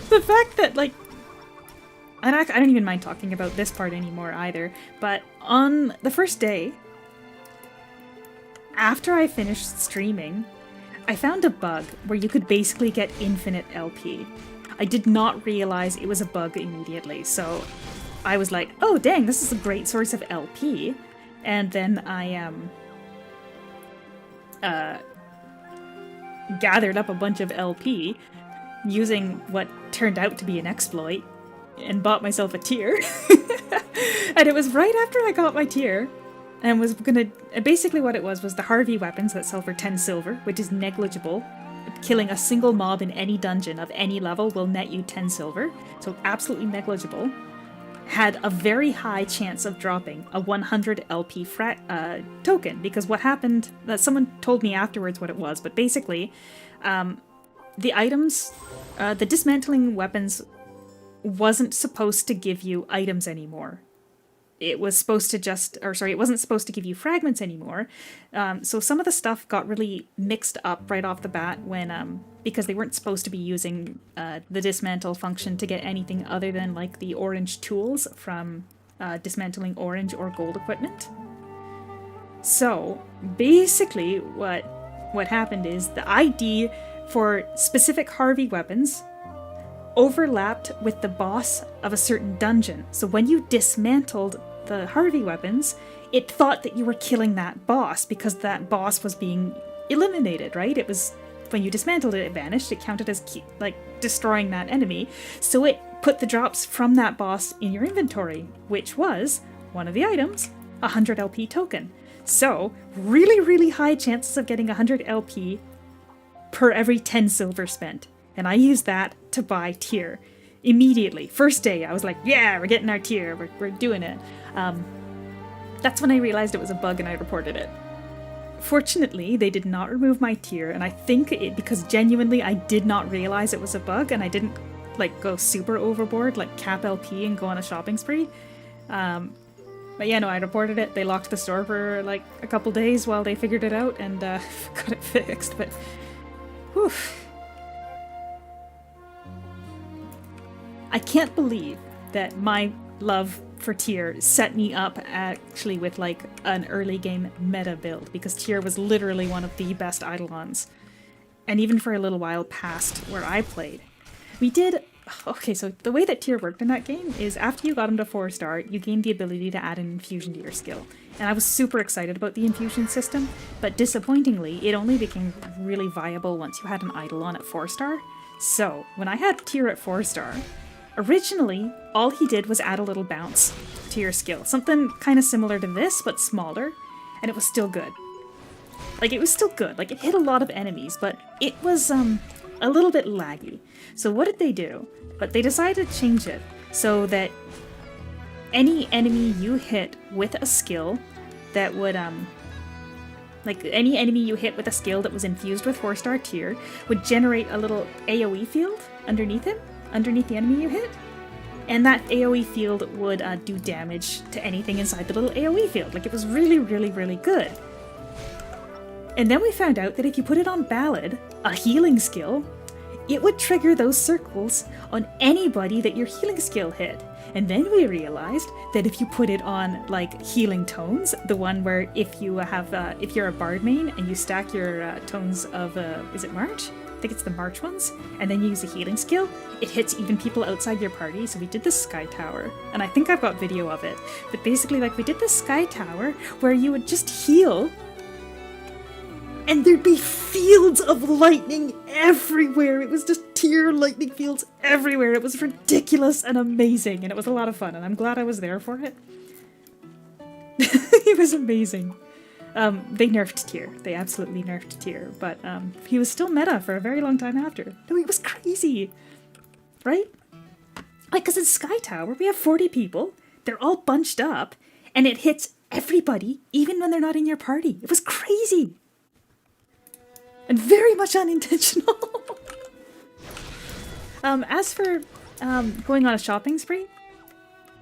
The fact that like, and I don't even mind talking about this part anymore either, but on the first day, after I finished streaming, I found a bug where you could basically get infinite LP. I did not realize it was a bug immediately, so I was like, oh dang, this is a great source of LP. And then I gathered up a bunch of LP using what turned out to be an exploit and bought myself a tier. And it was right after I got my tier and was gonna... Basically what it was the Harvey weapons that sell for 10 silver, which is negligible. Killing a single mob in any dungeon of any level will net you 10 silver, so absolutely negligible. Had a very high chance of dropping a 100 LP token, because what happened, someone told me afterwards what it was, but basically, the items, the dismantling weapons wasn't supposed to give you items anymore. It was supposed to it wasn't supposed to give you fragments anymore. So some of the stuff got really mixed up right off the bat when, because they weren't supposed to be using the dismantle function to get anything other than like the orange tools from dismantling orange or gold equipment. So basically what happened is the ID for specific Harvey weapons overlapped with the boss of a certain dungeon. So when you dismantled the Harvey weapons, it thought that you were killing that boss because that boss was being eliminated, right? It was, when you dismantled it, it vanished. It counted as destroying that enemy. So it put the drops from that boss in your inventory, which was one of the items, a 100 LP token. So really, really high chances of getting 100 LP per every 10 silver spent. And I used that to buy tier. Immediately. First day, I was like, yeah, we're getting our tier. We're doing it. That's when I realized it was a bug and I reported it. Fortunately, they did not remove my tier, and I think because genuinely I did not realize it was a bug and I didn't like go super overboard, like cap LP and go on a shopping spree. But yeah, no, I reported it. They locked the store for like a couple days while they figured it out and got it fixed, but whew. I can't believe that my love for tier set me up actually with like an early game meta build, because tier was literally one of the best Eidolons. And even for a little while past where I played. Okay, so the way that tier worked in that game is after you got him to 4-star, you gained the ability to add an infusion to your skill. And I was super excited about the infusion system, but disappointingly, it only became really viable once you had an Eidolon at 4-star. So, when I had tier at 4-star, originally, all he did was add a little bounce to your skill. Something kind of similar to this, but smaller, and it was still good. Like, it was still good. Like, it hit a lot of enemies, but it was, a little bit laggy. So what did they do? But they decided to change it so that any enemy you hit with a skill that would, like, any enemy you hit with a skill that was infused with 4-star tier would generate a little AoE field underneath him, underneath the enemy you hit. And that AoE field would do damage to anything inside the little AoE field. Like, it was really, really, really good. And then we found out that if you put it on Ballad, a healing skill, it would trigger those circles on anybody that your healing skill hit. And then we realized that if you put it on like healing tones, the one where if you're a bard main and you stack your tones of is it March? I think it's the March ones, and then you use a healing skill, it hits even people outside your party. So we did the Sky Tower, and I think I've got video of it. But basically, like, we did the Sky Tower where you would just heal, and there'd be fields of lightning everywhere. It was just tear lightning fields everywhere. It was ridiculous and amazing, and it was a lot of fun, and I'm glad I was there for it. It was amazing. They nerfed Tyr. They absolutely nerfed Tyr, but he was still meta for a very long time after. No, it was crazy, right? Like, because in Sky Tower, we have 40 people. They're all bunched up, and it hits everybody, even when they're not in your party. It was crazy. And very much unintentional. As for going on a shopping spree,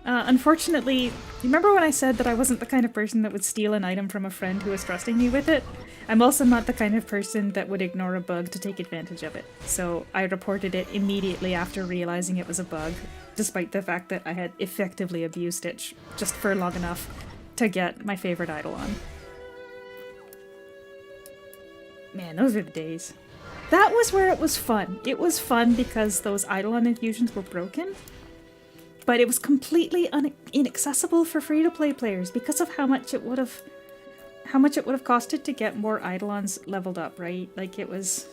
unfortunately, remember when I said that I wasn't the kind of person that would steal an item from a friend who was trusting me with it? I'm also not the kind of person that would ignore a bug to take advantage of it. So I reported it immediately after realizing it was a bug, despite the fact that I had effectively abused it just for long enough to get my favorite idol on. Man, those were the days. That was where it was fun. It was fun because those Eidolon infusions were broken, but it was completely inaccessible for free-to-play players because of how much it would have costed to get more Eidolons leveled up, right? Like, it was...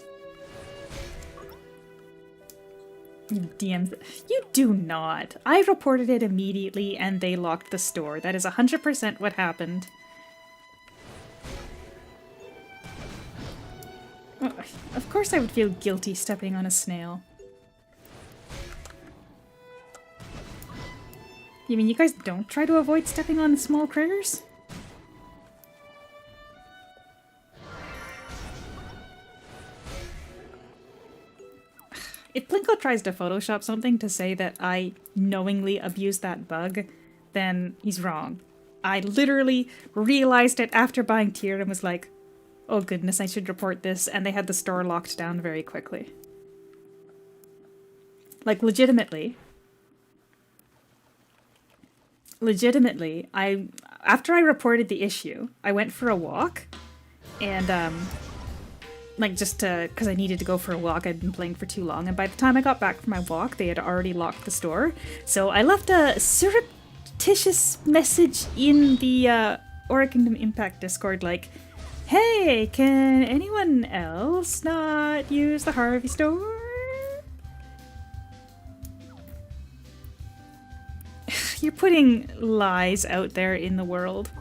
DMs... You do not. I reported it immediately and they locked the store. That is 100% what happened. Of course I would feel guilty stepping on a snail. You mean you guys don't try to avoid stepping on small critters? If Plinko tries to Photoshop something to say that I knowingly abused that bug, then he's wrong. I literally realized it after buying Tyr and was like, oh goodness, I should report this, and they had the store locked down very quickly. Like, legitimately, after I reported the issue, I went for a walk, and, like, just because I needed to go for a walk, I'd been playing for too long, and by the time I got back from my walk, they had already locked the store, so I left a surreptitious message in the, Oregon Impact Discord, like, hey, can anyone else not use the Harvey store? You're putting lies out there in the world.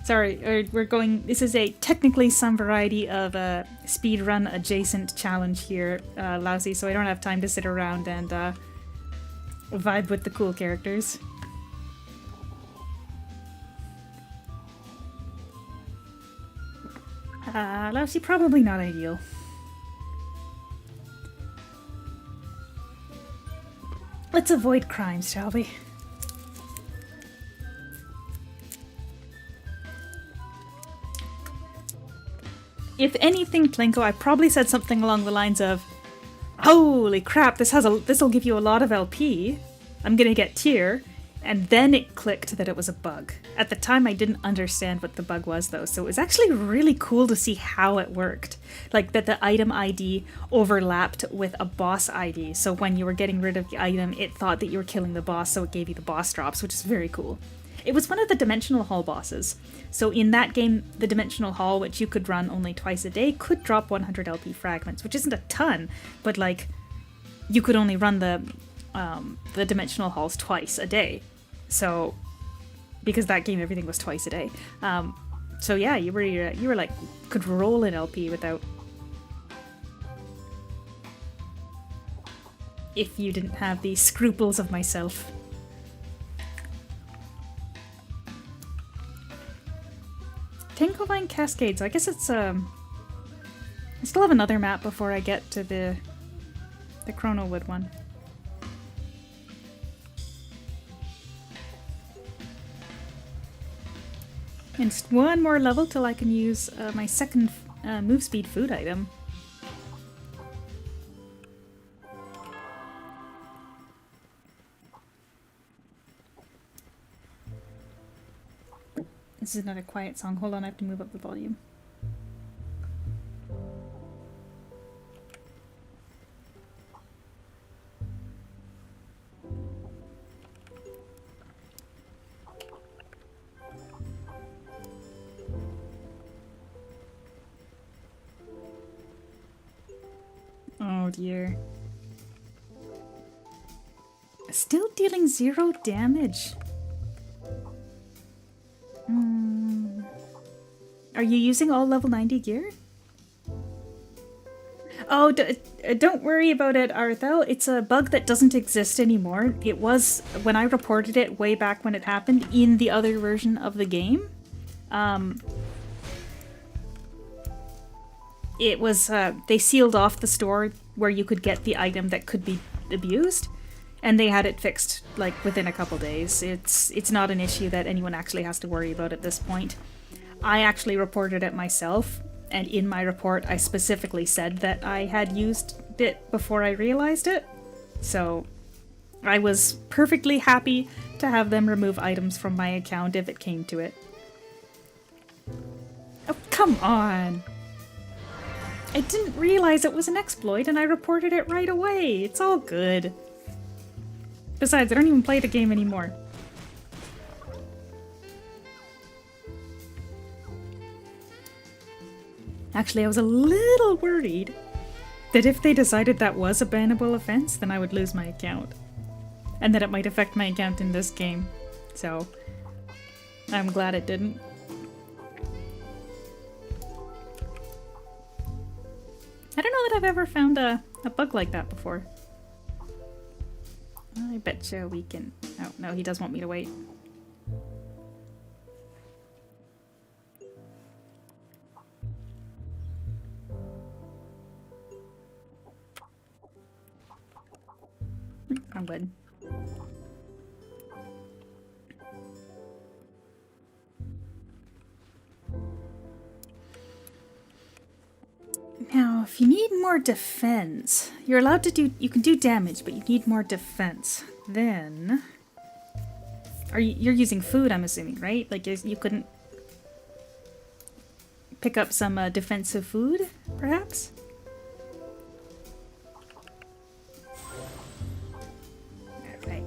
Sorry, we're going... This is technically some variety of a speedrun adjacent challenge here, Lousy, so I don't have time to sit around and vibe with the cool characters. Lousy, probably not ideal. Let's avoid crimes, shall we? If anything, Plinko, I probably said something along the lines of, holy crap, this'll give you a lot of LP. I'm gonna get Tyr. And then it clicked that it was a bug. At the time, I didn't understand what the bug was, though, so it was actually really cool to see how it worked. Like, that the item ID overlapped with a boss ID, so when you were getting rid of the item, it thought that you were killing the boss, so it gave you the boss drops, which is very cool. It was one of the Dimensional Hall bosses. So in that game, the Dimensional Hall, which you could run only twice a day, could drop 100 LP fragments, which isn't a ton, but, like, you could only run the Dimensional Halls twice a day. So, because that game, everything was twice a day. So yeah, you were like, could roll in LP without... If you didn't have the scruples of myself. Tankovine Cascades, I guess it's, I still have another map before I get to the Chronowood one. And just one more level till I can use my second move speed food item. This is another quiet song. Hold on, I have to move up the volume. Oh dear. Still dealing 0 damage. Are you using all level 90 gear? Oh, don't worry about it, Arthel. It's a bug that doesn't exist anymore. It was, when I reported it way back when it happened, in the other version of the game. It was, they sealed off the store where you could get the item that could be abused, and they had it fixed, like, within a couple days. It's not an issue that anyone actually has to worry about at this point. I actually reported it myself, and in my report I specifically said that I had used it before I realized it. So I was perfectly happy to have them remove items from my account if it came to it. Oh, come on! I didn't realize it was an exploit and I reported it right away. It's all good. Besides, I don't even play the game anymore. Actually, I was a little worried that if they decided that was a bannable offense, then I would lose my account. And that it might affect my account in this game. So, I'm glad it didn't. I don't know that I've ever found a bug like that before. I betcha we can... Oh, no, he does want me to wait. I'm good. Now, if you need more defense, you're allowed to do, you can do damage, but you need more defense. Then, you're using food, I'm assuming, right? Like you couldn't pick up some defensive food, perhaps? Alright.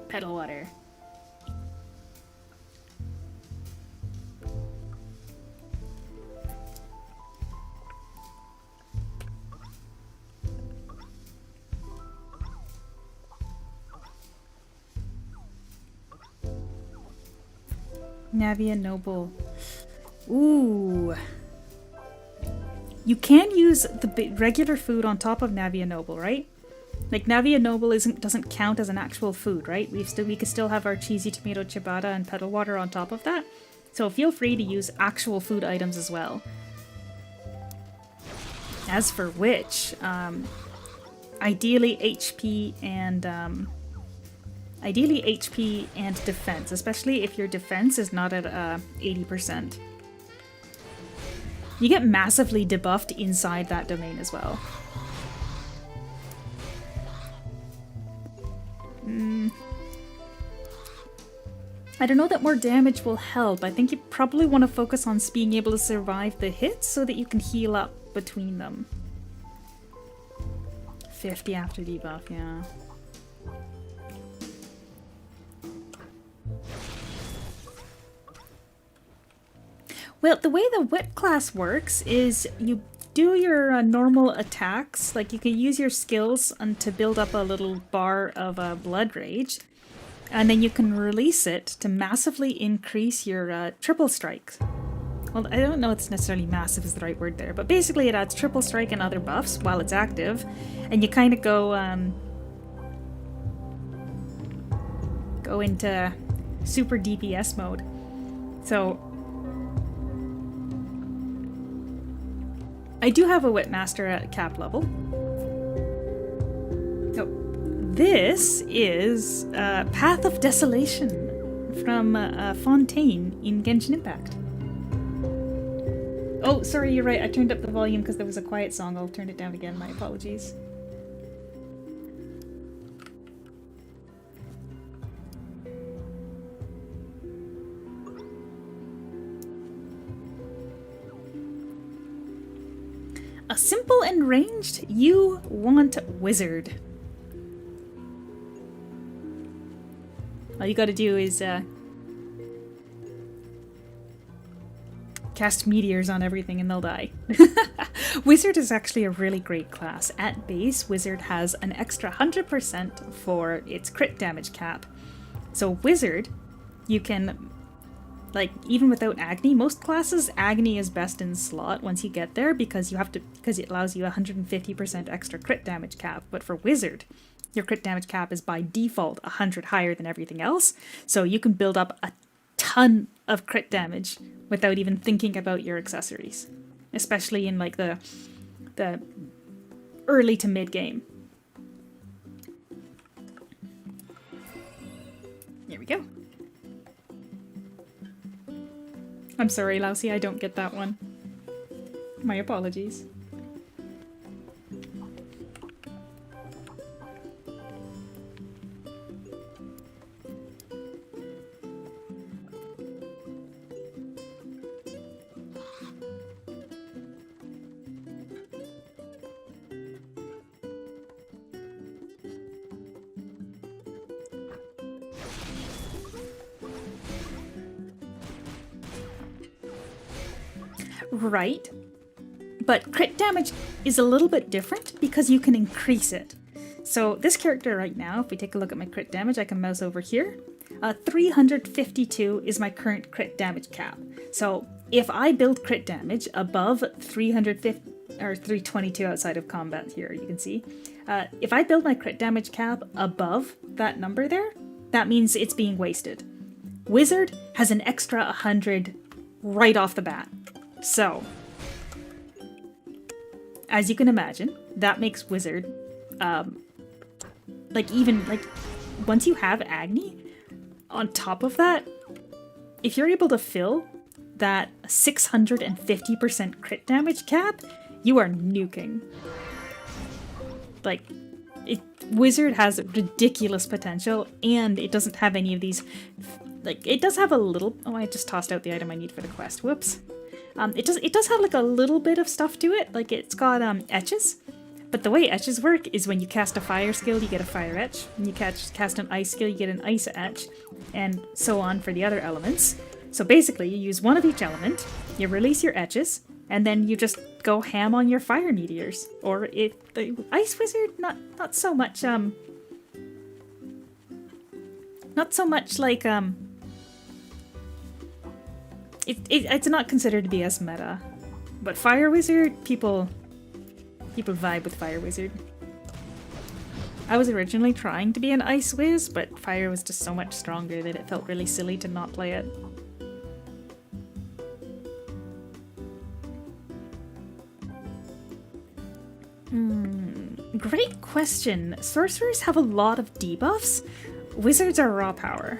Pedal water. Navia Noble. Ooh. You can use the regular food on top of Navia Noble, right? Like Navia Noble doesn't count as an actual food, right? We could still have our cheesy tomato ciabatta and pedal water on top of that. So feel free to use actual food items as well. As for which, ideally HP and defense, especially if your defense is not at 80%. You get massively debuffed inside that domain as well. I don't know that more damage will help. I think you probably want to focus on being able to survive the hits so that you can heal up between them. 50 after debuff, yeah. Well, the way the whip class works is you do your normal attacks, like you can use your skills to build up a little bar of blood rage, and then you can release it to massively increase your triple strike. Well, I don't know if it's necessarily massive is the right word there, but basically it adds triple strike and other buffs while it's active, and you kind of go into super DPS mode. So I do have a Whipmaster at cap level. Oh, this is Path of Desolation from Fontaine in Genshin Impact. Oh, sorry, you're right. I turned up the volume because there was a quiet song. I'll turn it down again. My apologies. A simple and ranged, you want wizard. All you gotta do is cast meteors on everything and they'll die. Wizard is actually a really great class. At base, Wizard has an extra 100% for its crit damage cap. So Wizard, you can, like, even without Agni, most classes, Agni is best in slot once you get there because it allows you 150% extra crit damage cap. But for Wizard, your crit damage cap is by default 100 higher than everything else. So you can build up a ton of crit damage without even thinking about your accessories, especially in like the early to mid game. Here we go. I'm sorry, Lousy, I don't get that one. My apologies. Right, but crit damage is a little bit different because you can increase it. So this character right now, if we take a look at my crit damage, I can mouse over here. 352 is my current crit damage cap. So if I build crit damage above 350 or 322 outside of combat here, you can see. If I build my crit damage cap above that number there, that means it's being wasted. Wizard has an extra 100 right off the bat. So, as you can imagine, that makes Wizard, once you have Agni, on top of that, if you're able to fill that 650% crit damage cap, you are nuking. Like, Wizard has ridiculous potential, and it doesn't have any of these, like, it does have a little, oh, I just tossed out the item I need for the quest, whoops. It does have like a little bit of stuff to it, like it's got etches, but the way etches work is when you cast a fire skill you get a fire etch, when you cast an ice skill you get an ice etch, and so on for the other elements. So basically you use one of each element, you release your etches, and then you just go ham on your fire meteors. Or the Ice Wizard, not so much like it's not considered to be as meta, but Fire Wizard, people vibe with Fire Wizard. I was originally trying to be an Ice Wiz, but Fire was just so much stronger that it felt really silly to not play it. Great question. Sorcerers have a lot of debuffs. Wizards are raw power.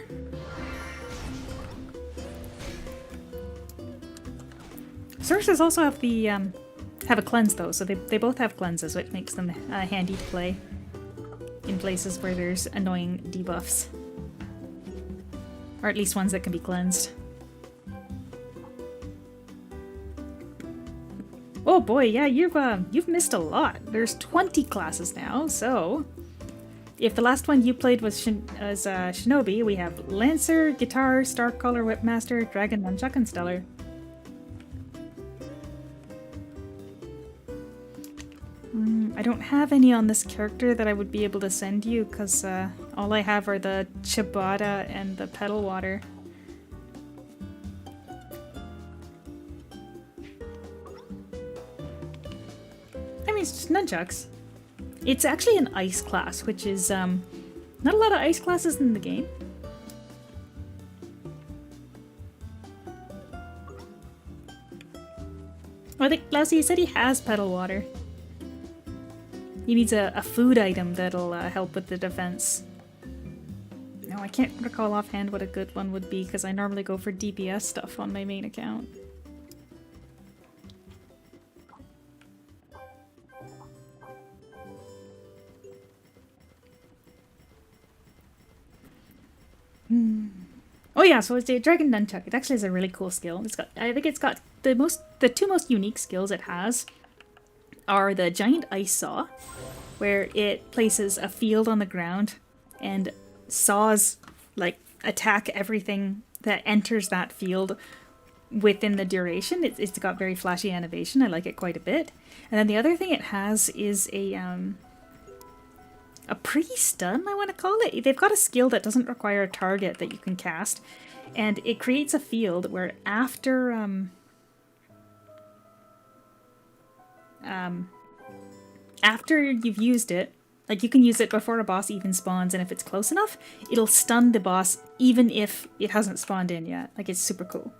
Sorcerers also have the have a cleanse though, so they both have cleanses, which makes them handy to play in places where there's annoying debuffs, or at least ones that can be cleansed. Oh boy, yeah, you've missed a lot. There's 20 classes now, so if the last one you played was Shinobi, we have Lancer, Guitar, Starcaller, Whipmaster, Dragon, Nunchuck, and Stellar. I don't have any on this character that I would be able to send you, because all I have are the Ciabatta and the Petal Water. I mean, it's just nunchucks. It's actually an ice class, which is not a lot of ice classes in the game. Oh, I think Lassie said he has Petal Water. He needs a food item that'll help with the defense. No, I can't recall offhand what a good one would be, because I normally go for DPS stuff on my main account. Oh yeah, so it's a Dragon Nunchuck. It actually has a really cool skill. I think it's got the two most unique skills it has are the giant ice saw, where it places a field on the ground and saws, like, attack everything that enters that field within the duration. It's got very flashy animation. I like it quite a bit. And then the other thing it has is a pre-stun, I want to call it. They've got a skill that doesn't require a target that you can cast, and it creates a field where after after you've used it, like, you can use it before a boss even spawns, and if it's close enough, it'll stun the boss even if it hasn't spawned in yet. Like, it's super cool.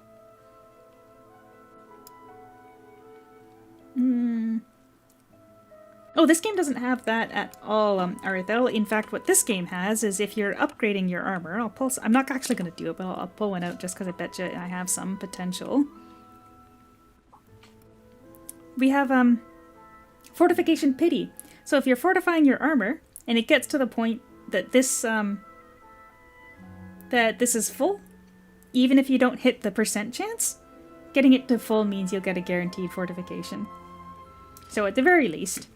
Oh, this game doesn't have that at all, Arthel. In fact, what this game has is if you're upgrading your armor, I'm not actually going to do it, but I'll pull one out just because I bet you I have some potential. We have, Fortification Pity. So if you're fortifying your armor, and it gets to the point that this is full, even if you don't hit the percent chance, getting it to full means you'll get a guaranteed fortification. So at the very least,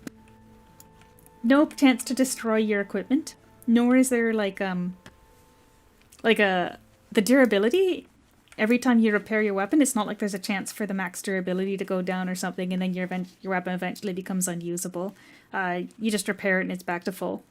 no chance to destroy your equipment, nor is there the durability. Every time you repair your weapon, it's not like there's a chance for the max durability to go down or something, and then your weapon eventually becomes unusable. You just repair it and it's back to full.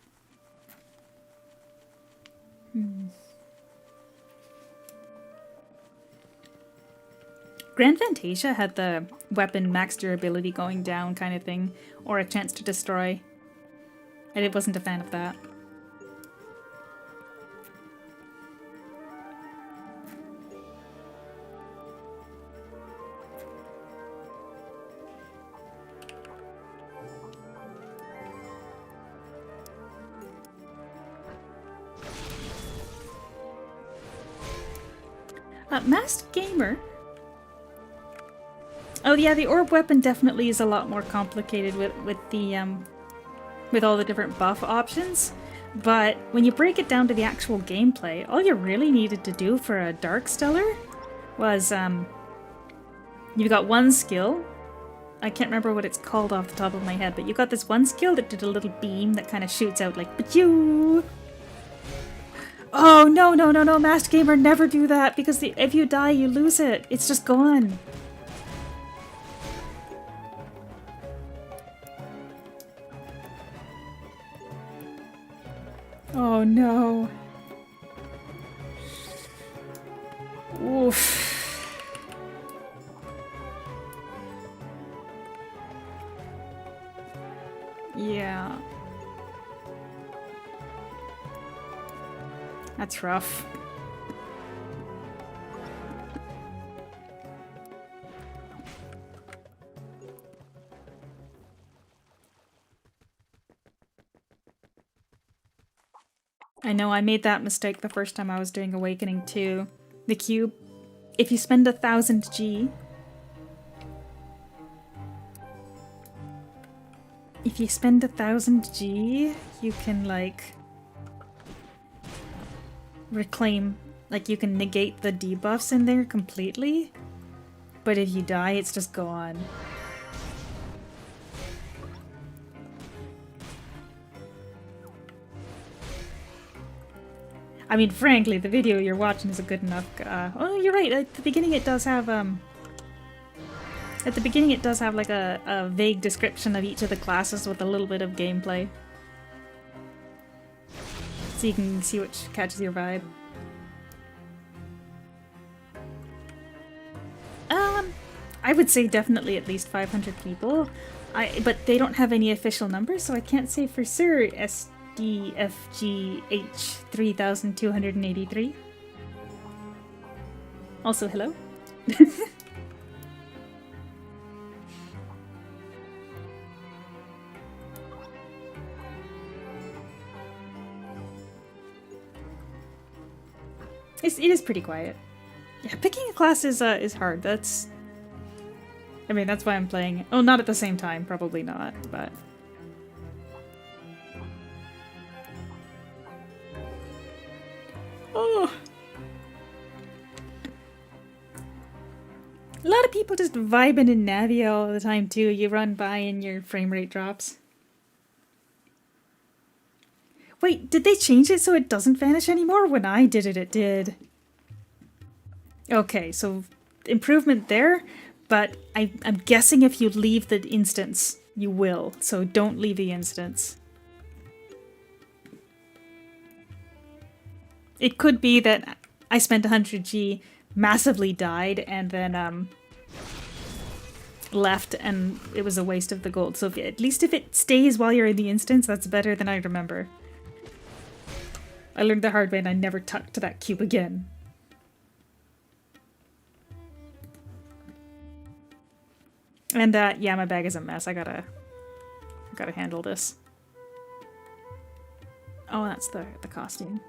Grand Fantasia had the weapon max durability going down kind of thing, or a chance to destroy. I wasn't a fan of that. Masked Gamer. Oh yeah, the orb weapon definitely is a lot more complicated with all the different buff options. But when you break it down to the actual gameplay, all you really needed to do for a Dark Stellar was you've got one skill. I can't remember what it's called off the top of my head, but you got this one skill that did a little beam that kind of shoots out like "Pachoo!" Oh, no, no, no, no, Masked Gamer, never do that, because if you die, you lose it. It's just gone. Oh, no. Oof. Yeah. That's rough. I know I made that mistake the first time I was doing Awakening 2. The cube, if you spend 1000 G, you can, like, reclaim, like, you can negate the debuffs in there completely, but if you die, it's just gone. I mean, frankly, the video you're watching is a good enough. Oh, you're right. At the beginning, it does have like a vague description of each of the classes with a little bit of gameplay, so you can see which catches your vibe. I would say definitely at least 500 people. But they don't have any official numbers, so I can't say for sure. DFGH 3283. Also, hello. It is pretty quiet. Yeah, picking a class is hard. That's why I'm playing it. Oh, not at the same time, probably not, but. Oh. A lot of people just vibing in Navi all the time too. You run by and your frame rate drops. Wait, did they change it so it doesn't vanish anymore? When I did it, it did. Okay, so improvement there, but I'm guessing if you leave the instance, you will. So don't leave the instance. It could be that I spent 100G, massively died, and then left, and it was a waste of the gold. So at least if it stays while you're in the instance, that's better than I remember. I learned the hard way and I never tucked to that cube again. And yeah, my bag is a mess. I gotta handle this. Oh, that's the costume.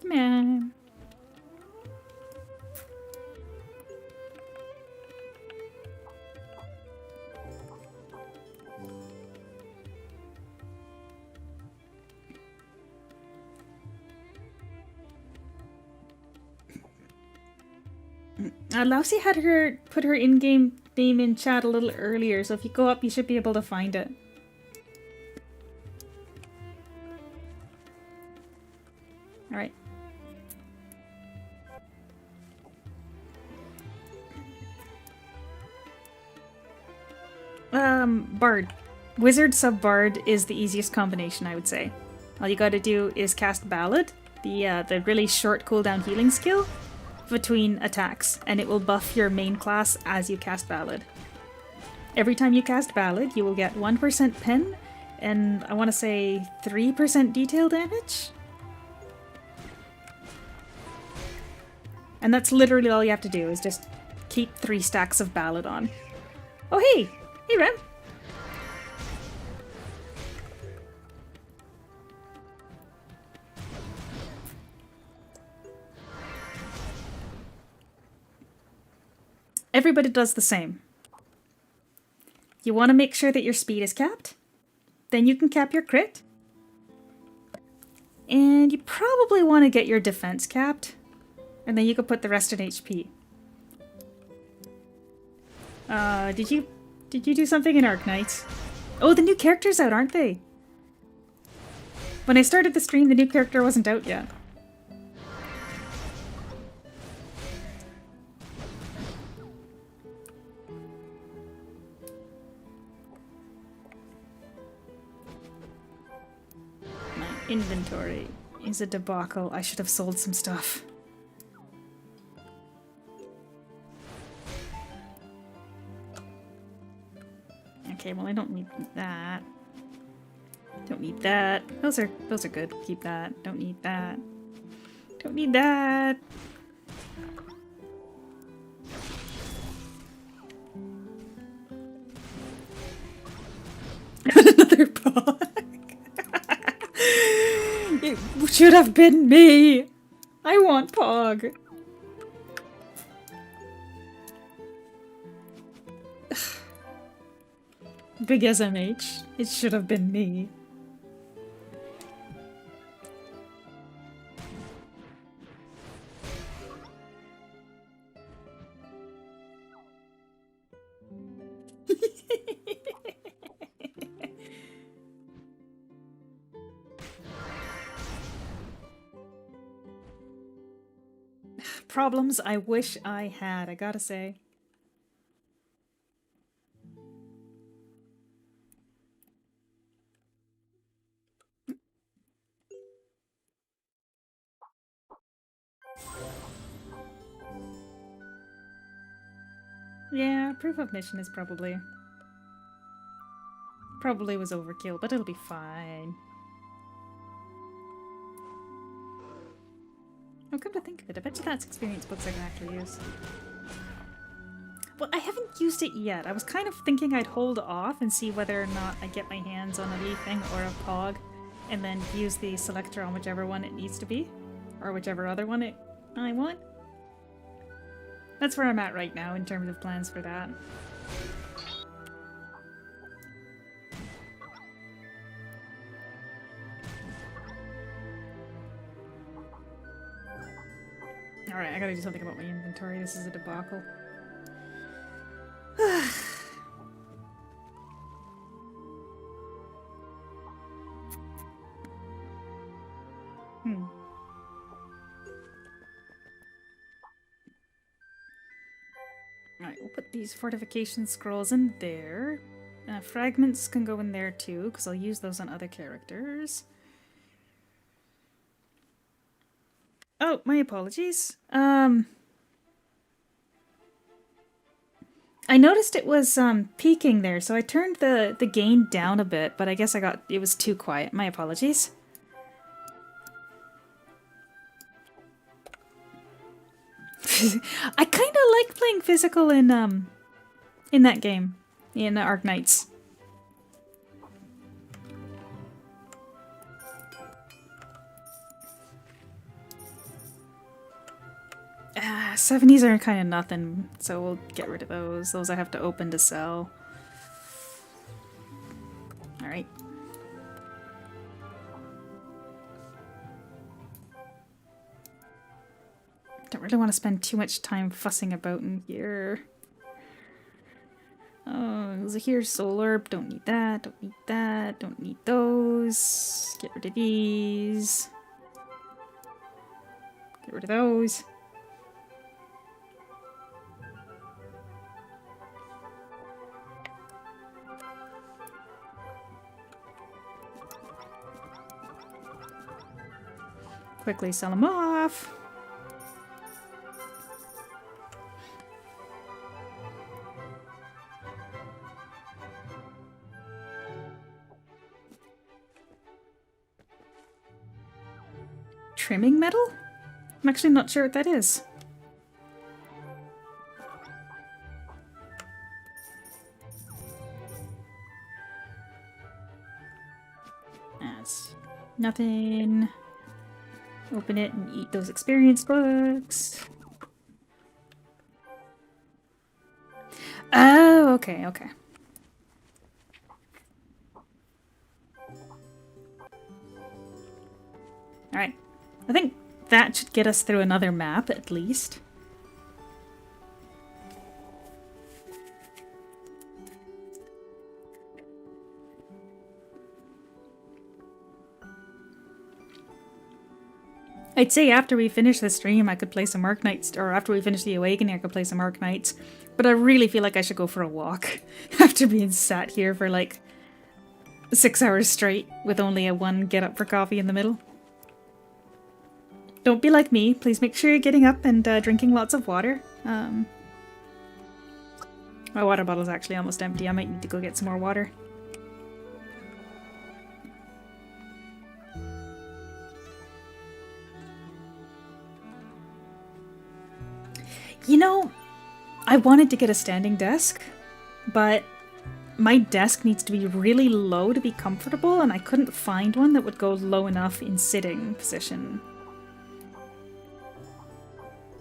Come on. Lousy had her put her in-game name in chat a little earlier, so if you go up, you should be able to find it. Alright. Bard. Wizard sub Bard is the easiest combination, I would say. All you gotta do is cast Ballad, the really short cooldown healing skill, between attacks, and it will buff your main class as you cast Ballad. Every time you cast Ballad, you will get 1% pen, and I want to say 3% detail damage? And that's literally all you have to do, is just keep 3 stacks of Ballad on. Oh hey! Hey Rem! Everybody does the same. You want to make sure that your speed is capped. Then you can cap your crit. And you probably want to get your defense capped. And then you can put the rest in HP. Did you do something in Arknights? Oh, the new character's out, aren't they? When I started the stream, the new character wasn't out yet. Inventory is a debacle. I should have sold some stuff. Okay, well I don't need that. Don't need that. Those are good. Keep that. Don't need that. Don't need that. Another pog. It should have been me! I want Pog! Big SMH. It should have been me. Problems I wish I had, I gotta say. Yeah, proof of mission is probably was overkill, but it'll be fine. Oh, come to think of it, I bet you that's experience books I can actually use. Well, I haven't used it yet. I was kind of thinking I'd hold off and see whether or not I get my hands on a leafing or a pog, and then use the selector on whichever one it needs to be, or whichever other one I want. That's where I'm at right now in terms of plans for that. Alright, I gotta do something about my inventory. This is a debacle. Alright, we'll put these fortification scrolls in there. Fragments can go in there too, because I'll use those on other characters. Oh, my apologies. I noticed it was peaking there, so I turned the gain down a bit, but I guess it was too quiet. My apologies. I kind of like playing physical in that game, in Arknights. 70s are kind of nothing, so we'll get rid of those. Those I have to open to sell. Alright. Don't really want to spend too much time fussing about in here. Oh, there's a here solar. Don't need that. Don't need that. Don't need those. Get rid of these. Get rid of those. Quickly sell them off. Trimming metal? I'm actually not sure what that is. That's nothing. Open it and eat those experience books. Oh, okay, okay. Alright. I think that should get us through another map, at least. I'd say after we finish the stream, I could play some Arknights, or after we finish the Awakening, I could play some Arknights. But I really feel like I should go for a walk after being sat here for like 6 hours straight with only a one get up for coffee in the middle. Don't be like me. Please make sure you're getting up and drinking lots of water. My water bottle's actually almost empty. I might need to go get some more water. You know, I wanted to get a standing desk, but my desk needs to be really low to be comfortable, and I couldn't find one that would go low enough in sitting position.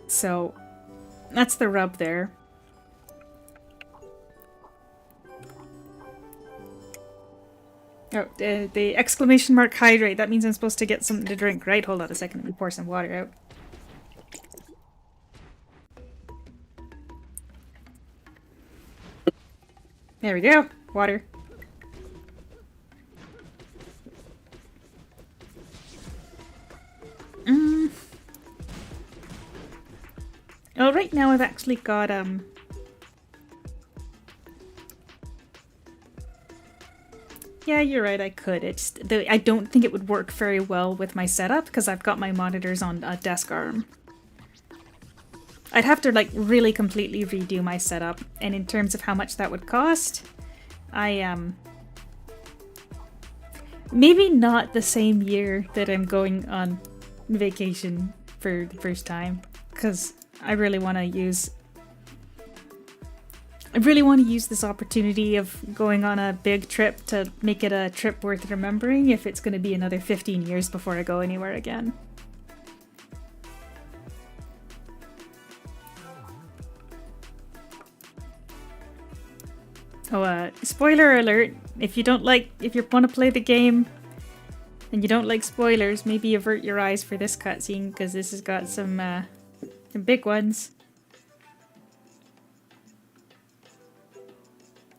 So, that's the rub there. Oh, the exclamation mark hydrate. That means I'm supposed to get something to drink, right? Hold on a second, let me pour some water out. There we go. Water. Oh, right now I've actually got, yeah, you're right, I could. I don't think it would work very well with my setup, because I've got my monitors on a desk arm. I'd have to, like, really completely redo my setup, and in terms of how much that would cost, maybe not the same year that I'm going on vacation for the first time, because I really want to use this opportunity of going on a big trip to make it a trip worth remembering if it's going to be another 15 years before I go anywhere again. Oh, spoiler alert, if you want to play the game and you don't like spoilers, maybe avert your eyes for this cutscene, because this has got some The big ones.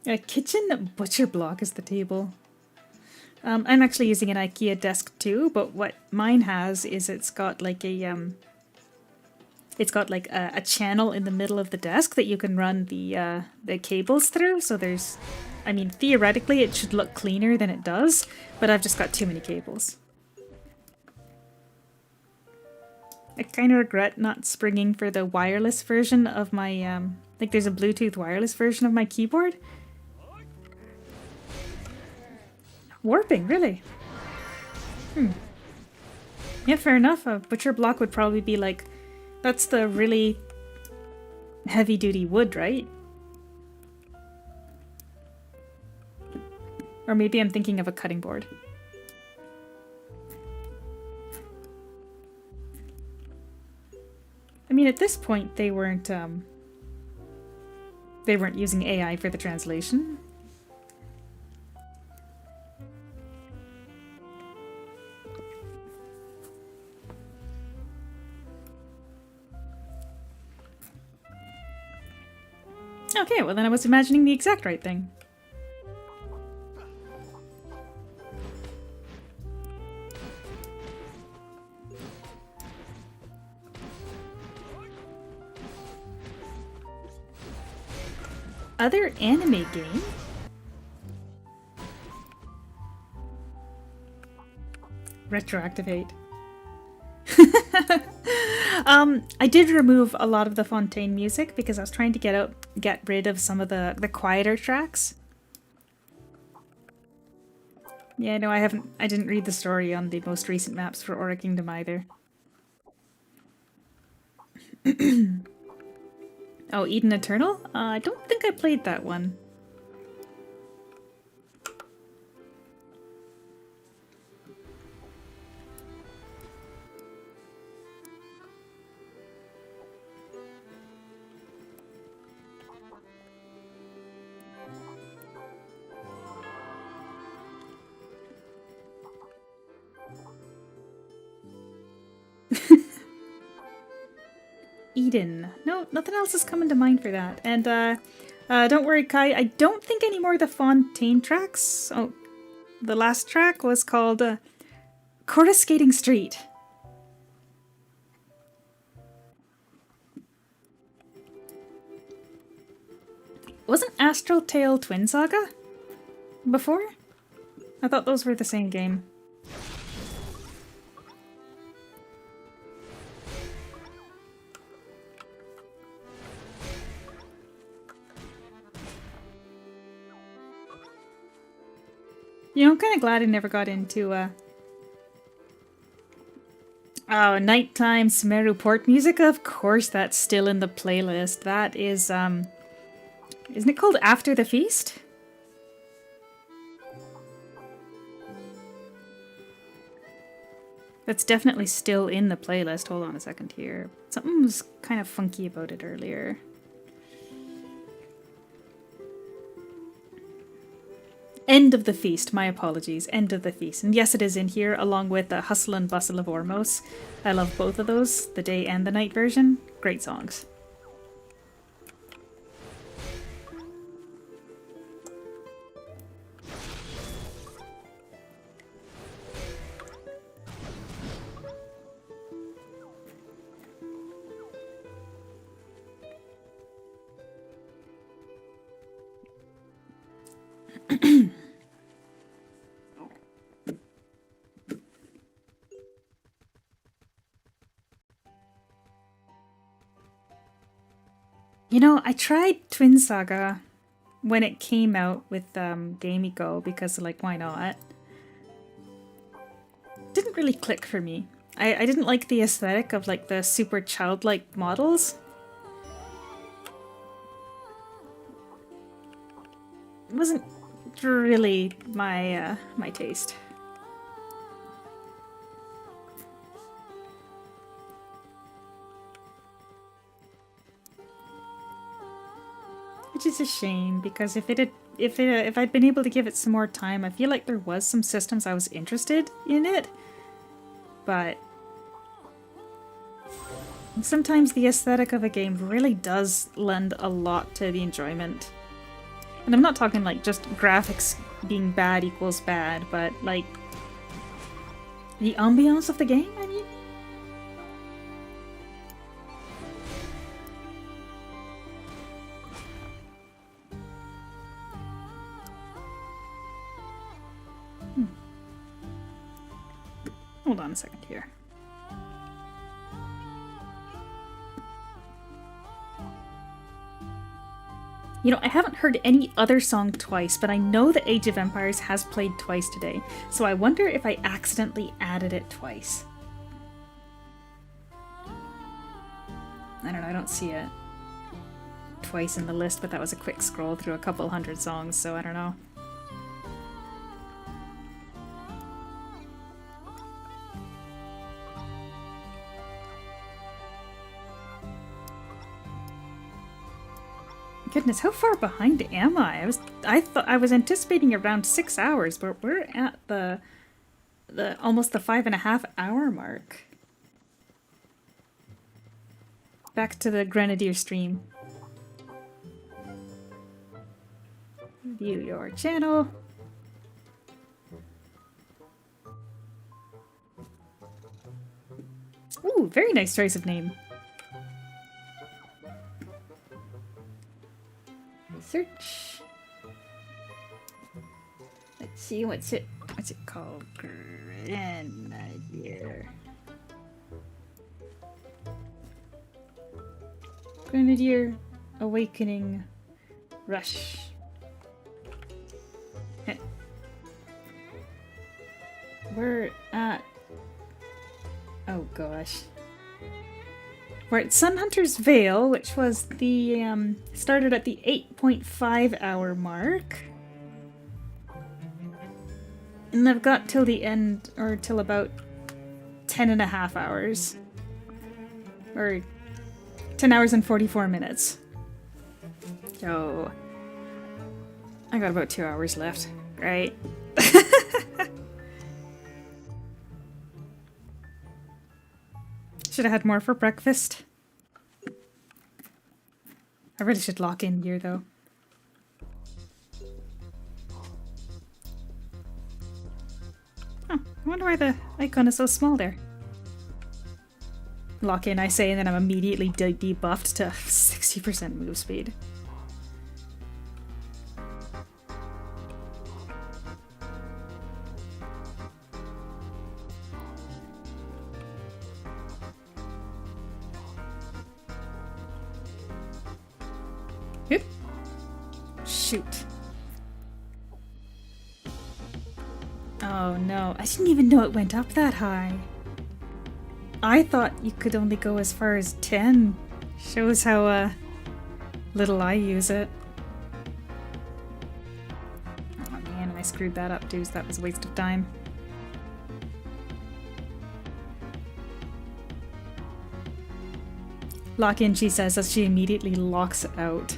A kitchen butcher block is the table. I'm actually using an IKEA desk too, but what mine has is it's got like a channel in the middle of the desk that you can run the cables through. So there's, I mean, theoretically it should look cleaner than it does, but I've just got too many cables. I kind of regret not springing for the wireless version of my, like there's a Bluetooth wireless version of my keyboard. Warping, really? Yeah, fair enough. A butcher block would probably be like, that's the really heavy-duty wood, right? Or maybe I'm thinking of a cutting board. I mean, at this point, they weren't using AI for the translation. Okay, well then I was imagining the exact right thing. Other anime game? Retroactivate. I did remove a lot of the Fontaine music because I was trying to get rid of some of the quieter tracks. Yeah, no, I didn't read the story on the most recent maps for Aura Kingdom either. Oh, Eden Eternal? I don't think I played that one. Eden. No, nothing else is coming to mind for that. And don't worry, Kai, I don't think any more of the Fontaine tracks. Oh, the last track was called Coruscating Street. Wasn't Astral Tale Twin Saga before? I thought those were the same game. You know, I'm kind of glad I never got into, oh, nighttime Sumeru port music. Of course, that's still in the playlist. That is, isn't it called After the Feast? That's definitely still in the playlist. Hold on a second here. Something was kind of funky about it earlier. End of the Feast, my apologies. End of the Feast. And yes, it is in here, along with the Hustle and Bustle of Ormos. I love both of those, the day and the night version. Great songs. You know, I tried Twin Saga when it came out with Game Go because, like, why not? Didn't really click for me. I didn't like the aesthetic of, like, the super childlike models. It wasn't really my my taste. Which is a shame, because if I'd been able to give it some more time, I feel like there was some systems I was interested in it, but Sometimes the aesthetic of a game really does lend a lot to the enjoyment. And I'm not talking like just graphics being bad equals bad, but like the ambiance of the game, I mean? Hold on a second here. You know, I haven't heard any other song twice, but I know that Age of Empires has played twice today, so I wonder if I accidentally added it twice. I don't know, I don't see it twice in the list, but that was a quick scroll through a couple hundred songs, so I don't know. Goodness, how far behind am I? I thought I was anticipating around 6 hours, but we're at the almost the 5.5 hour mark. Back to the Grenadier stream. View your channel. Ooh, very nice choice of name. Search. Let's see, what's it called? Grenadier. Grenadier Awakening Rush. We're at... oh gosh. We're at Sun Hunter's Vale, which was the, started at the 8.5 hour mark. And I've got till the end, or till about 10.5 hours. Or 10 hours and 44 minutes. So, I got about 2 hours left, right? Should have had more for breakfast. I really should lock in here, though. Huh, I wonder why the icon is so small there. Lock in, I say, and then I'm immediately debuffed to 60% move speed. Oop. Shoot. Oh no, I didn't even know it went up that high. I thought you could only go as far as 10. Shows how little I use it. Oh man, I screwed that up too, so that was a waste of time. Lock in, she says, as she immediately locks out.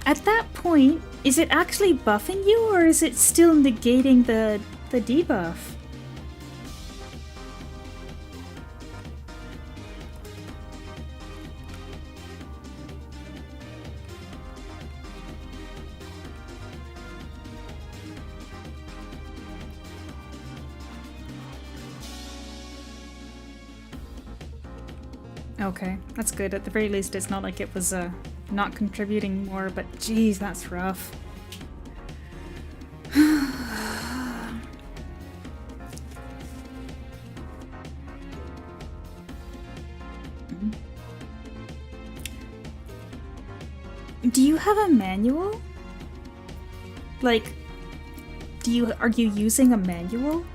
At that point, is it actually buffing you, or is it still negating the debuff? Okay, that's good. At the very least, it's not like it was not contributing more, but geez, that's rough. Do you have a manual? Like, are you using a manual?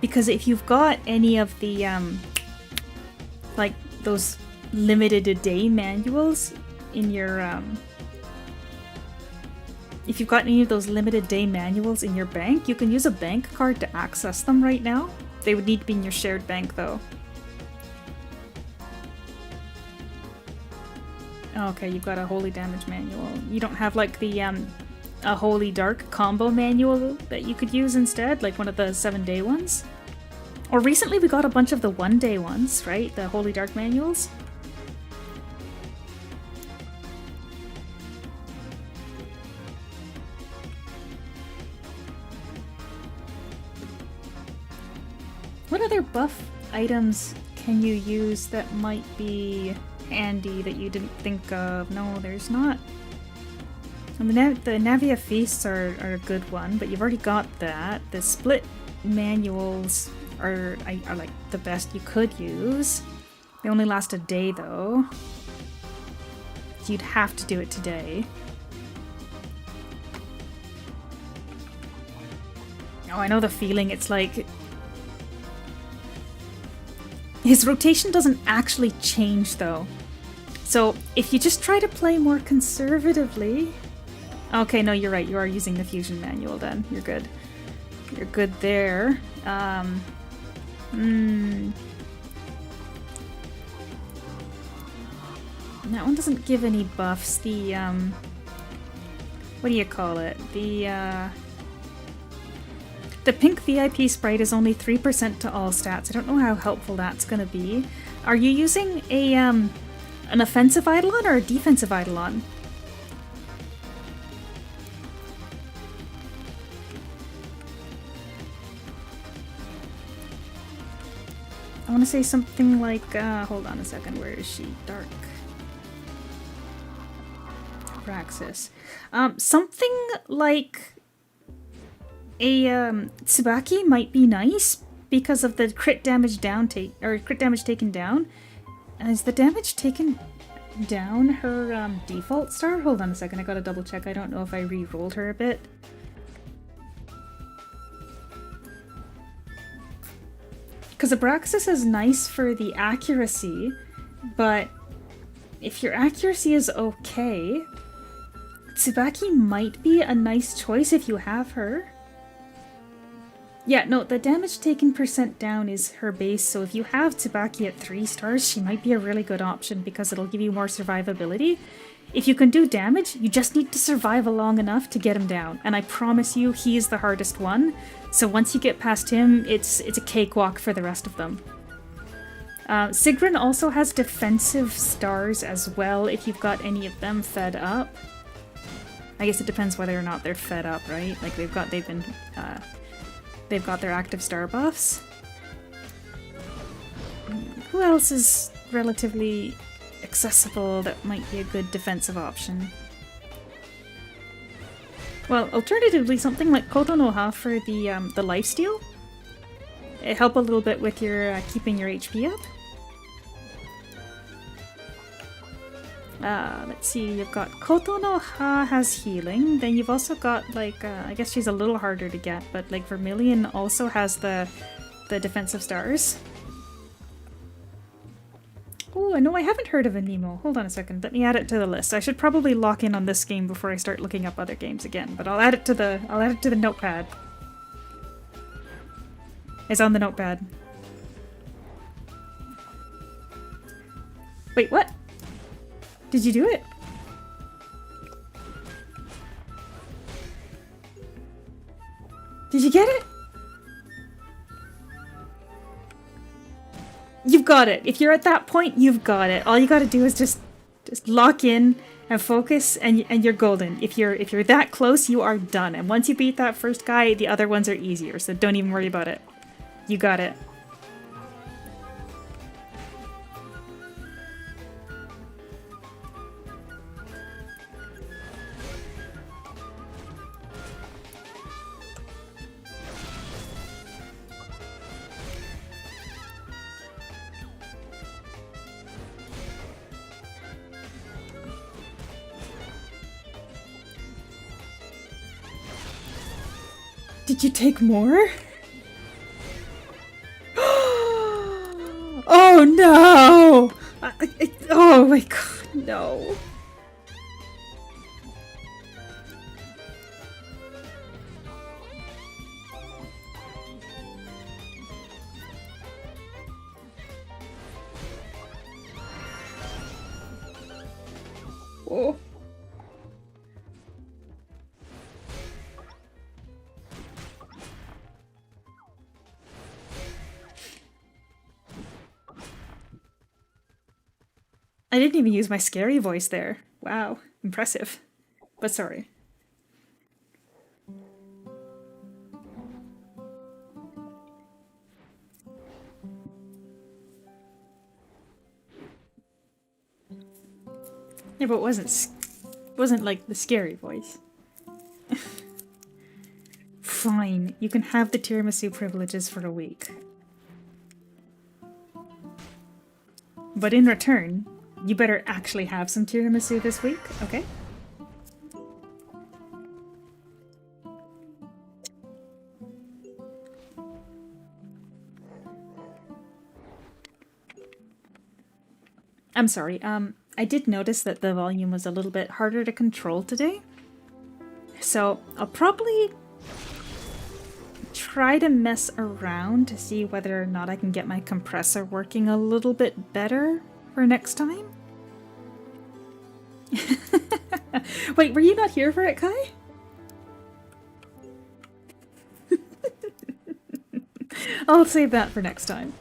Because if you've got any of the like those limited a day manuals in your if you've got any of those limited day manuals in your bank, you can use a bank card to access them right now. They would need to be in your shared bank though. Okay, you've got a holy damage manual. You don't have like the a holy dark combo manual that you could use instead, like one of the 7-day ones? Or recently we got a bunch of the 1-day ones, right? The holy dark manuals. What other buff items can you use that might be handy that you didn't think of? No, there's not. And the Navia Feasts are a good one, but you've already got that. The split manuals are like the best you could use. They only last a day though. You'd have to do it today. Oh, I know the feeling. It's like his rotation doesn't actually change though. So if you just try to play more conservatively... Okay, no, you're right. You are using the fusion manual then. You're good. You're good there. That one doesn't give any buffs. The, what do you call it? The pink VIP sprite is only 3% to all stats. I don't know how helpful that's gonna be. Are you using a, an offensive Eidolon or a defensive Eidolon? I want to say something like, hold on a second, where is she? Dark. Praxis. Something like a Tsubaki might be nice because of the crit damage crit damage taken down. Is the damage taken down her default star? Hold on a second, I gotta double check. I don't know if I re-rolled her a bit. Because Abraxas is nice for the accuracy, but if your accuracy is okay, Tsubaki might be a nice choice if you have her. Yeah, no, the damage taken % down is her base, so if you have Tsubaki at 3 stars, she might be a really good option because it'll give you more survivability. If you can do damage, you just need to survive long enough to get him down, and I promise you, he is the hardest one. So once you get past him, it's a cakewalk for the rest of them. Sigrun also has defensive stars as well, if you've got any of them fed up. I guess it depends whether or not they're fed up, right? Like they've got their active star buffs. Who else is relatively accessible that might be a good defensive option? Well, alternatively, something like Koto no Ha for the lifesteal. It help a little bit with your keeping your HP up. Let's see, you've got Koto no Ha has healing, then you've also got like, I guess she's a little harder to get, but like Vermilion also has the defensive stars. Oh, no, I haven't heard of a Nemo. Hold on a second, let me add it to the list. I should probably lock in on this game before I start looking up other games again, but I'll add it to the notepad. It's on the notepad. Wait, what? Did you do it? Did you get it? You've got it. If you're at that point, you've got it. All you gotta do is just lock in and focus, and you're golden. If you're that close, you are done. And once you beat that first guy, the other ones are easier, so don't even worry about it. You got it. Did you take more? Oh no! Oh my god, no. Oh. I didn't even use my scary voice there. Wow, impressive. But sorry. Yeah, but it wasn't like the scary voice. Fine, you can have the tiramisu privileges for a week. But in return, you better actually have some tiramisu this week, okay? I'm sorry, I did notice that the volume was a little bit harder to control today. So I'll probably try to mess around to see whether or not I can get my compressor working a little bit better for next time. Wait, were you not here for it, Kai? I'll save that for next time.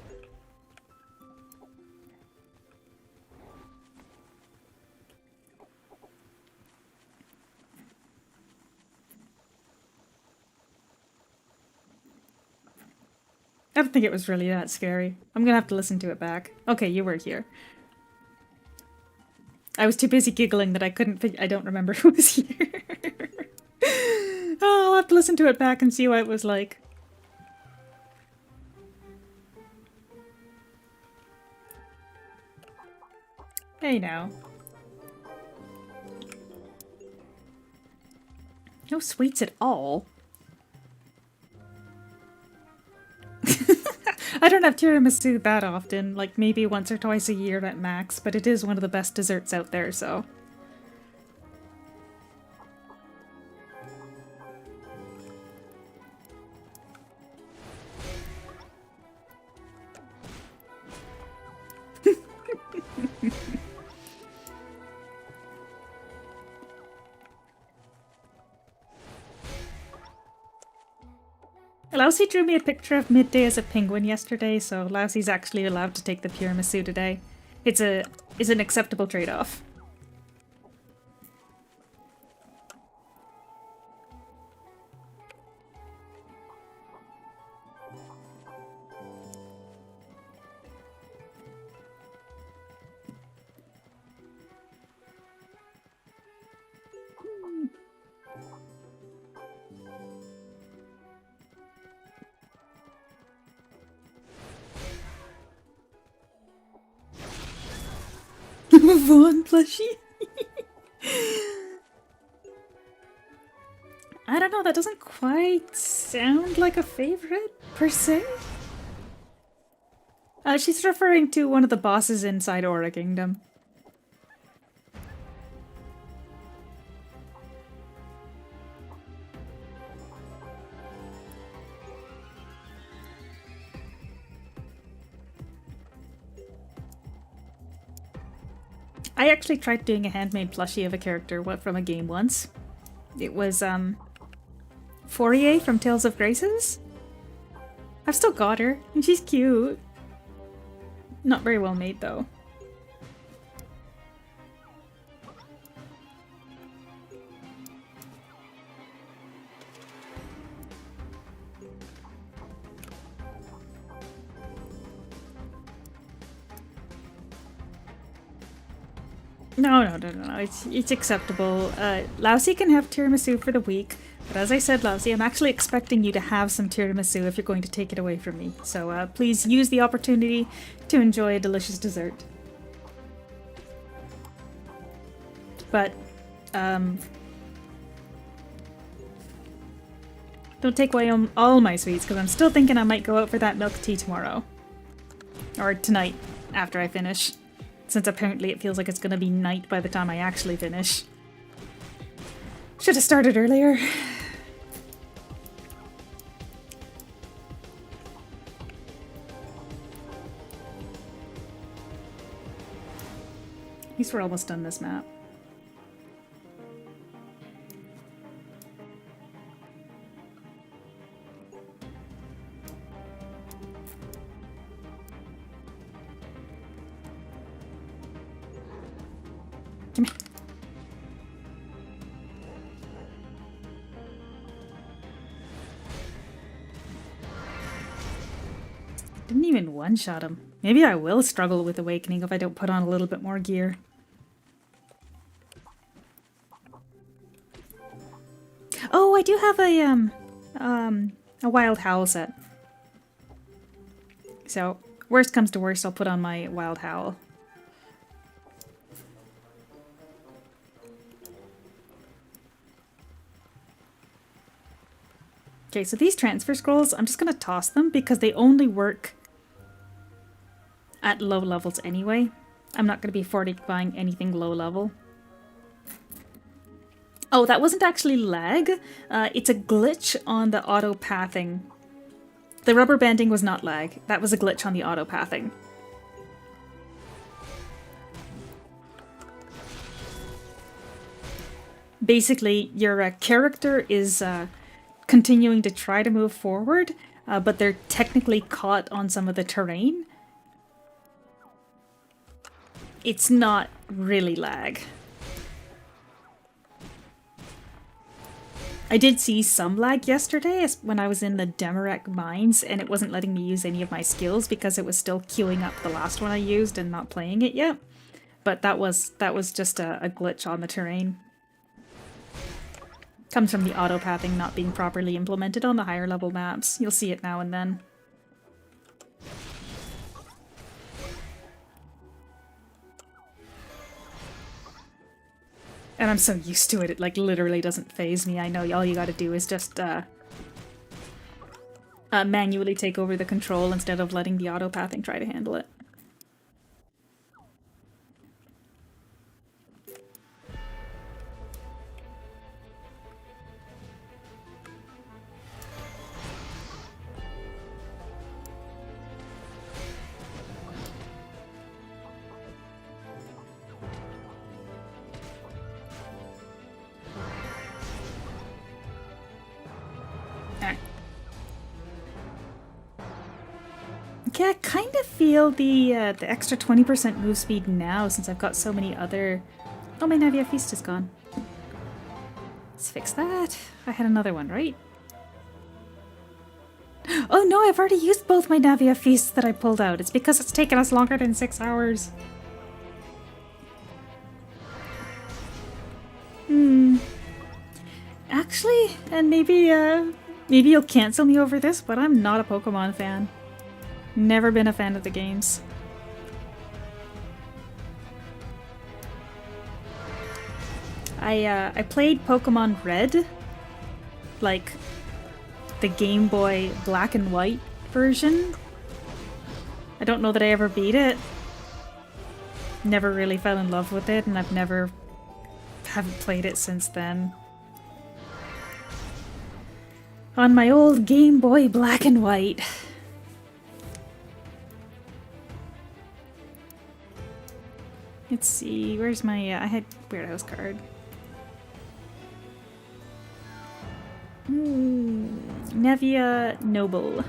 I don't think it was really that scary. I'm gonna have to listen to it back. Okay, you were here. I was too busy giggling that I don't remember who was here. Oh, I'll have to listen to it back and see what it was like. Hey now. No sweets at all. I don't have tiramisu that often, like maybe once or twice a year at max, but it is one of the best desserts out there, so. Lousy drew me a picture of Midday as a penguin yesterday, so Lousy's actually allowed to take the tiramisu today. It's an acceptable trade-off. Vaughn plushie. I don't know, that doesn't quite sound like a favorite, per se. She's referring to one of the bosses inside Aura Kingdom. I actually tried doing a handmade plushie of a character from a game once. It was, Fourier from Tales of Graces? I've still got her, and she's cute. Not very well made, though. No. It's acceptable. Lousy can have tiramisu for the week, but as I said, Lousy, I'm actually expecting you to have some tiramisu if you're going to take it away from me. So please use the opportunity to enjoy a delicious dessert. But, don't take away all my sweets, because I'm still thinking I might go out for that milk tea tomorrow. Or tonight, after I finish. Since apparently it feels like it's gonna be night by the time I actually finish. Should have started earlier. At least we're almost done this map. Gimme. Didn't even one-shot him. Maybe I will struggle with Awakening if I don't put on a little bit more gear. Oh, I do have a Wild Howl set. So, worst comes to worst, I'll put on my Wild Howl. Okay, so these transfer scrolls, I'm just gonna toss them because they only work at low levels anyway. I'm not gonna be fortifying anything low level. Oh, that wasn't actually lag. It's a glitch on the auto pathing. The rubber banding was not lag. That was a glitch on the auto pathing. Basically, your character is continuing to try to move forward, but they're technically caught on some of the terrain. It's not really lag. I did see some lag yesterday when I was in the Demarek mines and it wasn't letting me use any of my skills because it was still queuing up the last one I used and not playing it yet. But that was just a glitch on the terrain. Comes from the auto-pathing not being properly implemented on the higher level maps. You'll see it now and then. And I'm so used to it, it like literally doesn't faze me. I know all you gotta do is just manually take over the control instead of letting the auto-pathing try to handle it. Okay, I kind of feel the extra 20% move speed now since I've got so many other... Oh, my Navia Feast is gone. Let's fix that. I had another one, right? Oh no, I've already used both my Navia Feasts that I pulled out. It's because it's taken us longer than 6 hours. Actually, and maybe you'll cancel me over this, but I'm not a Pokemon fan. Never been a fan of the games. I played Pokemon Red, like the Game Boy Black and White version. I don't know that I ever beat it. Never really fell in love with it, and haven't played it since then. On my old Game Boy Black and White. Let's see, where's my, I had Weird House card. Nevia Noble.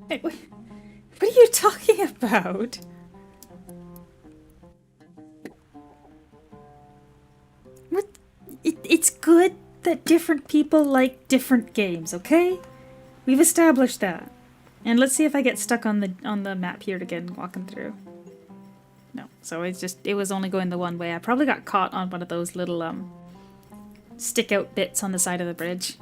Hey, what are you talking about? What? It's good that different people like different games, okay? We've established that. And let's see if I get stuck on the map here again, walking through. No, so it was only going the one way. I probably got caught on one of those little stick out bits on the side of the bridge.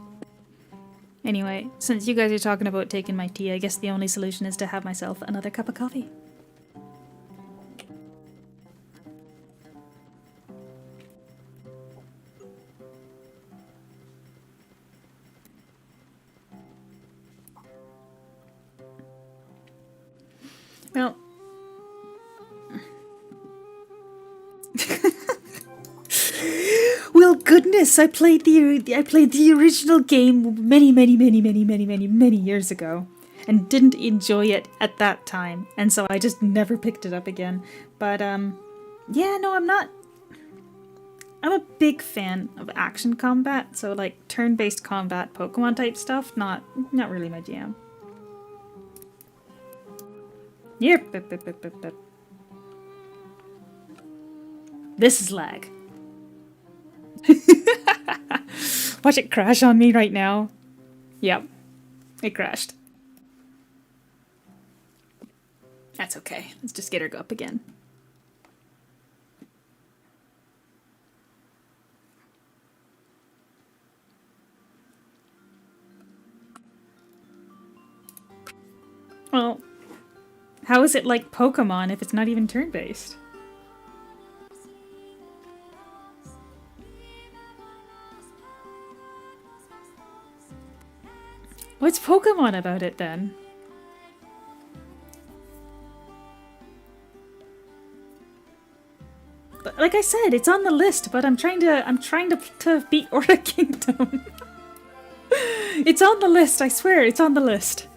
Anyway, since you guys are talking about taking my tea, I guess the only solution is to have myself another cup of coffee. Well... Will goodness goodness, I played the original game many years ago, and didn't enjoy it at that time, and so I just never picked it up again. But yeah, no, I'm not. I'm a big fan of action combat, so like turn-based combat, Pokemon type stuff, not really my jam. Yep. This is lag. Watch it crash on me right now. Yep, it crashed. That's okay. Let's just get her up again. Well, how is it like Pokemon if it's not even turn-based? What's Pokemon about it then? Like I said, it's on the list, but I'm trying to beat Order Kingdom. It's on the list, I swear, it's on the list.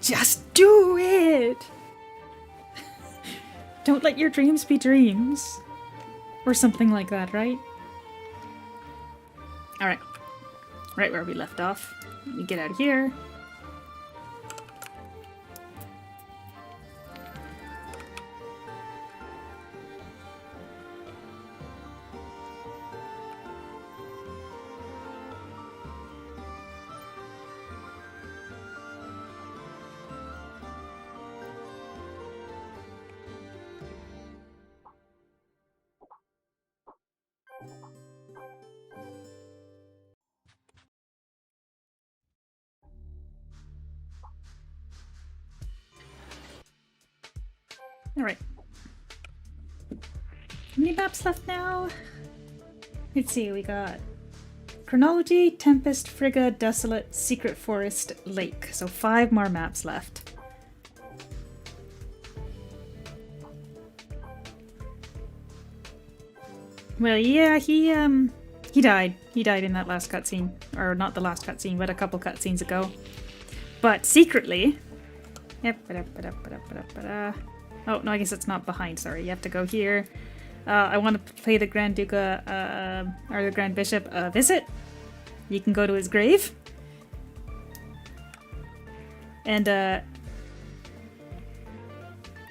Just do it! Don't let your dreams be dreams. Or something like that, right? Alright. Right where we left off. Let me get out of here. Alright. How many maps left now? Let's see, we got Chronology, Tempest, Frigga, Desolate, Secret Forest, Lake. So 5 more maps left. Well, yeah, he died. He died in that last cutscene. Or not the last cutscene, but a couple cutscenes ago. But secretly... Oh, no, I guess it's not behind, sorry. You have to go here. I want to play the Grand Duca, or the Grand Bishop, visit. You can go to his grave. And,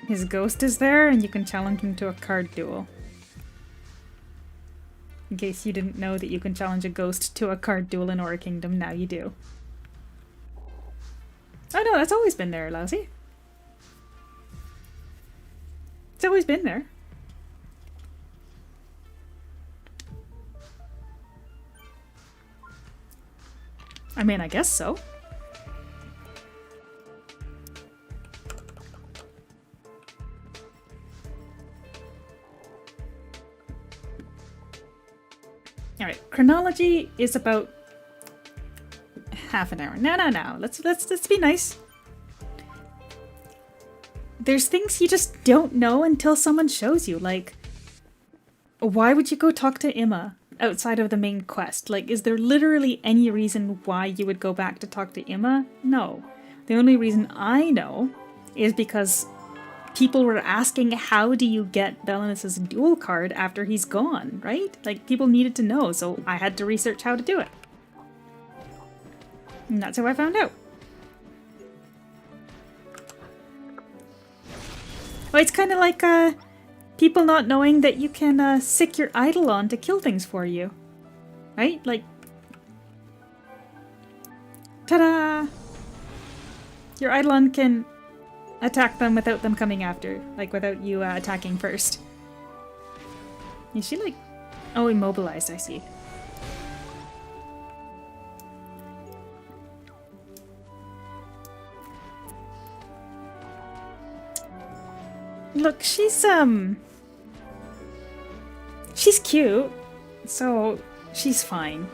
his ghost is there, and you can challenge him to a card duel. In case you didn't know that you can challenge a ghost to a card duel in Aura Kingdom, now you do. Oh no, that's always been there, Lousy. It's always been there. I mean, I guess so. Alright, Chronology is about half an hour. No. Let's be nice. There's things you just don't know until someone shows you. Like, why would you go talk to Emma outside of the main quest? Like, is there literally any reason why you would go back to talk to Emma? No. The only reason I know is because people were asking, how do you get Belenus's duel card after he's gone, right? Like, people needed to know, so I had to research how to do it. And that's how I found out. Well, it's kind of like people not knowing that you can sick your Eidolon to kill things for you. Right? Like, ta-da! Your Eidolon can attack them without them coming after. Like, without you attacking first. Is she like... Oh, immobilized, I see. Look, she's cute, so she's fine.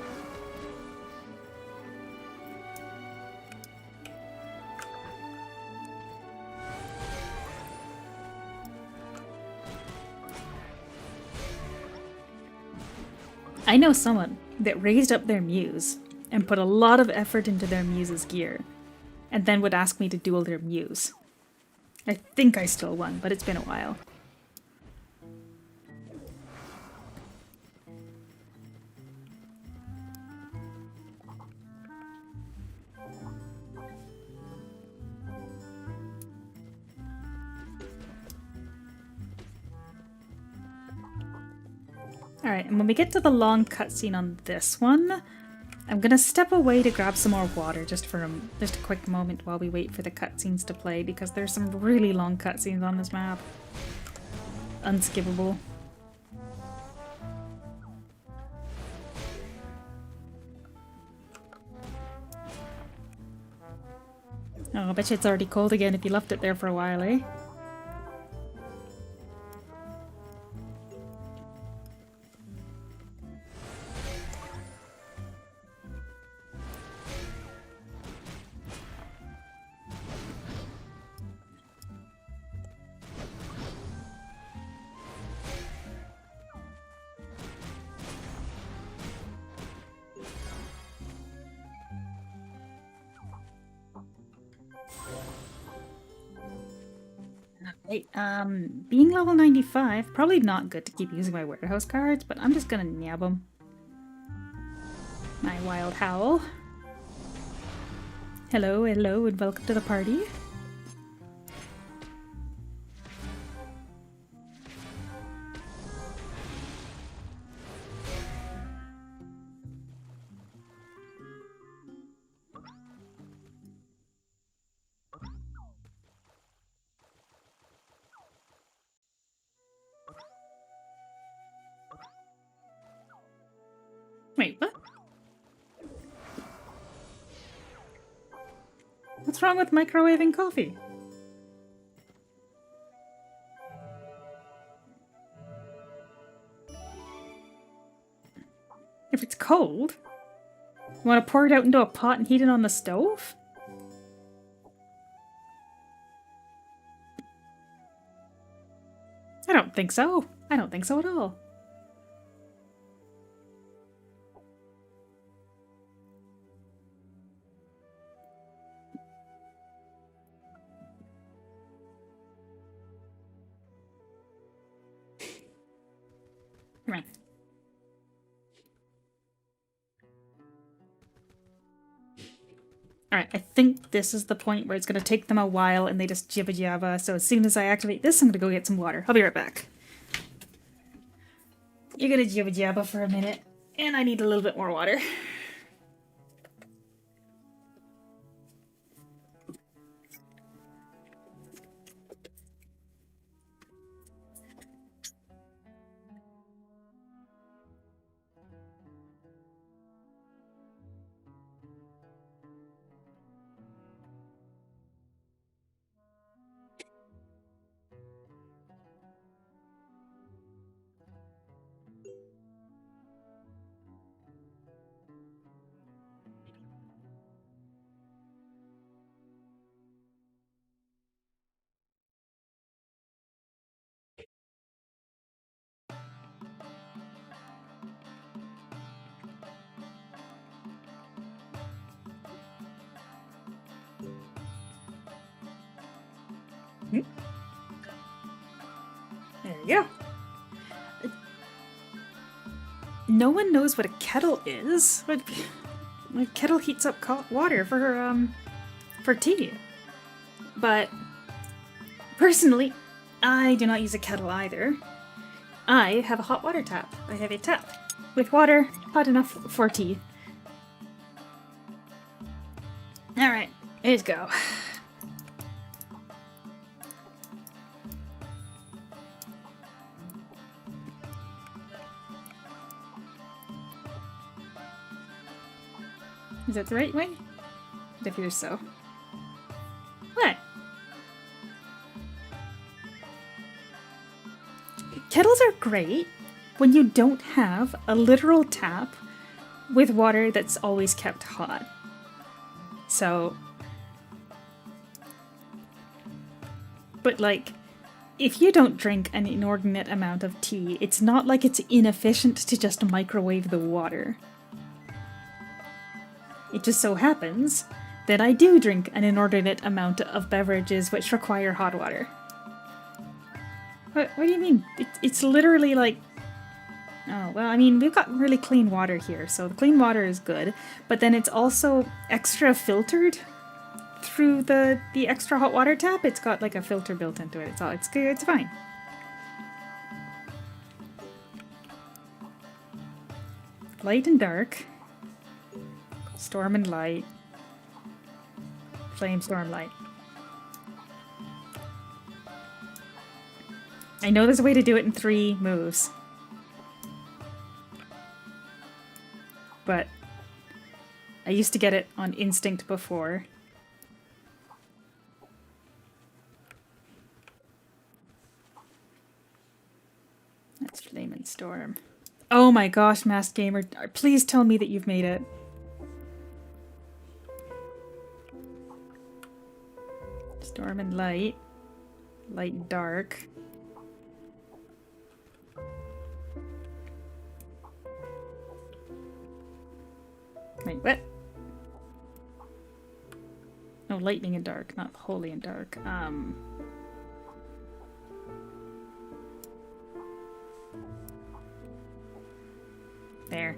I know someone that raised up their muse and put a lot of effort into their muse's gear, and then would ask me to duel their muse. I think I still won, but it's been a while. Alright, and when we get to the long cutscene on this one, I'm gonna step away to grab some more water just for just a quick moment while we wait for the cutscenes to play, because there's some really long cutscenes on this map. Unskippable. Oh, I bet you it's already cold again if you left it there for a while, eh? Right, being level 95, probably not good to keep using my warehouse cards, but I'm just gonna nab them. My wild howl. Hello, hello, and welcome to the party. Wait, what? What's wrong with microwaving coffee? If it's cold, you want to pour it out into a pot and heat it on the stove? I don't think so. I don't think so at all. Right. Alright, I think this is the point where it's going to take them a while and they just jibba jabba, so as soon as I activate this, I'm going to go get some water. I'll be right back. You're going to jibba jabba for a minute, and I need a little bit more water. There you go. No one knows what a kettle is. A kettle heats up water for tea. But personally, I do not use a kettle either. I have a hot water tap. I have a tap with water hot enough for tea. Alright, let's go. Is that the right way? It appears so. What? Kettles are great when you don't have a literal tap with water that's always kept hot. So... But like, if you don't drink an inordinate amount of tea, it's not like it's inefficient to just microwave the water. It just so happens that I do drink an inordinate amount of beverages which require hot water. What do you mean? It's literally like... Oh, well, I mean, we've got really clean water here, so the clean water is good, but then it's also extra filtered through the extra hot water tap. It's got like a filter built into it. It's good. It's fine. Light and dark. Storm and light. Flame, storm, light. I know there's a way to do it in 3 moves. But I used to get it on instinct before. That's Flame and Storm. Oh my gosh, Masked Gamer, please tell me that you've made it. Storm and light. Light and dark. Wait, what? Oh, lightning and dark, not holy and dark. There.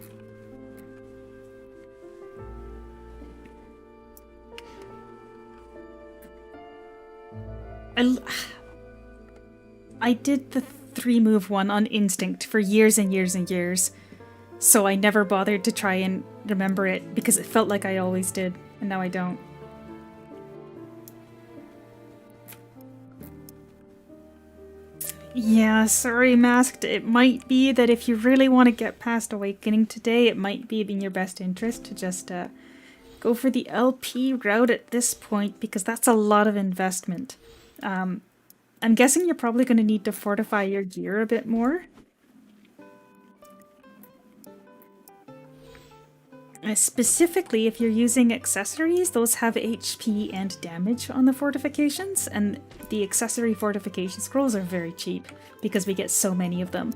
I did the 3-move one on instinct for years and years and years, so I never bothered to try and remember it because it felt like I always did, and now I don't. Yeah, sorry, Masked. It might be that if you really want to get past Awakening today, it might be in your best interest to just go for the LP route at this point, because that's a lot of investment. I'm guessing you're probably going to need to fortify your gear a bit more. Specifically, if you're using accessories, those have HP and damage on the fortifications, and the accessory fortification scrolls are very cheap because we get so many of them.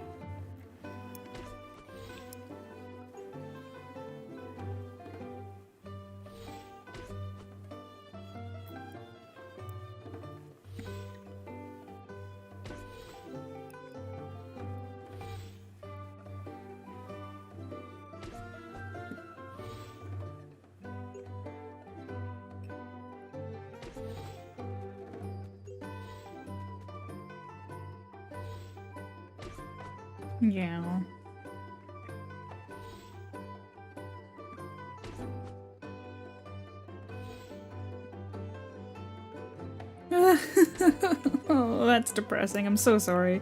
Yeah. Oh, that's depressing. I'm so sorry.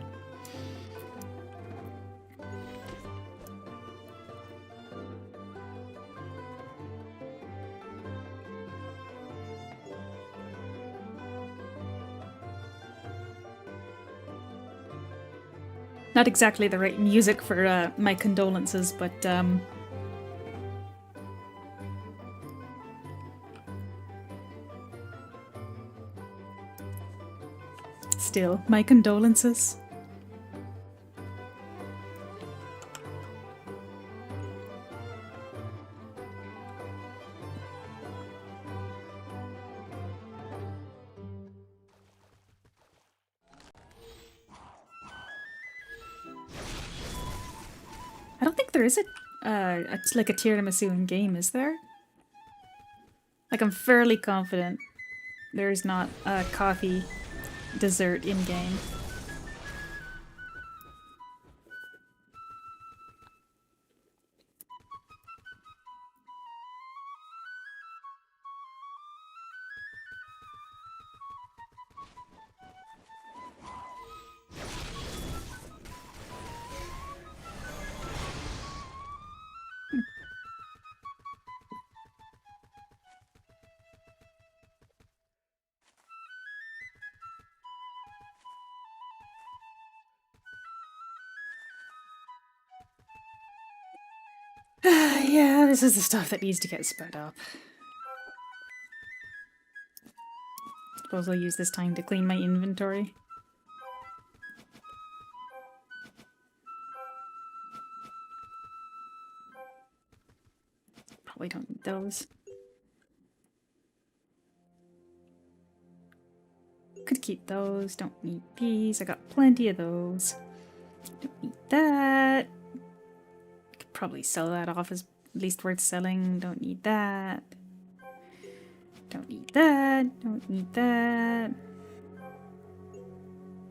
Not exactly the right music for my condolences, but still, my condolences. I don't think there is it's like a tiramisu in game, is there? Like, I'm fairly confident there's not a coffee dessert in game. Yeah, this is the stuff that needs to get sped up. Suppose I'll use this time to clean my inventory. Probably don't need those. Could keep those. Don't need these. I got plenty of those. Don't need that. Could probably sell that off as least worth selling. Don't need that. Don't need that. Don't need that.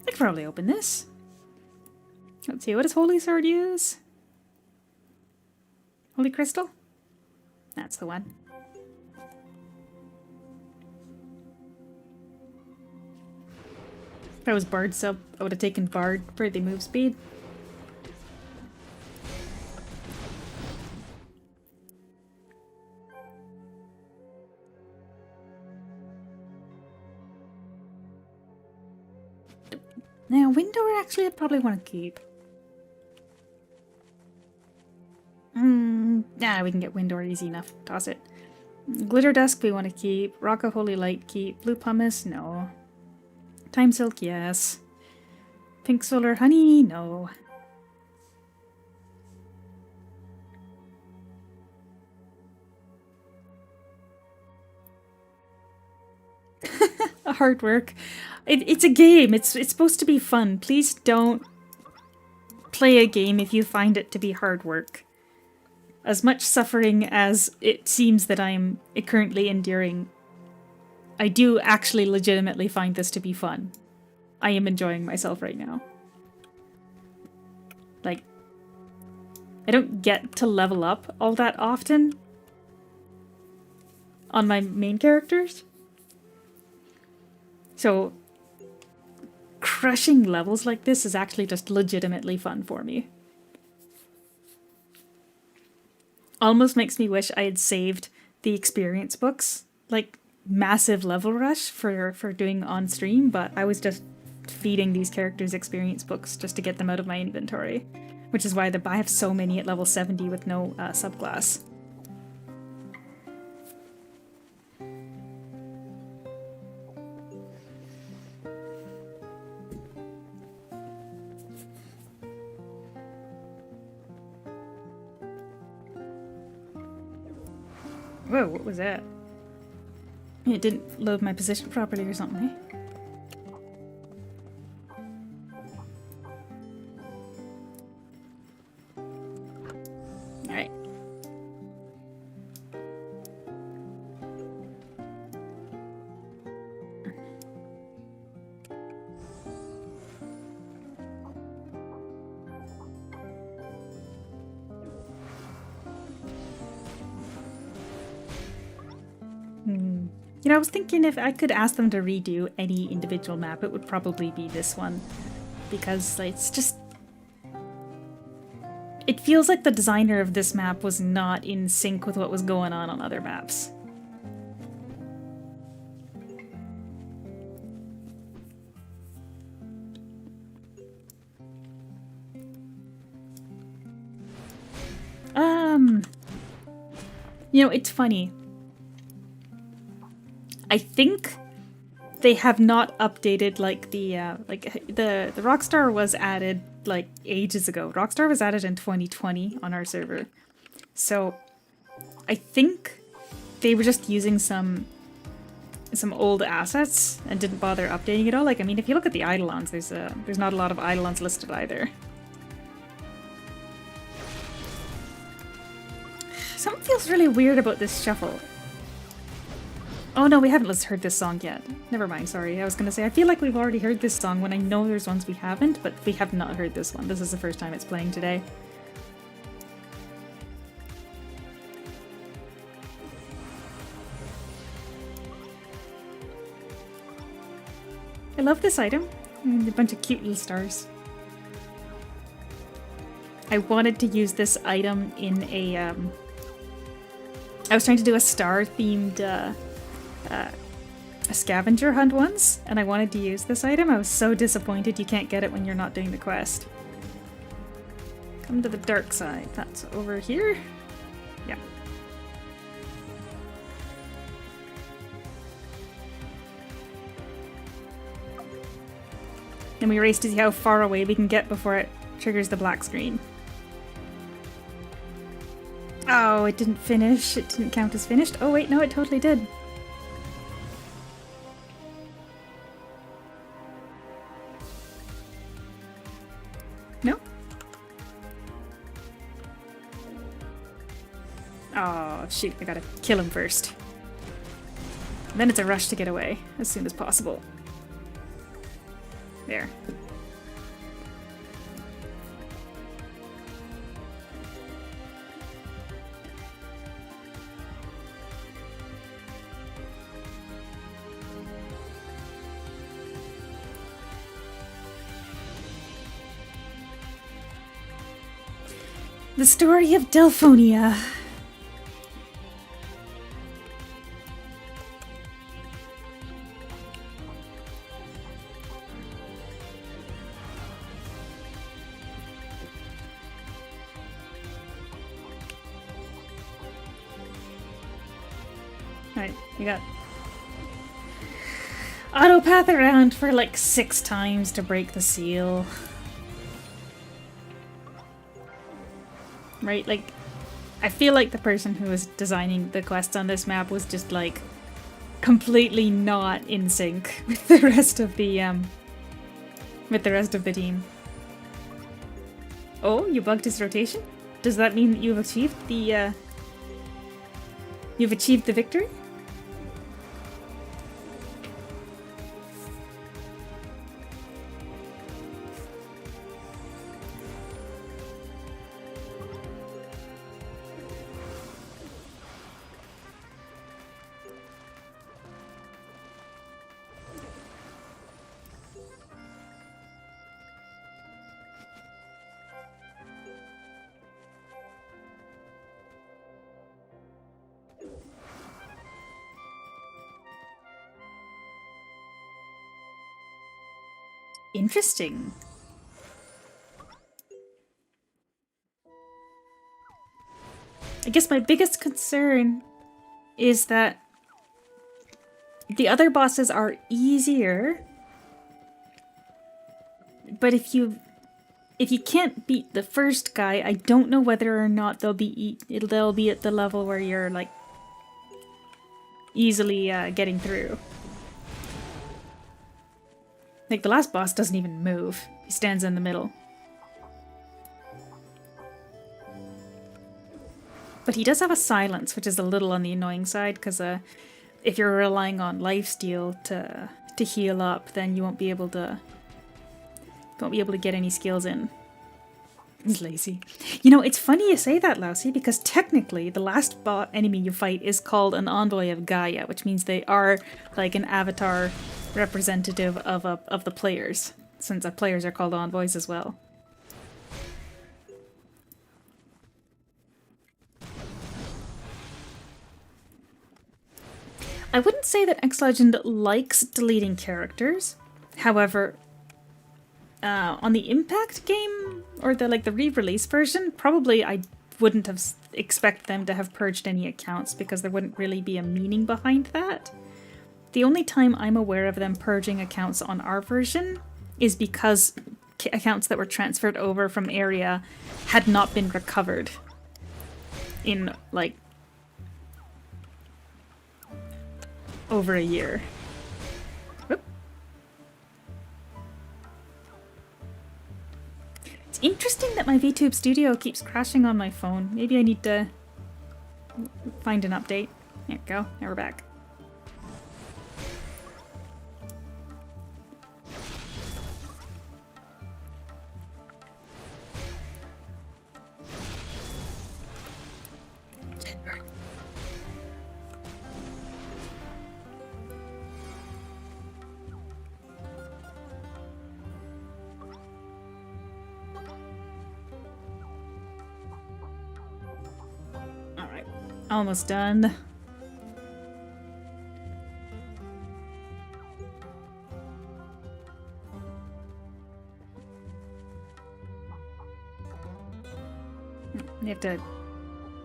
I could probably open this. Let's see, what does Holy Sword use? Holy Crystal? That's the one. If I was Bard sub, I would have taken Bard for the move speed. Now, Window actually I'd probably want to keep. Nah, we can get Window easy enough. Toss it. Glitter Dusk we want to keep. Rock of Holy Light keep. Blue Pumice, no. Time Silk, yes. Pink Solar Honey, no. Hard work. It's a game. It's supposed to be fun. Please don't play a game if you find it to be hard work. As much suffering as it seems that I'm currently enduring, I do actually legitimately find this to be fun. I am enjoying myself right now. Like, I don't get to level up all that often on my main characters. So, crushing levels like this is actually just legitimately fun for me. Almost makes me wish I had saved the experience books, like massive level rush for doing on stream, but I was just feeding these characters experience books just to get them out of my inventory, which is why I have so many at level 70 with no subclass. Whoa, what was that? It didn't load my position properly or something, eh? Alright. You know, I was thinking if I could ask them to redo any individual map, it would probably be this one. Because it's just... It feels like the designer of this map was not in sync with what was going on other maps. You know, it's funny. I think they have not updated like the Rockstar was added like ages ago. Rockstar was added in 2020 on our server. So I think they were just using some old assets and didn't bother updating it all. Like, I mean, if you look at the Eidolons, there's not a lot of Eidolons listed either. Something feels really weird about this shuffle. Oh no, we haven't heard this song yet. Never mind, sorry. I was gonna say, I feel like we've already heard this song when I know there's ones we haven't, but we have not heard this one. This is the first time it's playing today. I love this item. A bunch of cute little stars. I wanted to use this item in a, I was trying to do a star-themed, a scavenger hunt once, and I wanted to use this item. I was so disappointed you can't get it when you're not doing the quest. Come to the dark side. That's over here? Yeah. Then we race to see how far away we can get before it triggers the black screen. Oh, it didn't finish. It didn't count as finished. Oh wait, no, it totally did. No? Oh, shoot, I gotta kill him first. And then it's a rush to get away as soon as possible. There. The story of Delphonia. Alright, we got autopath around for like 6 times to break the seal. Right, like, I feel like the person who was designing the quests on this map was just like completely not in sync with the rest of the team. Oh, you bugged his rotation? Does that mean that you've achieved the victory? Interesting. I guess my biggest concern is that the other bosses are easier, but if you can't beat the first guy, I don't know whether or not they'll be at the level where you're like easily getting through. Like, the last boss doesn't even move. He stands in the middle. But he does have a silence, which is a little on the annoying side, because if you're relying on lifesteal to heal up, then you won't be able to get any skills in. He's lazy. You know, it's funny you say that, Lousy, because technically the last enemy you fight is called an envoy of Gaia, which means they are like an avatar representative of the players, since the players are called envoys as well. I wouldn't say that X-Legend likes deleting characters. However, on the Impact game, or the re-release version, probably I wouldn't have expect them to have purged any accounts, because there wouldn't really be a meaning behind that. The only time I'm aware of them purging accounts on our version is because accounts that were transferred over from Area had not been recovered in, like, over a year. Whoop. It's interesting that my VTube Studio keeps crashing on my phone. Maybe I need to find an update. There we go. Now we're back. Almost done. You have to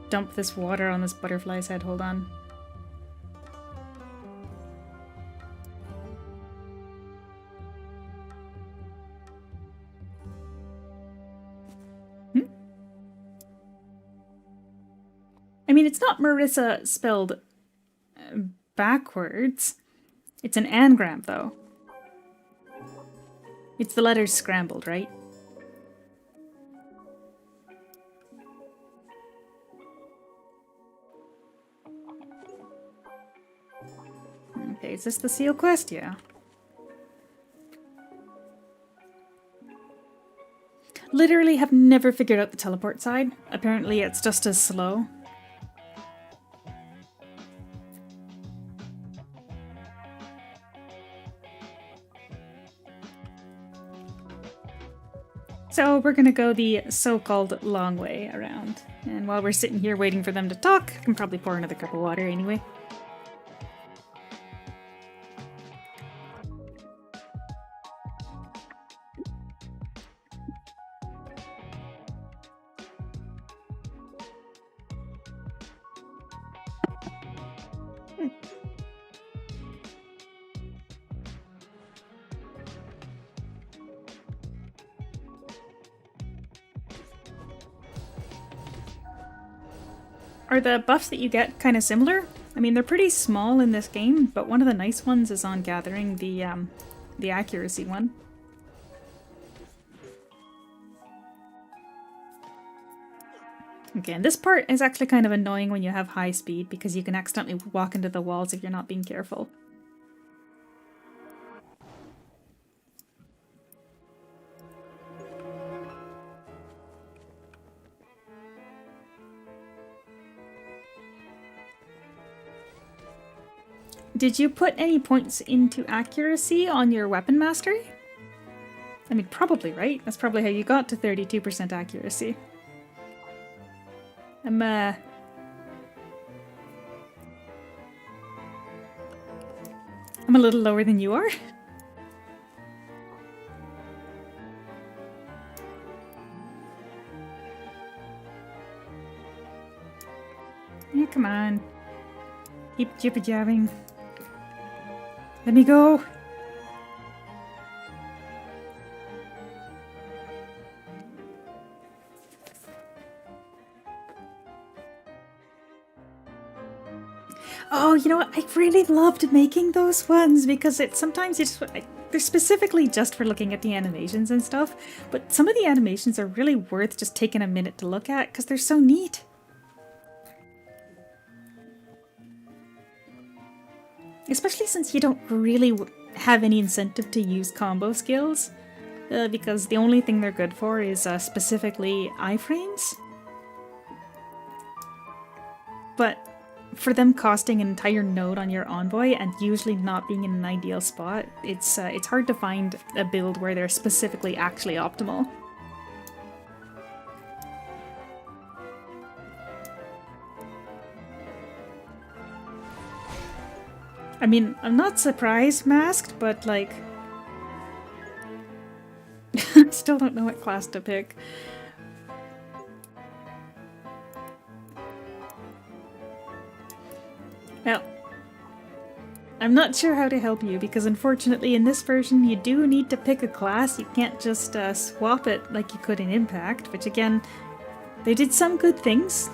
dump this water on this butterfly's head. Hold on. I mean, it's not Marissa spelled backwards. It's an anagram, though. It's the letters scrambled, right? Okay, is this the seal quest? Yeah. Literally have never figured out the teleport side. Apparently it's just as slow. So we're gonna go the so-called long way around. And while we're sitting here waiting for them to talk, I can probably pour another cup of water anyway. Are the buffs that you get kind of similar? I mean, they're pretty small in this game, but one of the nice ones is on gathering the accuracy one. Okay, and this part is actually kind of annoying when you have high speed because you can accidentally walk into the walls if you're not being careful. Did you put any points into accuracy on your weapon mastery? I mean, probably, right? That's probably how you got to 32% accuracy. I'm a little lower than you are. Yeah, come on. Keep jibber-jabbing. Let me go! Oh, you know what? I really loved making those ones because sometimes you just... They're specifically just for looking at the animations and stuff, but some of the animations are really worth just taking a minute to look at because they're so neat. Especially since you don't really have any incentive to use combo skills, because the only thing they're good for is specifically iframes. But for them costing an entire node on your envoy and usually not being in an ideal spot, it's hard to find a build where they're specifically actually optimal. I mean, I'm not surprised, Masked, but like... Still don't know what class to pick. Well, I'm not sure how to help you, because unfortunately in this version you do need to pick a class. You can't just swap it like you could in Impact, which again, they did some good things.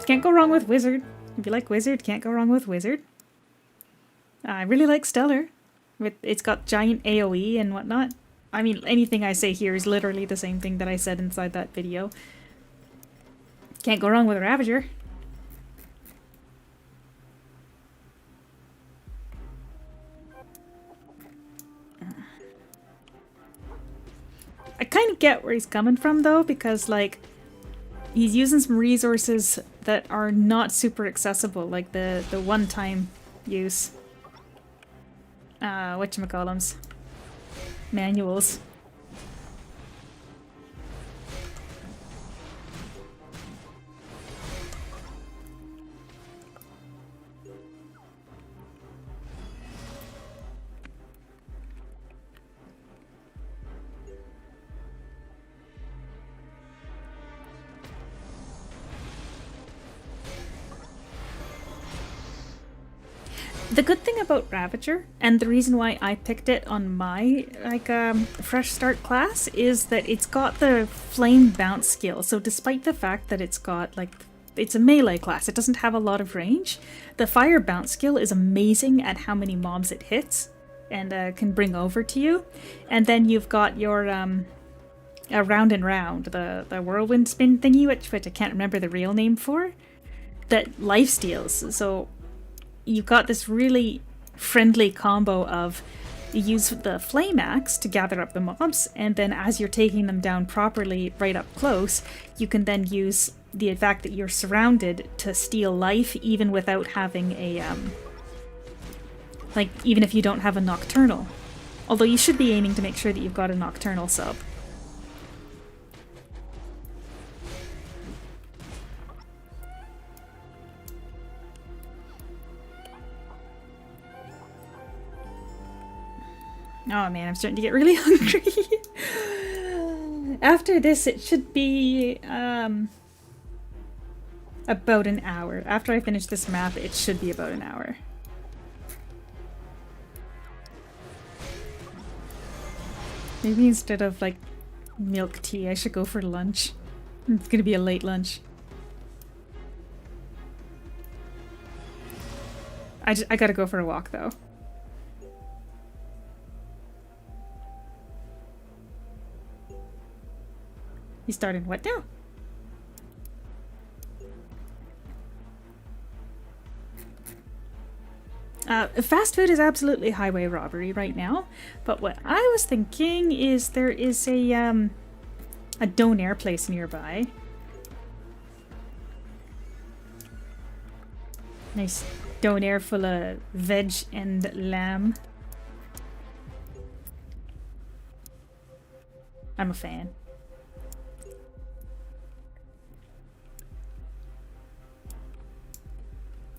Can't go wrong with Wizard. If you like Wizard, can't go wrong with Wizard. I really like Stellar. It's got giant AoE and whatnot. I mean, anything I say here is literally the same thing that I said inside that video. Can't go wrong with a Ravager. I kind of get where he's coming from though, because like, he's using some resources that are not super accessible, like the one-time use. Whatchamacallums? Manuals. The good thing about Ravager, and the reason why I picked it on my fresh start class, is that it's got the flame bounce skill. So despite the fact that it's got it's a melee class, it doesn't have a lot of range. The fire bounce skill is amazing at how many mobs it hits and can bring over to you. And then you've got your round and round, the whirlwind spin thingy, which I can't remember the real name for, that life steals. So you've got this really friendly combo of you use the flame axe to gather up the mobs, and then as you're taking them down properly right up close, you can then use the fact that you're surrounded to steal life even without having a even if you don't have a nocturnal. Although you should be aiming to make sure that you've got a nocturnal sub. Oh man, I'm starting to get really hungry. After this, it should be about an hour. After I finish this map, it should be about an hour. Maybe instead of milk tea, I should go for lunch. It's gonna be a late lunch. I gotta go for a walk though. You started what now? Fast food is absolutely highway robbery right now, but what I was thinking is there is a donair place nearby. Nice donair full of veg and lamb. I'm a fan.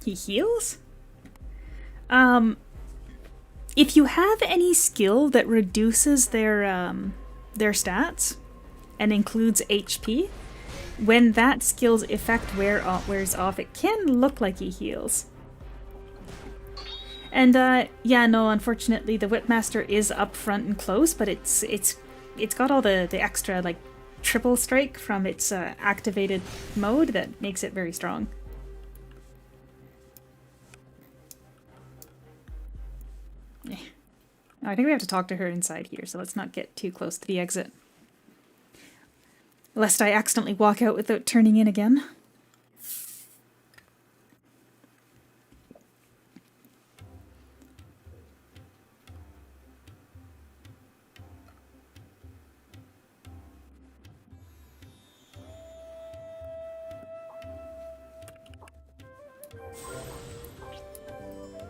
He heals? If you have any skill that reduces their stats and includes HP, when that skill's effect wears off, it can look like he heals. And yeah, no, unfortunately the Whipmaster is up front and close, but it's got all the extra triple strike from its activated mode that makes it very strong. I think we have to talk to her inside here, so let's not get too close to the exit. Lest I accidentally walk out without turning in again.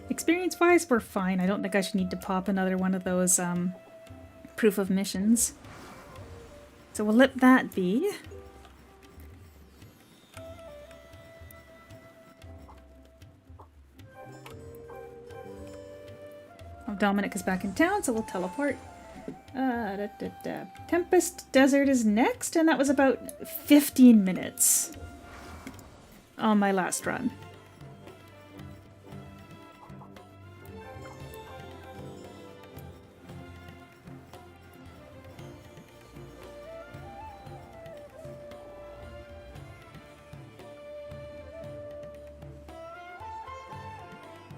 Experience-wise, we're fine. I don't think I should need to pop another one of those proof of missions. So we'll let that be. Oh, Dominic is back in town, so we'll teleport. Tempest Desert is next, and that was about 15 minutes on my last run.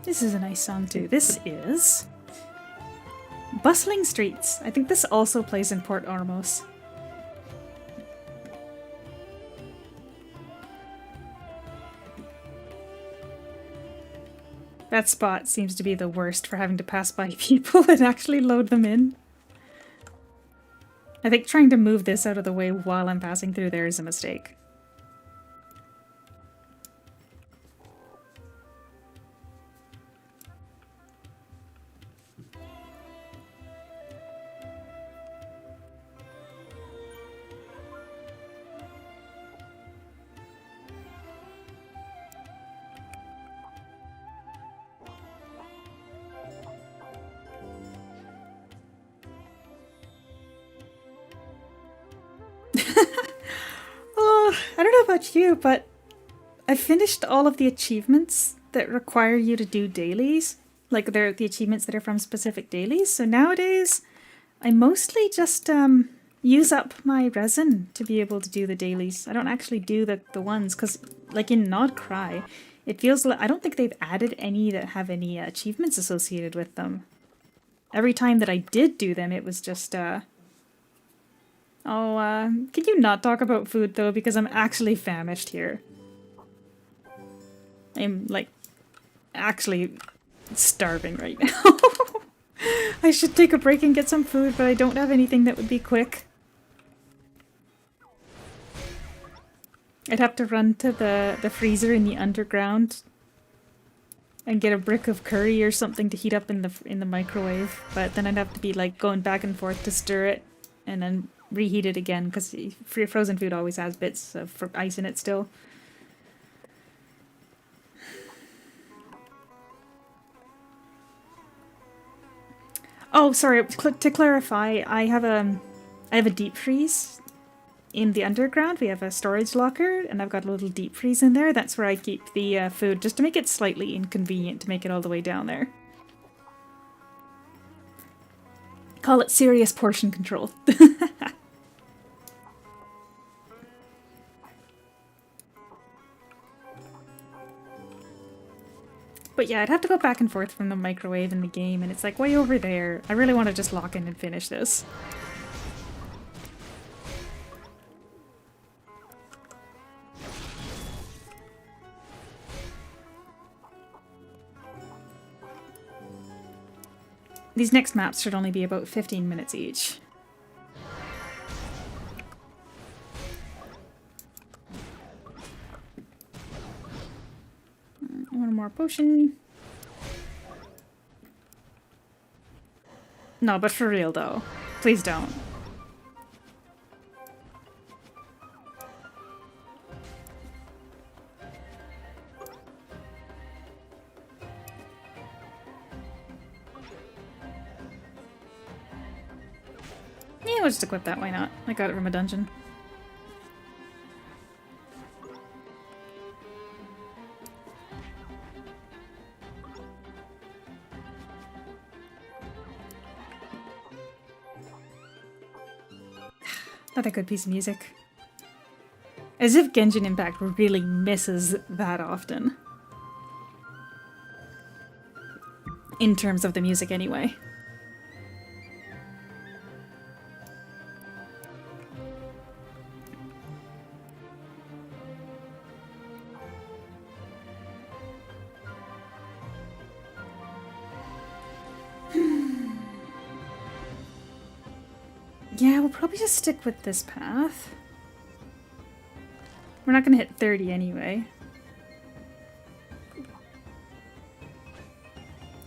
This is a nice song too. This is Bustling Streets. I think this also plays in Port Ormos. That spot seems to be the worst for having to pass by people and actually load them in. I think trying to move this out of the way while I'm passing through there is a mistake. I don't know about you, but I finished all of the achievements that require you to do dailies, like they're the achievements that are from specific dailies. So nowadays, I mostly just use up my resin to be able to do the dailies. I don't actually do the ones, because like in Nod Cry, it feels like I don't think they've added any that have any achievements associated with them. Every time that I did do them, it was just can you not talk about food though, because I'm actually famished here. I'm like actually starving right now. I should take a break and get some food, but I don't have anything that would be quick. I'd have to run to the freezer in the underground and get a brick of curry or something to heat up in the microwave, but then I'd have to be like going back and forth to stir it and then reheat it again, because frozen food always has bits of ice in it still. Oh, sorry, to clarify, I have a deep freeze in the underground. We have a storage locker, and I've got a little deep freeze in there. That's where I keep the food, just to make it slightly inconvenient to make it all the way down there. Call it serious portion control. But yeah, I'd have to go back and forth from the microwave in the game, and it's like way over there. I really want to just lock in and finish this. These next maps should only be about 15 minutes each. One more potion. No, but for real though. Please don't. Yeah, we'll just equip that, why not? I got it from a dungeon. Another good piece of music. As if Genshin Impact really misses that often. In terms of the music anyway. Yeah, we'll probably just stick with this path. We're not gonna hit 30 anyway.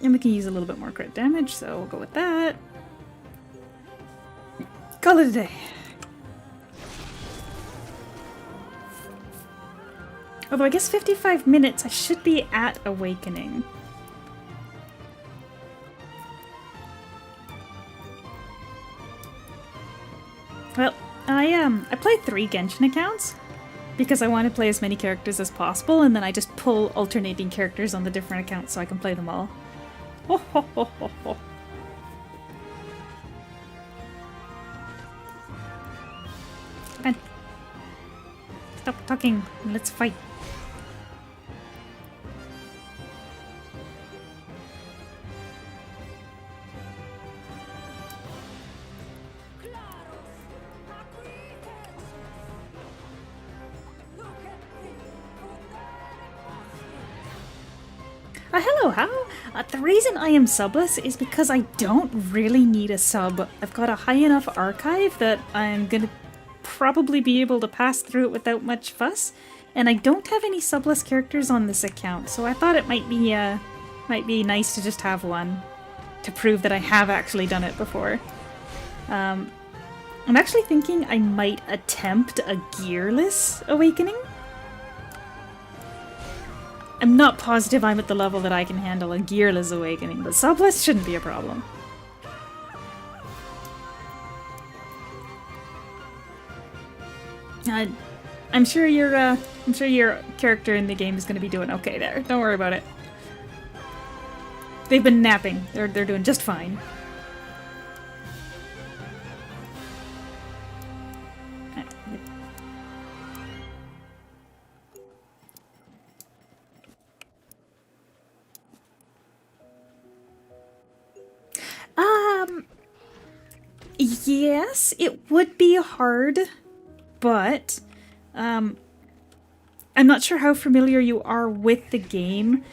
And we can use a little bit more crit damage, so we'll go with that. Call it a day. Although I guess 55 minutes, I should be at Awakening. Well, I played 3 Genshin accounts because I want to play as many characters as possible, and then I just pull alternating characters on the different accounts so I can play them all. Ho ho ho ho ho. Come on. Stop talking and let's fight. Hello, how? The reason I am subless is because I don't really need a sub. I've got a high enough archive that I'm gonna probably be able to pass through it without much fuss, and I don't have any subless characters on this account, so I thought it might be nice to just have one to prove that I have actually done it before. I'm actually thinking I might attempt a gearless awakening. I'm not positive I'm at the level that I can handle a gearless awakening, but subless shouldn't be a problem. I'm sure your character in the game is going to be doing okay there. Don't worry about it. They've been napping. They're doing just fine. Yes, it would be hard, but I'm not sure how familiar you are with the game.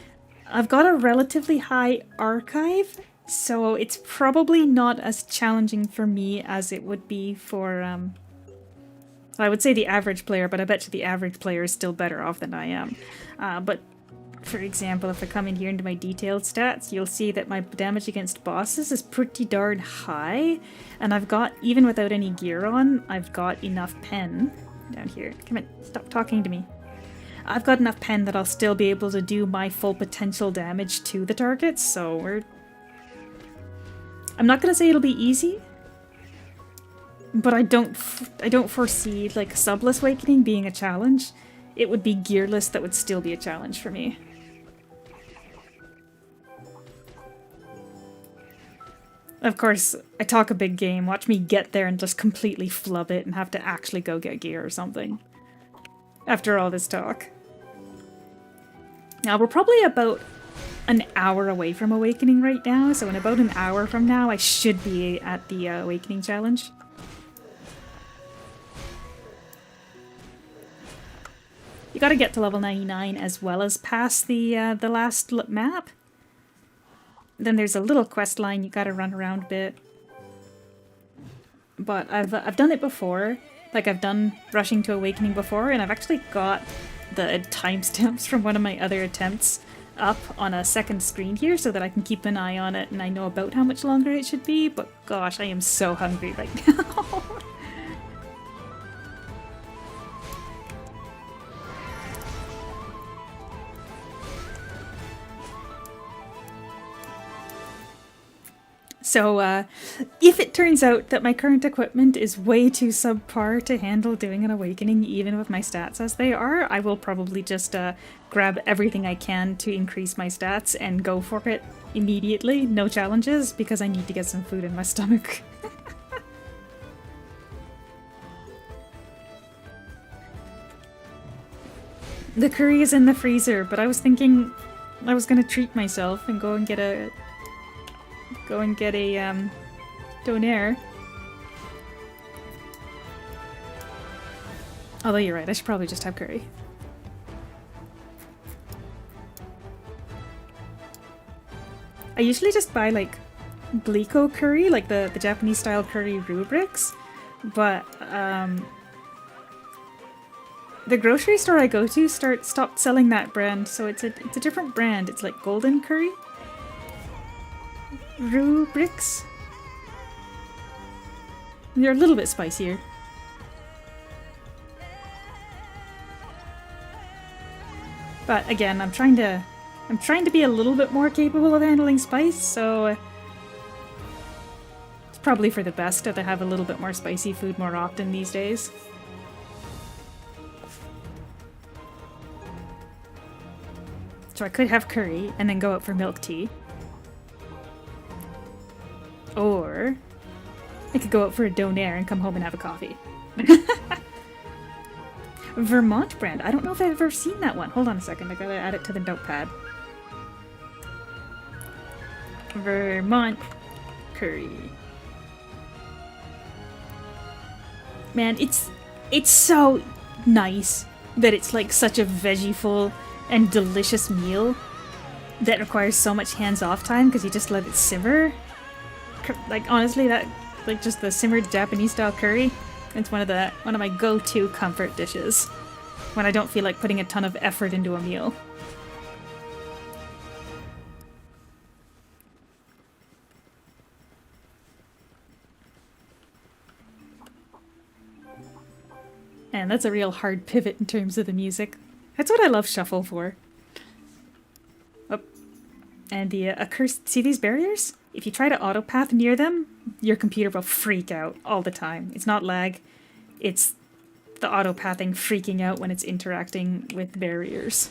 I've got a relatively high archive, so it's probably not as challenging for me as it would be for, I would say the average player, but I bet you the average player is still better off than I am. But for example, if I come in here into my detailed stats, you'll see that my damage against bosses is pretty darn high, and I've got, even without any gear on, I've got enough pen down here. Come on, stop talking to me. I've got enough pen that I'll still be able to do my full potential damage to the targets, so I'm not gonna say it'll be easy, but I don't foresee, like, Subless Awakening being a challenge. It would be gearless that would still be a challenge for me. Of course, I talk a big game. Watch me get there and just completely flub it and have to actually go get gear or something. After all this talk. Now, we're probably about an hour away from Awakening right now, so in about an hour from now, I should be at the Awakening challenge. You gotta get to level 99 as well as pass the last map. Then there's a little quest line you gotta run around a bit. But I've done it before. Like, I've done Rushing to Awakening before, and I've actually got the timestamps from one of my other attempts up on a second screen here so that I can keep an eye on it and I know about how much longer it should be, but gosh, I am so hungry right now. So, if it turns out that my current equipment is way too subpar to handle doing an Awakening even with my stats as they are, I will probably just grab everything I can to increase my stats and go for it immediately, no challenges, because I need to get some food in my stomach. The curry is in the freezer, but I was thinking I was gonna treat myself and go and get a donair. Although you're right, I should probably just have curry. I usually just buy, like, Glico curry, like the Japanese style curry rubrics, but the grocery store I go to stopped selling that brand, so it's a different brand. It's like golden curry rubrics. They're a little bit spicier. But again, I'm trying to be a little bit more capable of handling spice, so it's probably for the best to have a little bit more spicy food more often these days. So I could have curry and then go out for milk tea. Or I could go out for a donair and come home and have a coffee. Vermont brand. I don't know if I've ever seen that one. Hold on a second. I gotta add it to the notepad. Vermont curry. Man, it's so nice that it's like such a veggie-full and delicious meal that requires so much hands-off time because you just let it simmer. Like, honestly, that, like, just the simmered Japanese-style curry, it's one of my go-to comfort dishes when I don't feel like putting a ton of effort into a meal. And that's a real hard pivot in terms of the music. That's what I love Shuffle for. Oh. And the accursed... See these barriers? If you try to autopath near them, your computer will freak out all the time. It's not lag, it's the autopathing freaking out when it's interacting with barriers.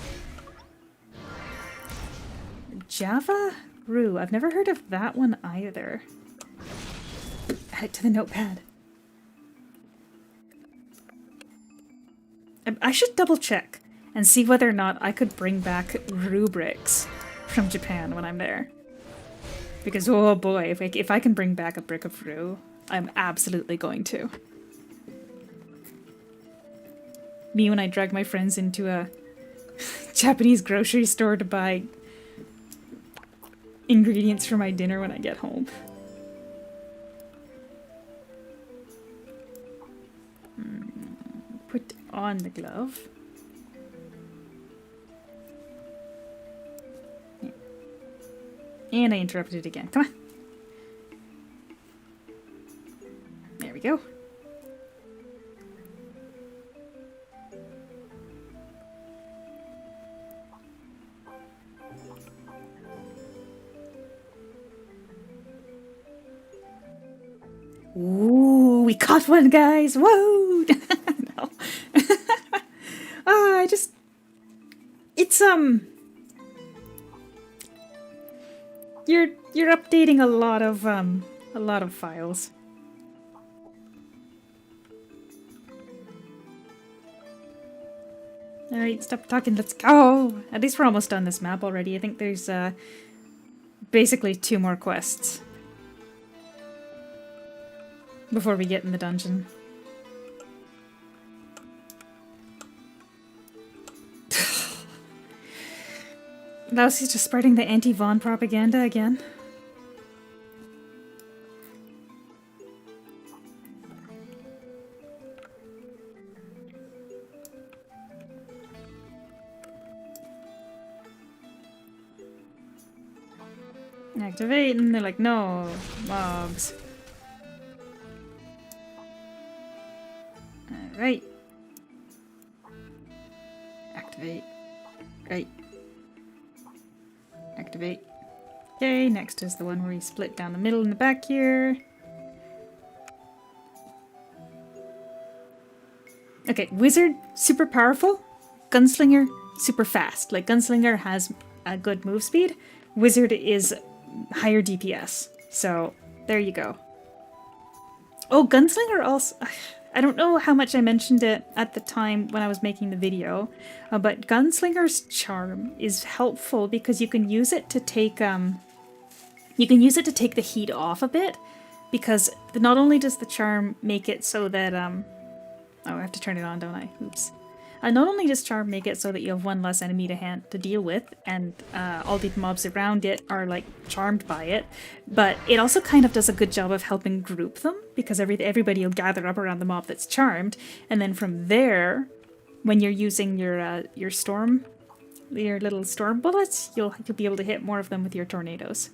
Java? Rue. I've never heard of that one either. Add it to the notepad. I should double check and see whether or not I could bring back rubrics from Japan when I'm there. Because, oh boy, if I can bring back a brick of Rue, I'm absolutely going to. Me when I drag my friends into a Japanese grocery store to buy ingredients for my dinner when I get home. Put on the glove. And I interrupted it again. Come on. There we go. Ooh, we caught one, guys! Whoa! No. It's you're updating a lot of files. Alright, stop talking, let's go! At least we're almost done this map already. I think there's basically 2 more quests before we get in the dungeon. Lousy just spreading the anti-Vaughn propaganda again. Activate, and they're like, no, mobs. Alright. Activate. Right. Activate. Okay, next is the one where you split down the middle in the back here. Okay, wizard, super powerful. Gunslinger, super fast. Like, Gunslinger has a good move speed. Wizard is higher DPS. So, there you go. Oh, Gunslinger also... I don't know how much I mentioned it at the time when I was making the video, but Gunslinger's charm is helpful because you can use it to take the heat off a bit, because not only does the charm make it so that oh, I have to turn it on, don't I? Oops. Not only does charm make it so that you have one less enemy to deal with, and all the mobs around it are like charmed by it, but it also kind of does a good job of helping group them, because everybody will gather up around the mob that's charmed, and then from there, when you're using your little storm bullets, you'll be able to hit more of them with your tornadoes.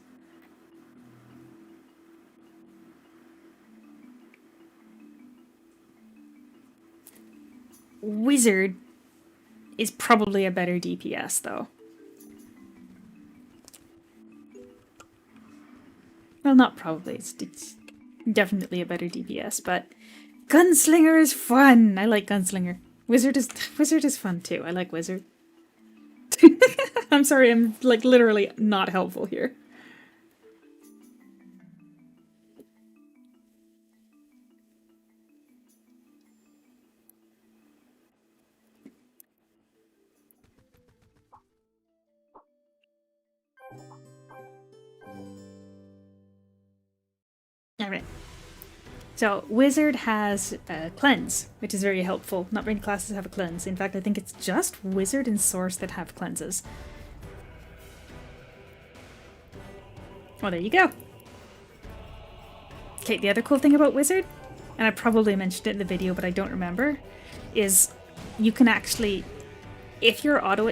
Wizard is probably a better DPS, though. Well, not probably. It's definitely a better DPS, but Gunslinger is fun. I like Gunslinger. Wizard is fun too. I like Wizard. I'm sorry, I'm like literally not helpful here. Alright. So, Wizard has Cleanse, which is very helpful. Not many classes have a Cleanse. In fact, I think it's just Wizard and Source that have Cleanses. Well, there you go. Okay, the other cool thing about Wizard, and I probably mentioned it in the video, but I don't remember, is you can actually... If your auto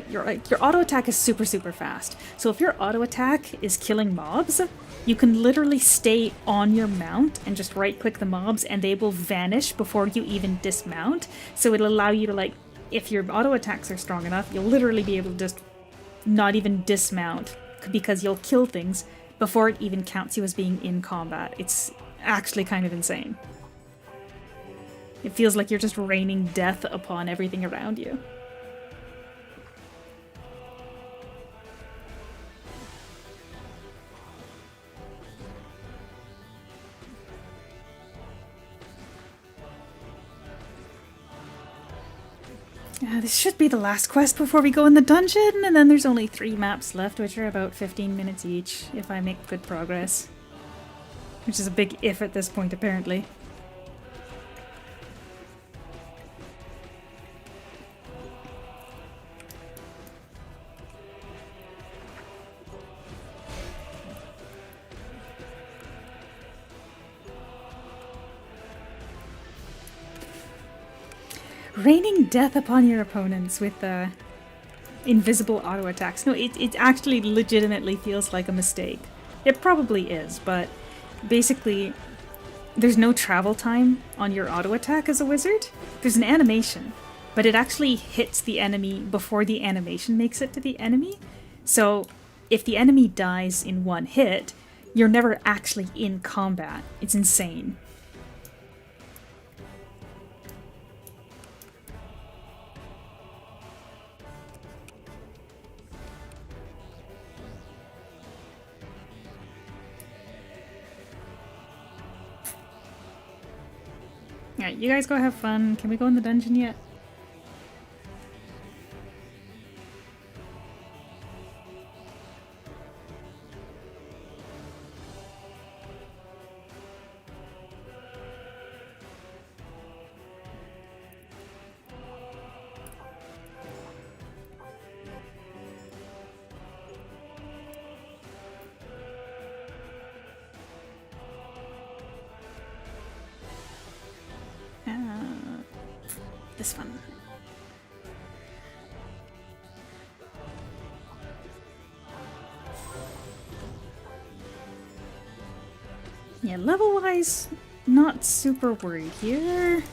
attack is super fast, so if your auto attack is killing mobs, you can literally stay on your mount and just right click the mobs and they will vanish before you even dismount. So it'll allow you to, like, if your auto attacks are strong enough, you'll literally be able to just not even dismount because you'll kill things before it even counts you as being in combat. It's actually kind of insane. It feels like you're just raining death upon everything around you. This should be the last quest before we go in the dungeon, and then there's only 3 maps left, which are about 15 minutes each, if I make good progress. Which is a big if at this point, apparently. Raining death upon your opponents with invisible auto attacks. No, it actually legitimately feels like a mistake. It probably is, but basically there's no travel time on your auto attack as a wizard. There's an animation, but it actually hits the enemy before the animation makes it to the enemy. So if the enemy dies in one hit, you're never actually in combat. It's insane. Alright, you guys go have fun. Can we go in the dungeon yet? This one. Yeah, level-wise, not super worried here.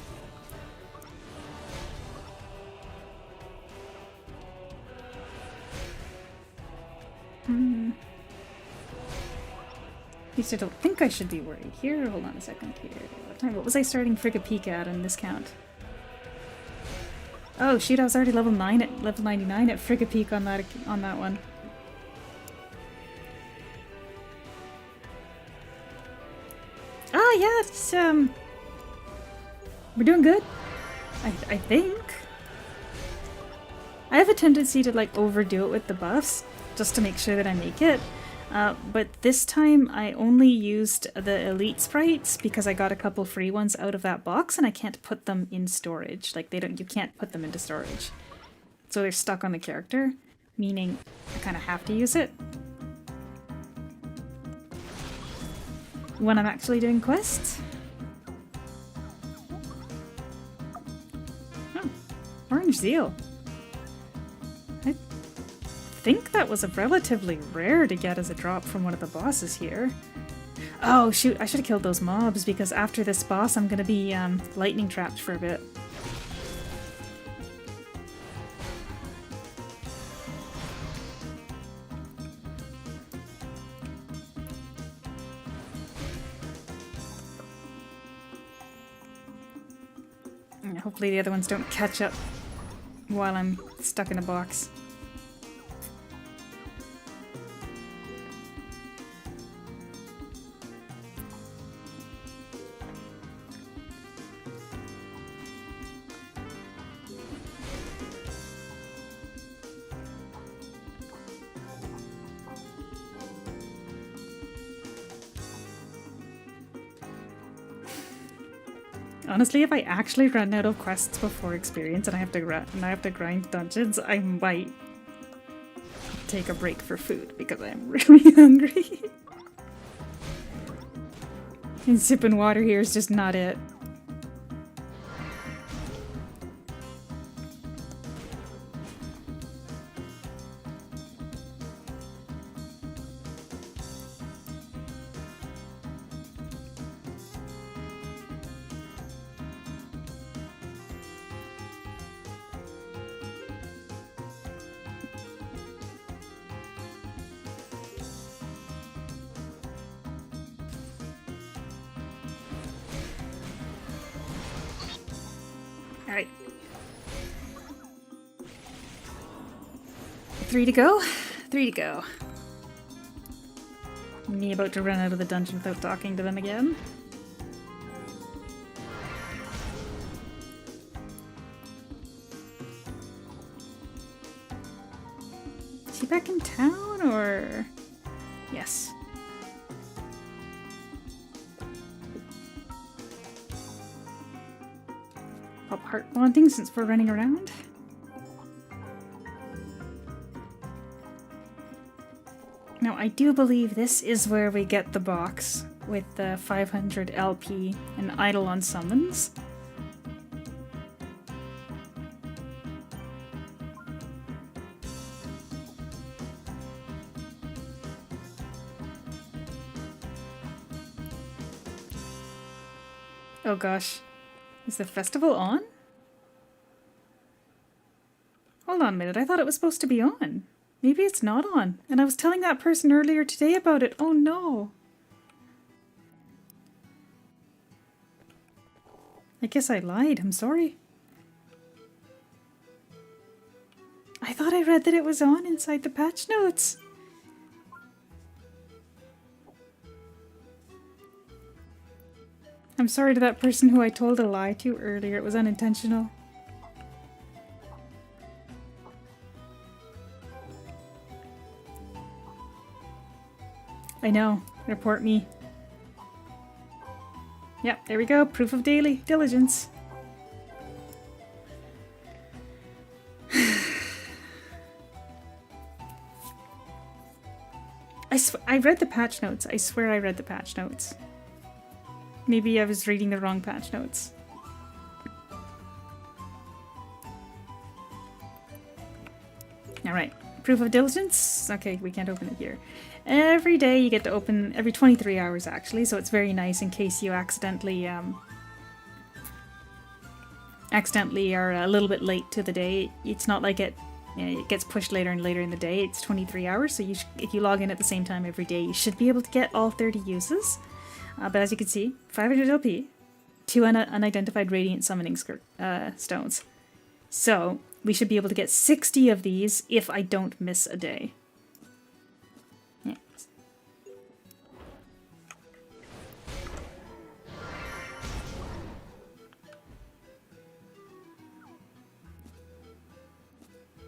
At least I don't think I should be worried here. Hold on a second here. What was I starting Frigga at on this count? Oh shoot, I was already level 99 at Frigga on that one. Ah yeah, it's we're doing good. I think. I have a tendency to like overdo it with the buffs just to make sure that I make it. But this time I only used the elite sprites because I got a couple free ones out of that box and I can't put them in storage. Like you can't put them into storage. So they're stuck on the character, meaning I kind of have to use it when I'm actually doing quests. Oh, orange zeal. I think that was a relatively rare to get as a drop from one of the bosses here. Oh shoot, I should have killed those mobs because after this boss I'm gonna be lightning trapped for a bit. Hopefully the other ones don't catch up while I'm stuck in a box. Honestly, if I actually run out of quests before experience and I have to grind dungeons, I might take a break for food because I'm really hungry. And sipping water here is just not it. Alright. 3 to go? 3 to go. Me about to run out of the dungeon without talking to them again. Is he back in town, or... Yes. Pop heart bonding since we're running around. Now, I do believe this is where we get the box with the 500 LP and idle on summons. Oh gosh. Is the festival on? Hold on a minute, I thought it was supposed to be on. Maybe it's not on. And I was telling that person earlier today about it. Oh no. I guess I lied. I'm sorry. I thought I read that it was on inside the patch notes. I'm sorry to that person who I told a lie to earlier. It was unintentional. I know. Report me. Yep, there we go. Proof of daily diligence. I read the patch notes. I swear I read the patch notes. Maybe I was reading the wrong patch notes. Alright. Proof of diligence? Okay, we can't open it here. Every day you get to open, every 23 hours actually, so it's very nice in case you accidentally are a little bit late to the day. It's not like it gets pushed later and later in the day. It's 23 hours, so if you log in at the same time every day, you should be able to get all 30 uses. But as you can see, 500 LP, 2 unidentified radiant summoning stones. So we should be able to get 60 of these if I don't miss a day. Yeah.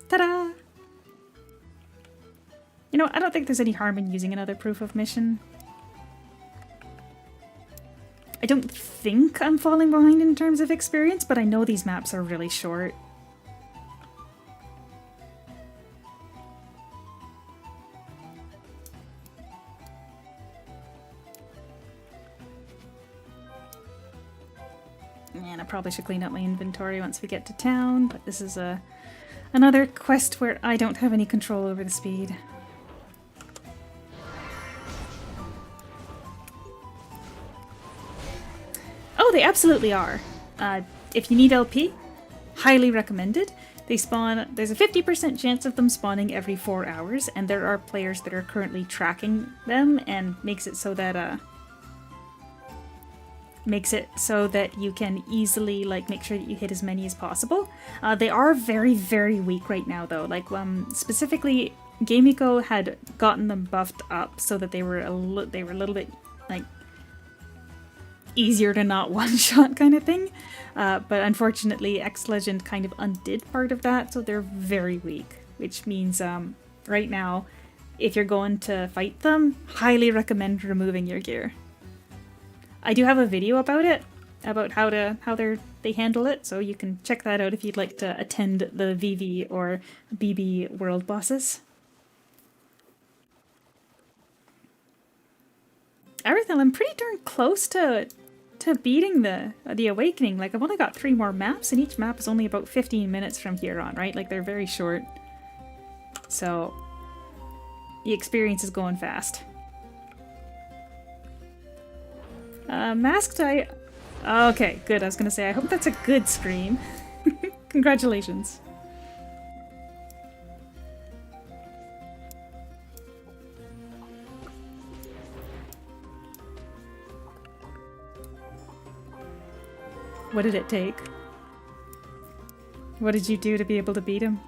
Ta-da! You know, I don't think there's any harm in using another proof of mission. I don't think I'm falling behind in terms of experience, but I know these maps are really short. And I probably should clean up my inventory once we get to town, but this is another quest where I don't have any control over the speed. Oh, they absolutely are. If you need LP, highly recommended. They spawn, there's a 50% chance of them spawning every 4 hours, and there are players that are currently tracking them and makes it so that you can easily make sure that you hit as many as possible. They are very, very weak right now though. Specifically, Gamiko had gotten them buffed up so that they were a little bit easier to not one-shot kind of thing. But unfortunately, X-Legend kind of undid part of that, so they're very weak. Which means right now, if you're going to fight them, highly recommend removing your gear. I do have a video about it, about how they handle it, so you can check that out if you'd like to attend the VV or BB world bosses. Aerithel, I'm pretty darn close to beating the Awakening. I've only got 3 more maps, and each map is only about 15 minutes from here on, right? They're very short. So the experience is going fast. Masked Eye... Okay, good. I was gonna say, I hope that's a good scream. Congratulations. What did it take? What did you do to be able to beat him?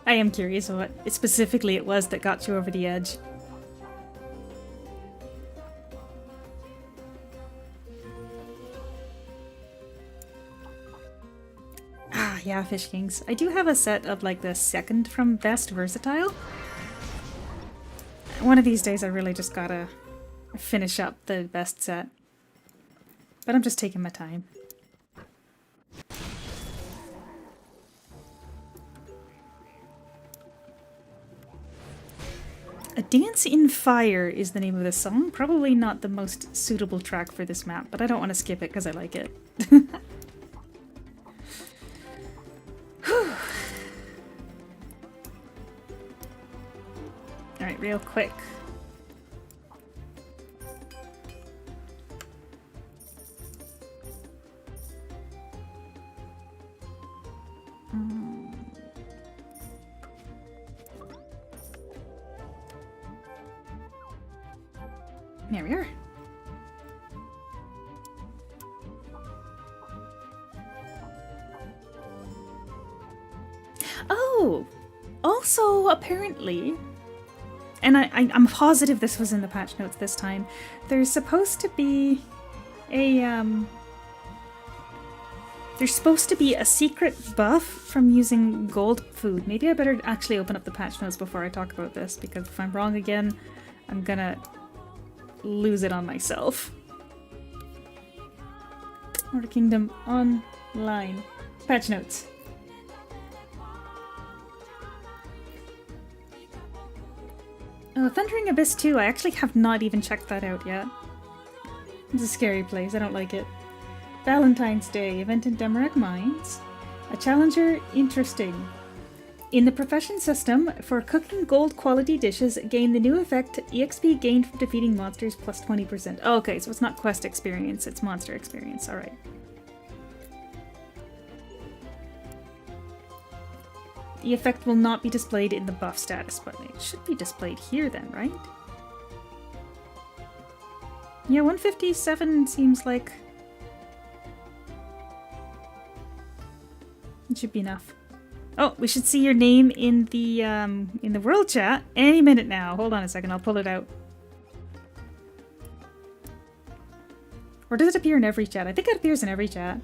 I am curious what specifically it was that got you over the edge. Ah, yeah, Fish Kings. I do have a set of like the second from best versatile. One of these days I really just gotta finish up the best set. But I'm just taking my time. A Dance in Fire is the name of this song. Probably not the most suitable track for this map, but I don't want to skip it because I like it. Alright, real quick. There we are. Oh! Also, apparently, and I'm positive this was in the patch notes this time, there's supposed to be a, there's supposed to be a secret buff from using gold food. Maybe I better actually open up the patch notes before I talk about this, because if I'm wrong again, I'm gonna lose it on myself. Order Kingdom Online. Patch notes. Oh, Thundering Abyss 2. I actually have not even checked that out yet. It's a scary place. I don't like it. Valentine's Day. Event in Demarac Mines. A challenger. Interesting. In the profession system, for cooking gold quality dishes, gain the new effect EXP gained from defeating monsters plus 20%. Oh, okay, so it's not quest experience, it's monster experience. Alright. The effect will not be displayed in the buff status, but it should be displayed here then, right? Yeah, 157 seems like it should be enough. Oh, we should see your name in the world chat any minute now. Hold on a second, I'll pull it out. Or does it appear in every chat? I think it appears in every chat.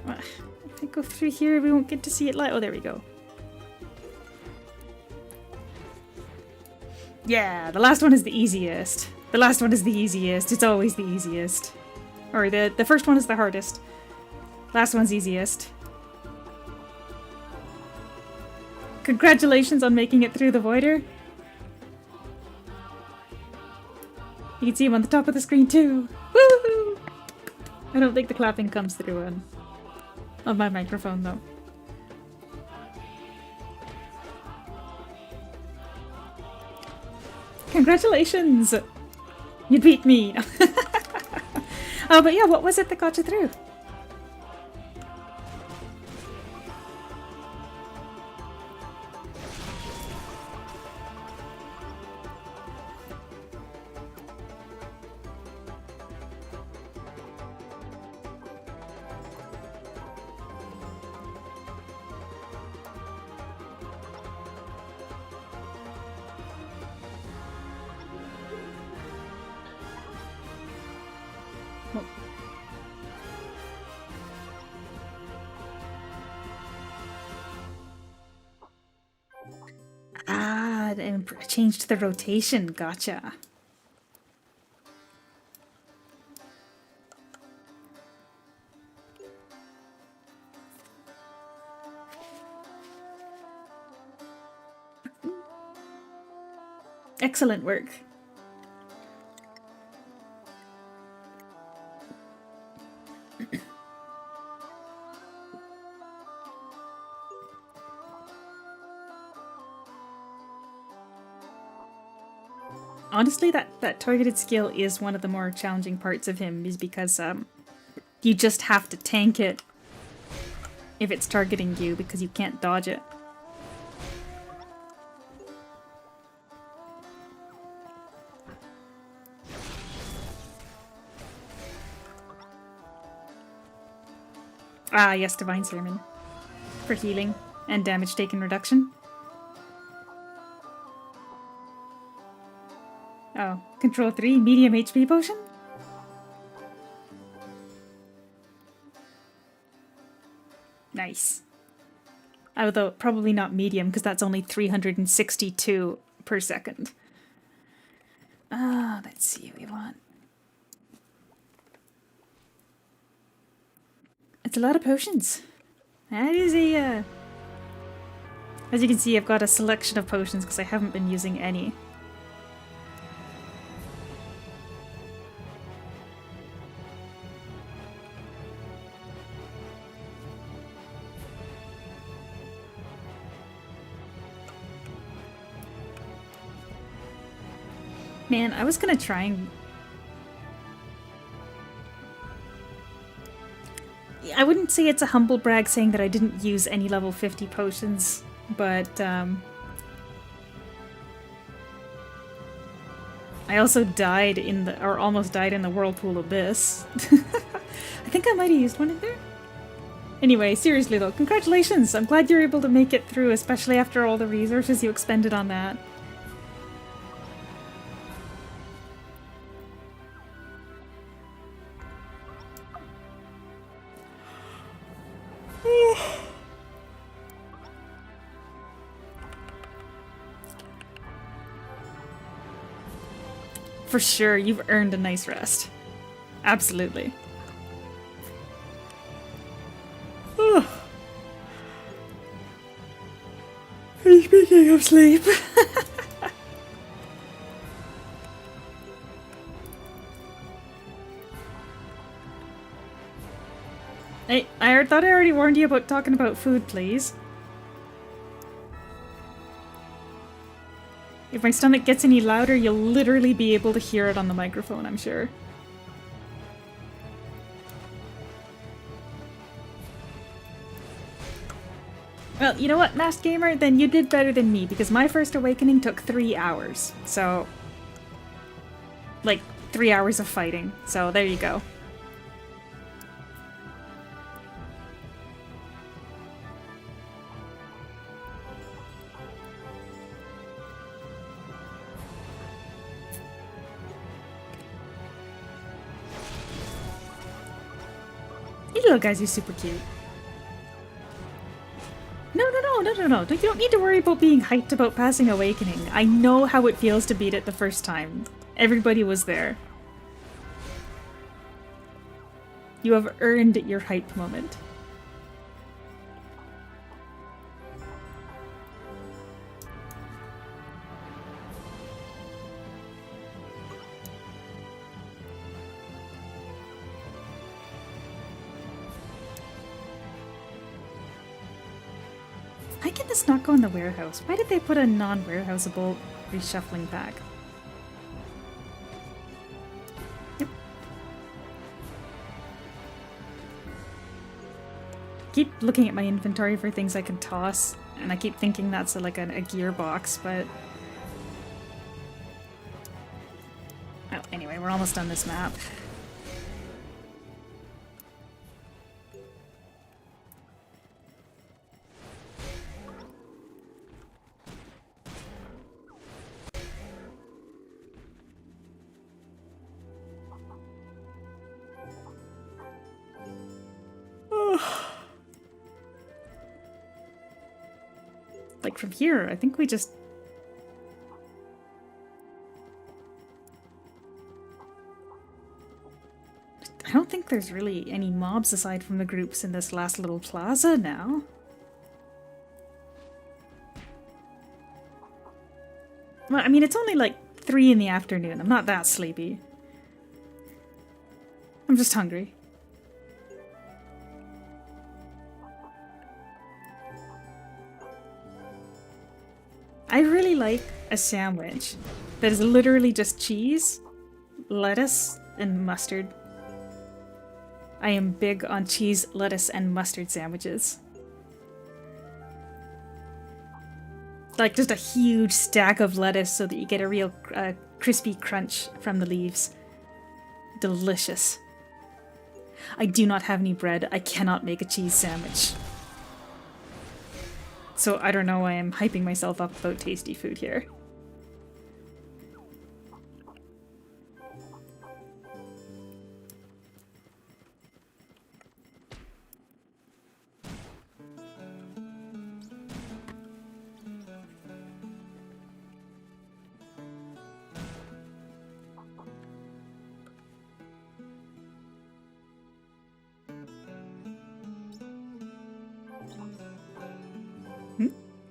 If I go through here, we won't get to see it live. Oh, there we go. Yeah, the last one is the easiest. The last one is the easiest. It's always the easiest. Or the first one is the hardest. Last one's easiest. Congratulations on making it through the voider. You can see him on the top of the screen too. Woo! I don't think the clapping comes through on my microphone though. Congratulations! You beat me! Oh, but yeah, what was it that got you through? Ah, and changed the rotation. Gotcha. Excellent work. Honestly, that targeted skill is one of the more challenging parts of him, is because you just have to tank it if it's targeting you, because you can't dodge it. Ah, yes, Divine Sermon. For healing and damage taken reduction. Oh, Control 3, medium HP potion? Nice. Although, probably not medium, because that's only 362 per second. Let's see what we want. It's a lot of potions. That is a, As you can see, I've got a selection of potions because I haven't been using any. Man, I was gonna try and... I wouldn't say it's a humble brag saying that I didn't use any level 50 potions, but I also died in the, or almost died in the Whirlpool Abyss. I think I might have used one in there. Anyway, seriously though, congratulations! I'm glad you're able to make it through, especially after all the resources you expended on that. For sure, you've earned a nice rest. Absolutely. Speaking of sleep. Hey, I thought I already warned you about talking about food, please. If my stomach gets any louder, you'll literally be able to hear it on the microphone, I'm sure. Well, you know what, Masked Gamer? Then you did better than me, because my first awakening took 3 hours. So... like, 3 hours of fighting. So, there you go. You little guys are super cute. No. You don't need to worry about being hyped about passing Awakening. I know how it feels to beat it the first time. Everybody was there. You have earned your hype moment. Why can this not go in the warehouse? Why did they put a non-warehouseable reshuffling pack? Yep. Keep looking at my inventory for things I can toss, and I keep thinking that's like a gearbox, but... oh, anyway, we're almost done this map. Like from here, I think we just... I don't think there's really any mobs aside from the groups in this last little plaza now. Well, I mean, it's only like 3 in the afternoon. I'm not that sleepy. I'm just hungry. I really like a sandwich that is literally just cheese, lettuce, and mustard. I am big on cheese, lettuce, and mustard sandwiches. Like just a huge stack of lettuce so that you get a real crispy crunch from the leaves. Delicious. I do not have any bread. I cannot make a cheese sandwich. So I don't know why I'm hyping myself up about tasty food here.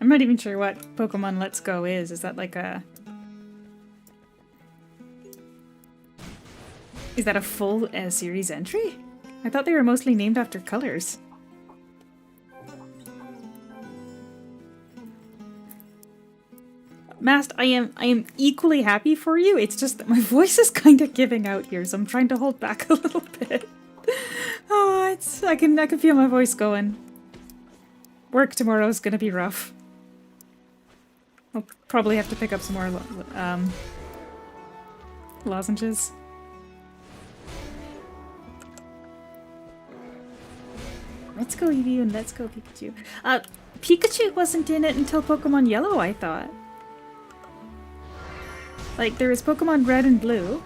I'm not even sure what Pokemon Let's Go is. Is that like a... Is that a full series entry? I thought they were mostly named after colors. Mast, I am equally happy for you. It's just that my voice is kind of giving out here, so I'm trying to hold back a little bit. Oh, I can feel my voice going. Work tomorrow is gonna be rough. I'll probably have to pick up some more lozenges. Let's go Eevee and let's go Pikachu. Pikachu wasn't in it until Pokemon Yellow, I thought. Like, there was Pokemon Red and Blue.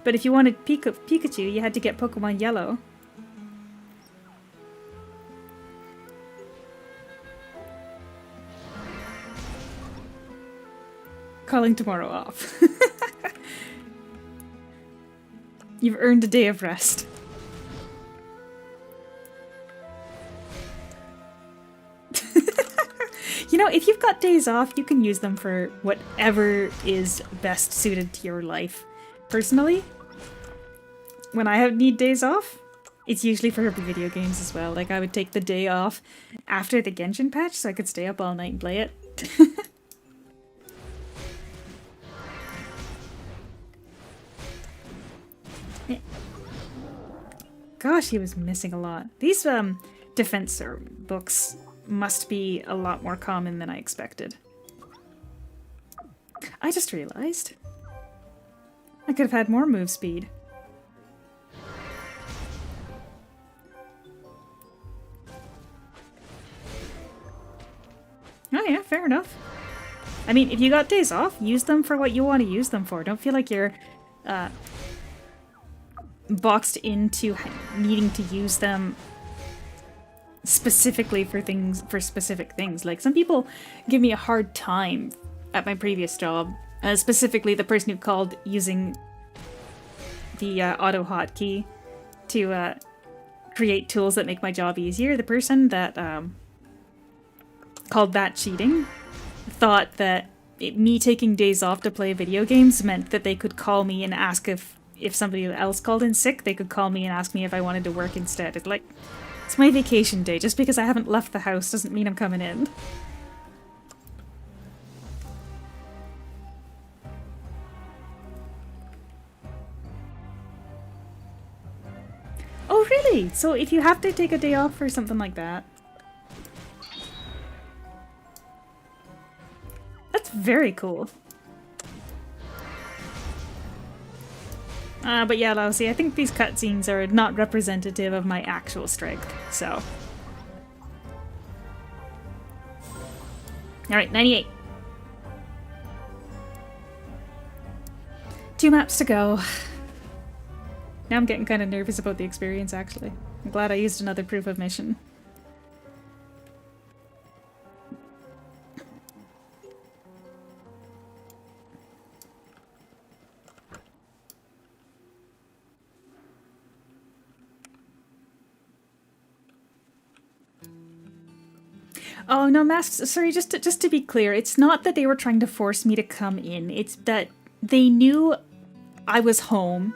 But if you wanted Pikachu, you had to get Pokemon Yellow. Calling tomorrow off. You've earned a day of rest. You know, if you've got days off, you can use them for whatever is best suited to your life. Personally, when I need days off, it's usually for video games as well. Like, I would take the day off after the Genshin patch so I could stay up all night and play it. Gosh, he was missing a lot. These defense books must be a lot more common than I expected. I just realized I could have had more move speed. Oh yeah, fair enough. I mean, if you got days off, use them for what you want to use them for. Don't feel like you're boxed into needing to use them specifically for specific things. Like, some people give me a hard time at my previous job, specifically the person who called using the auto hotkey to create tools that make my job easier. The person that called that cheating thought that me taking days off to play video games meant that they could call me and ask if somebody else called in sick, they could call me and ask me if I wanted to work instead. It's like, it's my vacation day. Just because I haven't left the house doesn't mean I'm coming in. Oh, really? So if you have to take a day off for something like that... That's very cool. But yeah, Lousy, I think these cutscenes are not representative of my actual strength, so... Alright, 98. 2 maps to go. Now I'm getting kind of nervous about the experience, actually. I'm glad I used another proof of mission. Oh, no, Masks, sorry, just to be clear, it's not that they were trying to force me to come in. It's that they knew I was home,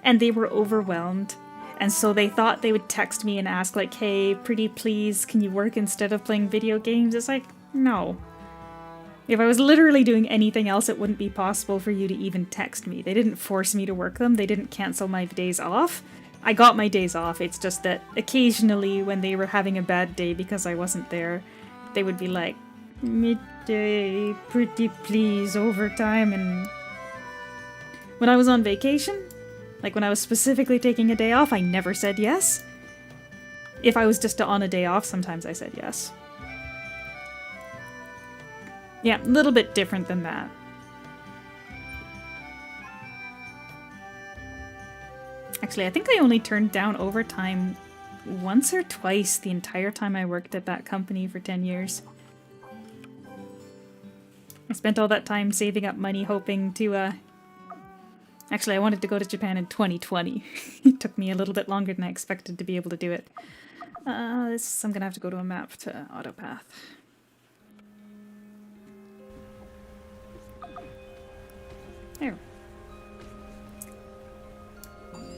and they were overwhelmed, and so they thought they would text me and ask, like, hey, pretty please, can you work instead of playing video games? It's like, no. If I was literally doing anything else, it wouldn't be possible for you to even text me. They didn't force me to work them. They didn't cancel my days off. I got my days off. It's just that occasionally when they were having a bad day because I wasn't there, they would be like, midday, pretty please, overtime. And when I was on vacation, Like when I was specifically taking a day off, I never said yes. If I was just on a day off, sometimes I said yes. Yeah, a little bit different than that. Actually, I think I only turned down overtime once or twice the entire time I worked at that company for 10 years. I spent all that time saving up money hoping to, Actually, I wanted to go to Japan in 2020. It took me a little bit longer than I expected to be able to do it. I'm gonna have to go to a map to Autopath. There.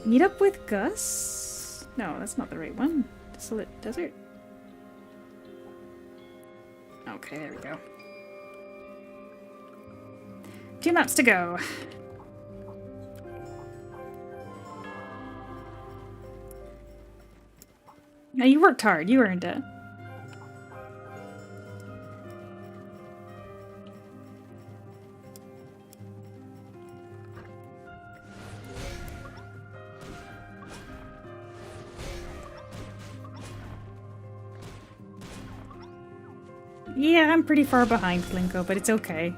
Meet up with Gus? No, that's not the right one. Desolate Desert? Okay, there we go. 2 maps to go. Now you worked hard, you earned it. Yeah, I'm pretty far behind Plinko, but it's okay.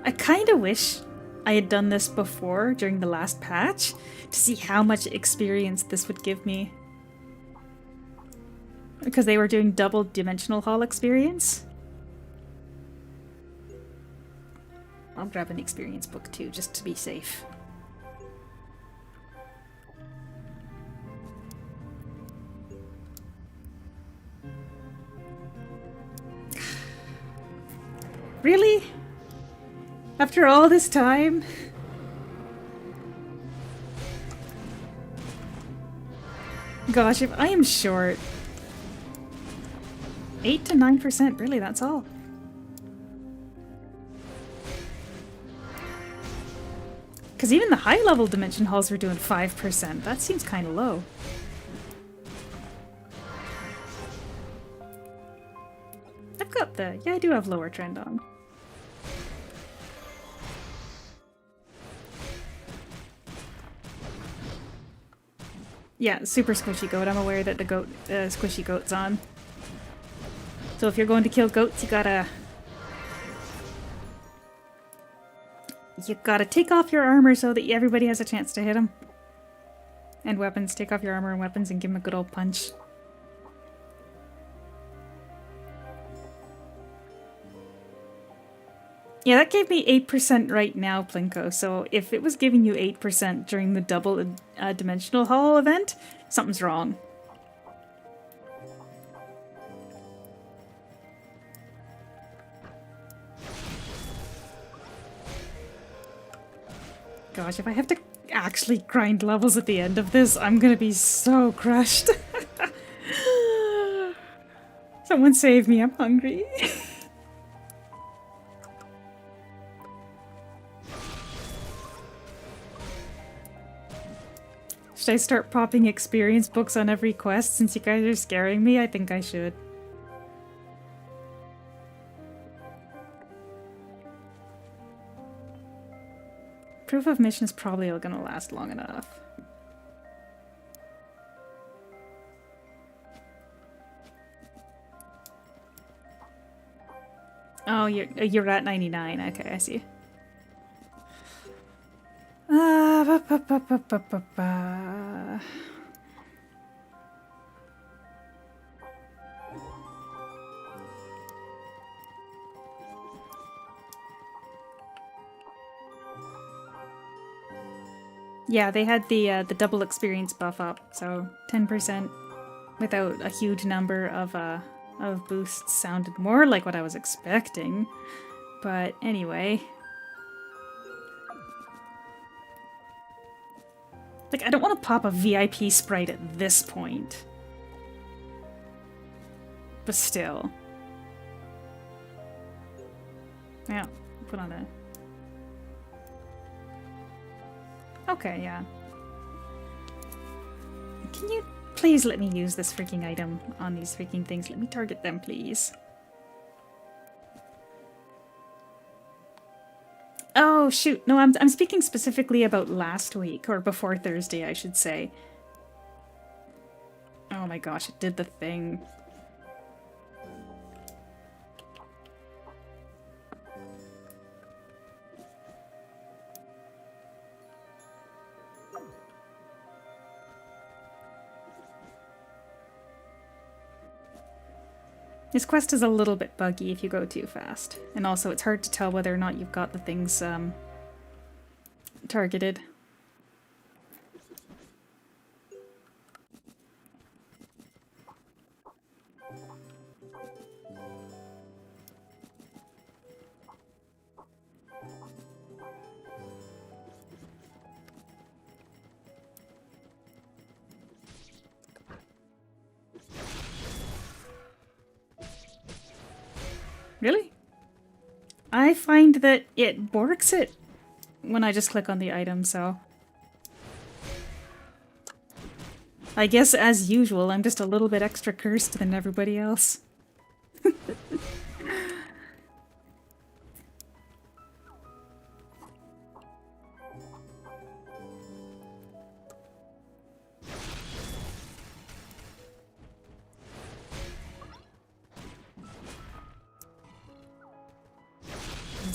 I kinda wish I had done this before, during the last patch, to see how much experience this would give me. Because they were doing double dimensional hall experience. I'll grab an experience book too, just to be safe. Really? After all this time? Gosh, if I am short. 8 to 9%, really, that's all. Because even the high-level dimension halls were doing 5%. That seems kind of low. I've got the... Yeah, I do have lower trend on. Yeah, super squishy goat. I'm aware that the goat, squishy goat's on. So if you're going to kill goats, you gotta take off your armor so that everybody has a chance to hit them. And weapons. Take off your armor and weapons and give them a good old punch. Yeah, that gave me 8% right now, Plinko. So if it was giving you 8% during the double dimensional hall event, something's wrong. Gosh, if I have to actually grind levels at the end of this, I'm gonna be so crushed. Someone save me, I'm hungry. Should I start popping experience books on every quest since you guys are scaring me? I think I should. Proof of mission is probably gonna last long enough. Oh, you're at 99. Okay, I see. Yeah, they had the double experience buff up, so 10% without a huge number of boosts sounded more like what I was expecting. But anyway. Like, I don't want to pop a VIP sprite at this point. But still. Yeah, put on a... Okay, yeah. Can you please let me use this freaking item on these freaking things? Let me target them, please. Oh, shoot. No, I'm speaking specifically about last week, or before Thursday, I should say. Oh my gosh, it did the thing. This quest is a little bit buggy if you go too fast. And also, it's hard to tell whether or not you've got the things targeted. Really? I find that it works it when I just click on the item, so... I guess, as usual, I'm just a little bit extra cursed than everybody else.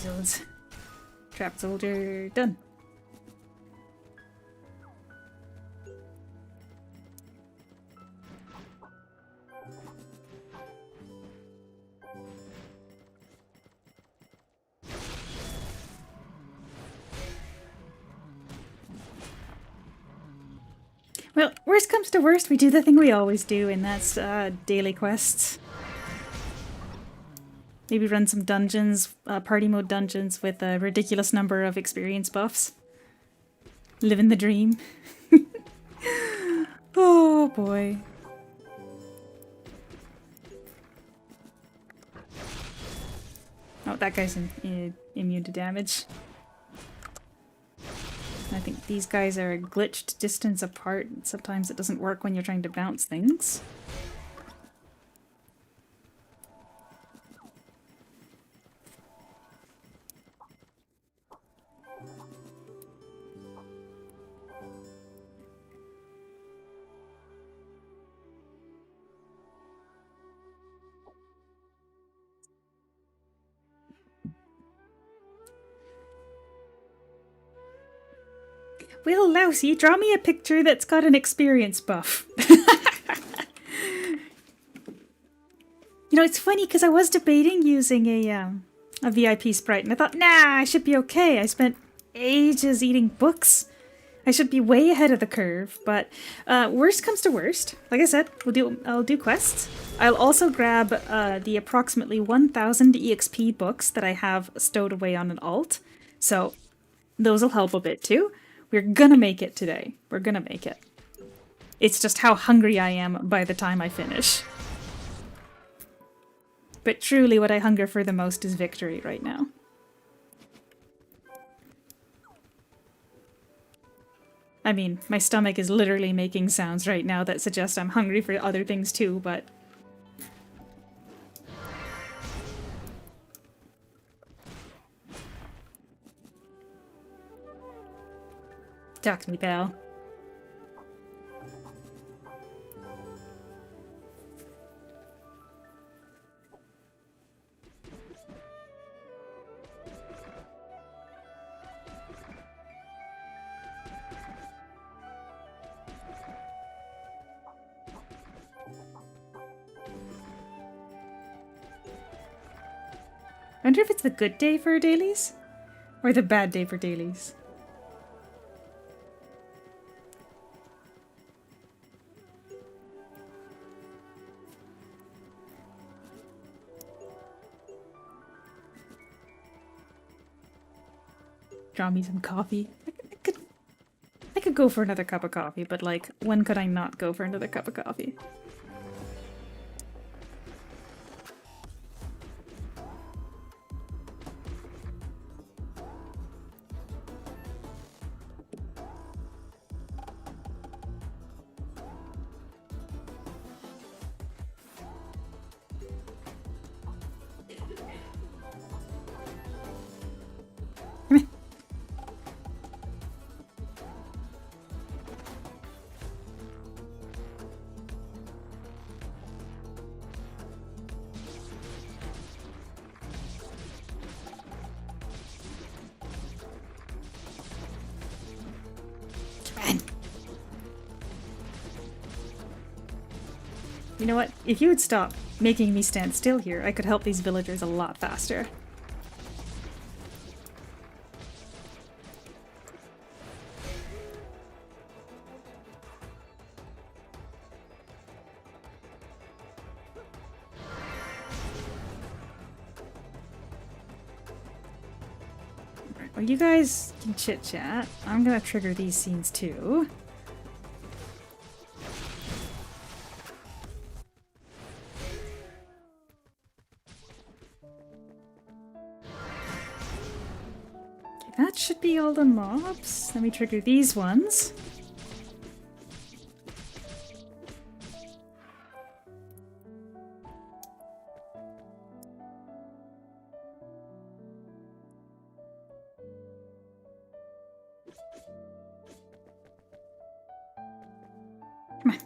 Zills. Trapped soldier done. Well, worst comes to worst, we do the thing we always do, and that's daily quests. Maybe run some dungeons, party mode dungeons with a ridiculous number of experience buffs. Living the dream. Oh boy. Oh, that guy's immune to damage. I think these guys are a glitched distance apart. Sometimes it doesn't work when you're trying to bounce things. Will Lousy, draw me a picture that's got an experience buff. You know, it's funny because I was debating using a VIP sprite, and I thought, nah, I should be okay. I spent ages eating books. I should be way ahead of the curve, but worst comes to worst. Like I said, I'll do quests. I'll also grab the approximately 1,000 EXP books that I have stowed away on an alt, so those will help a bit too. We're gonna make it today. We're gonna make it. It's just how hungry I am by the time I finish. But truly what I hunger for the most is victory right now. I mean, my stomach is literally making sounds right now that suggest I'm hungry for other things too, but... Talk to me, pal. I wonder if it's the good day for dailies? Or the bad day for dailies? Draw me some coffee. I could go for another cup of coffee, but like, when could I not go for another cup of coffee? Come here. You know what? If you would stop making me stand still here, I could help these villagers a lot faster. Well, you guys can chit-chat. I'm gonna trigger these scenes too. Okay, that should be all the mobs. Let me trigger these ones. Come on.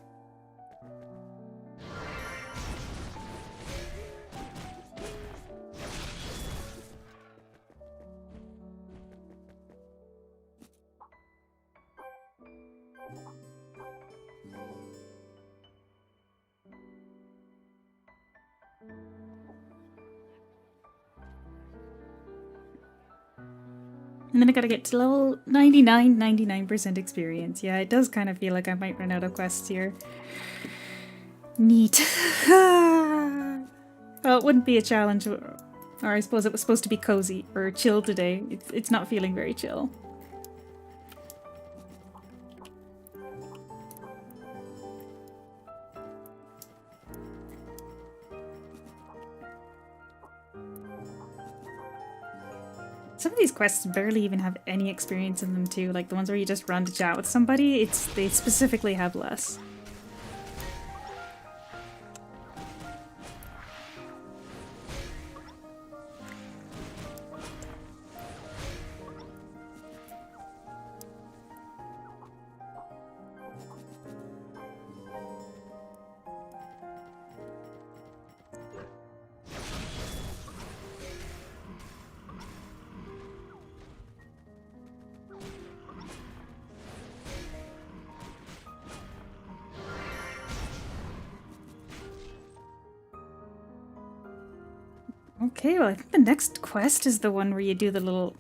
And then I gotta get to level 99, 99% experience. Yeah, it does kind of feel like I might run out of quests here. Neat. Well, it wouldn't be a challenge, or I suppose it was supposed to be cozy or chill today. It's not feeling very chill. Some of these quests barely even have any experience in them too, like the ones where you just run to chat with somebody, they specifically have less. Okay, well I think the next quest is the one where you do the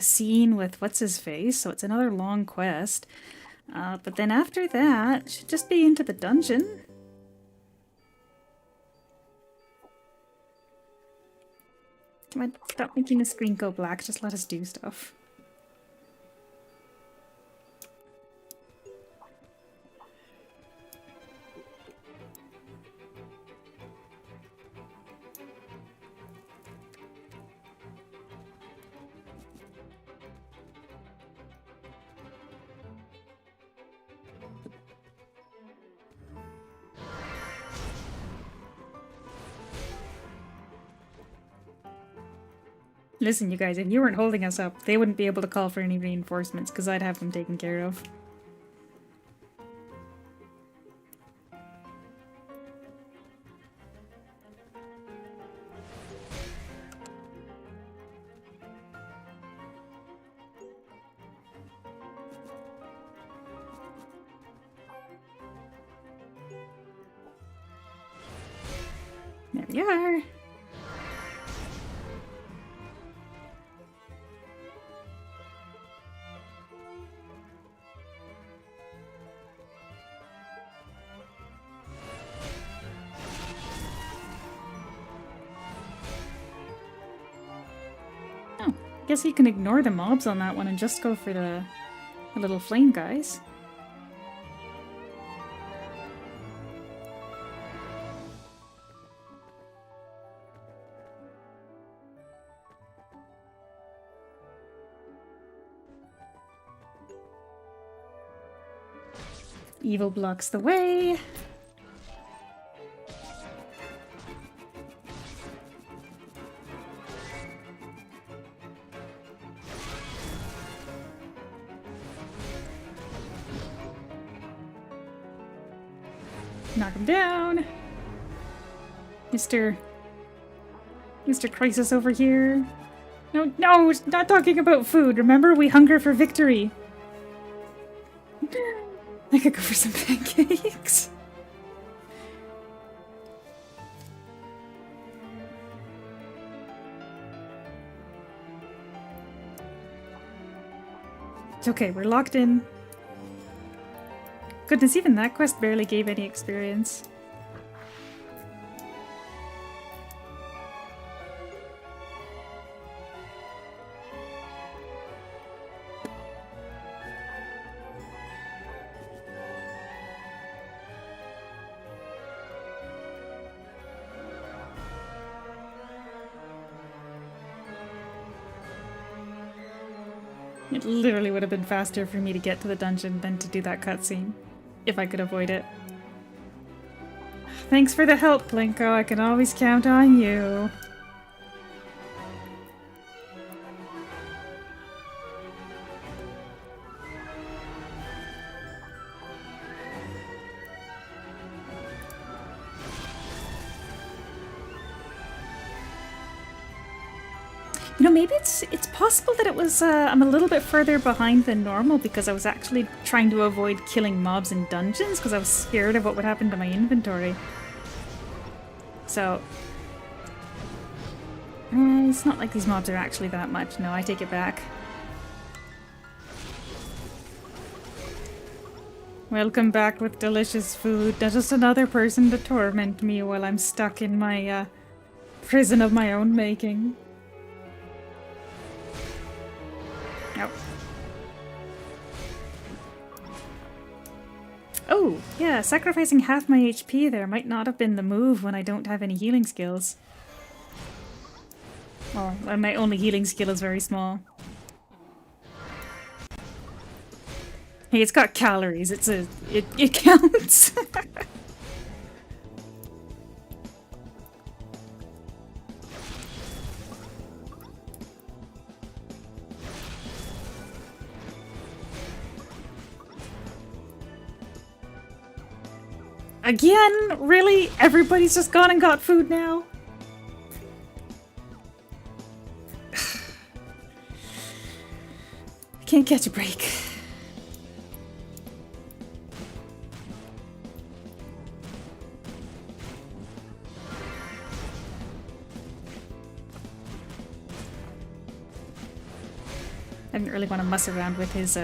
scene with what's his face, so it's another long quest. But then after that, it should just be into the dungeon. Come on, stop making the screen go black, just let us do stuff. Listen, you guys, if you weren't holding us up, they wouldn't be able to call for any reinforcements, because I'd have them taken care of. There we are. Guess you can ignore the mobs on that one and just go for the little flame guys. Evil blocks the way. Knock him down. Mr. Crisis over here. No, it's not talking about food. Remember, we hunger for victory. I could go for some pancakes. It's okay, we're locked in. Goodness, even that quest barely gave any experience. It literally would have been faster for me to get to the dungeon than to do that cutscene, if I could avoid it. Thanks for the help, Plinko. I can always count on you. You know, maybe it's possible that it was I'm a little bit further behind than normal because I was actually trying to avoid killing mobs in dungeons because I was scared of what would happen to my inventory. So it's not like these mobs are actually that much. No, I take it back. Welcome back with delicious food. Not just another person to torment me while I'm stuck in my prison of my own making. Nope. Oh, yeah, sacrificing half my HP there might not have been the move when I don't have any healing skills. Well, and my only healing skill is very small. Hey, it's got calories. It counts. Again? Really? Everybody's just gone and got food now? I can't catch a break. I didn't really want to mess around with his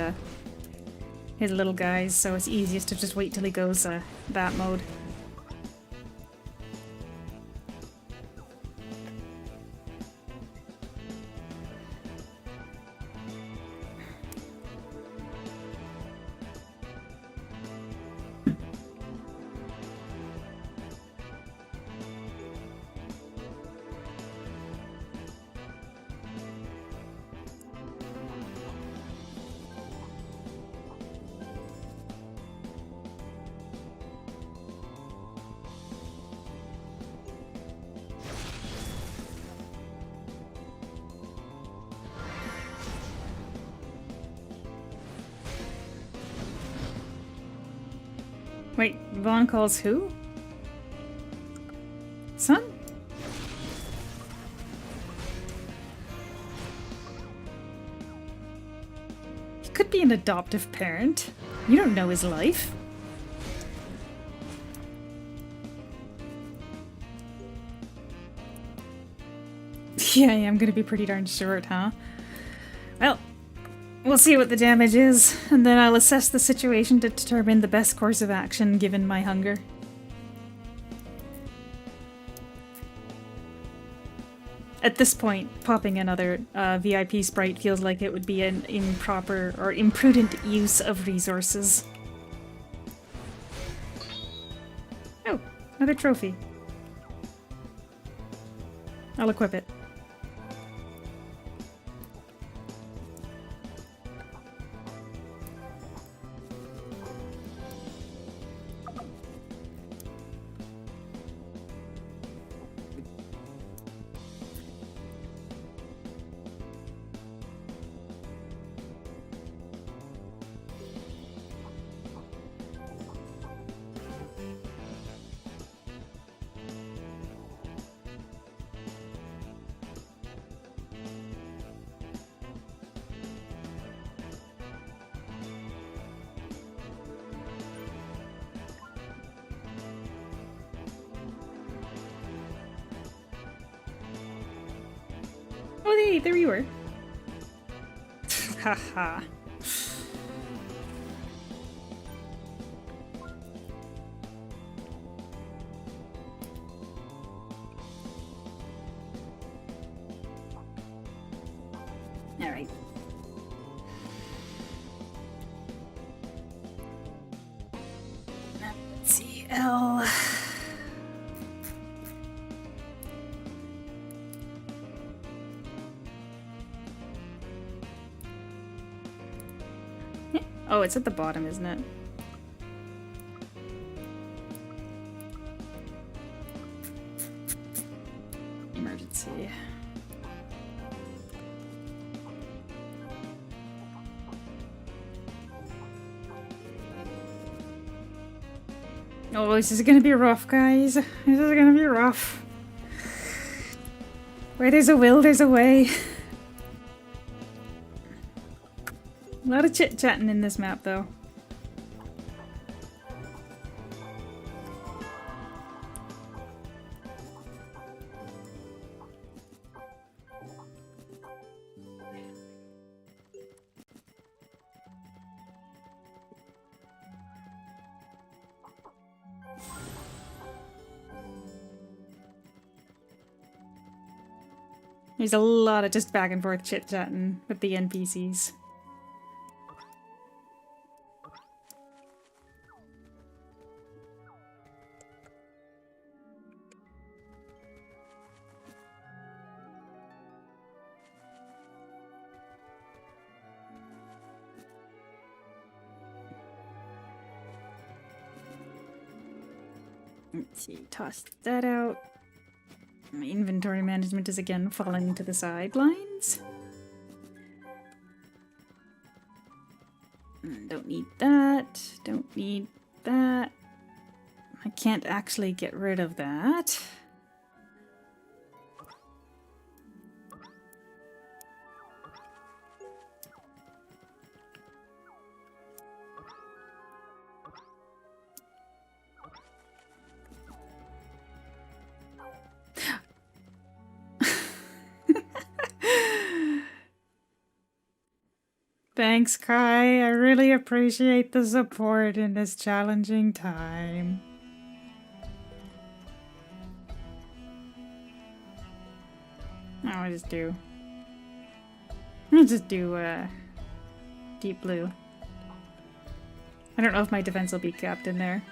little guys, so it's easiest to just wait till he goes that mode. Wait, Vaughn calls who? Son? He could be an adoptive parent. You don't know his life. Yeah, I'm gonna be pretty darn short, huh? Well, we'll see what the damage is, and then I'll assess the situation to determine the best course of action given my hunger. At this point, popping another VIP sprite feels like it would be an improper or imprudent use of resources. Oh, another trophy. I'll equip it. Oh, hey, there you were. Haha. Let's see, L. Oh, it's at the bottom, isn't it? Emergency. Oh, this is gonna be rough, guys. This is gonna be rough. Where there's a will, there's a way. A lot of chit-chatting in this map, though. There's a lot of just back and forth chit-chatting with the NPCs. Let's see, toss that out. My inventory management is again falling to the sidelines. Don't need that. Don't need that. I can't actually get rid of that. Thanks, Kai. I really appreciate the support in this challenging time. I'll just do deep blue. I don't know if my defense will be kept in there.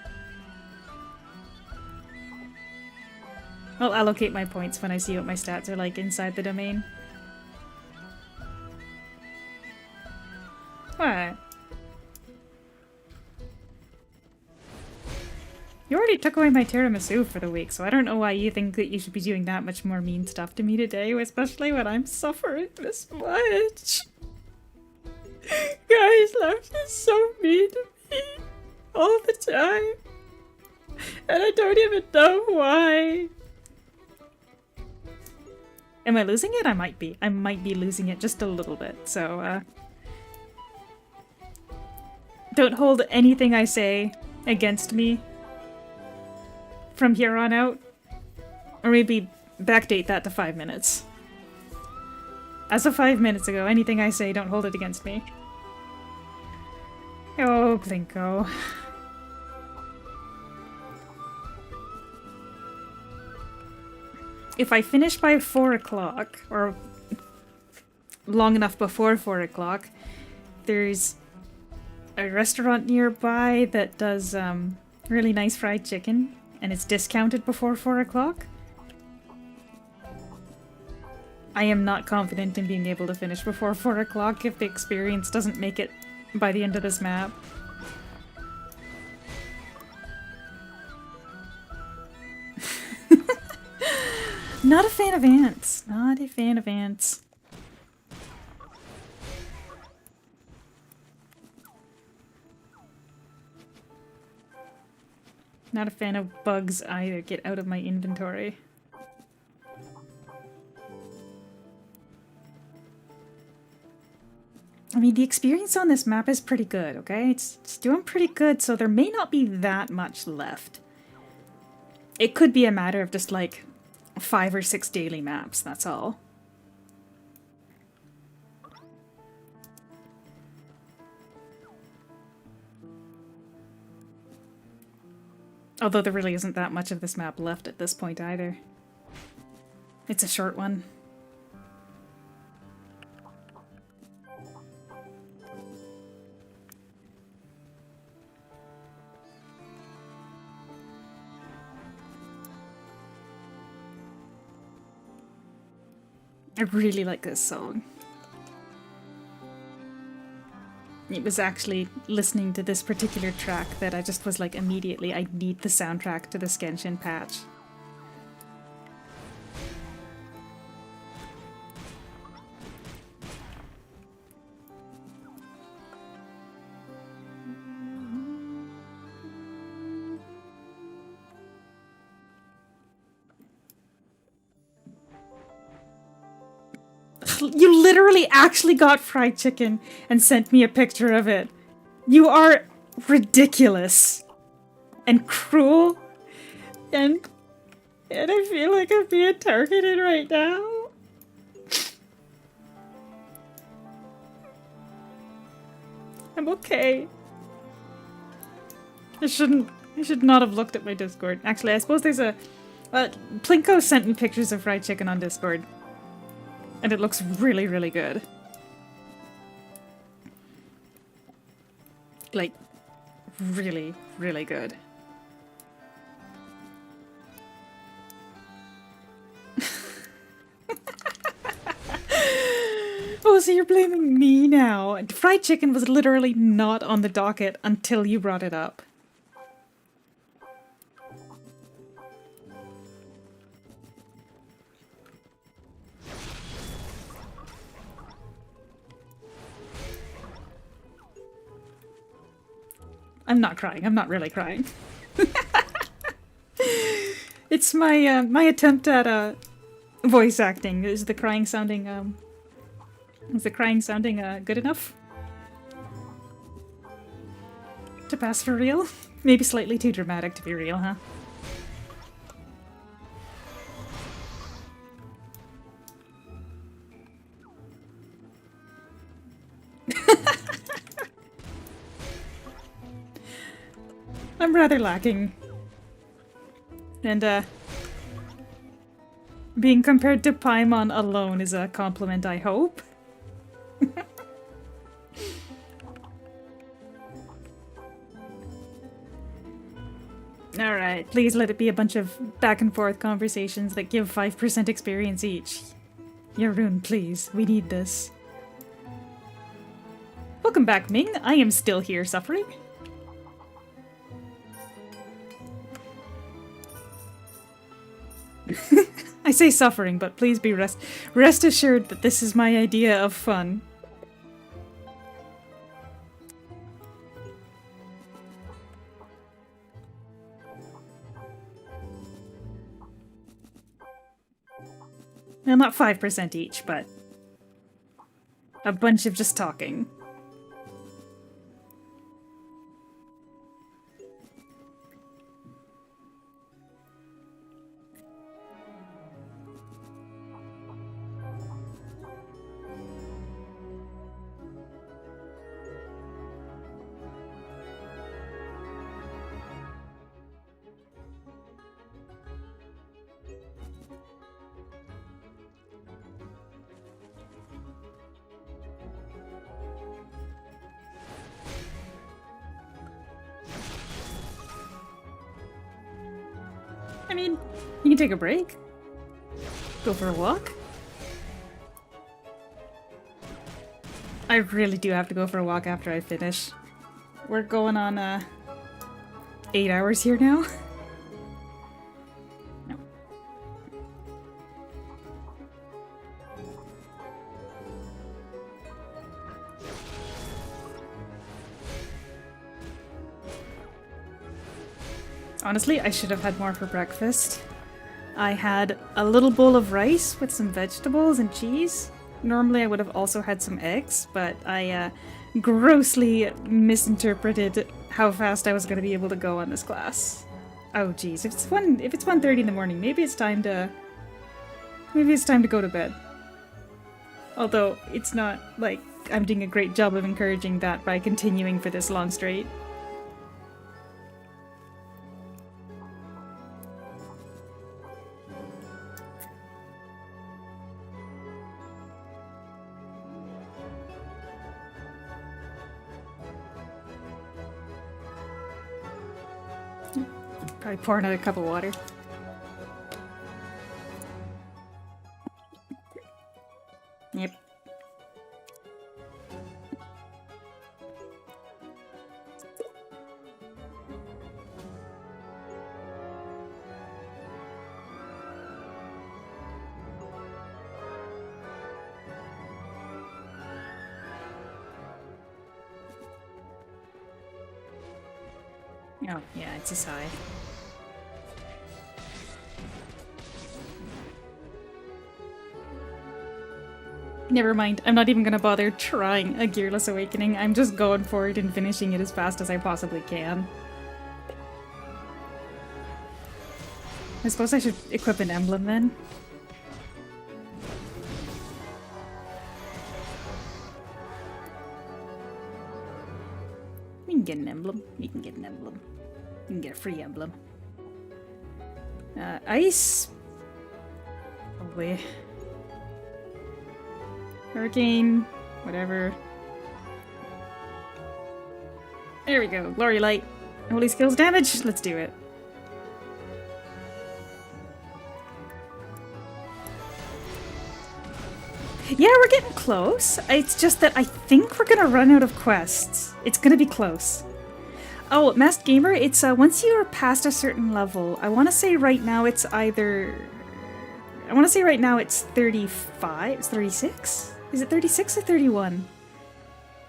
I'll allocate my points when I see what my stats are like inside the domain. What? You already took away my tiramisu for the week, so I don't know why you think that you should be doing that much more mean stuff to me today, especially when I'm suffering this much. Guys, Lars is so mean to me all the time, and I don't even know why. Am I losing it? I might be. I might be losing it just a little bit, so, don't hold anything I say against me from here on out. Or maybe backdate that to 5 minutes. As of 5 minutes ago, anything I say, don't hold it against me. Oh, Blinko. If I finish by 4 o'clock, or long enough before 4 o'clock, there's a restaurant nearby that does really nice fried chicken, and it's discounted before 4 o'clock. I am not confident in being able to finish before 4 o'clock if the experience doesn't make it by the end of this map. Not a fan of ants. Not a fan of ants. Not a fan of bugs either. Get out of my inventory. I mean, the experience on this map is pretty good, okay? It's doing pretty good, so there may not be that much left. It could be a matter of just, like, 5 or 6 daily maps, that's all. Although there really isn't that much of this map left at this point either. It's a short one. I really like this song. It was actually listening to this particular track that I just was like immediately, I need the soundtrack to the Genshin patch. You literally actually got fried chicken and sent me a picture of it. You are ridiculous and cruel, and I feel like I'm being targeted right now. I'm okay. I should not have looked at my Discord. Actually, I suppose there's a... Plinko sent me pictures of fried chicken on Discord. And it looks really, really good. Like, really, really good. Oh, so you're blaming me now. Fried chicken was literally not on the docket until you brought it up. I'm not crying. I'm not really crying. It's my my attempt at voice acting. Is the crying sounding good enough to pass for real? Maybe slightly too dramatic to be real, huh? I'm rather lacking. And, being compared to Paimon alone is a compliment, I hope. Alright, please let it be a bunch of back and forth conversations that give 5% experience each. Yarun, please, we need this. Welcome back, Ming. I am still here suffering. I say suffering, but please be rest assured that this is my idea of fun. Well, not 5% each, but a bunch of just talking. I mean, you can take a break. Go for a walk. I really do have to go for a walk after I finish. We're going on 8 hours here now. No. Honestly, I should have had more for breakfast. I had a little bowl of rice with some vegetables and cheese. Normally I would have also had some eggs, but I grossly misinterpreted how fast I was going to be able to go on this class. Oh geez, if it's 1:30 in the morning, maybe it's time to go to bed. Although it's not like I'm doing a great job of encouraging that by continuing for this long straight. Probably pour another cup of water. Oh, yeah, it's a sigh. Never mind, I'm not even gonna bother trying a Gearless Awakening. I'm just going for it and finishing it as fast as I possibly can. I suppose I should equip an emblem then. We can get an emblem. We can get an emblem. We can get a free emblem. Ice. Probably. Hurricane. Whatever. There we go. Glory Light. Holy skills damage. Let's do it. Yeah, we're getting close. It's just that I think we're gonna run out of quests. It's gonna be close. Oh, Masked Gamer, it's once you are past a certain level, I want to say right now it's either... I want to say right now it's 35? It's 36? Is it 36 or 31?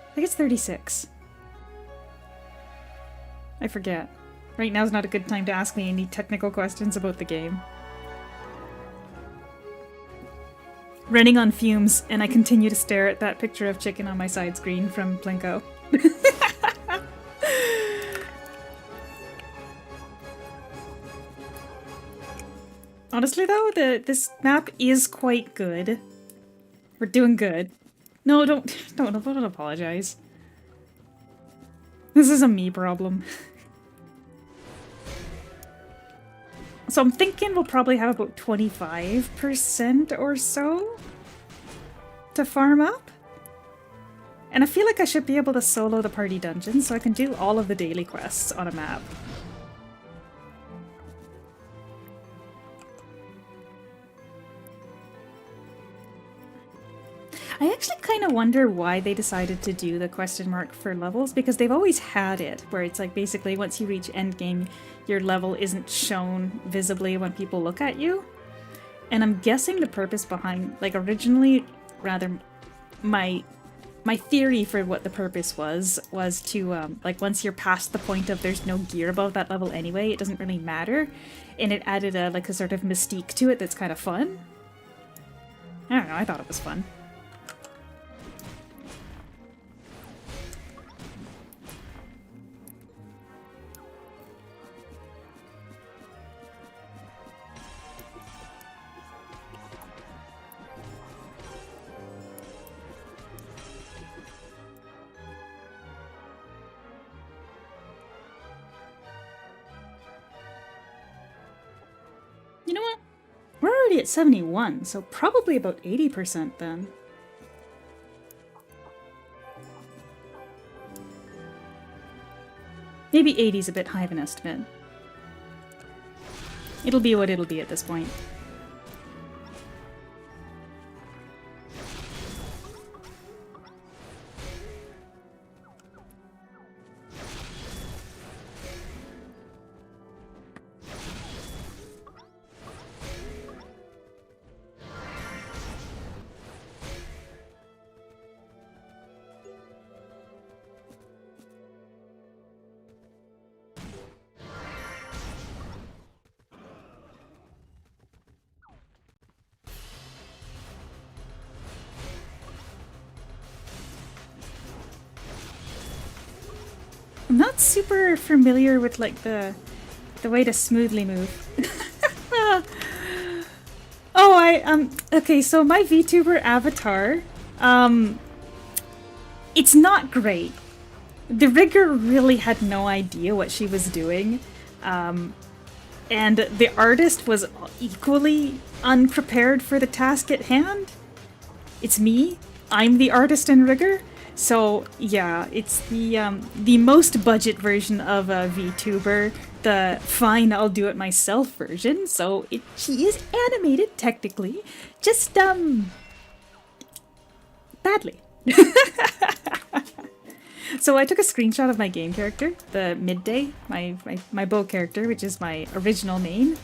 I think it's 36. I forget. Right now's not a good time to ask me any technical questions about the game. Running on fumes, and I continue to stare at that picture of chicken on my side screen from Plinko. Honestly though, this map is quite good. We're doing good. No, don't apologize. This is a me problem. So I'm thinking we'll probably have about 25% or so to farm up. And I feel like I should be able to solo the party dungeons so I can do all of the daily quests on a map. I actually kind of wonder why they decided to do the question mark for levels, because they've always had it, where it's like basically once you reach endgame, your level isn't shown visibly when people look at you. And I'm guessing the purpose behind, like originally, rather, my theory for what the purpose was to, like once you're past the point of there's no gear above that level anyway, it doesn't really matter. And it added like a sort of mystique to it that's kind of fun. I don't know, I thought it was fun. You know what? We're already at 71, so probably about 80% then. Maybe 80's a bit high of an estimate. It'll be what it'll be at this point. I'm not super familiar with like the way to smoothly move. Oh, okay, so my VTuber avatar, it's not great. The rigger really had no idea what she was doing, and the artist was equally unprepared for the task at hand. It's me. I'm the artist and rigger. So yeah, it's the most budget version of a VTuber, the fine I'll do it myself version. So she is animated technically, just badly. So I took a screenshot of my game character, the Midday, my bow character, which is my original main.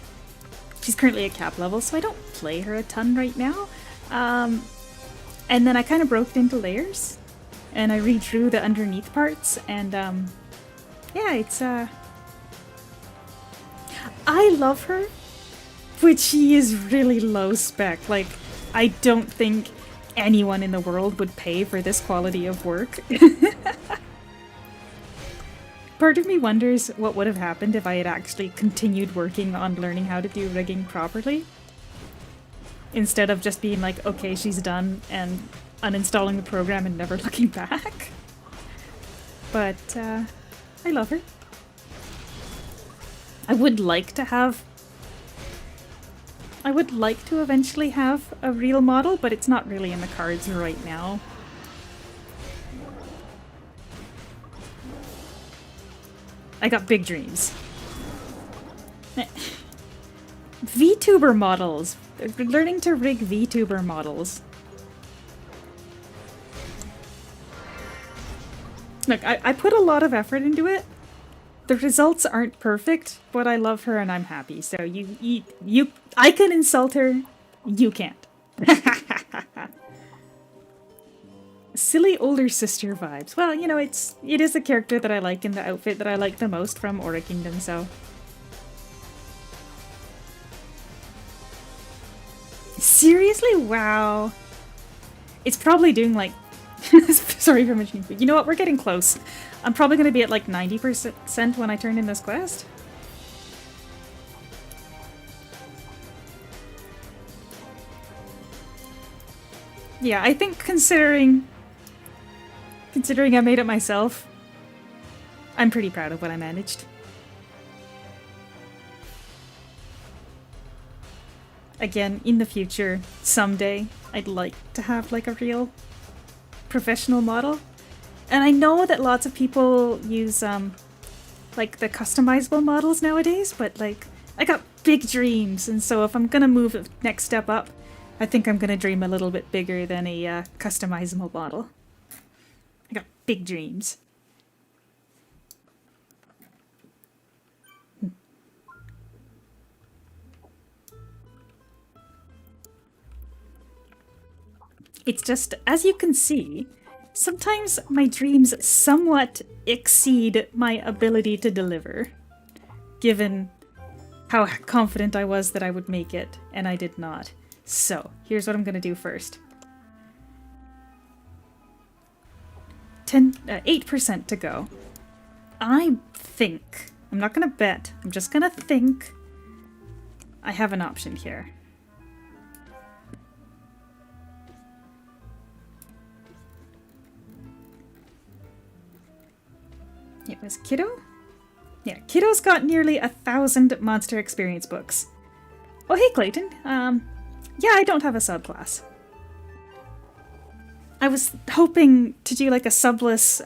She's currently at cap level, so I don't play her a ton right now. And then I kind of broke it into layers. And I redrew the underneath parts, and yeah, it's I love her, but she is really low spec. Like, I don't think anyone in the world would pay for this quality of work. Part of me wonders what would have happened if I had actually continued working on learning how to do rigging properly. Instead of just being like, okay, she's done, and uninstalling the program and never looking back. But, I love her. I would like to eventually have a real model, but it's not really in the cards right now. I got big dreams. VTuber models. Learning to rig VTuber models. Look, I put a lot of effort into it. The results aren't perfect, but I love her and I'm happy. So I can insult her, you can't. Silly older sister vibes. Well, you know, it is a character that I like in the outfit that I like the most from Aura Kingdom, so. Seriously? Wow. It's probably doing like... Sorry for mentioning food. You know what? We're getting close. I'm probably going to be at like 90% when I turn in this quest. Yeah, I think considering I made it myself, I'm pretty proud of what I managed. Again, in the future, someday, I'd like to have like a real professional model. And I know that lots of people use like the customizable models nowadays, but like I got big dreams, and so if I'm gonna move the next step up, I think I'm gonna dream a little bit bigger than a customizable model. I got big dreams. It's just, as you can see, sometimes my dreams somewhat exceed my ability to deliver, given how confident I was that I would make it, and I did not. So, here's what I'm gonna do first. 8% to go. I think, I'm not gonna bet, I'm just gonna think I have an option here. It was Kiddo? Yeah, Kiddo's got nearly 1,000 monster experience books. Oh, hey, Clayton. Yeah, I don't have a subclass. I was hoping to do like a subless,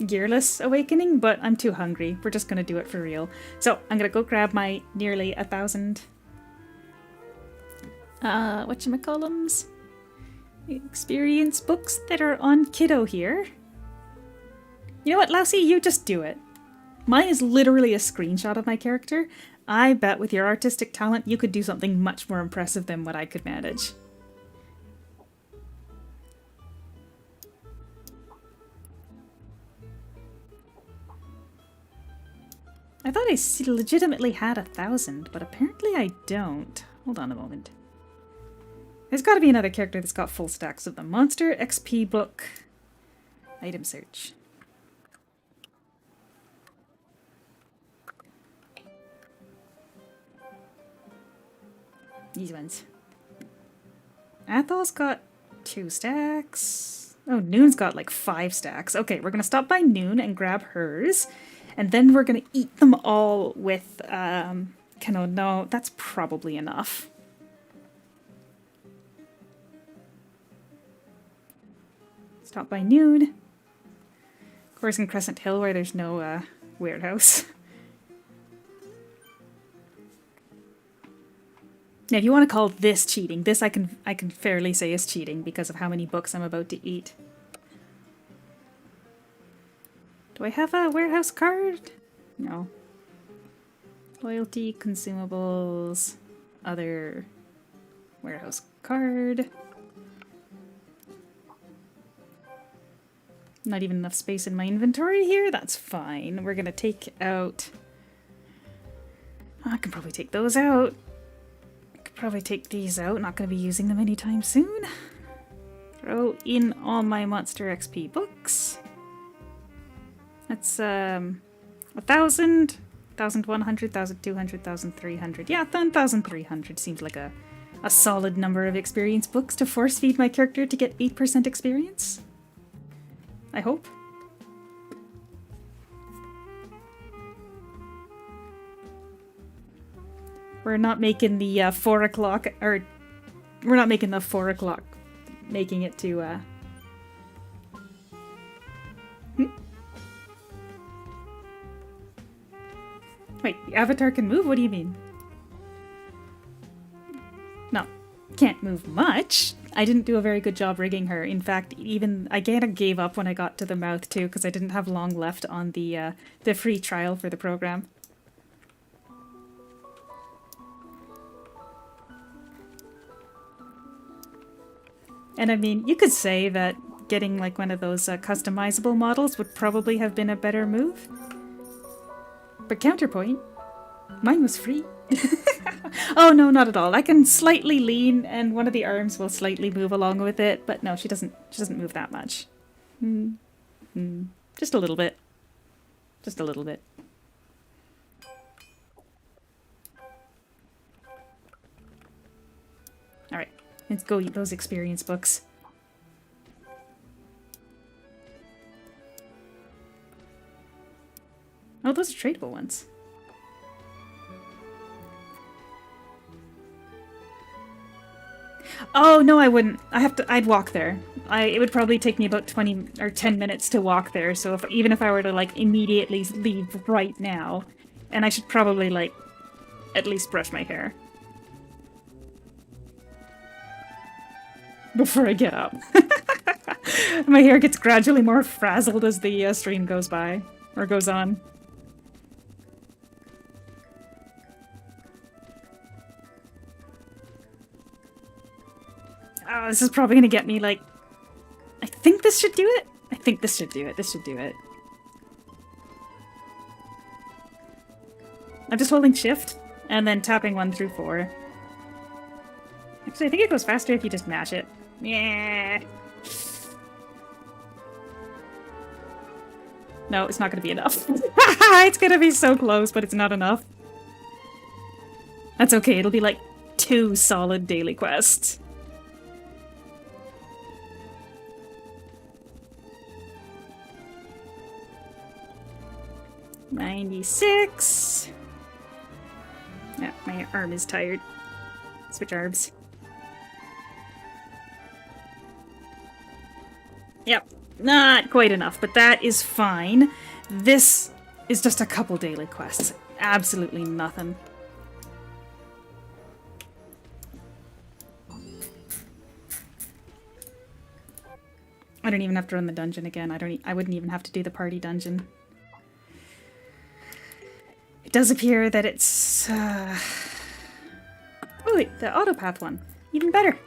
gearless awakening, but I'm too hungry. We're just gonna do it for real. So, I'm gonna go grab my nearly 1,000... whatchamacallums? Experience books that are on Kiddo here. You know what, Lousy? You just do it. Mine is literally a screenshot of my character. I bet with your artistic talent, you could do something much more impressive than what I could manage. I thought I legitimately had 1,000, but apparently I don't. Hold on a moment. There's gotta be another character that's got full stacks of them. Monster XP book. Item search. These ones. Athol's got 2 stacks. Oh, Noon's got like 5 stacks. Okay, we're gonna stop by Noon and grab hers. And then we're gonna eat them all with, Keno. No, that's probably enough. Stop by Noon. Of course, in Crescent Hill where there's no, warehouse. Now, if you want to call this cheating, this I can fairly say is cheating because of how many books I'm about to eat. Do I have a warehouse card? No. Loyalty, consumables, other warehouse card. Not even enough space in my inventory here? That's fine. We're gonna take out... I can probably take those out. I could probably take these out. Not going to be using them anytime soon. Throw in all my Monster XP books. That's 1,000, 1,100, 1,200, 1,300. Yeah, 1,300 seems like a solid number of experience books to force feed my character to get 8% experience. I hope. We're not making the 4 o'clock, or we're not making the 4 o'clock, making it to Wait, the avatar can move? What do you mean? No, can't move much. I didn't do a very good job rigging her. In fact, even I kind of gave up when I got to the mouth too, because I didn't have long left on the free trial for the program. And I mean, you could say that getting like one of those customizable models would probably have been a better move. But counterpoint, mine was free. Oh no, not at all. I can slightly lean and one of the arms will slightly move along with it, but no, she doesn't move that much. Just a little bit. Just a little bit. Alright, let's go eat those experience books. Oh, those are tradable ones. Oh, no, I wouldn't. I'd walk there. It would probably take me about 20 or 10 minutes to walk there, so even if I were to, like, immediately leave right now, and I should probably, like, at least brush my hair. Before I get up. My hair gets gradually more frazzled as the stream goes by, or goes on. Oh, this is probably gonna get me, like... I think this should do it? I think this should do it. This should do it. I'm just holding shift, and then tapping 1 through 4. Actually, I think it goes faster if you just mash it. Yeah. No, it's not gonna be enough. It's gonna be so close, but it's not enough. That's okay, it'll be like 2 solid daily quests. $96. Yeah, my arm is tired. Switch arms. Yep, not quite enough, but that is fine. This is just a couple daily quests. Absolutely nothing. I don't even have to run the dungeon again. I wouldn't even have to do the party dungeon. It does appear that it's... Oh wait, the autopath one. Even better.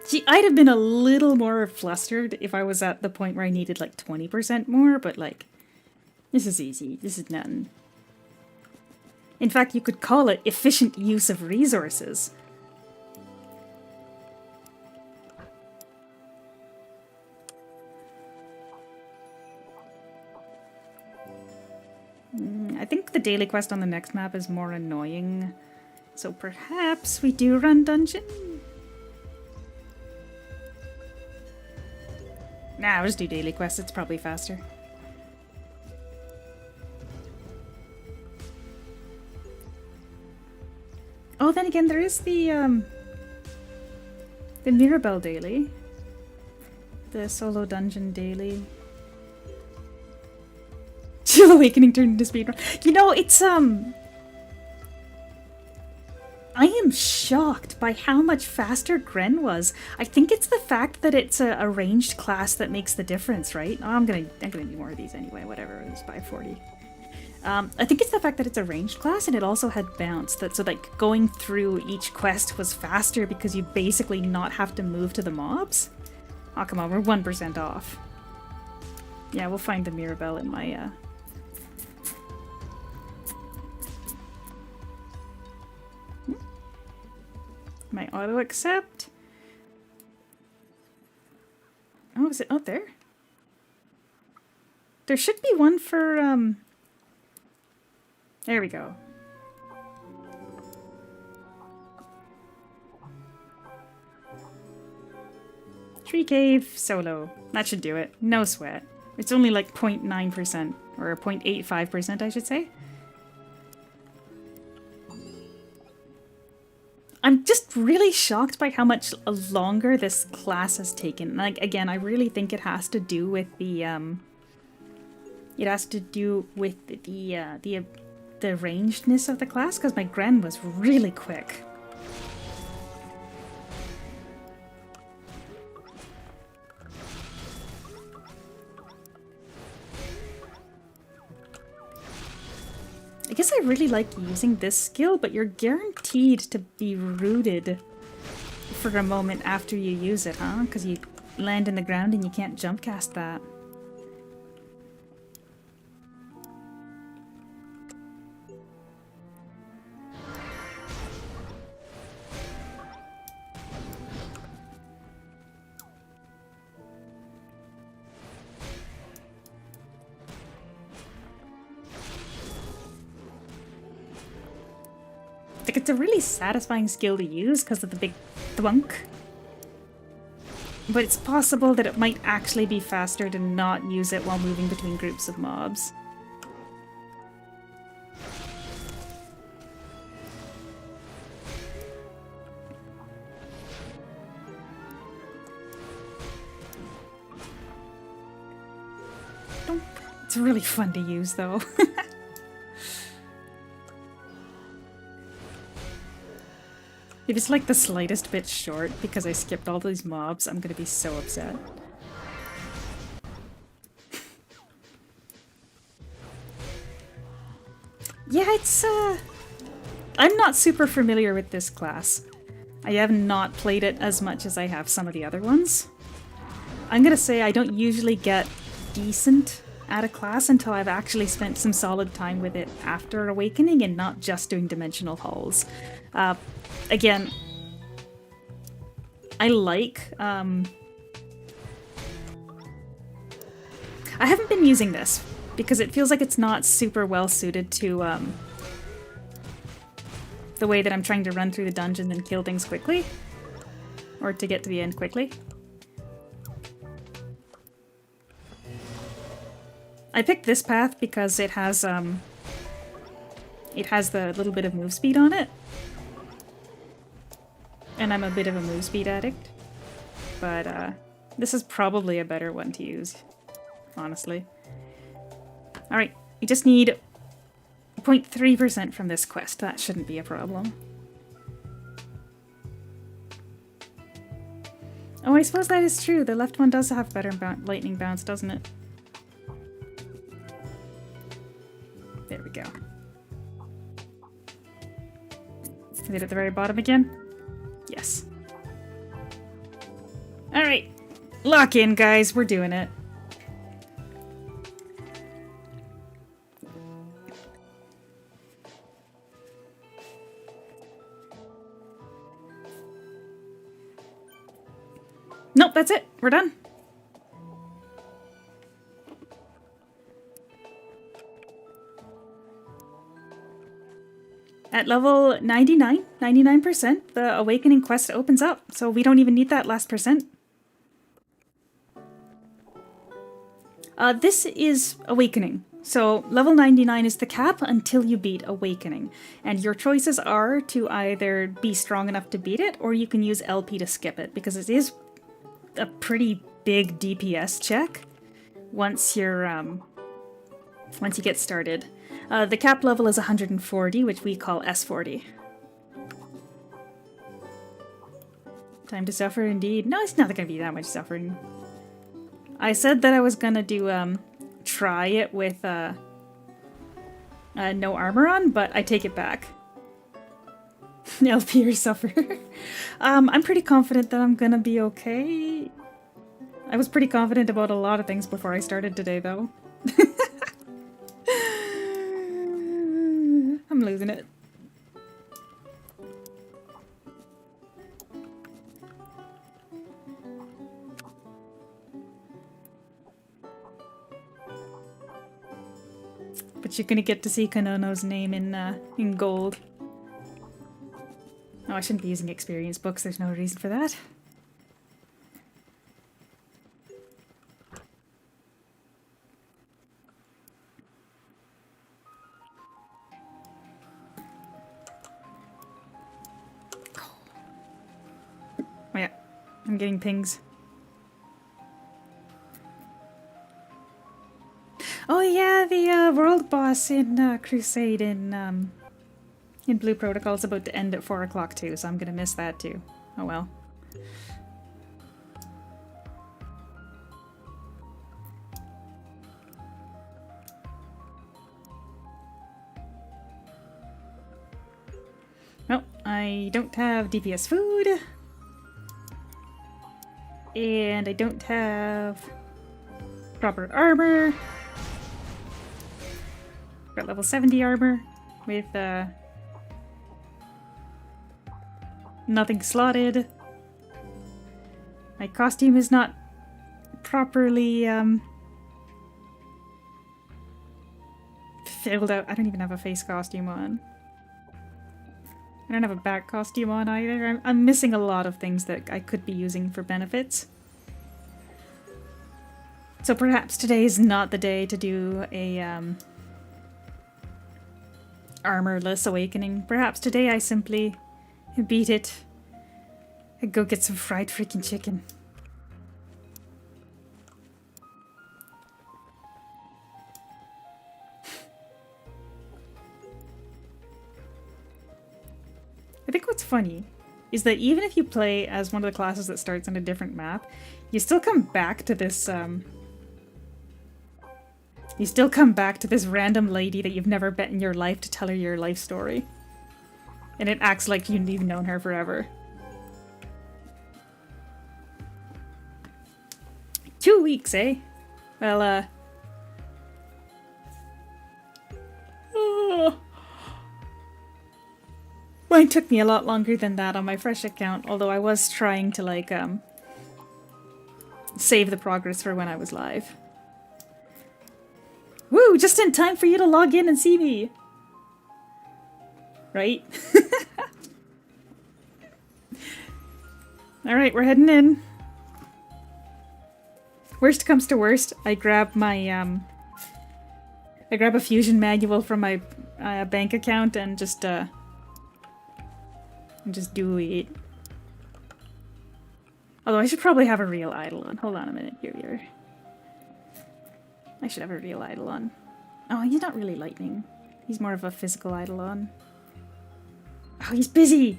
See, I'd have been a little more flustered if I was at the point where I needed like 20% more, but like, this is easy. This is nothing. In fact, you could call it efficient use of resources. I think the daily quest on the next map is more annoying, so perhaps we do run dungeon? Nah, I'll just do daily quests, it's probably faster. Oh, then again, there is the Mirabelle daily. The solo dungeon daily. Chill Awakening turned into speedrun. You know, it's, I am shocked by how much faster Gren was. I think it's the fact that it's a ranged class that makes the difference, right? Oh, I'm gonna do more of these anyway, whatever, it was 540. I think it's the fact that it's a ranged class, and it also had bounce. So like going through each quest was faster because you basically not have to move to the mobs. Oh, come on, we're 1% off. Yeah, we'll find the Mirabelle in my my auto accept. Oh, is it out there? There should be one for there we go. Tree cave solo. That should do it. No sweat. It's only like 0.9%, or 0.85%, I should say. I'm just really shocked by how much longer this class has taken. Like, again, I really think it has to do with the the rangedness of the class, because my Gren was really quick. I guess I really like using this skill, but you're guaranteed to be rooted for a moment after you use it, huh? Because you land in the ground and you can't jump cast that. Like, it's a really satisfying skill to use because of the big thwunk. But it's possible that it might actually be faster to not use it while moving between groups of mobs. It's really fun to use, though. If it's like the slightest bit short because I skipped all these mobs, I'm gonna be so upset. Yeah, it's I'm not super familiar with this class. I have not played it as much as I have some of the other ones. I'm gonna say I don't usually get decent at a class until I've actually spent some solid time with it after Awakening and not just doing dimensional hauls. Again, I like, I haven't been using this because it feels like it's not super well suited to the way that I'm trying to run through the dungeon and kill things quickly, or to get to the end quickly. I picked this path because it has the little bit of move speed on it. And I'm a bit of a move speed addict. But this is probably a better one to use, honestly. Alright, you just need 0.3% from this quest. That shouldn't be a problem. Oh, I suppose that is true. The left one does have better lightning bounce, doesn't it? There we go. Is it at the very bottom again? Yes. Alright. Lock in, guys. We're doing it. Nope, that's it. We're done. At level 99%, the Awakening quest opens up, so we don't even need that last percent. This is Awakening. So level 99 is the cap until you beat Awakening. And your choices are to either be strong enough to beat it, or you can use LP to skip it, because it is a pretty big DPS check once you get started. The cap level is 140, which we call S40. Time to suffer indeed. No, it's not gonna be that much suffering. I said that I was gonna do, try it with, no armor on, but I take it back. LP or suffer. I'm pretty confident that I'm gonna be okay. I was pretty confident about a lot of things before I started today, though. I'm losing it. But you're gonna get to see Kanono's name in gold. Oh, I shouldn't be using experience books. There's no reason for that. Oh yeah, I'm getting pings. Oh yeah, the world boss in Crusade in Blue Protocol is about to end at 4 o'clock too, so I'm gonna miss that too. Oh well. Well, I don't have DPS food. And I don't have proper armor. Got level 70 armor with nothing slotted. My costume is not properly filled out. I don't even have a face costume on. I don't have a back costume on either. I'm missing a lot of things that I could be using for benefits. So perhaps today is not the day to do a armorless awakening. Perhaps today I simply beat it and go get some fried freaking chicken. I think what's funny is that even if you play as one of the classes that starts on a different map, you still come back to this random lady that you've never met in your life to tell her your life story. And it acts like you've known her forever. 2 weeks, eh? Well, mine took me a lot longer than that on my fresh account, although I was trying to, like, save the progress for when I was live. Woo! Just in time for you to log in and see me! Right? Alright, we're heading in. Worst comes to worst, I grab my, I grab a fusion manual from my bank account and just do it. Although I should probably have a real Eidolon. Hold on a minute, here. I should have a real Eidolon. Oh, he's not really lightning. He's more of a physical Eidolon. Oh, he's busy!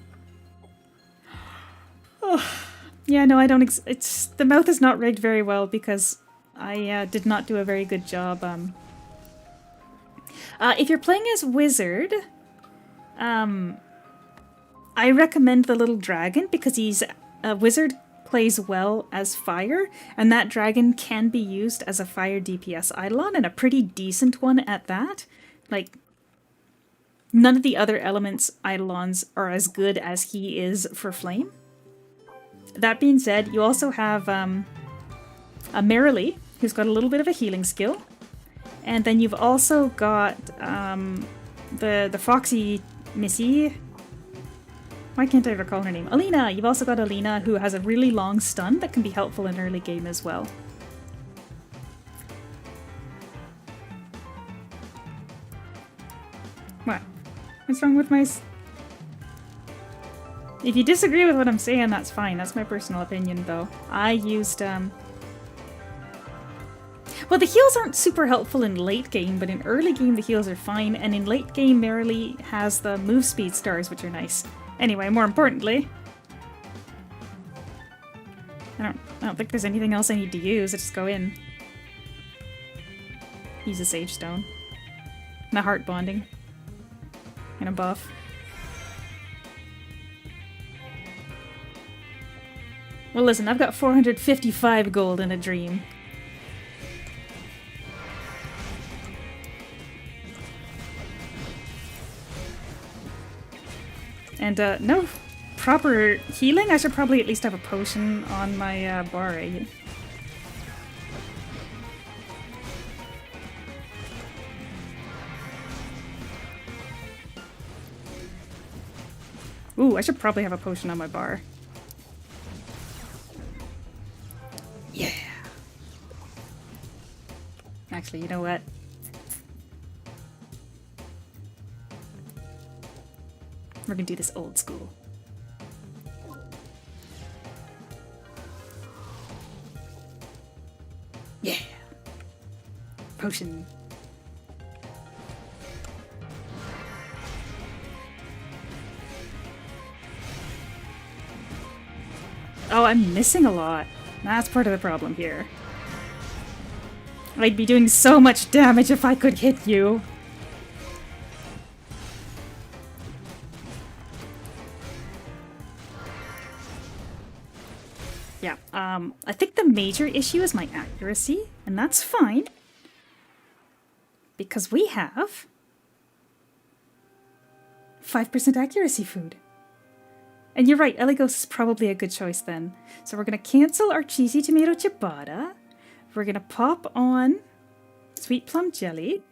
Oh. Yeah, no, I don't it's the mouth is not rigged very well because I did not do a very good job. If you're playing as wizard, I recommend the little dragon because he's a wizard plays well as fire, and that dragon can be used as a fire DPS Eidolon, and a pretty decent one at that. Like, none of the other elements Eidolons are as good as he is for flame. That being said, you also have a Merrily, who's got a little bit of a healing skill. And then you've also got the Foxy Missy. Why can't I recall her name? Alina! You've also got Alina, who has a really long stun that can be helpful in early game as well. What? What's wrong with my... If you disagree with what I'm saying, that's fine. That's my personal opinion, though. I used, Well, the heals aren't super helpful in late game, but in early game the heals are fine, and in late game Merrily has the move speed stars, which are nice. Anyway, more importantly... I don't think there's anything else I need to use. I just go in. Use a Sage Stone. And a heart bonding. And a buff. Well, listen, I've got 455 gold in a dream. And, no proper healing? I should probably at least have a potion on my, bar, eh? Ooh, I should probably have a potion on my bar. Yeah! Actually, you know what? We're gonna do this old school. Yeah! Potion. Oh, I'm missing a lot. That's part of the problem here. I'd be doing so much damage if I could hit you. Yeah, I think the major issue is my accuracy, and that's fine. Because we have 5% accuracy food. And you're right, Eligos is probably a good choice then. So we're gonna cancel our cheesy tomato ciabatta. We're gonna pop on sweet plum jelly.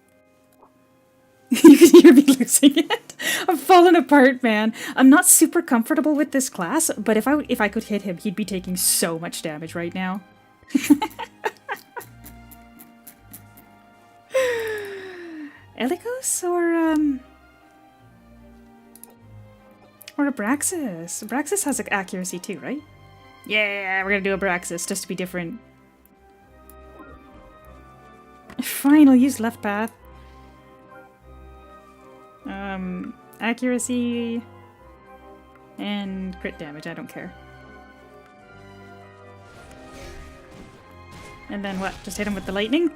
You can hear me losing it. I'm falling apart, man. I'm not super comfortable with this class, but if I could hit him, he'd be taking so much damage right now. Eligos or Abraxas? Abraxas has accuracy too, right? Yeah, we're gonna do Abraxas just to be different. Fine, I'll use left path. Accuracy and crit damage, I don't care. And then what? Just hit him with the lightning?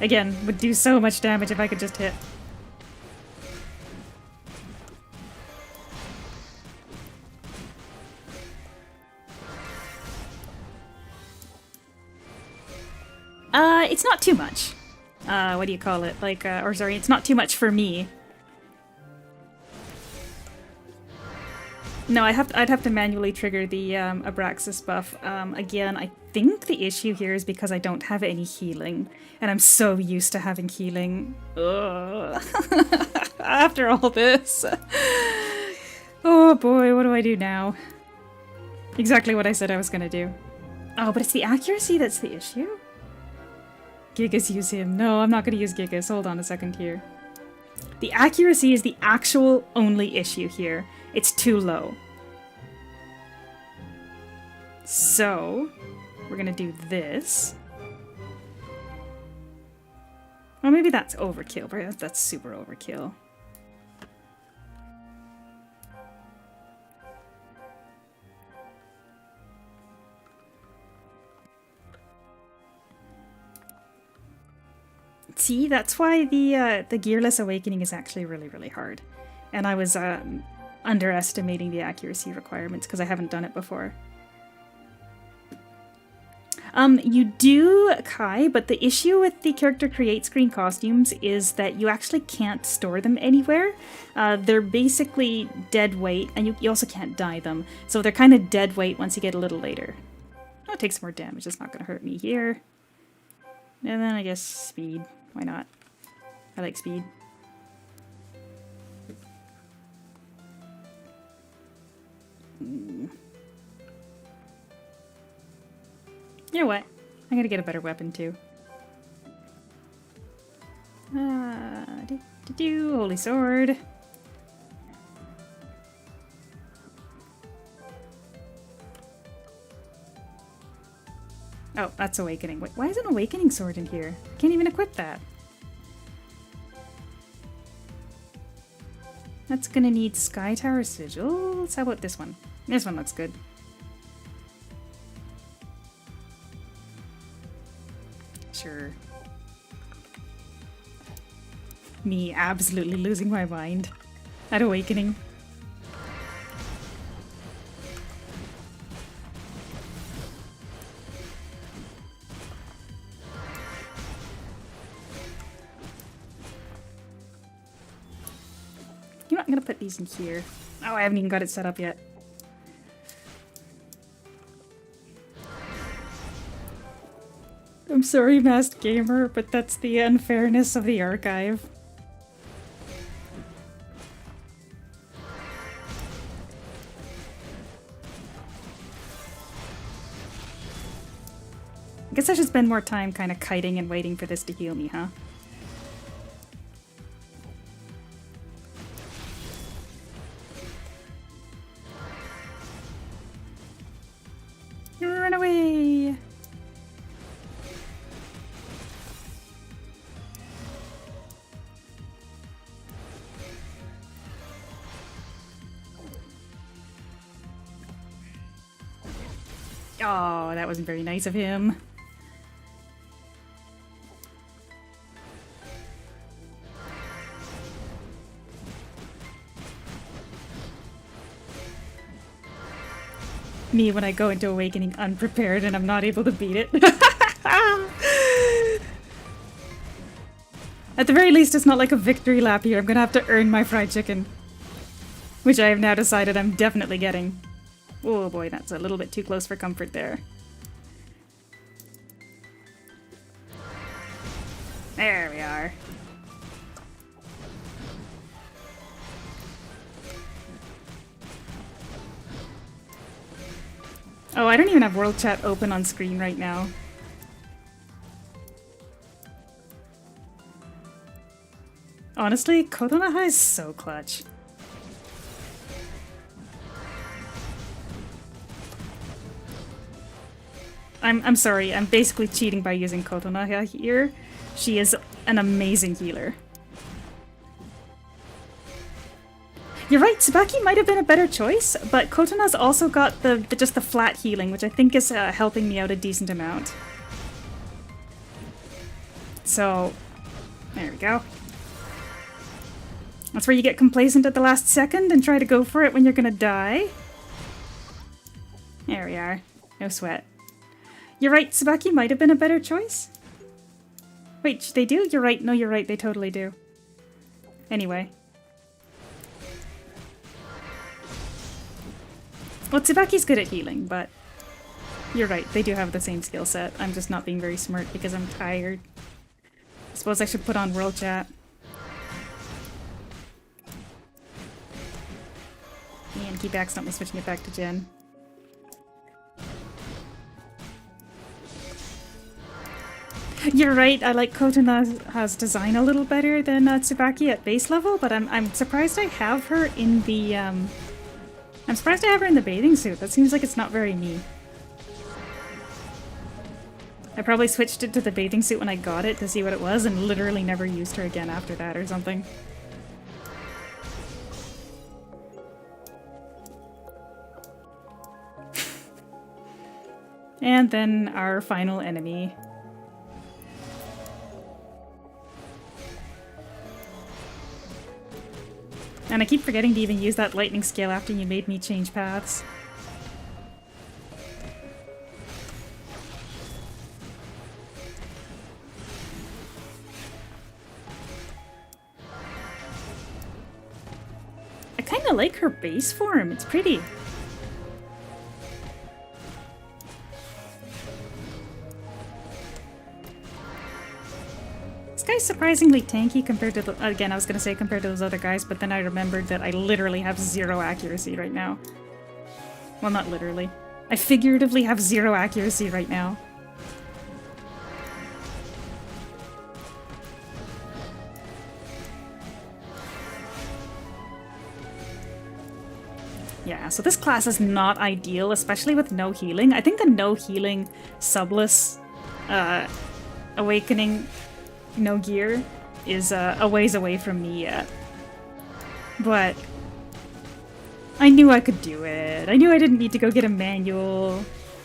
Again, would do so much damage if I could just hit. It's not too much. What do you call it? Like, or sorry, it's not too much for me. No, I'd have to manually trigger the Abraxas buff. Again, I think the issue here is because I don't have any healing, and I'm so used to having healing. Ugh. After all this. Oh boy, what do I do now? Exactly what I said I was gonna do. Oh, but it's the accuracy that's the issue? Gigas, use him. No, I'm not gonna use Gigas. Hold on a second here. The accuracy is the actual only issue here. It's too low. So, we're gonna do this. Well, maybe that's overkill, but that's super overkill. See, that's why the Gearless Awakening is actually really, really hard. And I was underestimating the accuracy requirements because I haven't done it before. You do, Kai, but the issue with the character create screen costumes is that you actually can't store them anywhere. They're basically dead weight, and you also can't dye them. So they're kind of dead weight once you get a little later. I'll take some more damage, it's not going to hurt me here. And then I guess speed. Why not? I like speed. You know what? I'm gonna get a better weapon too. Holy sword. Oh, that's Awakening. Wait, why is an Awakening sword in here? I can't even equip that. That's gonna need Sky Tower Sigils. How about this one? This one looks good. Sure. me absolutely losing my mind at Awakening. You know what, I'm gonna put these in here. Oh, I haven't even got it set up yet. I'm sorry, Masked Gamer, but that's the unfairness of the archive. I guess I should spend more time kind of kiting and waiting for this to heal me, huh? Run away! Oh, that wasn't very nice of him. Me when I go into Awakening unprepared and I'm not able to beat it. At the very least, it's not like a victory lap here. I'm gonna have to earn my fried chicken. Which I have now decided I'm definitely getting. Oh boy, that's a little bit too close for comfort there. There we are. Oh, I don't even have world chat open on screen right now. Honestly, Kotonaha is so clutch. I'm sorry, I'm basically cheating by using Kotonaha here. She is an amazing healer. You're right, Tsubaki might have been a better choice, but Kotona's also got just the flat healing, which I think is helping me out a decent amount. So, there we go. That's where you get complacent at the last second and try to go for it when you're gonna die. There we are. No sweat. You're right, Tsubaki might have been a better choice. Wait, they do? You're right. No, you're right. They totally do. Anyway. Well, Tsubaki's good at healing, but you're right. They do have the same skill set. I'm just not being very smart because I'm tired. I suppose I should put on world chat. And keep accidentally switching it back to Jen. You're right, I like Kotona's design a little better than Tsubaki at base level, but I'm surprised I have her in the I'm surprised I have her in the bathing suit. That seems like it's not very me. I probably switched it to the bathing suit when I got it to see what it was and literally never used her again after that or something. And then our final enemy. And I keep forgetting to even use that lightning scale after you made me change paths. I kinda like her base form, it's pretty. Guy's surprisingly tanky compared to the, again, I was gonna say compared to those other guys, but then I remembered that I literally have 0 accuracy right now. Well, not literally. I figuratively have 0 accuracy right now. Yeah, so this class is not ideal, especially with no healing. I think the no healing, subless, awakening no gear is a ways away from me yet. But I knew I could do it. I knew I didn't need to go get a manual.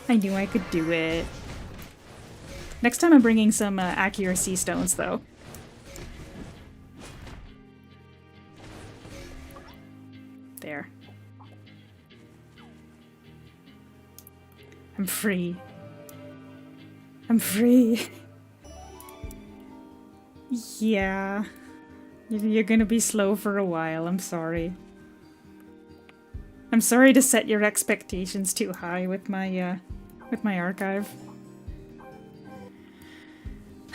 I knew I could do it. Next time I'm bringing some accuracy stones, though. There. I'm free. I'm free. Yeah. You're gonna be slow for a while, I'm sorry. I'm sorry to set your expectations too high with my archive.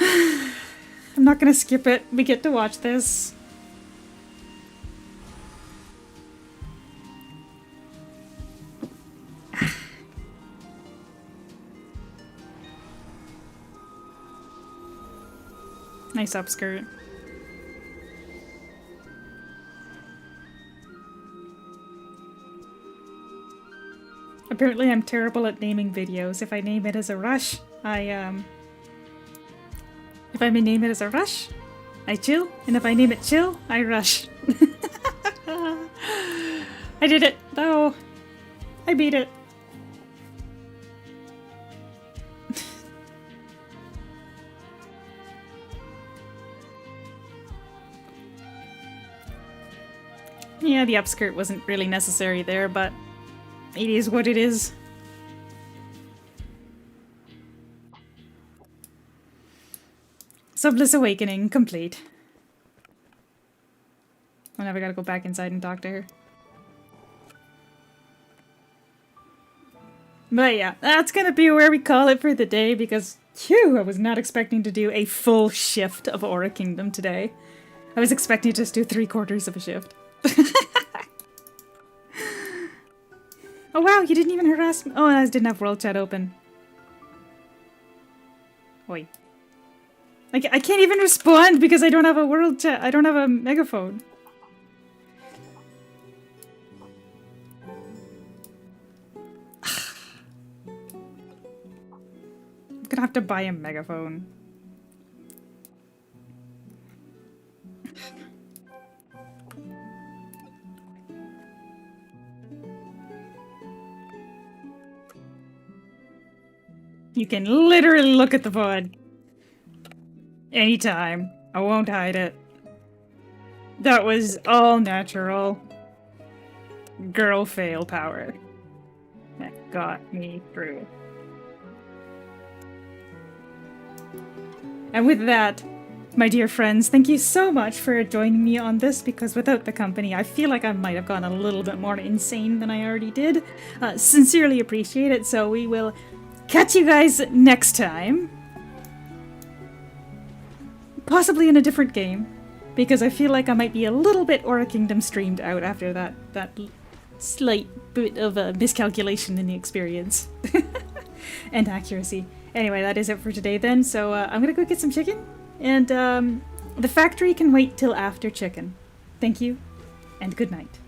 I'm not gonna skip it. We get to watch this. Nice upskirt. Apparently I'm terrible at naming videos. If I name it as a rush, if I name it as a rush, I chill. And if I name it chill, I rush. I did it, though. I beat it. Yeah, the upskirt wasn't really necessary there, but it is what it is. Subless Awakening complete. Oh, now we gotta go back inside and talk to her. But yeah, that's gonna be where we call it for the day because, phew, I was not expecting to do a full shift of Aura Kingdom today. I was expecting to just do 3/4 of a shift. Oh wow, you didn't even harass me. Oh, I didn't have World Chat open. Oi. I can't even respond because I don't have a World Chat. I don't have a megaphone. I'm gonna have to buy a megaphone. You can literally look at the VOD. Anytime. I won't hide it. That was all natural. Girl fail power. That got me through. And with that, my dear friends, thank you so much for joining me on this, because without the company, I feel like I might have gone a little bit more insane than I already did. Sincerely appreciate it, so we will catch you guys next time. Possibly in a different game, because I feel like I might be a little bit Aura Kingdom streamed out after that slight bit of a miscalculation in the experience. And accuracy. Anyway, that is it for today then, so I'm gonna go get some chicken, and the factory can wait till after chicken. Thank you, and good night.